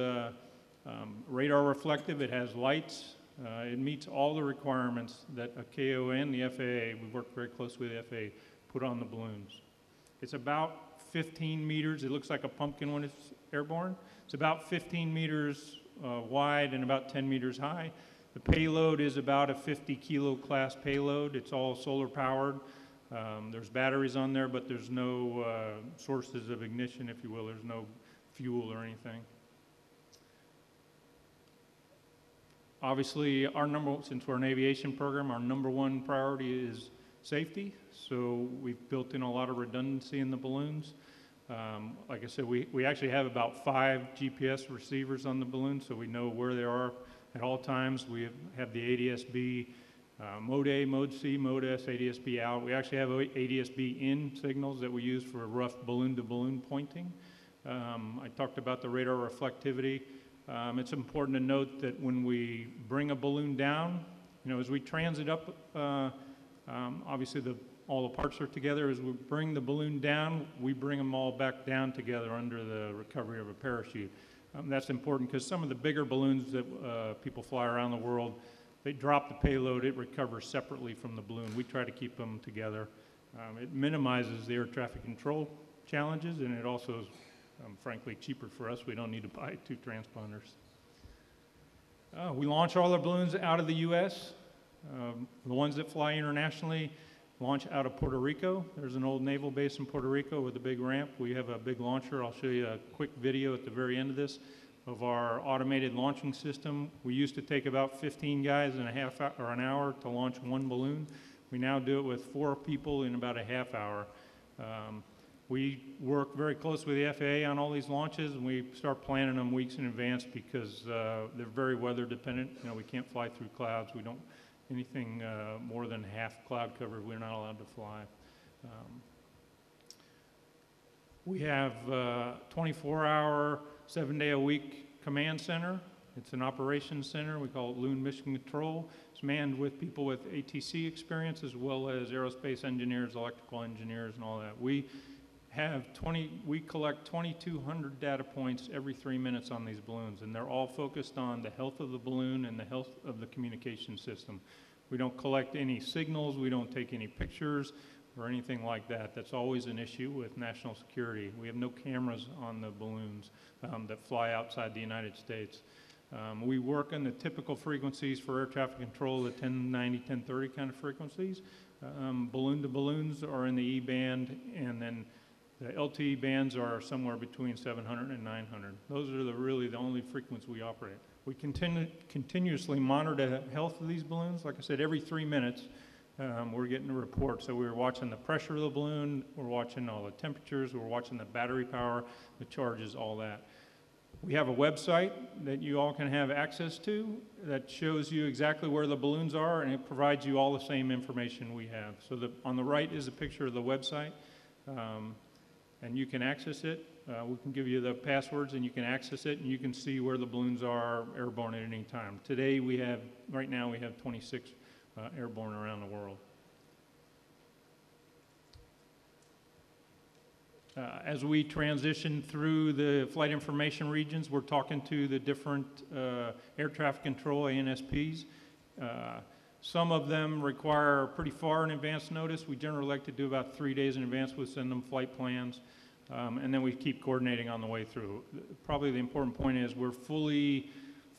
radar reflective. It has lights. It meets all the requirements that a KO and the FAA, we work very closely with the FAA, put on the balloons. It's about 15 meters. It looks like a pumpkin when it's airborne. It's about 15 meters wide and about 10 meters high. The payload is about a 50 kilo class payload. It's all solar powered. There's batteries on there, but there's no sources of ignition, if you will. There's no fuel or anything. Obviously, since we're an aviation program, our number one priority is safety. So we've built in a lot of redundancy in the balloons. Like I said, we actually have about 5 GPS receivers on the balloon, so we know where they are at all times. We have the ADS-B Mode A, Mode C, Mode S, ADS-B out. We actually have ADS-B in signals that we use for rough balloon-to-balloon pointing. I talked about the radar reflectivity. It's important to note that when we bring a balloon down, as we transit up, obviously all the parts are together. As we bring the balloon down, we bring them all back down together under the recovery of a parachute. That's important because some of the bigger balloons that people fly around the world, they drop the payload, it recovers separately from the balloon. We try to keep them together. It minimizes the air traffic control challenges, and it also is, frankly, cheaper for us. We don't need to buy 2 transponders. We launch all our balloons out of the U.S. The ones that fly internationally launch out of Puerto Rico. There's an old naval base in Puerto Rico with a big ramp. We have a big launcher. I'll show you a quick video at the very end of this of our automated launching system. We used to take about 15 guys in an hour to launch 1 balloon. We now do it with 4 people in about a half hour. We work very close with the FAA on all these launches, and we start planning them weeks in advance because they're very weather dependent. We can't fly through clouds. We don't anything more than half cloud cover, we're not allowed to fly. We have 24-hour, 7-day-a-week command center. It's an operations center. We call it Loon Mission Control. It's manned with people with ATC experience as well as aerospace engineers, electrical engineers, and all that. We collect 2,200 data points every 3 minutes on these balloons, and they're all focused on the health of the balloon and the health of the communication system. We don't collect any signals, we don't take any pictures or anything like that. That's always an issue with national security. We have no cameras on the balloons that fly outside the United States. We work on the typical frequencies for air traffic control, the 1090, 1030 kind of frequencies. Balloon to balloons are in the E band, and then the LTE bands are somewhere between 700 and 900. Those are really the only frequencies we operate. We continuously monitor the health of these balloons. Like I said, every 3 minutes we're getting a report. So we're watching the pressure of the balloon, we're watching all the temperatures, we're watching the battery power, the charges, all that. We have a website that you all can have access to that shows you exactly where the balloons are, and it provides you all the same information we have. So on the right is a picture of the website, and you can access it. We can give you the passwords, and you can access it, and you can see where the balloons are airborne at any time. Today, right now, we have 26 airborne around the world. As we transition through the flight information regions, we're talking to the different air traffic control ANSPs. Some of them require pretty far in advance notice. We generally like to do about 3 days in advance. We'll send them flight plans, and then we keep coordinating on the way through. Probably the important point is we're fully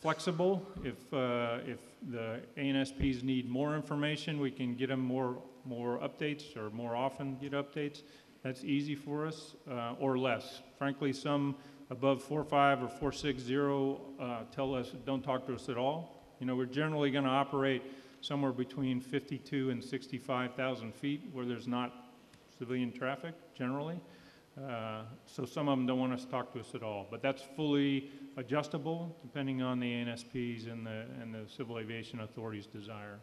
flexible. If the ANSPs need more information, we can get them more updates or more often get updates. That's easy for us, or less. Frankly, some above 4.5 or 4.60 tell us, don't talk to us at all. We're generally going to operate somewhere between 52 and 65,000 feet where there's not civilian traffic, generally. So some of them don't want us to talk to us at all. But that's fully adjustable depending on the ANSPs and the Civil Aviation Authority's desires.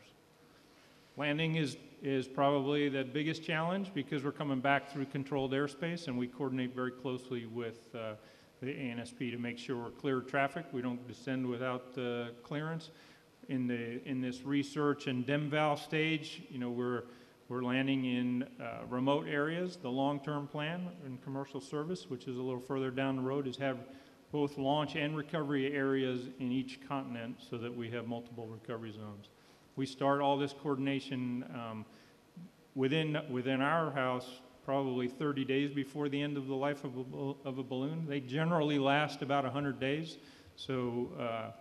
Landing is probably the biggest challenge because we're coming back through controlled airspace, and we coordinate very closely with the ANSP to make sure we're clear of traffic. We don't descend without clearance. In this research and DEMVAL stage, you know, we're landing in remote areas. The long-term plan in commercial service, which is a little further down the road, is have both launch and recovery areas in each continent so that we have multiple recovery zones. We start all this coordination within our house probably 30 days before the end of the life of a balloon. They generally last about 100 days, so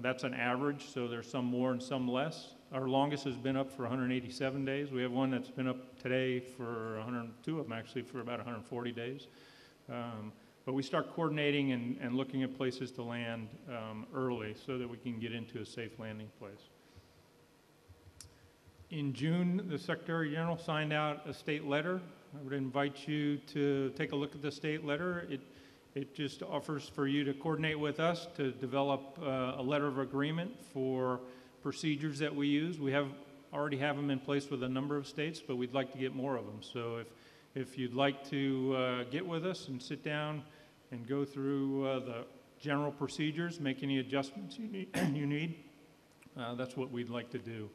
that's an average, so there's some more and some less. Our longest has been up for 187 days. We have one that's been up today for 102 of them actually for about 140 days. But we start coordinating and looking at places to land early so that we can get into a safe landing place. In June, the Secretary General signed out a state letter. I would invite you to take a look at the state letter. It just offers for you to coordinate with us to develop a letter of agreement for procedures that we use. We already have them in place with a number of states, but we'd like to get more of them. So if you'd like to get with us and sit down and go through the general procedures, make any adjustments you need, that's what we'd like to do.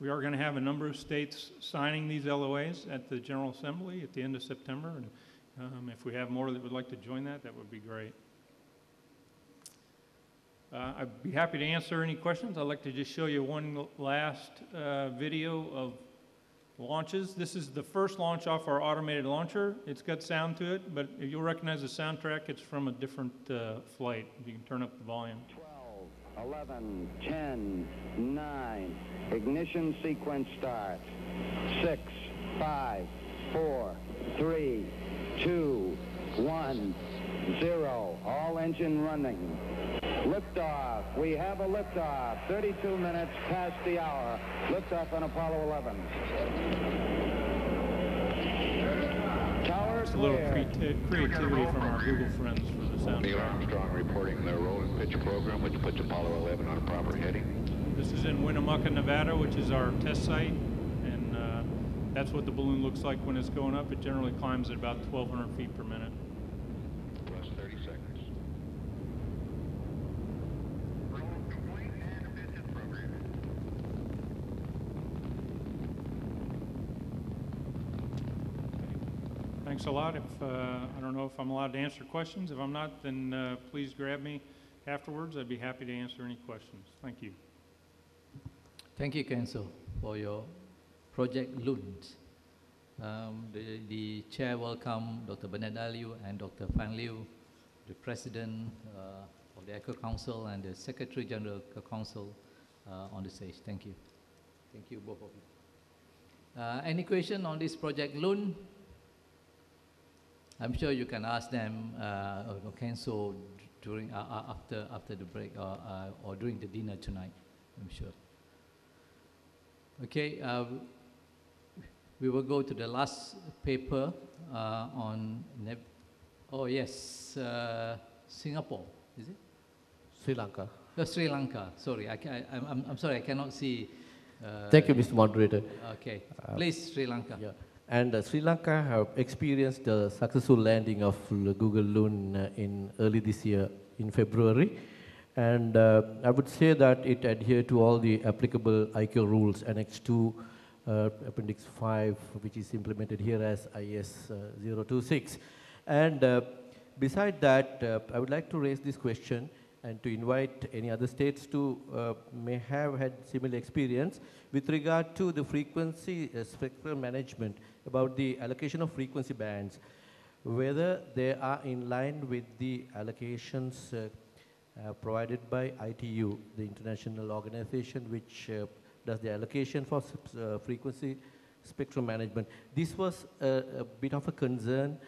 We are going to have a number of states signing these LOAs at the General Assembly at the end of September, and if we have more that would like to join that would be great. I'd be happy to answer any questions. I'd like to just show you one last video of launches. This is the first launch off our automated launcher. It's got sound to it, but if you'll recognize the soundtrack, it's from a different flight. If you can turn up the volume. 11, 10, 9, ignition sequence start. 6, 5, 4, 3, 2, 1, 0. All engine running. Liftoff. We have a liftoff. 32 minutes past the hour. Liftoff on Apollo 11. Tower Just a little creativity from our Google friends for the sound. Neil Armstrong reporting the roll and pitch program, which puts Apollo 11 on a proper heading. This is in Winnemucca, Nevada, which is our test site, and that's what the balloon looks like when it's going up. It generally climbs at about 1,200 feet per minute. Plus 30 seconds. Thanks a lot. I don't know if I'm allowed to answer questions. If I'm not, then please grab me afterwards. I'd be happy to answer any questions. Thank you. Thank you, Council, for your project LUNS. The chair welcome Dr. Bernard Aliu and Dr. Fan Liu, the president of the Eco Council and the Secretary General of the Council on the stage. Thank you. Thank you, both of you. Any question on this project LUN? I'm sure you can ask them or Council during after the break or during the dinner tonight. I'm sure. Okay, we will go to the last paper on. Oh yes, Singapore, is it? Sri Lanka. Sri Lanka. Sorry, I'm sorry, I cannot see. Thank you, Mr. Moderator. Okay, please, Sri Lanka. Yeah. And Sri Lanka have experienced the successful landing of Google Loon in early this year in February. And I would say that it adhered to all the applicable ICAO rules, Annex 2, Appendix 5, which is implemented here as IS 026. And beside that, I would like to raise this question and to invite any other states to may have had similar experience with regard to the frequency spectrum management about the allocation of frequency bands, whether they are in line with the allocations provided by ITU, the international organization which does the allocation for frequency spectrum management. This was a bit of a concern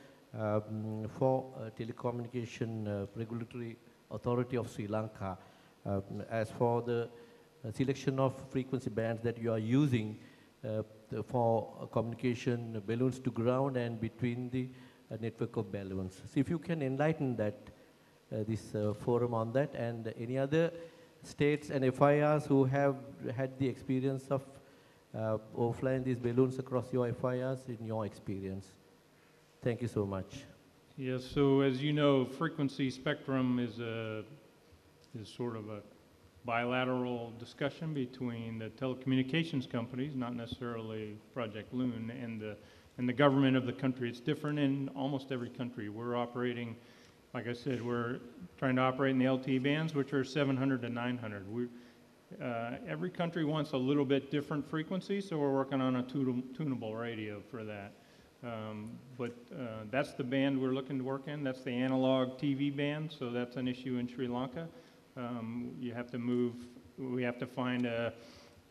for telecommunication regulatory authority of Sri Lanka as for the selection of frequency bands that you are using for communication balloons to ground and between the network of balloons. So if you can enlighten that, this forum on that, and any other states and FIRs who have had the experience of or flying these balloons across your FIRs in your experience? Thank you so much. Yes, so as you know, frequency spectrum is sort of a bilateral discussion between the telecommunications companies, not necessarily Project Loon, and the government of the country. It's different in almost every country. We're operating, like I said, we're trying to operate in the LTE bands, which are 700 to 900. Every country wants a little bit different frequency, so we're working on a tunable radio for that. But that's the band we're looking to work in. That's the analog TV band, so that's an issue in Sri Lanka. You have to move, we have to find a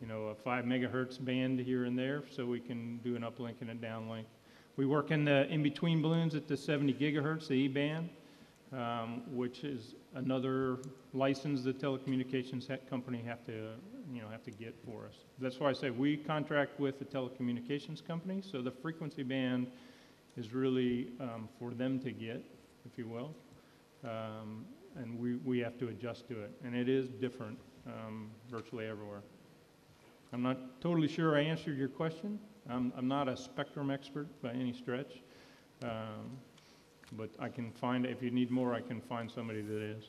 5 megahertz band here and there so we can do an uplink and a downlink. We work in the in-between balloons at the 70 gigahertz, the E-band, which is another license the telecommunications company have to get for us. That's why I say we contract with the telecommunications company, so the frequency band is really for them to get, if you will. And we have to adjust to it. And it is different virtually everywhere. I'm not totally sure I answered your question. I'm not a spectrum expert by any stretch. But I can find, if you need more, I can find somebody that is.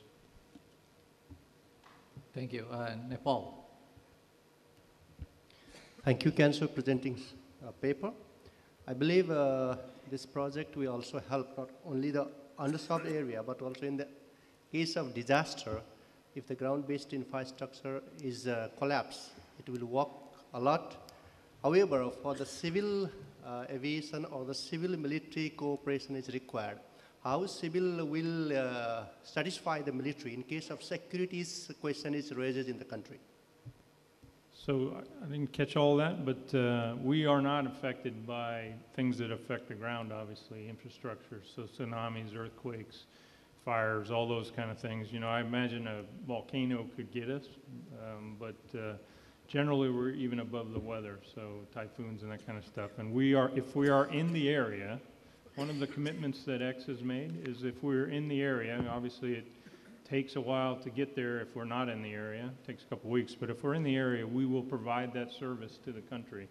Thank you. Nepal. Thank you, Ken, for presenting a paper. I believe this project will also help not only the underserved area, but also in the case of disaster, if the ground-based infrastructure is collapsed, it will work a lot. However, for the civil aviation or the civil military cooperation is required. How civil will satisfy the military in case of security's question is raised in the country? So I didn't catch all that, but we are not affected by things that affect the ground, obviously, infrastructure, so tsunamis, earthquakes, fires, all those kind of things. You know, I imagine a volcano could get us, but generally we're even above the weather, so typhoons and that kind of stuff. And if we are in the area, one of the commitments that X has made is if we're in the area, and obviously it takes a while to get there if we're not in the area, it takes a couple weeks, but if we're in the area, we will provide that service to the country,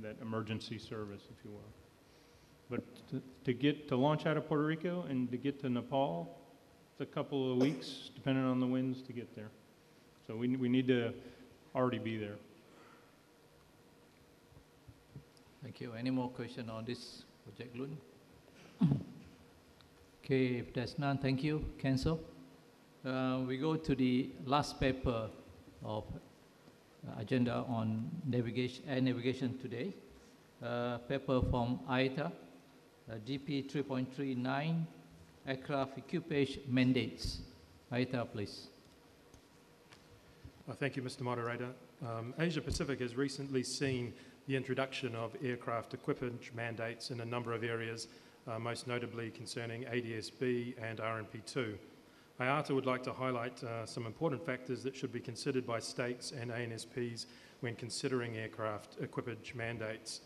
that emergency service, if you will. But to launch out of Puerto Rico and to get to Nepal, it's a couple of weeks, depending on the winds, to get there. So we need to already be there. Thank you. Any more questions on this project, Loon? Okay, if there's none, thank you. Cancel. We go to the last paper of agenda on navigation, air navigation today. Paper from IATA, GP 3.39, aircraft equipage mandates. IATA, please. Thank you, Mr. Moderator. Asia Pacific has recently seen the introduction of aircraft equipage mandates in a number of areas, most notably concerning ADS-B and RNP2. IATA would like to highlight some important factors that should be considered by states and ANSPs when considering aircraft equipage mandates.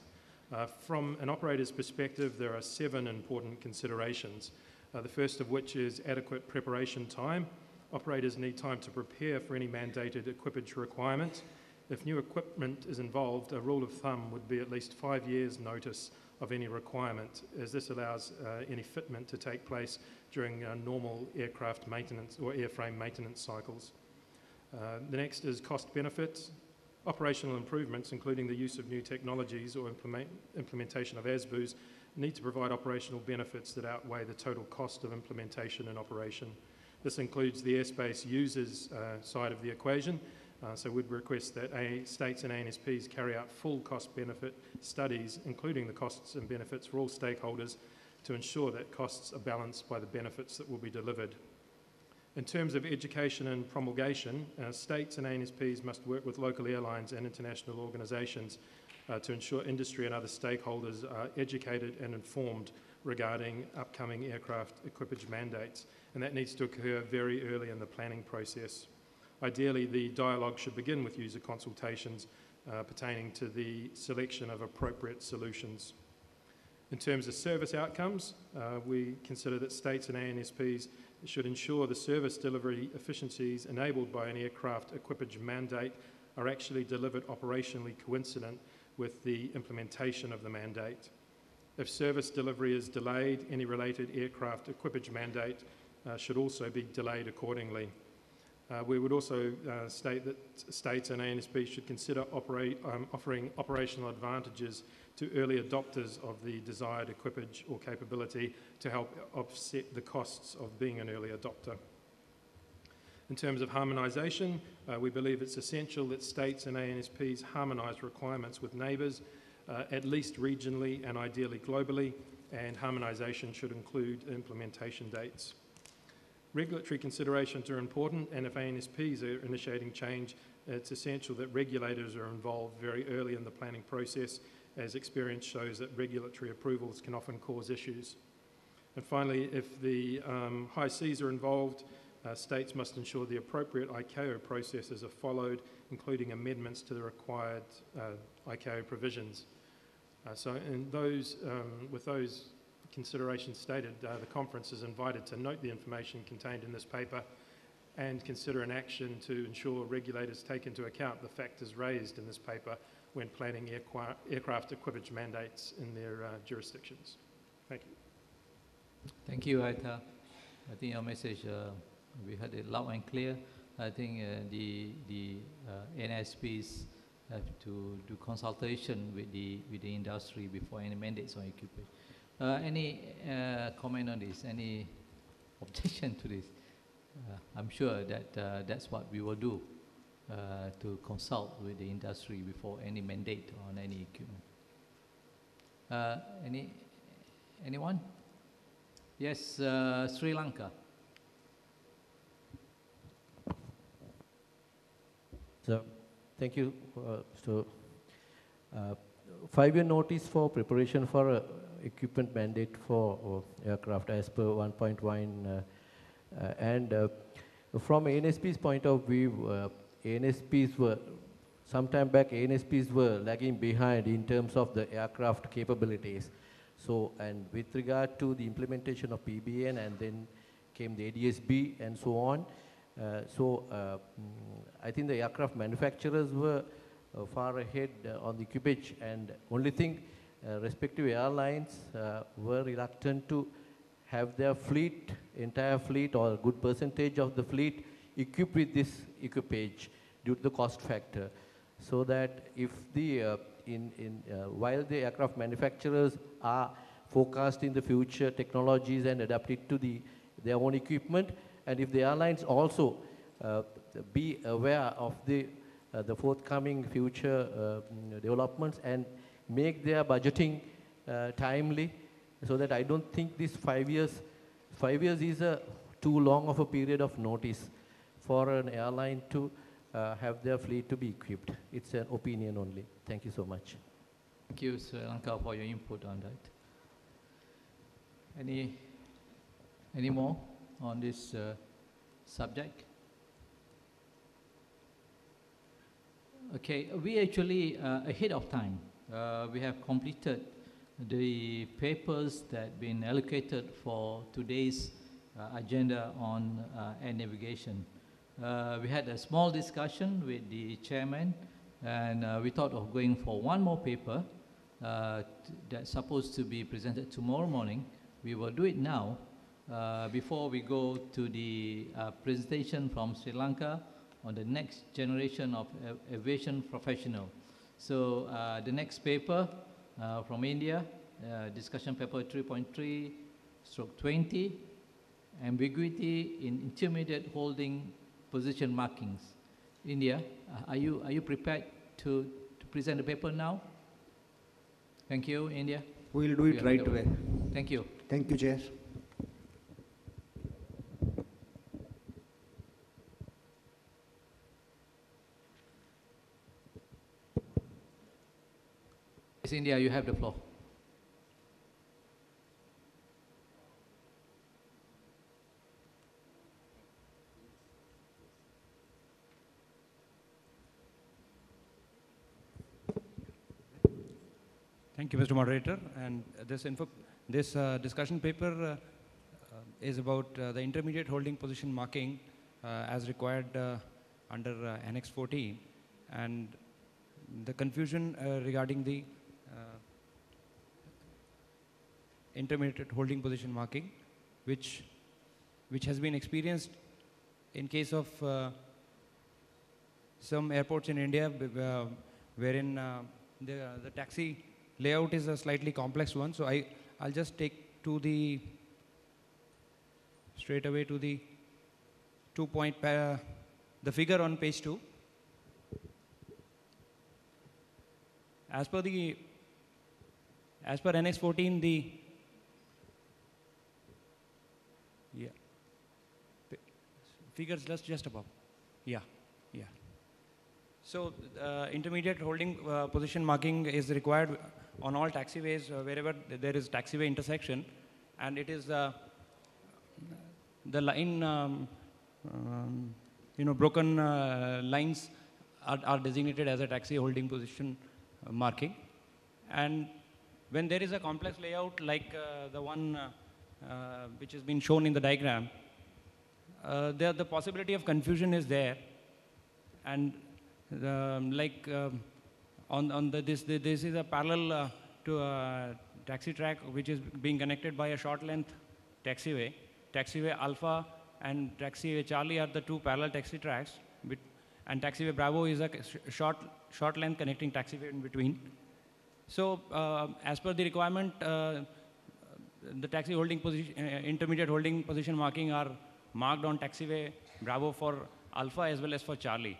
From an operator's perspective, there are 7 important considerations. The first of which is adequate preparation time. Operators need time to prepare for any mandated equipage requirement. If new equipment is involved, a rule of thumb would be at least 5 years' notice of any requirement, as this allows any fitment to take place during normal aircraft maintenance or airframe maintenance cycles. The next is cost benefits. Operational improvements, including the use of new technologies or implementation of ASBOs, need to provide operational benefits that outweigh the total cost of implementation and operation. This includes the airspace users side of the equation, so we'd request that states and ANSPs carry out full cost-benefit studies, including the costs and benefits for all stakeholders, to ensure that costs are balanced by the benefits that will be delivered. In terms of education and promulgation, states and ANSPs must work with local airlines and international organisations to ensure industry and other stakeholders are educated and informed regarding upcoming aircraft equipage mandates, and that needs to occur very early in the planning process. Ideally, the dialogue should begin with user consultations pertaining to the selection of appropriate solutions. In terms of service outcomes, we consider that states and ANSPs should ensure the service delivery efficiencies enabled by an aircraft equipage mandate are actually delivered operationally coincident with the implementation of the mandate. If service delivery is delayed, any related aircraft equipage mandate should also be delayed accordingly. We would also state that states and ANSP should consider offering operational advantages to early adopters of the desired equipage or capability to help offset the costs of being an early adopter. In terms of harmonisation, we believe it's essential that states and ANSPs harmonise requirements with neighbours, at least regionally and ideally globally, and harmonisation should include implementation dates. Regulatory considerations are important, and if ANSPs are initiating change, it's essential that regulators are involved very early in the planning process, as experience shows that regulatory approvals can often cause issues. And finally, if the high seas are involved, states must ensure the appropriate ICAO processes are followed, including amendments to the required ICAO provisions. With those considerations stated, the conference is invited to note the information contained in this paper and consider an action to ensure regulators take into account the factors raised in this paper when planning aircraft equipage mandates in their jurisdictions. Thank you. Thank you, Aita. I think your message, we heard it loud and clear. I think the NSPs have to do consultation with the industry before any mandates on equipment. Any comment on this? Any objection to this? I'm sure that that's what we will do, to consult with the industry before any mandate on any equipment. Anyone? Yes, Sri Lanka. So, thank you. So, 5-year notice for preparation for equipment mandate for aircraft as per 1.1 and from ANSP's point of view, ANSPs were, sometime back ANSPs were lagging behind in terms of the aircraft capabilities. So, and with regard to the implementation of PBN and then came the ADSB and so on, I think the aircraft manufacturers were far ahead on the equipage, and only thing respective airlines were reluctant to have their fleet, entire fleet or a good percentage of the fleet equipped with this equipage due to the cost factor. So that if the, while the aircraft manufacturers are forecasting the future technologies and adapt it to their own equipment, and if the airlines also be aware of the forthcoming future developments and make their budgeting timely, so that I don't think this 5 years is too long of a period of notice for an airline to have their fleet to be equipped. It's an opinion only. Thank you so much. Thank you, Sri Lanka, for your input on that. Any more on this subject? Okay, we actually ahead of time. We have completed the papers that been allocated for today's agenda on air navigation. We had a small discussion with the chairman, and we thought of going for one more paper that's supposed to be presented tomorrow morning. We will do it now before we go to the presentation from Sri Lanka on the next generation of aviation professional. So the next paper from India, discussion paper 3.3/20, ambiguity in intermediate holding position markings. India, are you prepared to present the paper now? Thank you, India. We'll do it right away. Thank you. Thank you, Chair. Yes, India, you have the floor. Thank you, Mr. Moderator. And this discussion paper is about the intermediate holding position marking as required under Annex 14. and the confusion regarding the intermediate holding position marking, which has been experienced in case of some airports in India, wherein the taxi layout is a slightly complex one. So I'll just take to the straight away to the 2-point the figure on page 2. As per NX 14, the figures just above. Yeah. So intermediate holding position marking is required on all taxiways wherever there is taxiway intersection, and it is the line, broken lines are designated as a taxi holding position marking. And when there is a complex layout like the one which has been shown in the diagram, the possibility of confusion is there. And this is a parallel to a taxi track which is being connected by a short length taxiway. Taxiway Alpha and Taxiway Charlie are the two parallel taxi tracks, and Taxiway Bravo is a short length connecting taxiway in between. So as per the requirement, the taxi holding position, intermediate holding position marking are marked on Taxiway Bravo for Alpha as well as for Charlie.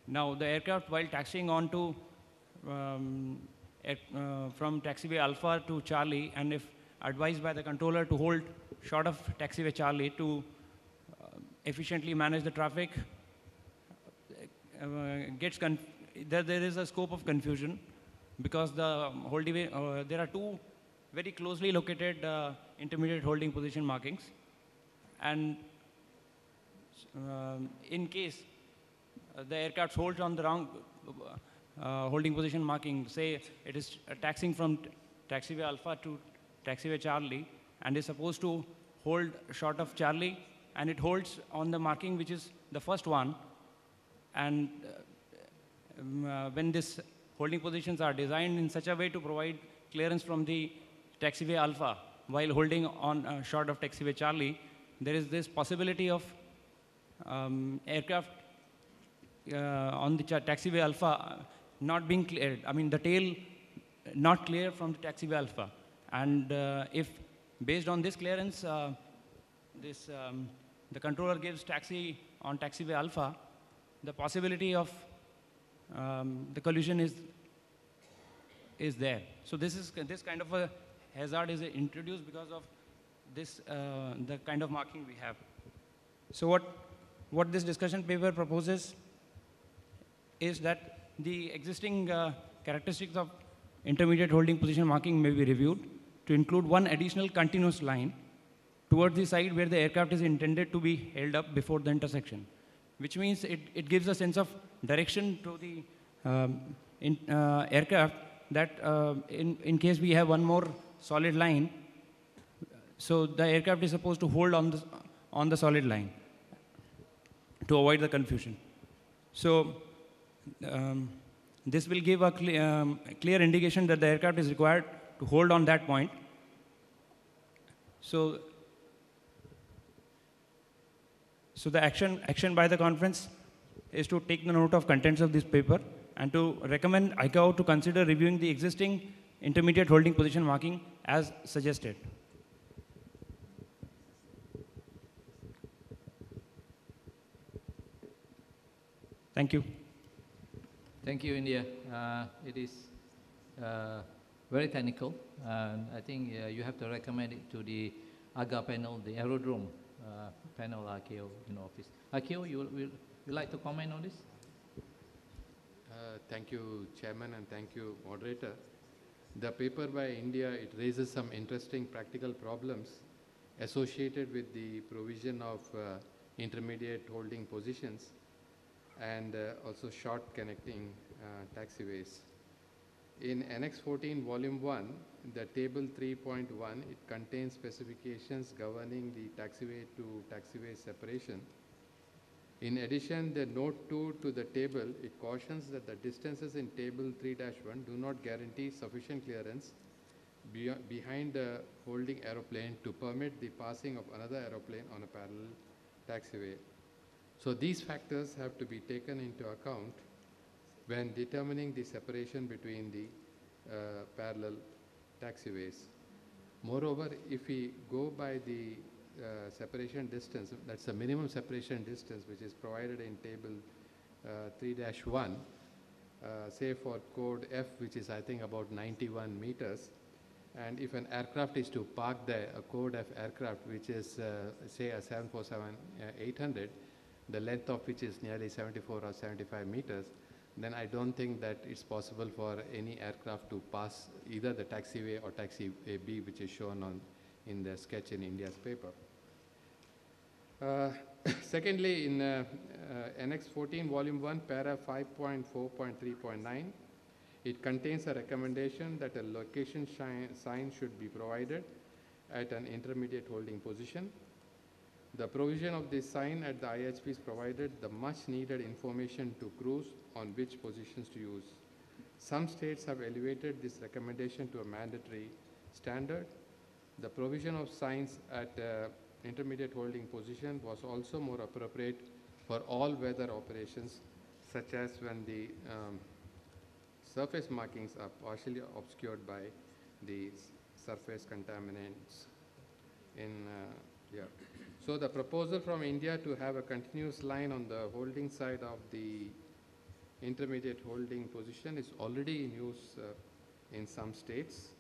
Now the aircraft, while taxiing on to from Taxiway Alpha to Charlie, and if advised by the controller to hold short of Taxiway Charlie to efficiently manage the traffic, there is a scope of confusion, because there are two very closely located intermediate holding position markings, and in case the aircraft holds on the wrong holding position marking, say it is taxiing from Taxiway Alpha to Taxiway Charlie and is supposed to hold short of Charlie, and it holds on the marking which is the first one, and when these holding positions are designed in such a way to provide clearance from the Taxiway Alpha while holding on short of Taxiway Charlie, there is this possibility of aircraft on the Taxiway Alpha not being cleared. I mean, the tail not clear from the Taxiway Alpha. And if based on this clearance, the controller gives taxi on Taxiway Alpha, the possibility of the collision is there. So this kind of a hazard is introduced because of this the kind of marking we have. So what this discussion paper proposes is that the existing characteristics of intermediate holding position marking may be reviewed to include one additional continuous line towards the side where the aircraft is intended to be held up before the intersection, which means it gives a sense of direction to the aircraft that in case we have one more solid line, so the aircraft is supposed to hold on the solid line to avoid the confusion. So this will give a clear indication that the aircraft is required to hold on that point. So the action by the conference is to take the note of contents of this paper and to recommend ICAO to consider reviewing the existing intermediate holding position marking as suggested. Thank you. Thank you, India. It is very technical, and I think you have to recommend it to the AGA panel, the aerodrome panel, ICAO in office. ICAO, you like to comment on this? Thank you, Chairman, and thank you, Moderator. The paper by India, it raises some interesting practical problems associated with the provision of intermediate holding positions and also short connecting taxiways. In Annex 14, Volume 1, the Table 3.1, it contains specifications governing the taxiway to taxiway separation. In addition, the note 2 to the table, it cautions that the distances in table 3-1 do not guarantee sufficient clearance behind the holding aeroplane to permit the passing of another aeroplane on a parallel taxiway. So these factors have to be taken into account when determining the separation between the parallel taxiways. Moreover, if we go by the separation distance, that's the minimum separation distance which is provided in table 3-1, say for code F, which is I think about 91 meters, and if an aircraft is to park there, a code F aircraft, which is say a 747-800, the length of which is nearly 74 or 75 meters, then I don't think that it's possible for any aircraft to pass either the taxiway or taxiway B, which is shown in the sketch in India's paper. Secondly, in Annex 14, Volume 1, Para 5.4.3.9, it contains a recommendation that a location sign should be provided at an intermediate holding position. The provision of this sign at the IHPs provided the much needed information to crews on which positions to use. Some states have elevated this recommendation to a mandatory standard. The provision of signs at intermediate holding position was also more appropriate for all weather operations, such as when the surface markings are partially obscured by the surface contaminants in yeah. So the proposal from India to have a continuous line on the holding side of the intermediate holding position is already in use in some states.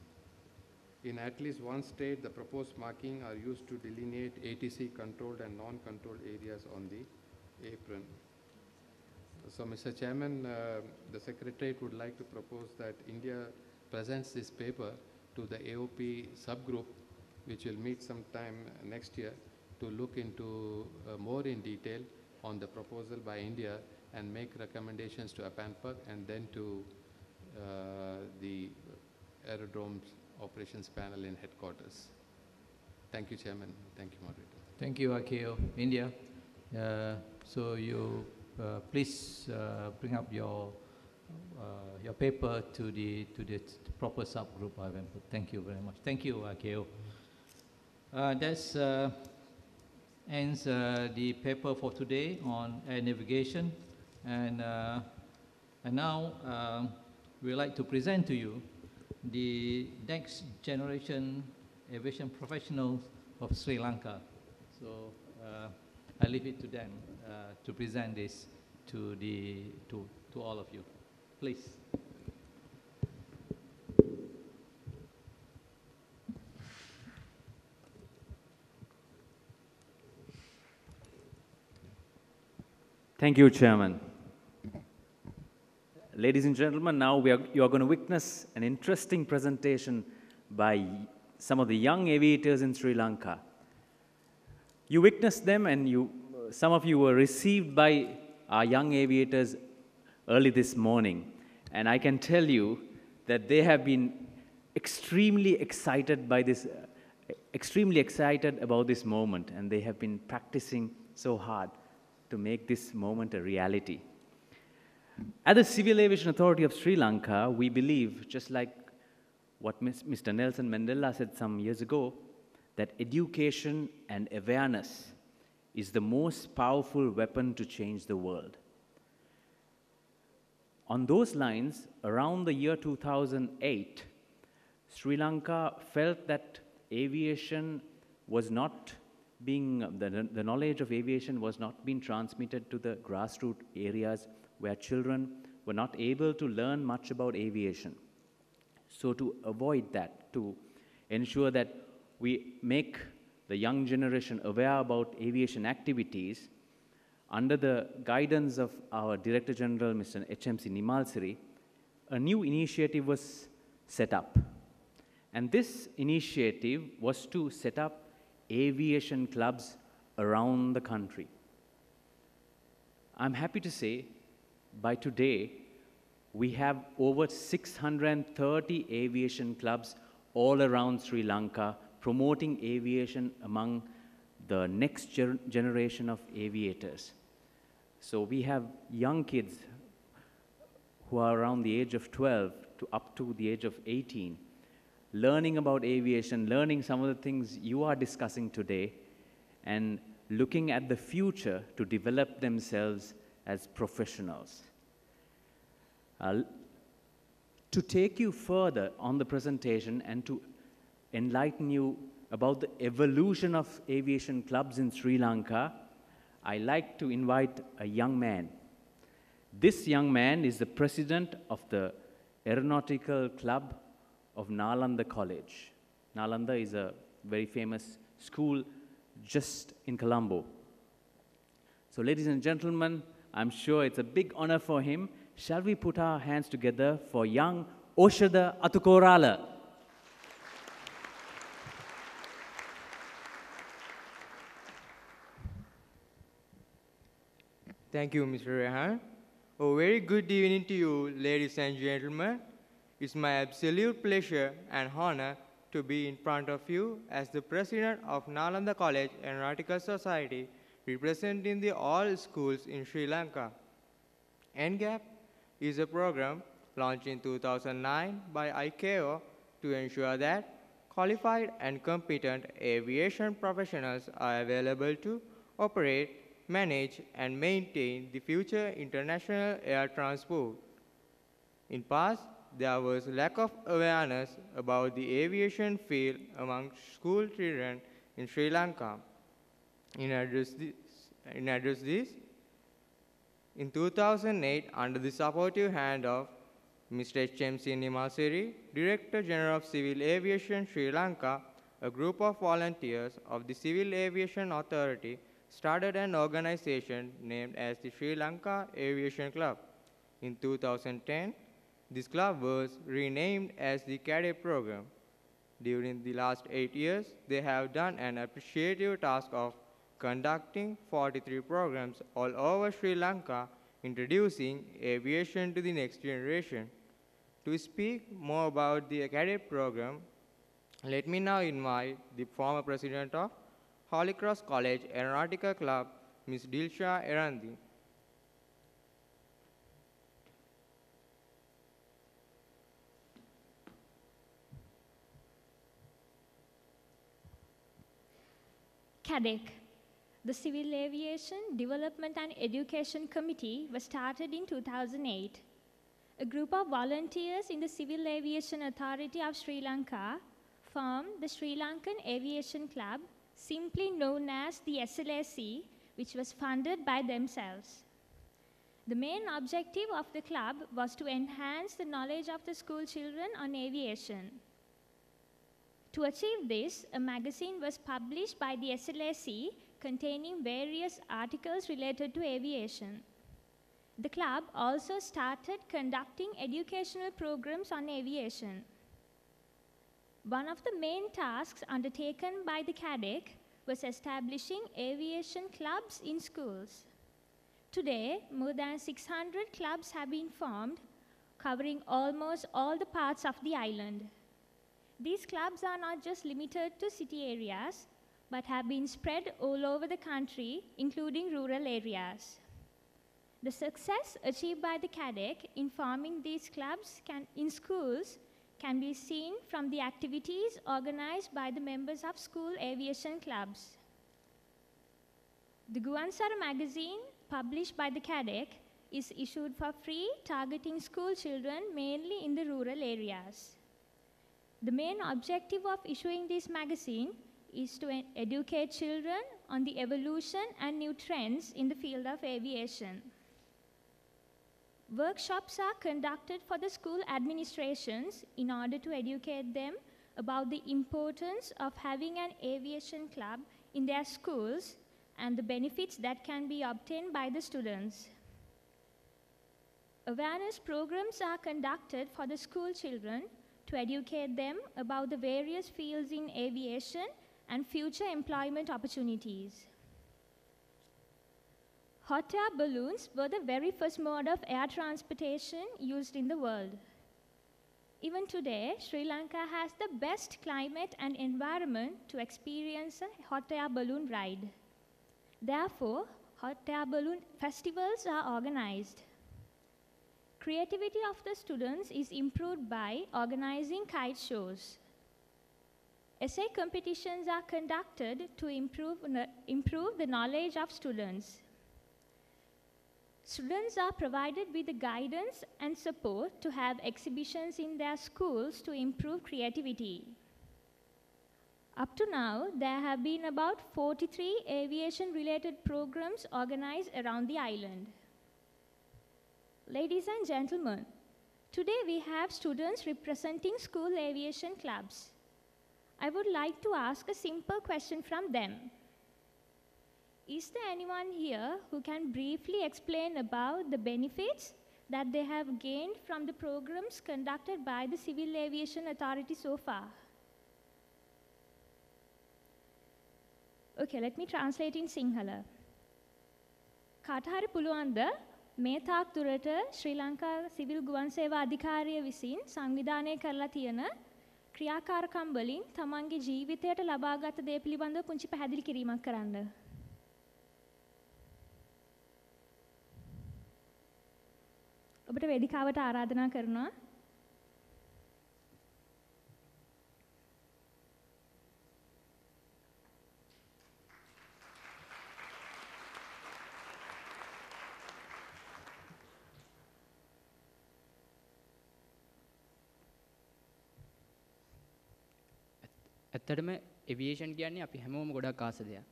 In at least one state, the proposed marking are used to delineate ATC controlled and non-controlled areas on the apron. So, Mr. Chairman, the Secretariat would like to propose that India presents this paper to the AOP subgroup, which will meet sometime next year, to look into more in detail on the proposal by India and make recommendations to APANPAC and then to the Aerodromes Operations Panel in headquarters. Thank you, Chairman. Thank you, Moderator. Thank you, Akio. India, so you please bring up your paper to the proper subgroup. Thank you very much. Thank you, Akio. That's ends the paper for today on air navigation, and now we'd like to present to you the next generation aviation professionals of Sri Lanka. So I leave it to them to present this to all of you. Please. Thank you, Chairman. Ladies and gentlemen, now you are going to witness an interesting presentation by some of the young aviators in Sri Lanka. You witnessed them, and some of you were received by our young aviators early this morning. And I can tell you that they have been extremely excited by this, extremely excited about this moment, and they have been practicing so hard to make this moment a reality. At the Civil Aviation Authority of Sri Lanka, we believe, just like what Mr. Nelson Mandela said some years ago, that education and awareness is the most powerful weapon to change the world. On those lines, around the year 2008, Sri Lanka felt that aviation was not being, the knowledge of aviation was not being transmitted to the grassroots areas where children were not able to learn much about aviation. So to avoid that, to ensure that we make the young generation aware about aviation activities, under the guidance of our Director General, Mr. HMC Nimalsiri, a new initiative was set up. And this initiative was to set up aviation clubs around the country. I'm happy to say, by today, we have over 630 aviation clubs all around Sri Lanka promoting aviation among the next generation of aviators. So we have young kids who are around the age of 12 to up to the age of 18, learning about aviation, learning some of the things you are discussing today, and looking at the future to develop themselves as professionals. To take you further on the presentation and to enlighten you about the evolution of aviation clubs in Sri Lanka, I like to invite a young man. This young man is the president of the Aeronautical Club of Nalanda College. Nalanda is a very famous school just in Colombo. So ladies and gentlemen, I'm sure it's a big honor for him. Shall we put our hands together for young Oshada Atukorala? Thank you, Mr. Rehan. A very good evening to you, ladies and gentlemen. It's my absolute pleasure and honor to be in front of you as the president of Nalanda College Aeronautical Society, representing the all schools in Sri Lanka. NGAP is a program launched in 2009 by ICAO to ensure that qualified and competent aviation professionals are available to operate, manage, and maintain the future international air transport. In past, there was lack of awareness about the aviation field among school children in Sri Lanka. In address this, in 2008, under the supportive hand of Mr. H.M.C. Nimasiri, Director General of Civil Aviation Sri Lanka, a group of volunteers of the Civil Aviation Authority started an organization named as the Sri Lanka Aviation Club. In 2010, this club was renamed as the Cadet Program. During the last 8 years, they have done an appreciative task of conducting 43 programs all over Sri Lanka, introducing aviation to the next generation. To speak more about the Cadet Program, let me now invite the former president of Holy Cross College Aeronautical Club, Ms. Dilsha Erandi. CADEC, the Civil Aviation Development and Education Committee, was started in 2008. A group of volunteers in the Civil Aviation Authority of Sri Lanka formed the Sri Lankan Aviation Club, simply known as the SLAC, which was funded by themselves. The main objective of the club was to enhance the knowledge of the school children on aviation. To achieve this, a magazine was published by the SLAC containing various articles related to aviation. The club also started conducting educational programs on aviation. One of the main tasks undertaken by the CADEC was establishing aviation clubs in schools. Today, more than 600 clubs have been formed, covering almost all the parts of the island. These clubs are not just limited to city areas, but have been spread all over the country, including rural areas. The success achieved by the CADEC in forming these clubs in schools can be seen from the activities organized by the members of school aviation clubs. The Guansara magazine, published by the CADEC, is issued for free, targeting school children mainly in the rural areas. The main objective of issuing this magazine is to educate children on the evolution and new trends in the field of aviation. Workshops are conducted for the school administrations in order to educate them about the importance of having an aviation club in their schools and the benefits that can be obtained by the students. Awareness programs are conducted for the school children to educate them about the various fields in aviation and future employment opportunities. Hot air balloons were the very first mode of air transportation used in the world. Even today, Sri Lanka has the best climate and environment to experience a hot air balloon ride. Therefore, hot air balloon festivals are organized. Creativity of the students is improved by organizing kite shows. Essay competitions are conducted to improve the knowledge of students. Students are provided with the guidance and support to have exhibitions in their schools to improve creativity. Up to now, there have been about 43 aviation-related programs organized around the island. Ladies and gentlemen, today we have students representing school aviation clubs. I would like to ask a simple question from them. Is there anyone here who can briefly explain about the benefits that they have gained from the programs conducted by the Civil Aviation Authority so far? Okay, let me translate in Sinhala. කාට හරි පුළුවන්ද මේ තාක් දුරට ශ්‍රී Lanka civil ගුවන් සේවා අධිකාරිය විසින් සංවිධානය කරලා තියෙන ක්‍රියාකාරකම් වලින් තමන්ගේ ජීවිතයට ලබාගත් දේ පිළිබඳව පුංචි පැහැදිලි කිරීමක් කරන්න. ඔබට වේදිකාවට ආරාධනා කරනවා. ඇත්තටම එවියේෂන් කියන්නේ අපි හැමෝම ගොඩක් ආස දෙයක්.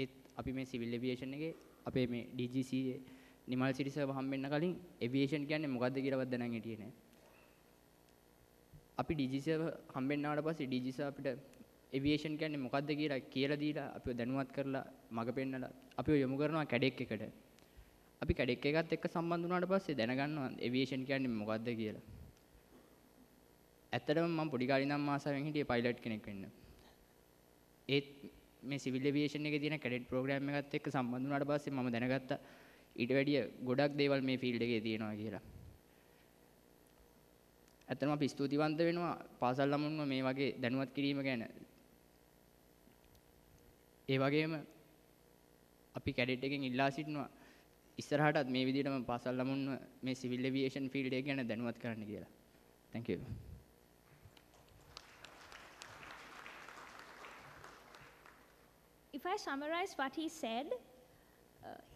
ඒත් අපි මේ සිවිල් එවියේෂන් එකේ අපේ මේ DGCA නිමල් සිරි සර්ව හම්බෙන්න කලින් එවියේෂන් කියන්නේ මොකද්ද කියලාවත් දැනන් හිටියේ නෑ. අපි DGCA හම්බෙන්න ආවට පස්සේ DGCA අපිට එවියේෂන් කියන්නේ මොකද්ද කියලා දීලා අපිව දැනුවත් කරලා මඟ පෙන්නලා අපිව යොමු කරනවා කැඩෙක් එකට. අපි කැඩෙක් එකත් එක්ක සම්බන්ධ වුණාට පස්සේ දැනගන්නවා එවියේෂන් කියන්නේ මොකද්ද කියලා. ඇත්තටම මම පොඩි කාලේ ඉඳන් ආසාවෙන් හිටියේ පයිලට් කෙනෙක් වෙන්න. ඒත් මේ සිවිල් එවියේෂන් එකේ තියෙන කැඩෙට් ප්‍රෝග්‍රෑම් එකත් එක්ක සම්බන්ධ වුණාට පස්සේ මම දැනගත්තා ඊට වැඩිය ගොඩක් දේවල් මේ ෆීල්ඩ් එකේ තියෙනවා කියලා. ඇත්තටම අපි ස්තුතිවන්ත වෙනවා පාසල් ළමුන්ව මේ වගේ දැනුවත් කිරීම ගැන. ඒ වගේම අපි කැඩෙට් එකෙන් ඉල්ලා සිටිනවා ඉස්සරහටත් මේ විදිහටම පාසල් ළමුන්ව මේ සිවිල් එවියේෂන් ෆීල්ඩ් එක ගැන දැනුවත් කරන්න කියලා. Thank you. If I summarize what he said,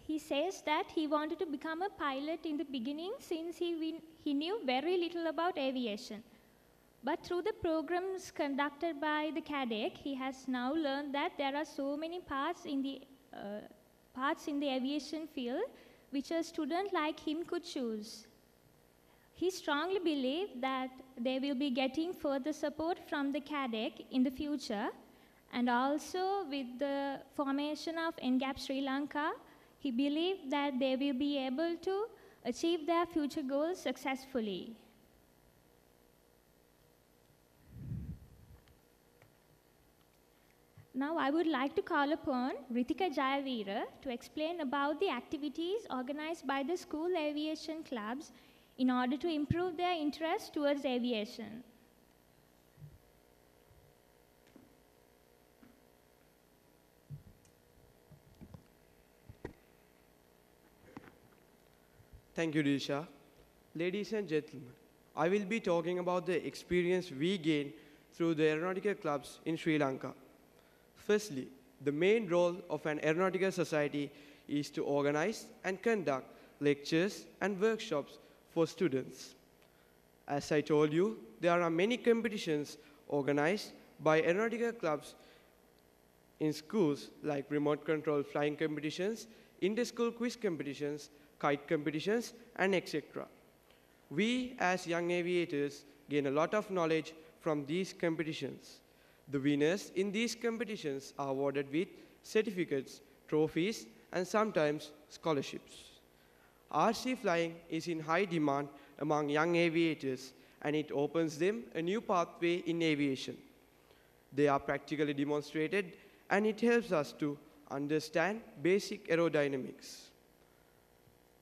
he says that he wanted to become a pilot in the beginning since he knew very little about aviation. But through the programs conducted by the CADEC, he has now learned that there are so many parts in the aviation field which a student like him could choose. He strongly believes that they will be getting further support from the CADEC in the future, and also with the formation of NGAP Sri Lanka, he believes that they will be able to achieve their future goals successfully. Now I would like to call upon Ritika Jayaveera to explain about the activities organized by the school aviation clubs in order to improve their interest towards aviation. Thank you, Disha. Ladies and gentlemen, I will be talking about the experience we gained through the aeronautical clubs in Sri Lanka. Firstly, the main role of an aeronautical society is to organize and conduct lectures and workshops for students. As I told you, there are many competitions organized by aeronautical clubs in schools like remote control flying competitions, inter-school quiz competitions, kite competitions, and etc. We as young aviators gain a lot of knowledge from these competitions. The winners in these competitions are awarded with certificates, trophies, and sometimes scholarships. RC flying is in high demand among young aviators, and it opens them a new pathway in aviation. They are practically demonstrated, and it helps us to understand basic aerodynamics.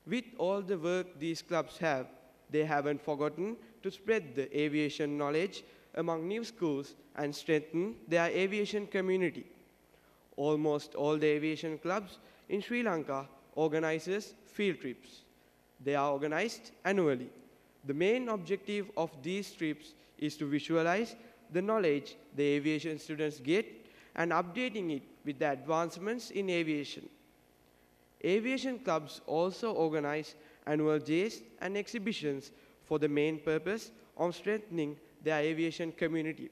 With all the work these clubs have, they haven't forgotten to spread the aviation knowledge among new schools and strengthen their aviation community. Almost all the aviation clubs in Sri Lanka organizes field trips. They are organized annually. The main objective of these trips is to visualize the knowledge the aviation students get and updating it with the advancements in aviation. Aviation clubs also organize annual days and exhibitions for the main purpose of strengthening their aviation community.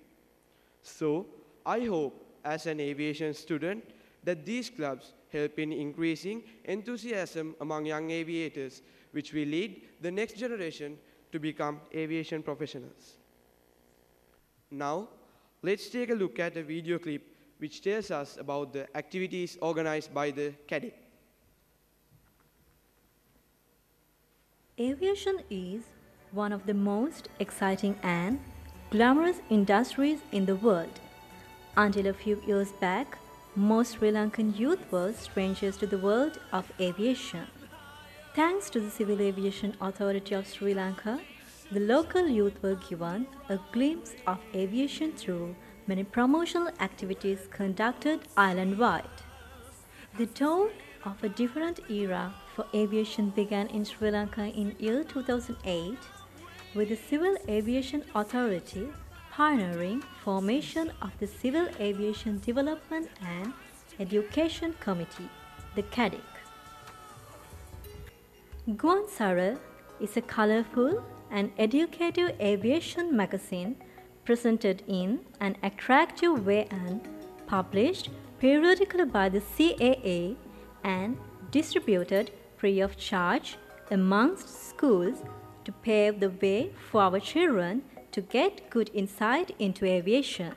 So, I hope as an aviation student that these clubs help in increasing enthusiasm among young aviators, which will lead the next generation to become aviation professionals. Now, let's take a look at a video clip which tells us about the activities organized by the cadet. Aviation is one of the most exciting and glamorous industries in the world. Until a few years back, most Sri Lankan youth were strangers to the world of aviation. Thanks to the Civil Aviation Authority of Sri Lanka, the local youth were given a glimpse of aviation through many promotional activities conducted island-wide. The dawn of a different era for aviation began in Sri Lanka in year 2008 with the Civil Aviation Authority pioneering formation of the Civil Aviation Development and Education Committee, the CADEC. Guan Sara is a colorful and educative aviation magazine presented in an attractive way and published periodically by the CAA and distributed free of charge amongst schools to pave the way for our children to get good insight into aviation.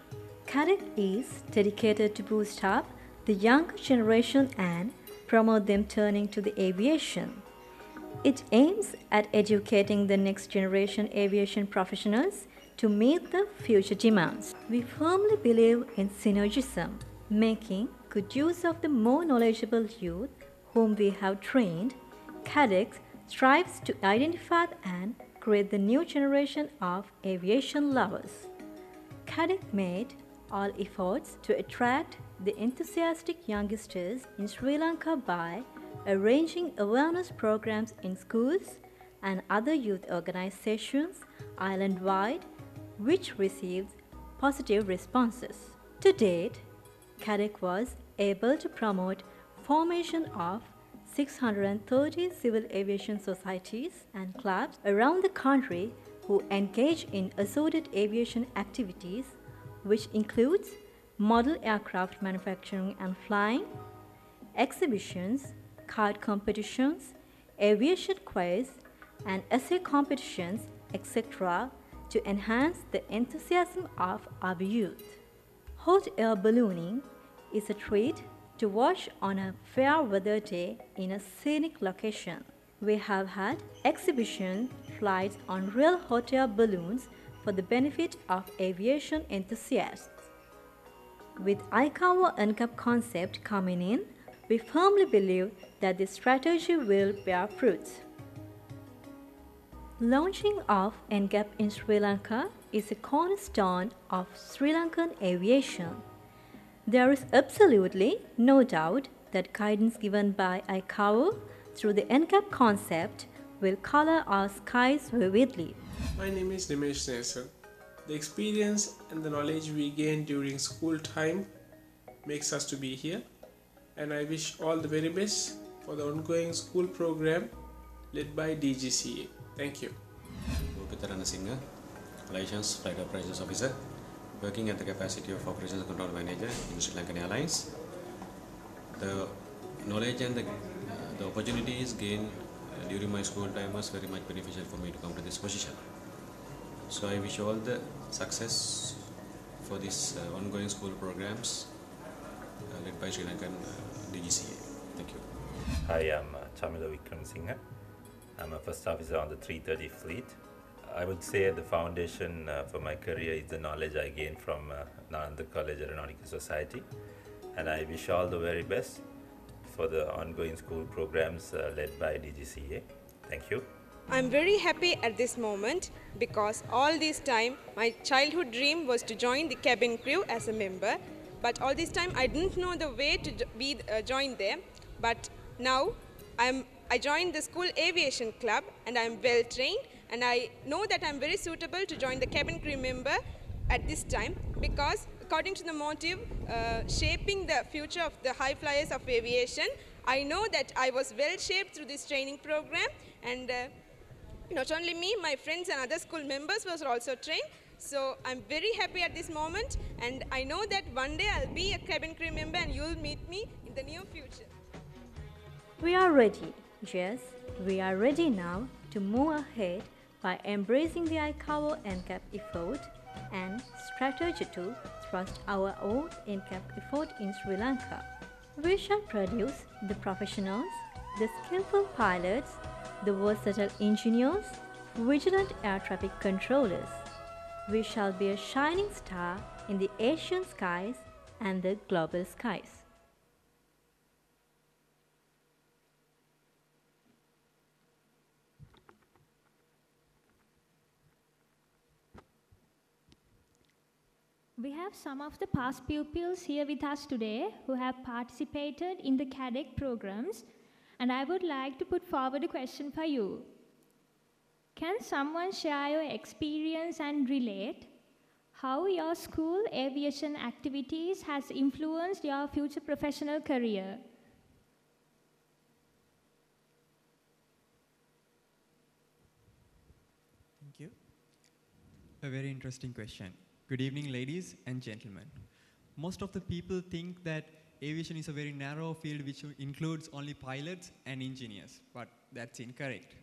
CADEC is dedicated to boost up the younger generation and promote them turning to the aviation. It aims at educating the next generation aviation professionals to meet the future demands. We firmly believe in synergism, making good use of the more knowledgeable youth whom we have trained. CADEC strives to identify and create the new generation of aviation lovers. CADEC made all efforts to attract the enthusiastic youngsters in Sri Lanka by arranging awareness programs in schools and other youth organizations island-wide, which received positive responses. To date, CADEC was able to promote formation of 630 civil aviation societies and clubs around the country who engage in assorted aviation activities, which includes model aircraft manufacturing and flying, exhibitions, card competitions, aviation quiz, and essay competitions, etc., to enhance the enthusiasm of our youth. Hot air ballooning is a treat to watch on a fair weather day in a scenic location. We have had exhibition flights on real hot air balloons for the benefit of aviation enthusiasts. With ICAO NCAP concept coming in, we firmly believe that this strategy will bear fruits. Launching of NCAP in Sri Lanka is a cornerstone of Sri Lankan aviation. There is absolutely no doubt that guidance given by ICAO through the NCAP concept will color our skies vividly. My name is Nimesh Nelson. The experience and the knowledge we gain during school time makes us to be here, and I wish all the very best for the ongoing school program led by DGCA. Thank you. Gopitharana Singha, Licensed Flight Operations Officer, working at the capacity of Operations Control Manager in Sri Lankan Airlines. The knowledge and the opportunities gained during my school time was very much beneficial for me to come to this position. So I wish all the success for this ongoing school programs led by Sri Lankan DGCA. Thank you. Hi, I'm Chamila Wickramasinghe. I'm a first officer on the 330 fleet. I would say the foundation for my career is the knowledge I gained from Nalanda College Aeronautical Society, and I wish all the very best for the ongoing school programs led by DGCA. Thank you. I'm very happy at this moment because all this time my childhood dream was to join the cabin crew as a member, but all this time I didn't know the way to join them. But now I joined the school aviation club and I'm well trained, and I know that I'm very suitable to join the cabin crew member at this time because according to the motive shaping the future of the high flyers of aviation, I know that I was well shaped through this training program, and not only me, my friends and other school members was also trained. So I'm very happy at this moment, and I know that one day I'll be a cabin crew member and you'll meet me in the near future. We are ready, yes, we are ready now to move ahead by embracing the ICAO NCAP effort and strategy to thrust our own NCAP effort in Sri Lanka. We shall produce the professionals, the skillful pilots, the versatile engineers, vigilant air traffic controllers. We shall be a shining star in the Asian skies and the global skies. We have some of the past pupils here with us today who have participated in the CADEC programs, and I would like to put forward a question for you. Can someone share your experience and relate how your school aviation activities has influenced your future professional career? Thank you. A very interesting question. Good evening, ladies and gentlemen. Most of the people think that aviation is a very narrow field which includes only pilots and engineers, but that's incorrect.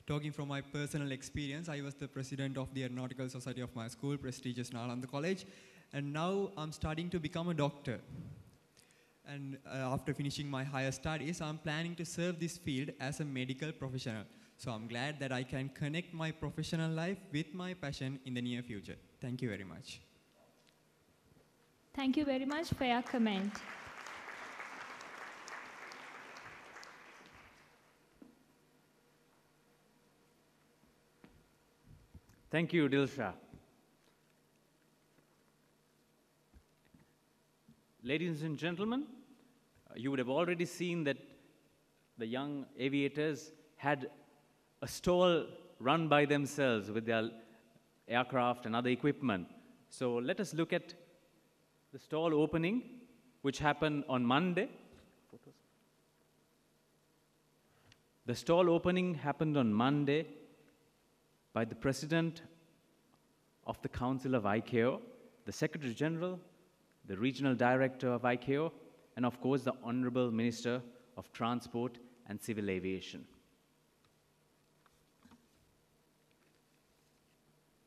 Talking from my personal experience, I was the president of the Aeronautical Society of my school, prestigious Nalanda College, and now I'm starting to become a doctor. And after finishing my higher studies, I'm planning to serve this field as a medical professional. So I'm glad that I can connect my professional life with my passion in the near future. Thank you very much. Thank you very much for your comment. Thank you, Dilsha. Ladies and gentlemen, you would have already seen that the young aviators had a stall run by themselves with their aircraft and other equipment. So let us look at the stall opening, which happened on Monday. The stall opening happened on Monday by the President of the Council of ICAO, the Secretary General, the Regional Director of ICAO, and of course the Honorable Minister of Transport and Civil Aviation.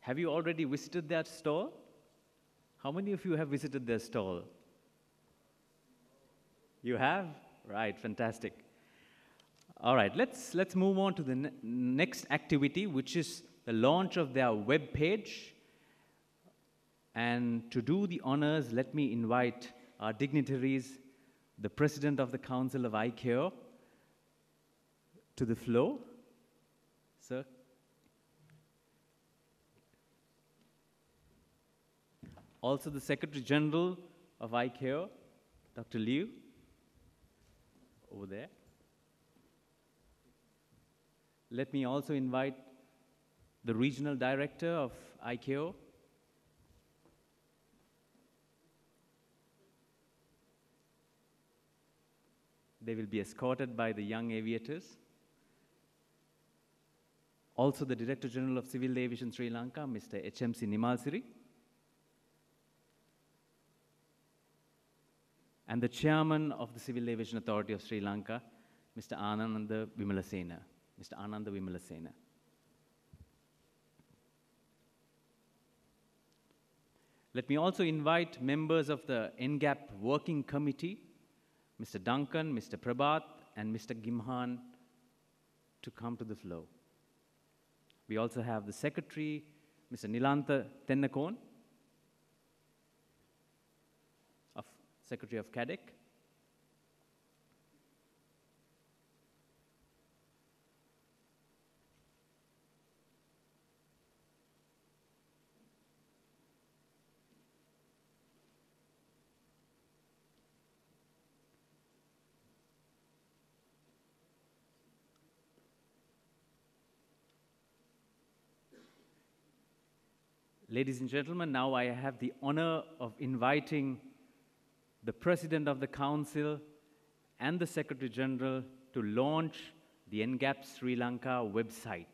Have you already visited that stall? How many of you have visited their stall? You have? Right, fantastic. All right, let's move on to the next activity, which is the launch of their web page. And to do the honors, let me invite our dignitaries, the President of the Council of ICAO, to the floor. Sir. Also the Secretary General of ICAO, Dr. Liu, over there. Let me also invite the Regional Director of ICAO, they will be escorted by the young aviators. Also the Director General of Civil Aviation Sri Lanka, Mr. HMC Nimalsiri. And the Chairman of the Civil Aviation Authority of Sri Lanka, Mr. Ananda Wimalasena. Mr. Ananda Wimalasena. Let me also invite members of the NGAP Working Committee, Mr. Duncan, Mr. Prabhat, and Mr. Gimhan, to come to the floor. We also have the Secretary, Mr. Nilantha Tennakon, Secretary of CADEC. Ladies and gentlemen, now I have the honor of inviting the President of the Council and the Secretary General to launch the NGAP Sri Lanka website.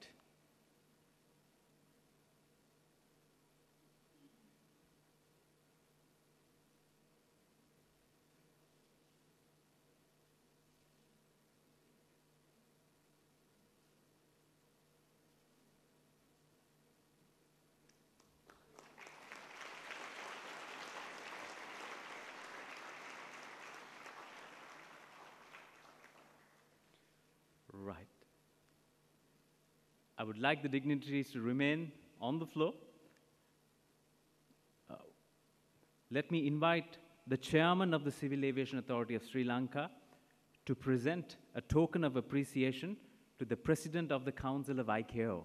Right. I would like the dignitaries to remain on the floor. Let me invite the Chairman of the Civil Aviation Authority of Sri Lanka to present a token of appreciation to the President of the Council of ICAO.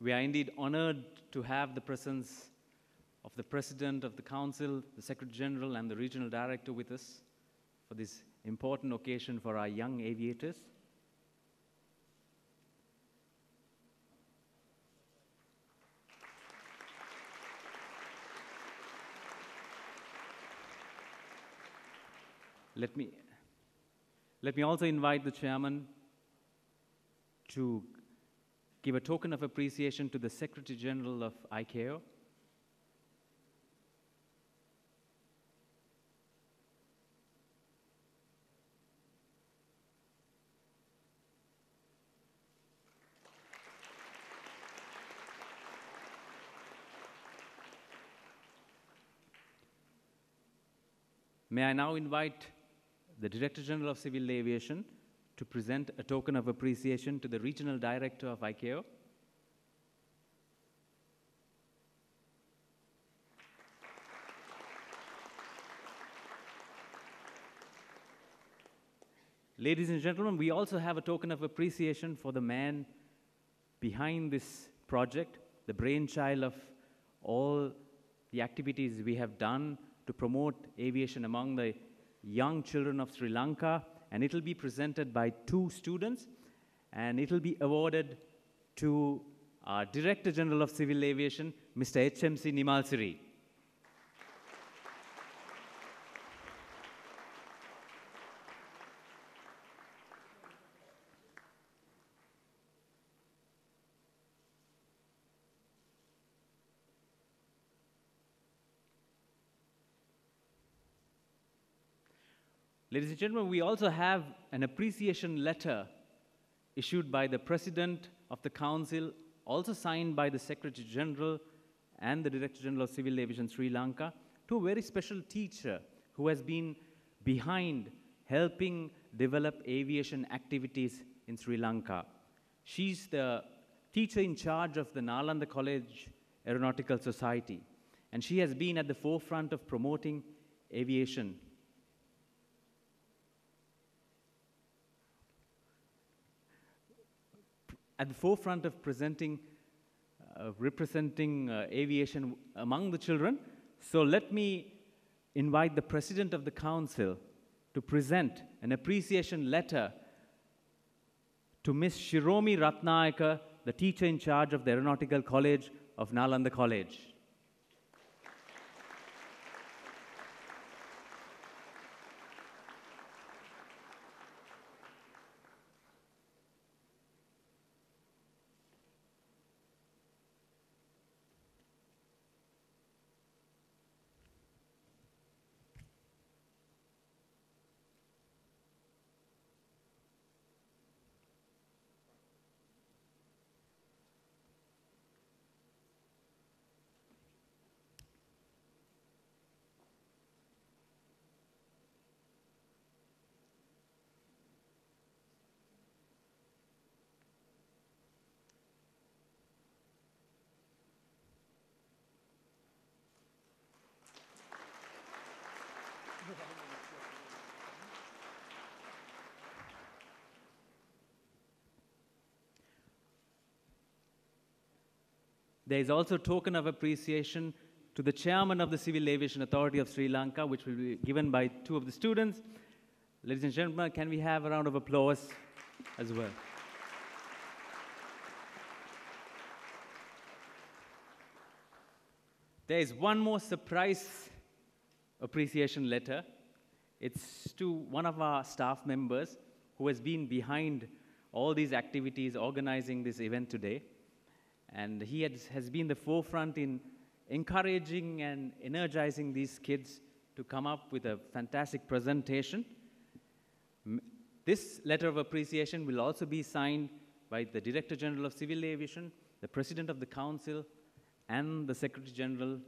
We are indeed honored to have the presence of the President of the Council, the Secretary General, and the Regional Director with us for this important occasion for our young aviators. Let me also invite the Chairman to give a token of appreciation to the Secretary General of ICAO. May I now invite the Director General of Civil Aviation to present a token of appreciation to the Regional Director of ICAO. Ladies and gentlemen, we also have a token of appreciation for the man behind this project, the brainchild of all the activities we have done to promote aviation among the young children of Sri Lanka, and it will be presented by 2 students, and it will be awarded to our Director General of Civil Aviation, Mr. HMC Nimalsiri. Ladies and gentlemen, we also have an appreciation letter issued by the President of the Council, also signed by the Secretary General and the Director General of Civil Aviation Sri Lanka, to a very special teacher who has been behind helping develop aviation activities in Sri Lanka. She's the teacher in charge of the Nalanda College Aeronautical Society, and she has been at the forefront of promoting aviation. At the forefront of representing aviation among the children. So let me invite the President of the Council to present an appreciation letter to Ms. Shiromi Ratnayaka, the teacher in charge of the Aeronautical College of Nalanda College. There is also a token of appreciation to the chairman of the Civil Aviation Authority of Sri Lanka, which will be given by two of the students. Ladies and gentlemen, can we have a round of applause as well? There is one more surprise appreciation letter. It's to one of our staff members who has been behind all these activities, organizing this event today. And he has been the forefront in encouraging and energizing these kids to come up with a fantastic presentation. This letter of appreciation will also be signed by the Director General of Civil Aviation, the President of the Council, and the Secretary General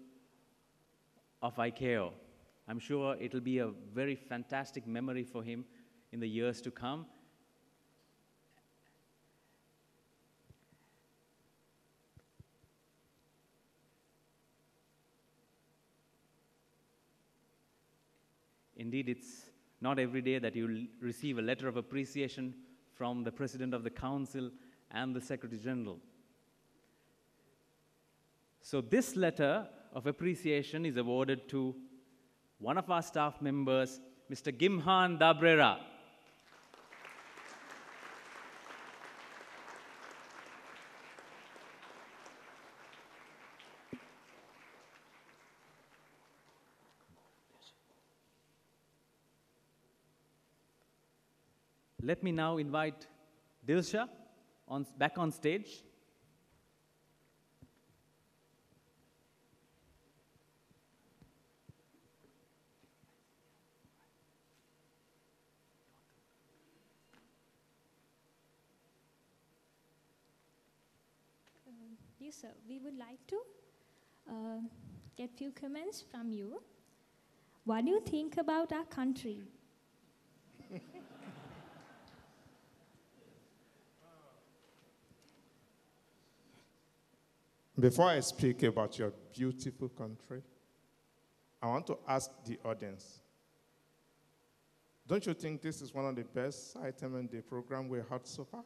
of ICAO. I'm sure it'll be a very fantastic memory for him in the years to come. Indeed, it's not every day that you'll receive a letter of appreciation from the President of the Council and the Secretary General. So this letter of appreciation is awarded to one of our staff members, Mr. Gimhan Dabrera. Let me now invite Dilsha back on stage. Yes, sir. We would like to get few comments from you. What do you think about our country? Before I speak about your beautiful country, I want to ask the audience, don't you think this is one of the best items in the program we had so far?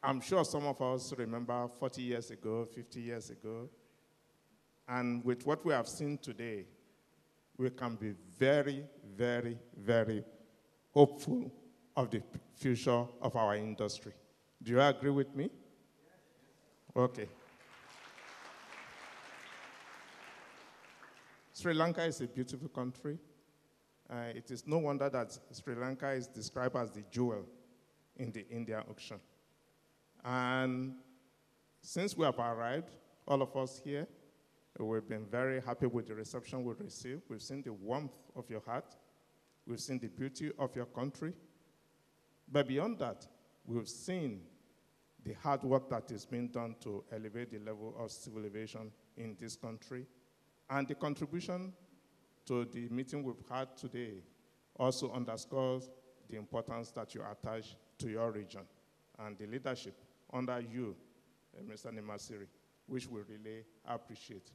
I'm sure some of us remember 40 years ago, 50 years ago, and with what we have seen today, we can be very, very, very hopeful of the future of our industry. Do you agree with me? Okay. Sri Lanka is a beautiful country. It is no wonder that Sri Lanka is described as the jewel in the Indian Ocean. And since we have arrived, all of us here, we've been very happy with the reception we've received. We've seen the warmth of your heart. We've seen the beauty of your country. But beyond that, we've seen the hard work that is being done to elevate the level of civil aviation in this country. And the contribution to the meeting we've had today also underscores the importance that you attach to your region and the leadership under you, Mr. Nimasiri, which we really appreciate.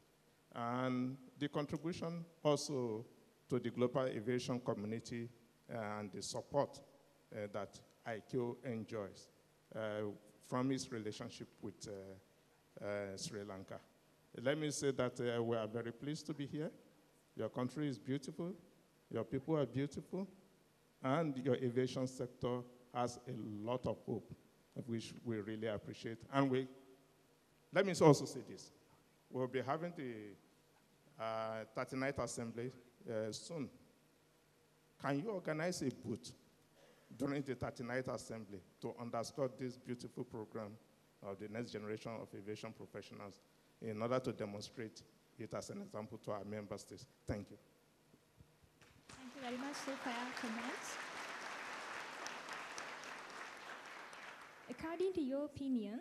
And the contribution also to the global aviation community and the support that ICAO enjoys from its relationship with Sri Lanka. Let me say that we are very pleased to be here. Your country is beautiful, your people are beautiful, and your aviation sector has a lot of hope, which we really appreciate. And let me also say this. We'll be having the 39th Assembly soon. Can you organize a booth during the 39th Assembly to underscore this beautiful program of the next generation of aviation professionals in order to demonstrate it as an example to our member states? Thank you. Thank you very much, sir, for your comments. According to your opinion,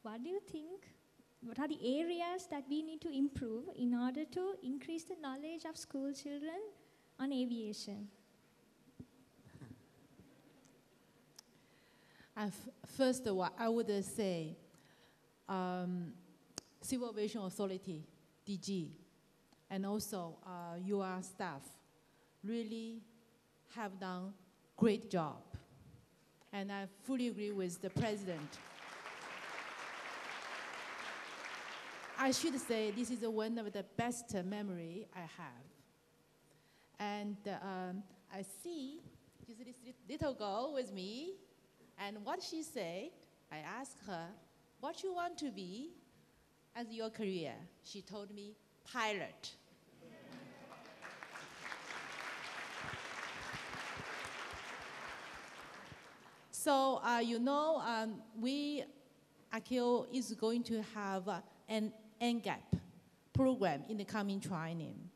what do you think, what are the areas that we need to improve in order to increase the knowledge of school children on aviation? First, what I would say, Civil Aviation Authority, DG, and also your staff really have done great job. And I fully agree with the president. I should say this is one of the best memory I have. And I see just this little girl with me, and what she said, I asked her, what you want to be as your career? She told me, pilot. So, ICAO is going to have an NGAP program in the coming training.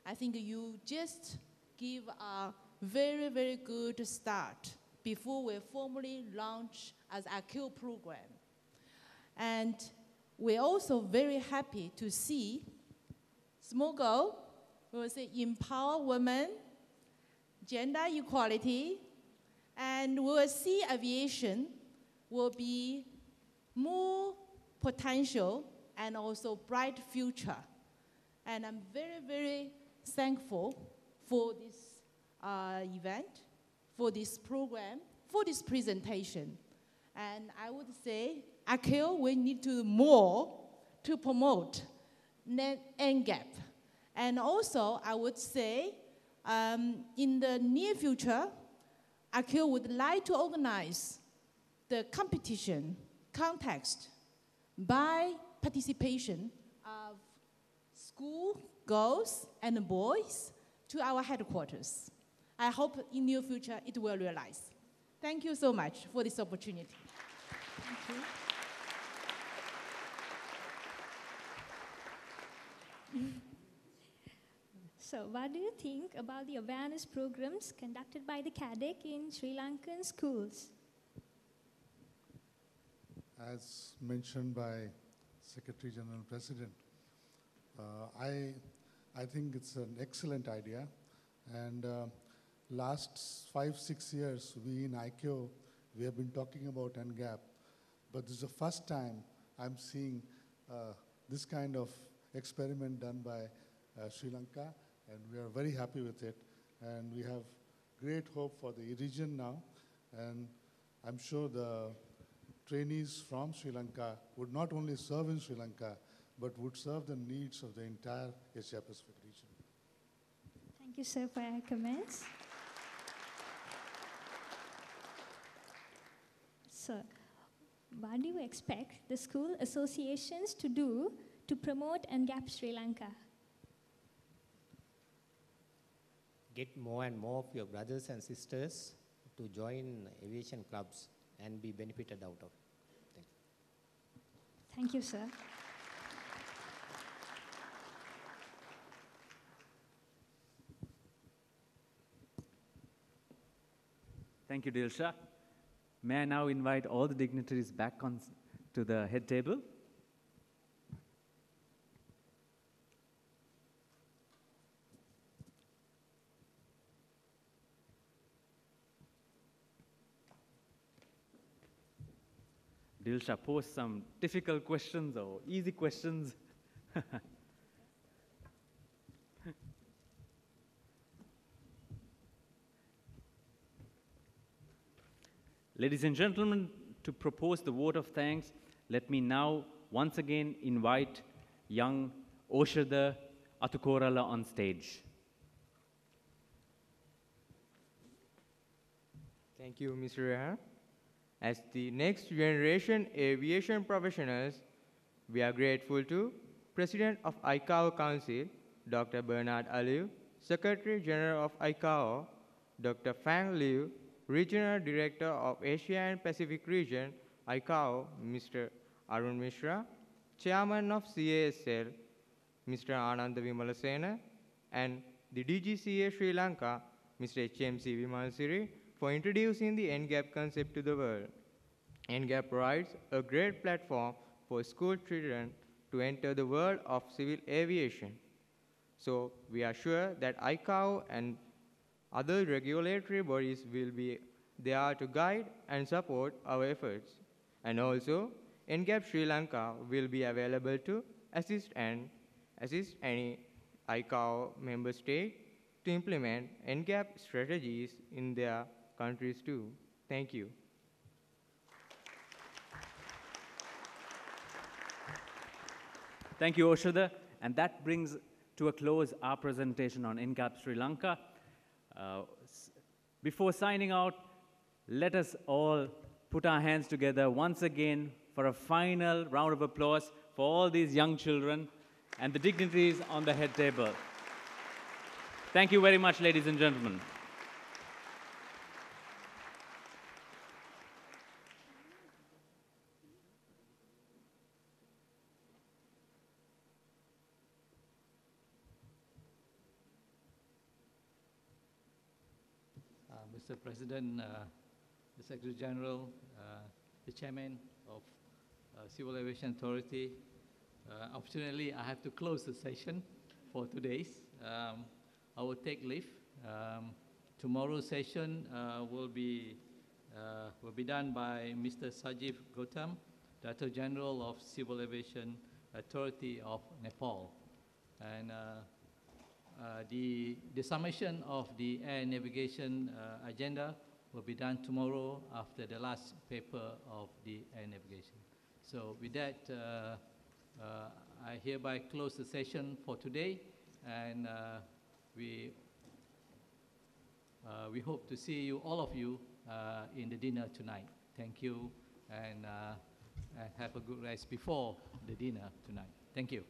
I think you just give a very, very good start before we formally launch as ICAO program. And we're also very happy to see small girl, we will say empower women, gender equality, and we will see aviation will be more potential and also bright future. And I'm very, very thankful for this event, for this program, for this presentation. And I would say, ICAO, we need to more to promote NGAP. And also, I would say, in the near future, ICAO would like to organize the competition context by participation of school girls and boys to our headquarters. I hope in near future it will realize. Thank you so much for this opportunity. Thank you. So what do you think about the awareness programs conducted by the CADEC in Sri Lankan schools? As mentioned by Secretary General President, I think it's an excellent idea. And last 5-6 years, we in ICAO, we have been talking about NGAP, but this is the first time I'm seeing this kind of experiment done by Sri Lanka, and we are very happy with it. And we have great hope for the region now, and I'm sure the trainees from Sri Lanka would not only serve in Sri Lanka, but would serve the needs of the entire Asia Pacific region. Thank you, sir, for your comments. So, what do you expect the school associations to do to promote NGAP Sri Lanka? Get more and more of your brothers and sisters to join aviation clubs and be benefited out of. Thank you, sir. Thank you, Dilsha. May I now invite all the dignitaries back on to the head table? Dilsha posed some difficult questions or easy questions. Ladies and gentlemen, to propose the vote of thanks, let me now once again invite young Oshada Atukorala on stage. Thank you, Mr. Rehan. As the next generation aviation professionals, we are grateful to President of ICAO Council, Dr. Bernard Aliu, Secretary General of ICAO, Dr. Fang Liu, Regional Director of Asia and Pacific Region, ICAO, Mr. Arun Mishra, Chairman of CASL, Mr. Ananda Vimalasena, and the DGCA Sri Lanka, Mr. HMC Vimalsiri, for introducing the NGAP concept to the world. NGAP provides a great platform for school children to enter the world of civil aviation. So we are sure that ICAO and other regulatory bodies will be there to guide and support our efforts. And also, NGAP Sri Lanka will be available to assist any ICAO member state to implement NGAP strategies in their countries too. Thank you. Thank you, Oshada. And that brings to a close our presentation on NGAP Sri Lanka. Before signing out, let us all put our hands together once again for a final round of applause for all these young children and the dignitaries on the head table. Thank you very much, ladies and gentlemen. Mr. President, the Secretary General, the Chairman of Civil Aviation Authority. Unfortunately, I have to close the session for today. I will take leave. Tomorrow's session will be done by Mr. Sajiv Gautam, Director General of Civil Aviation Authority of Nepal. And the summation of the air navigation agenda will be done tomorrow after the last paper of the air navigation. So with that, I hereby close the session for today, and we hope to see you, all of you, in the dinner tonight. Thank you, and have a good rest before the dinner tonight. Thank you.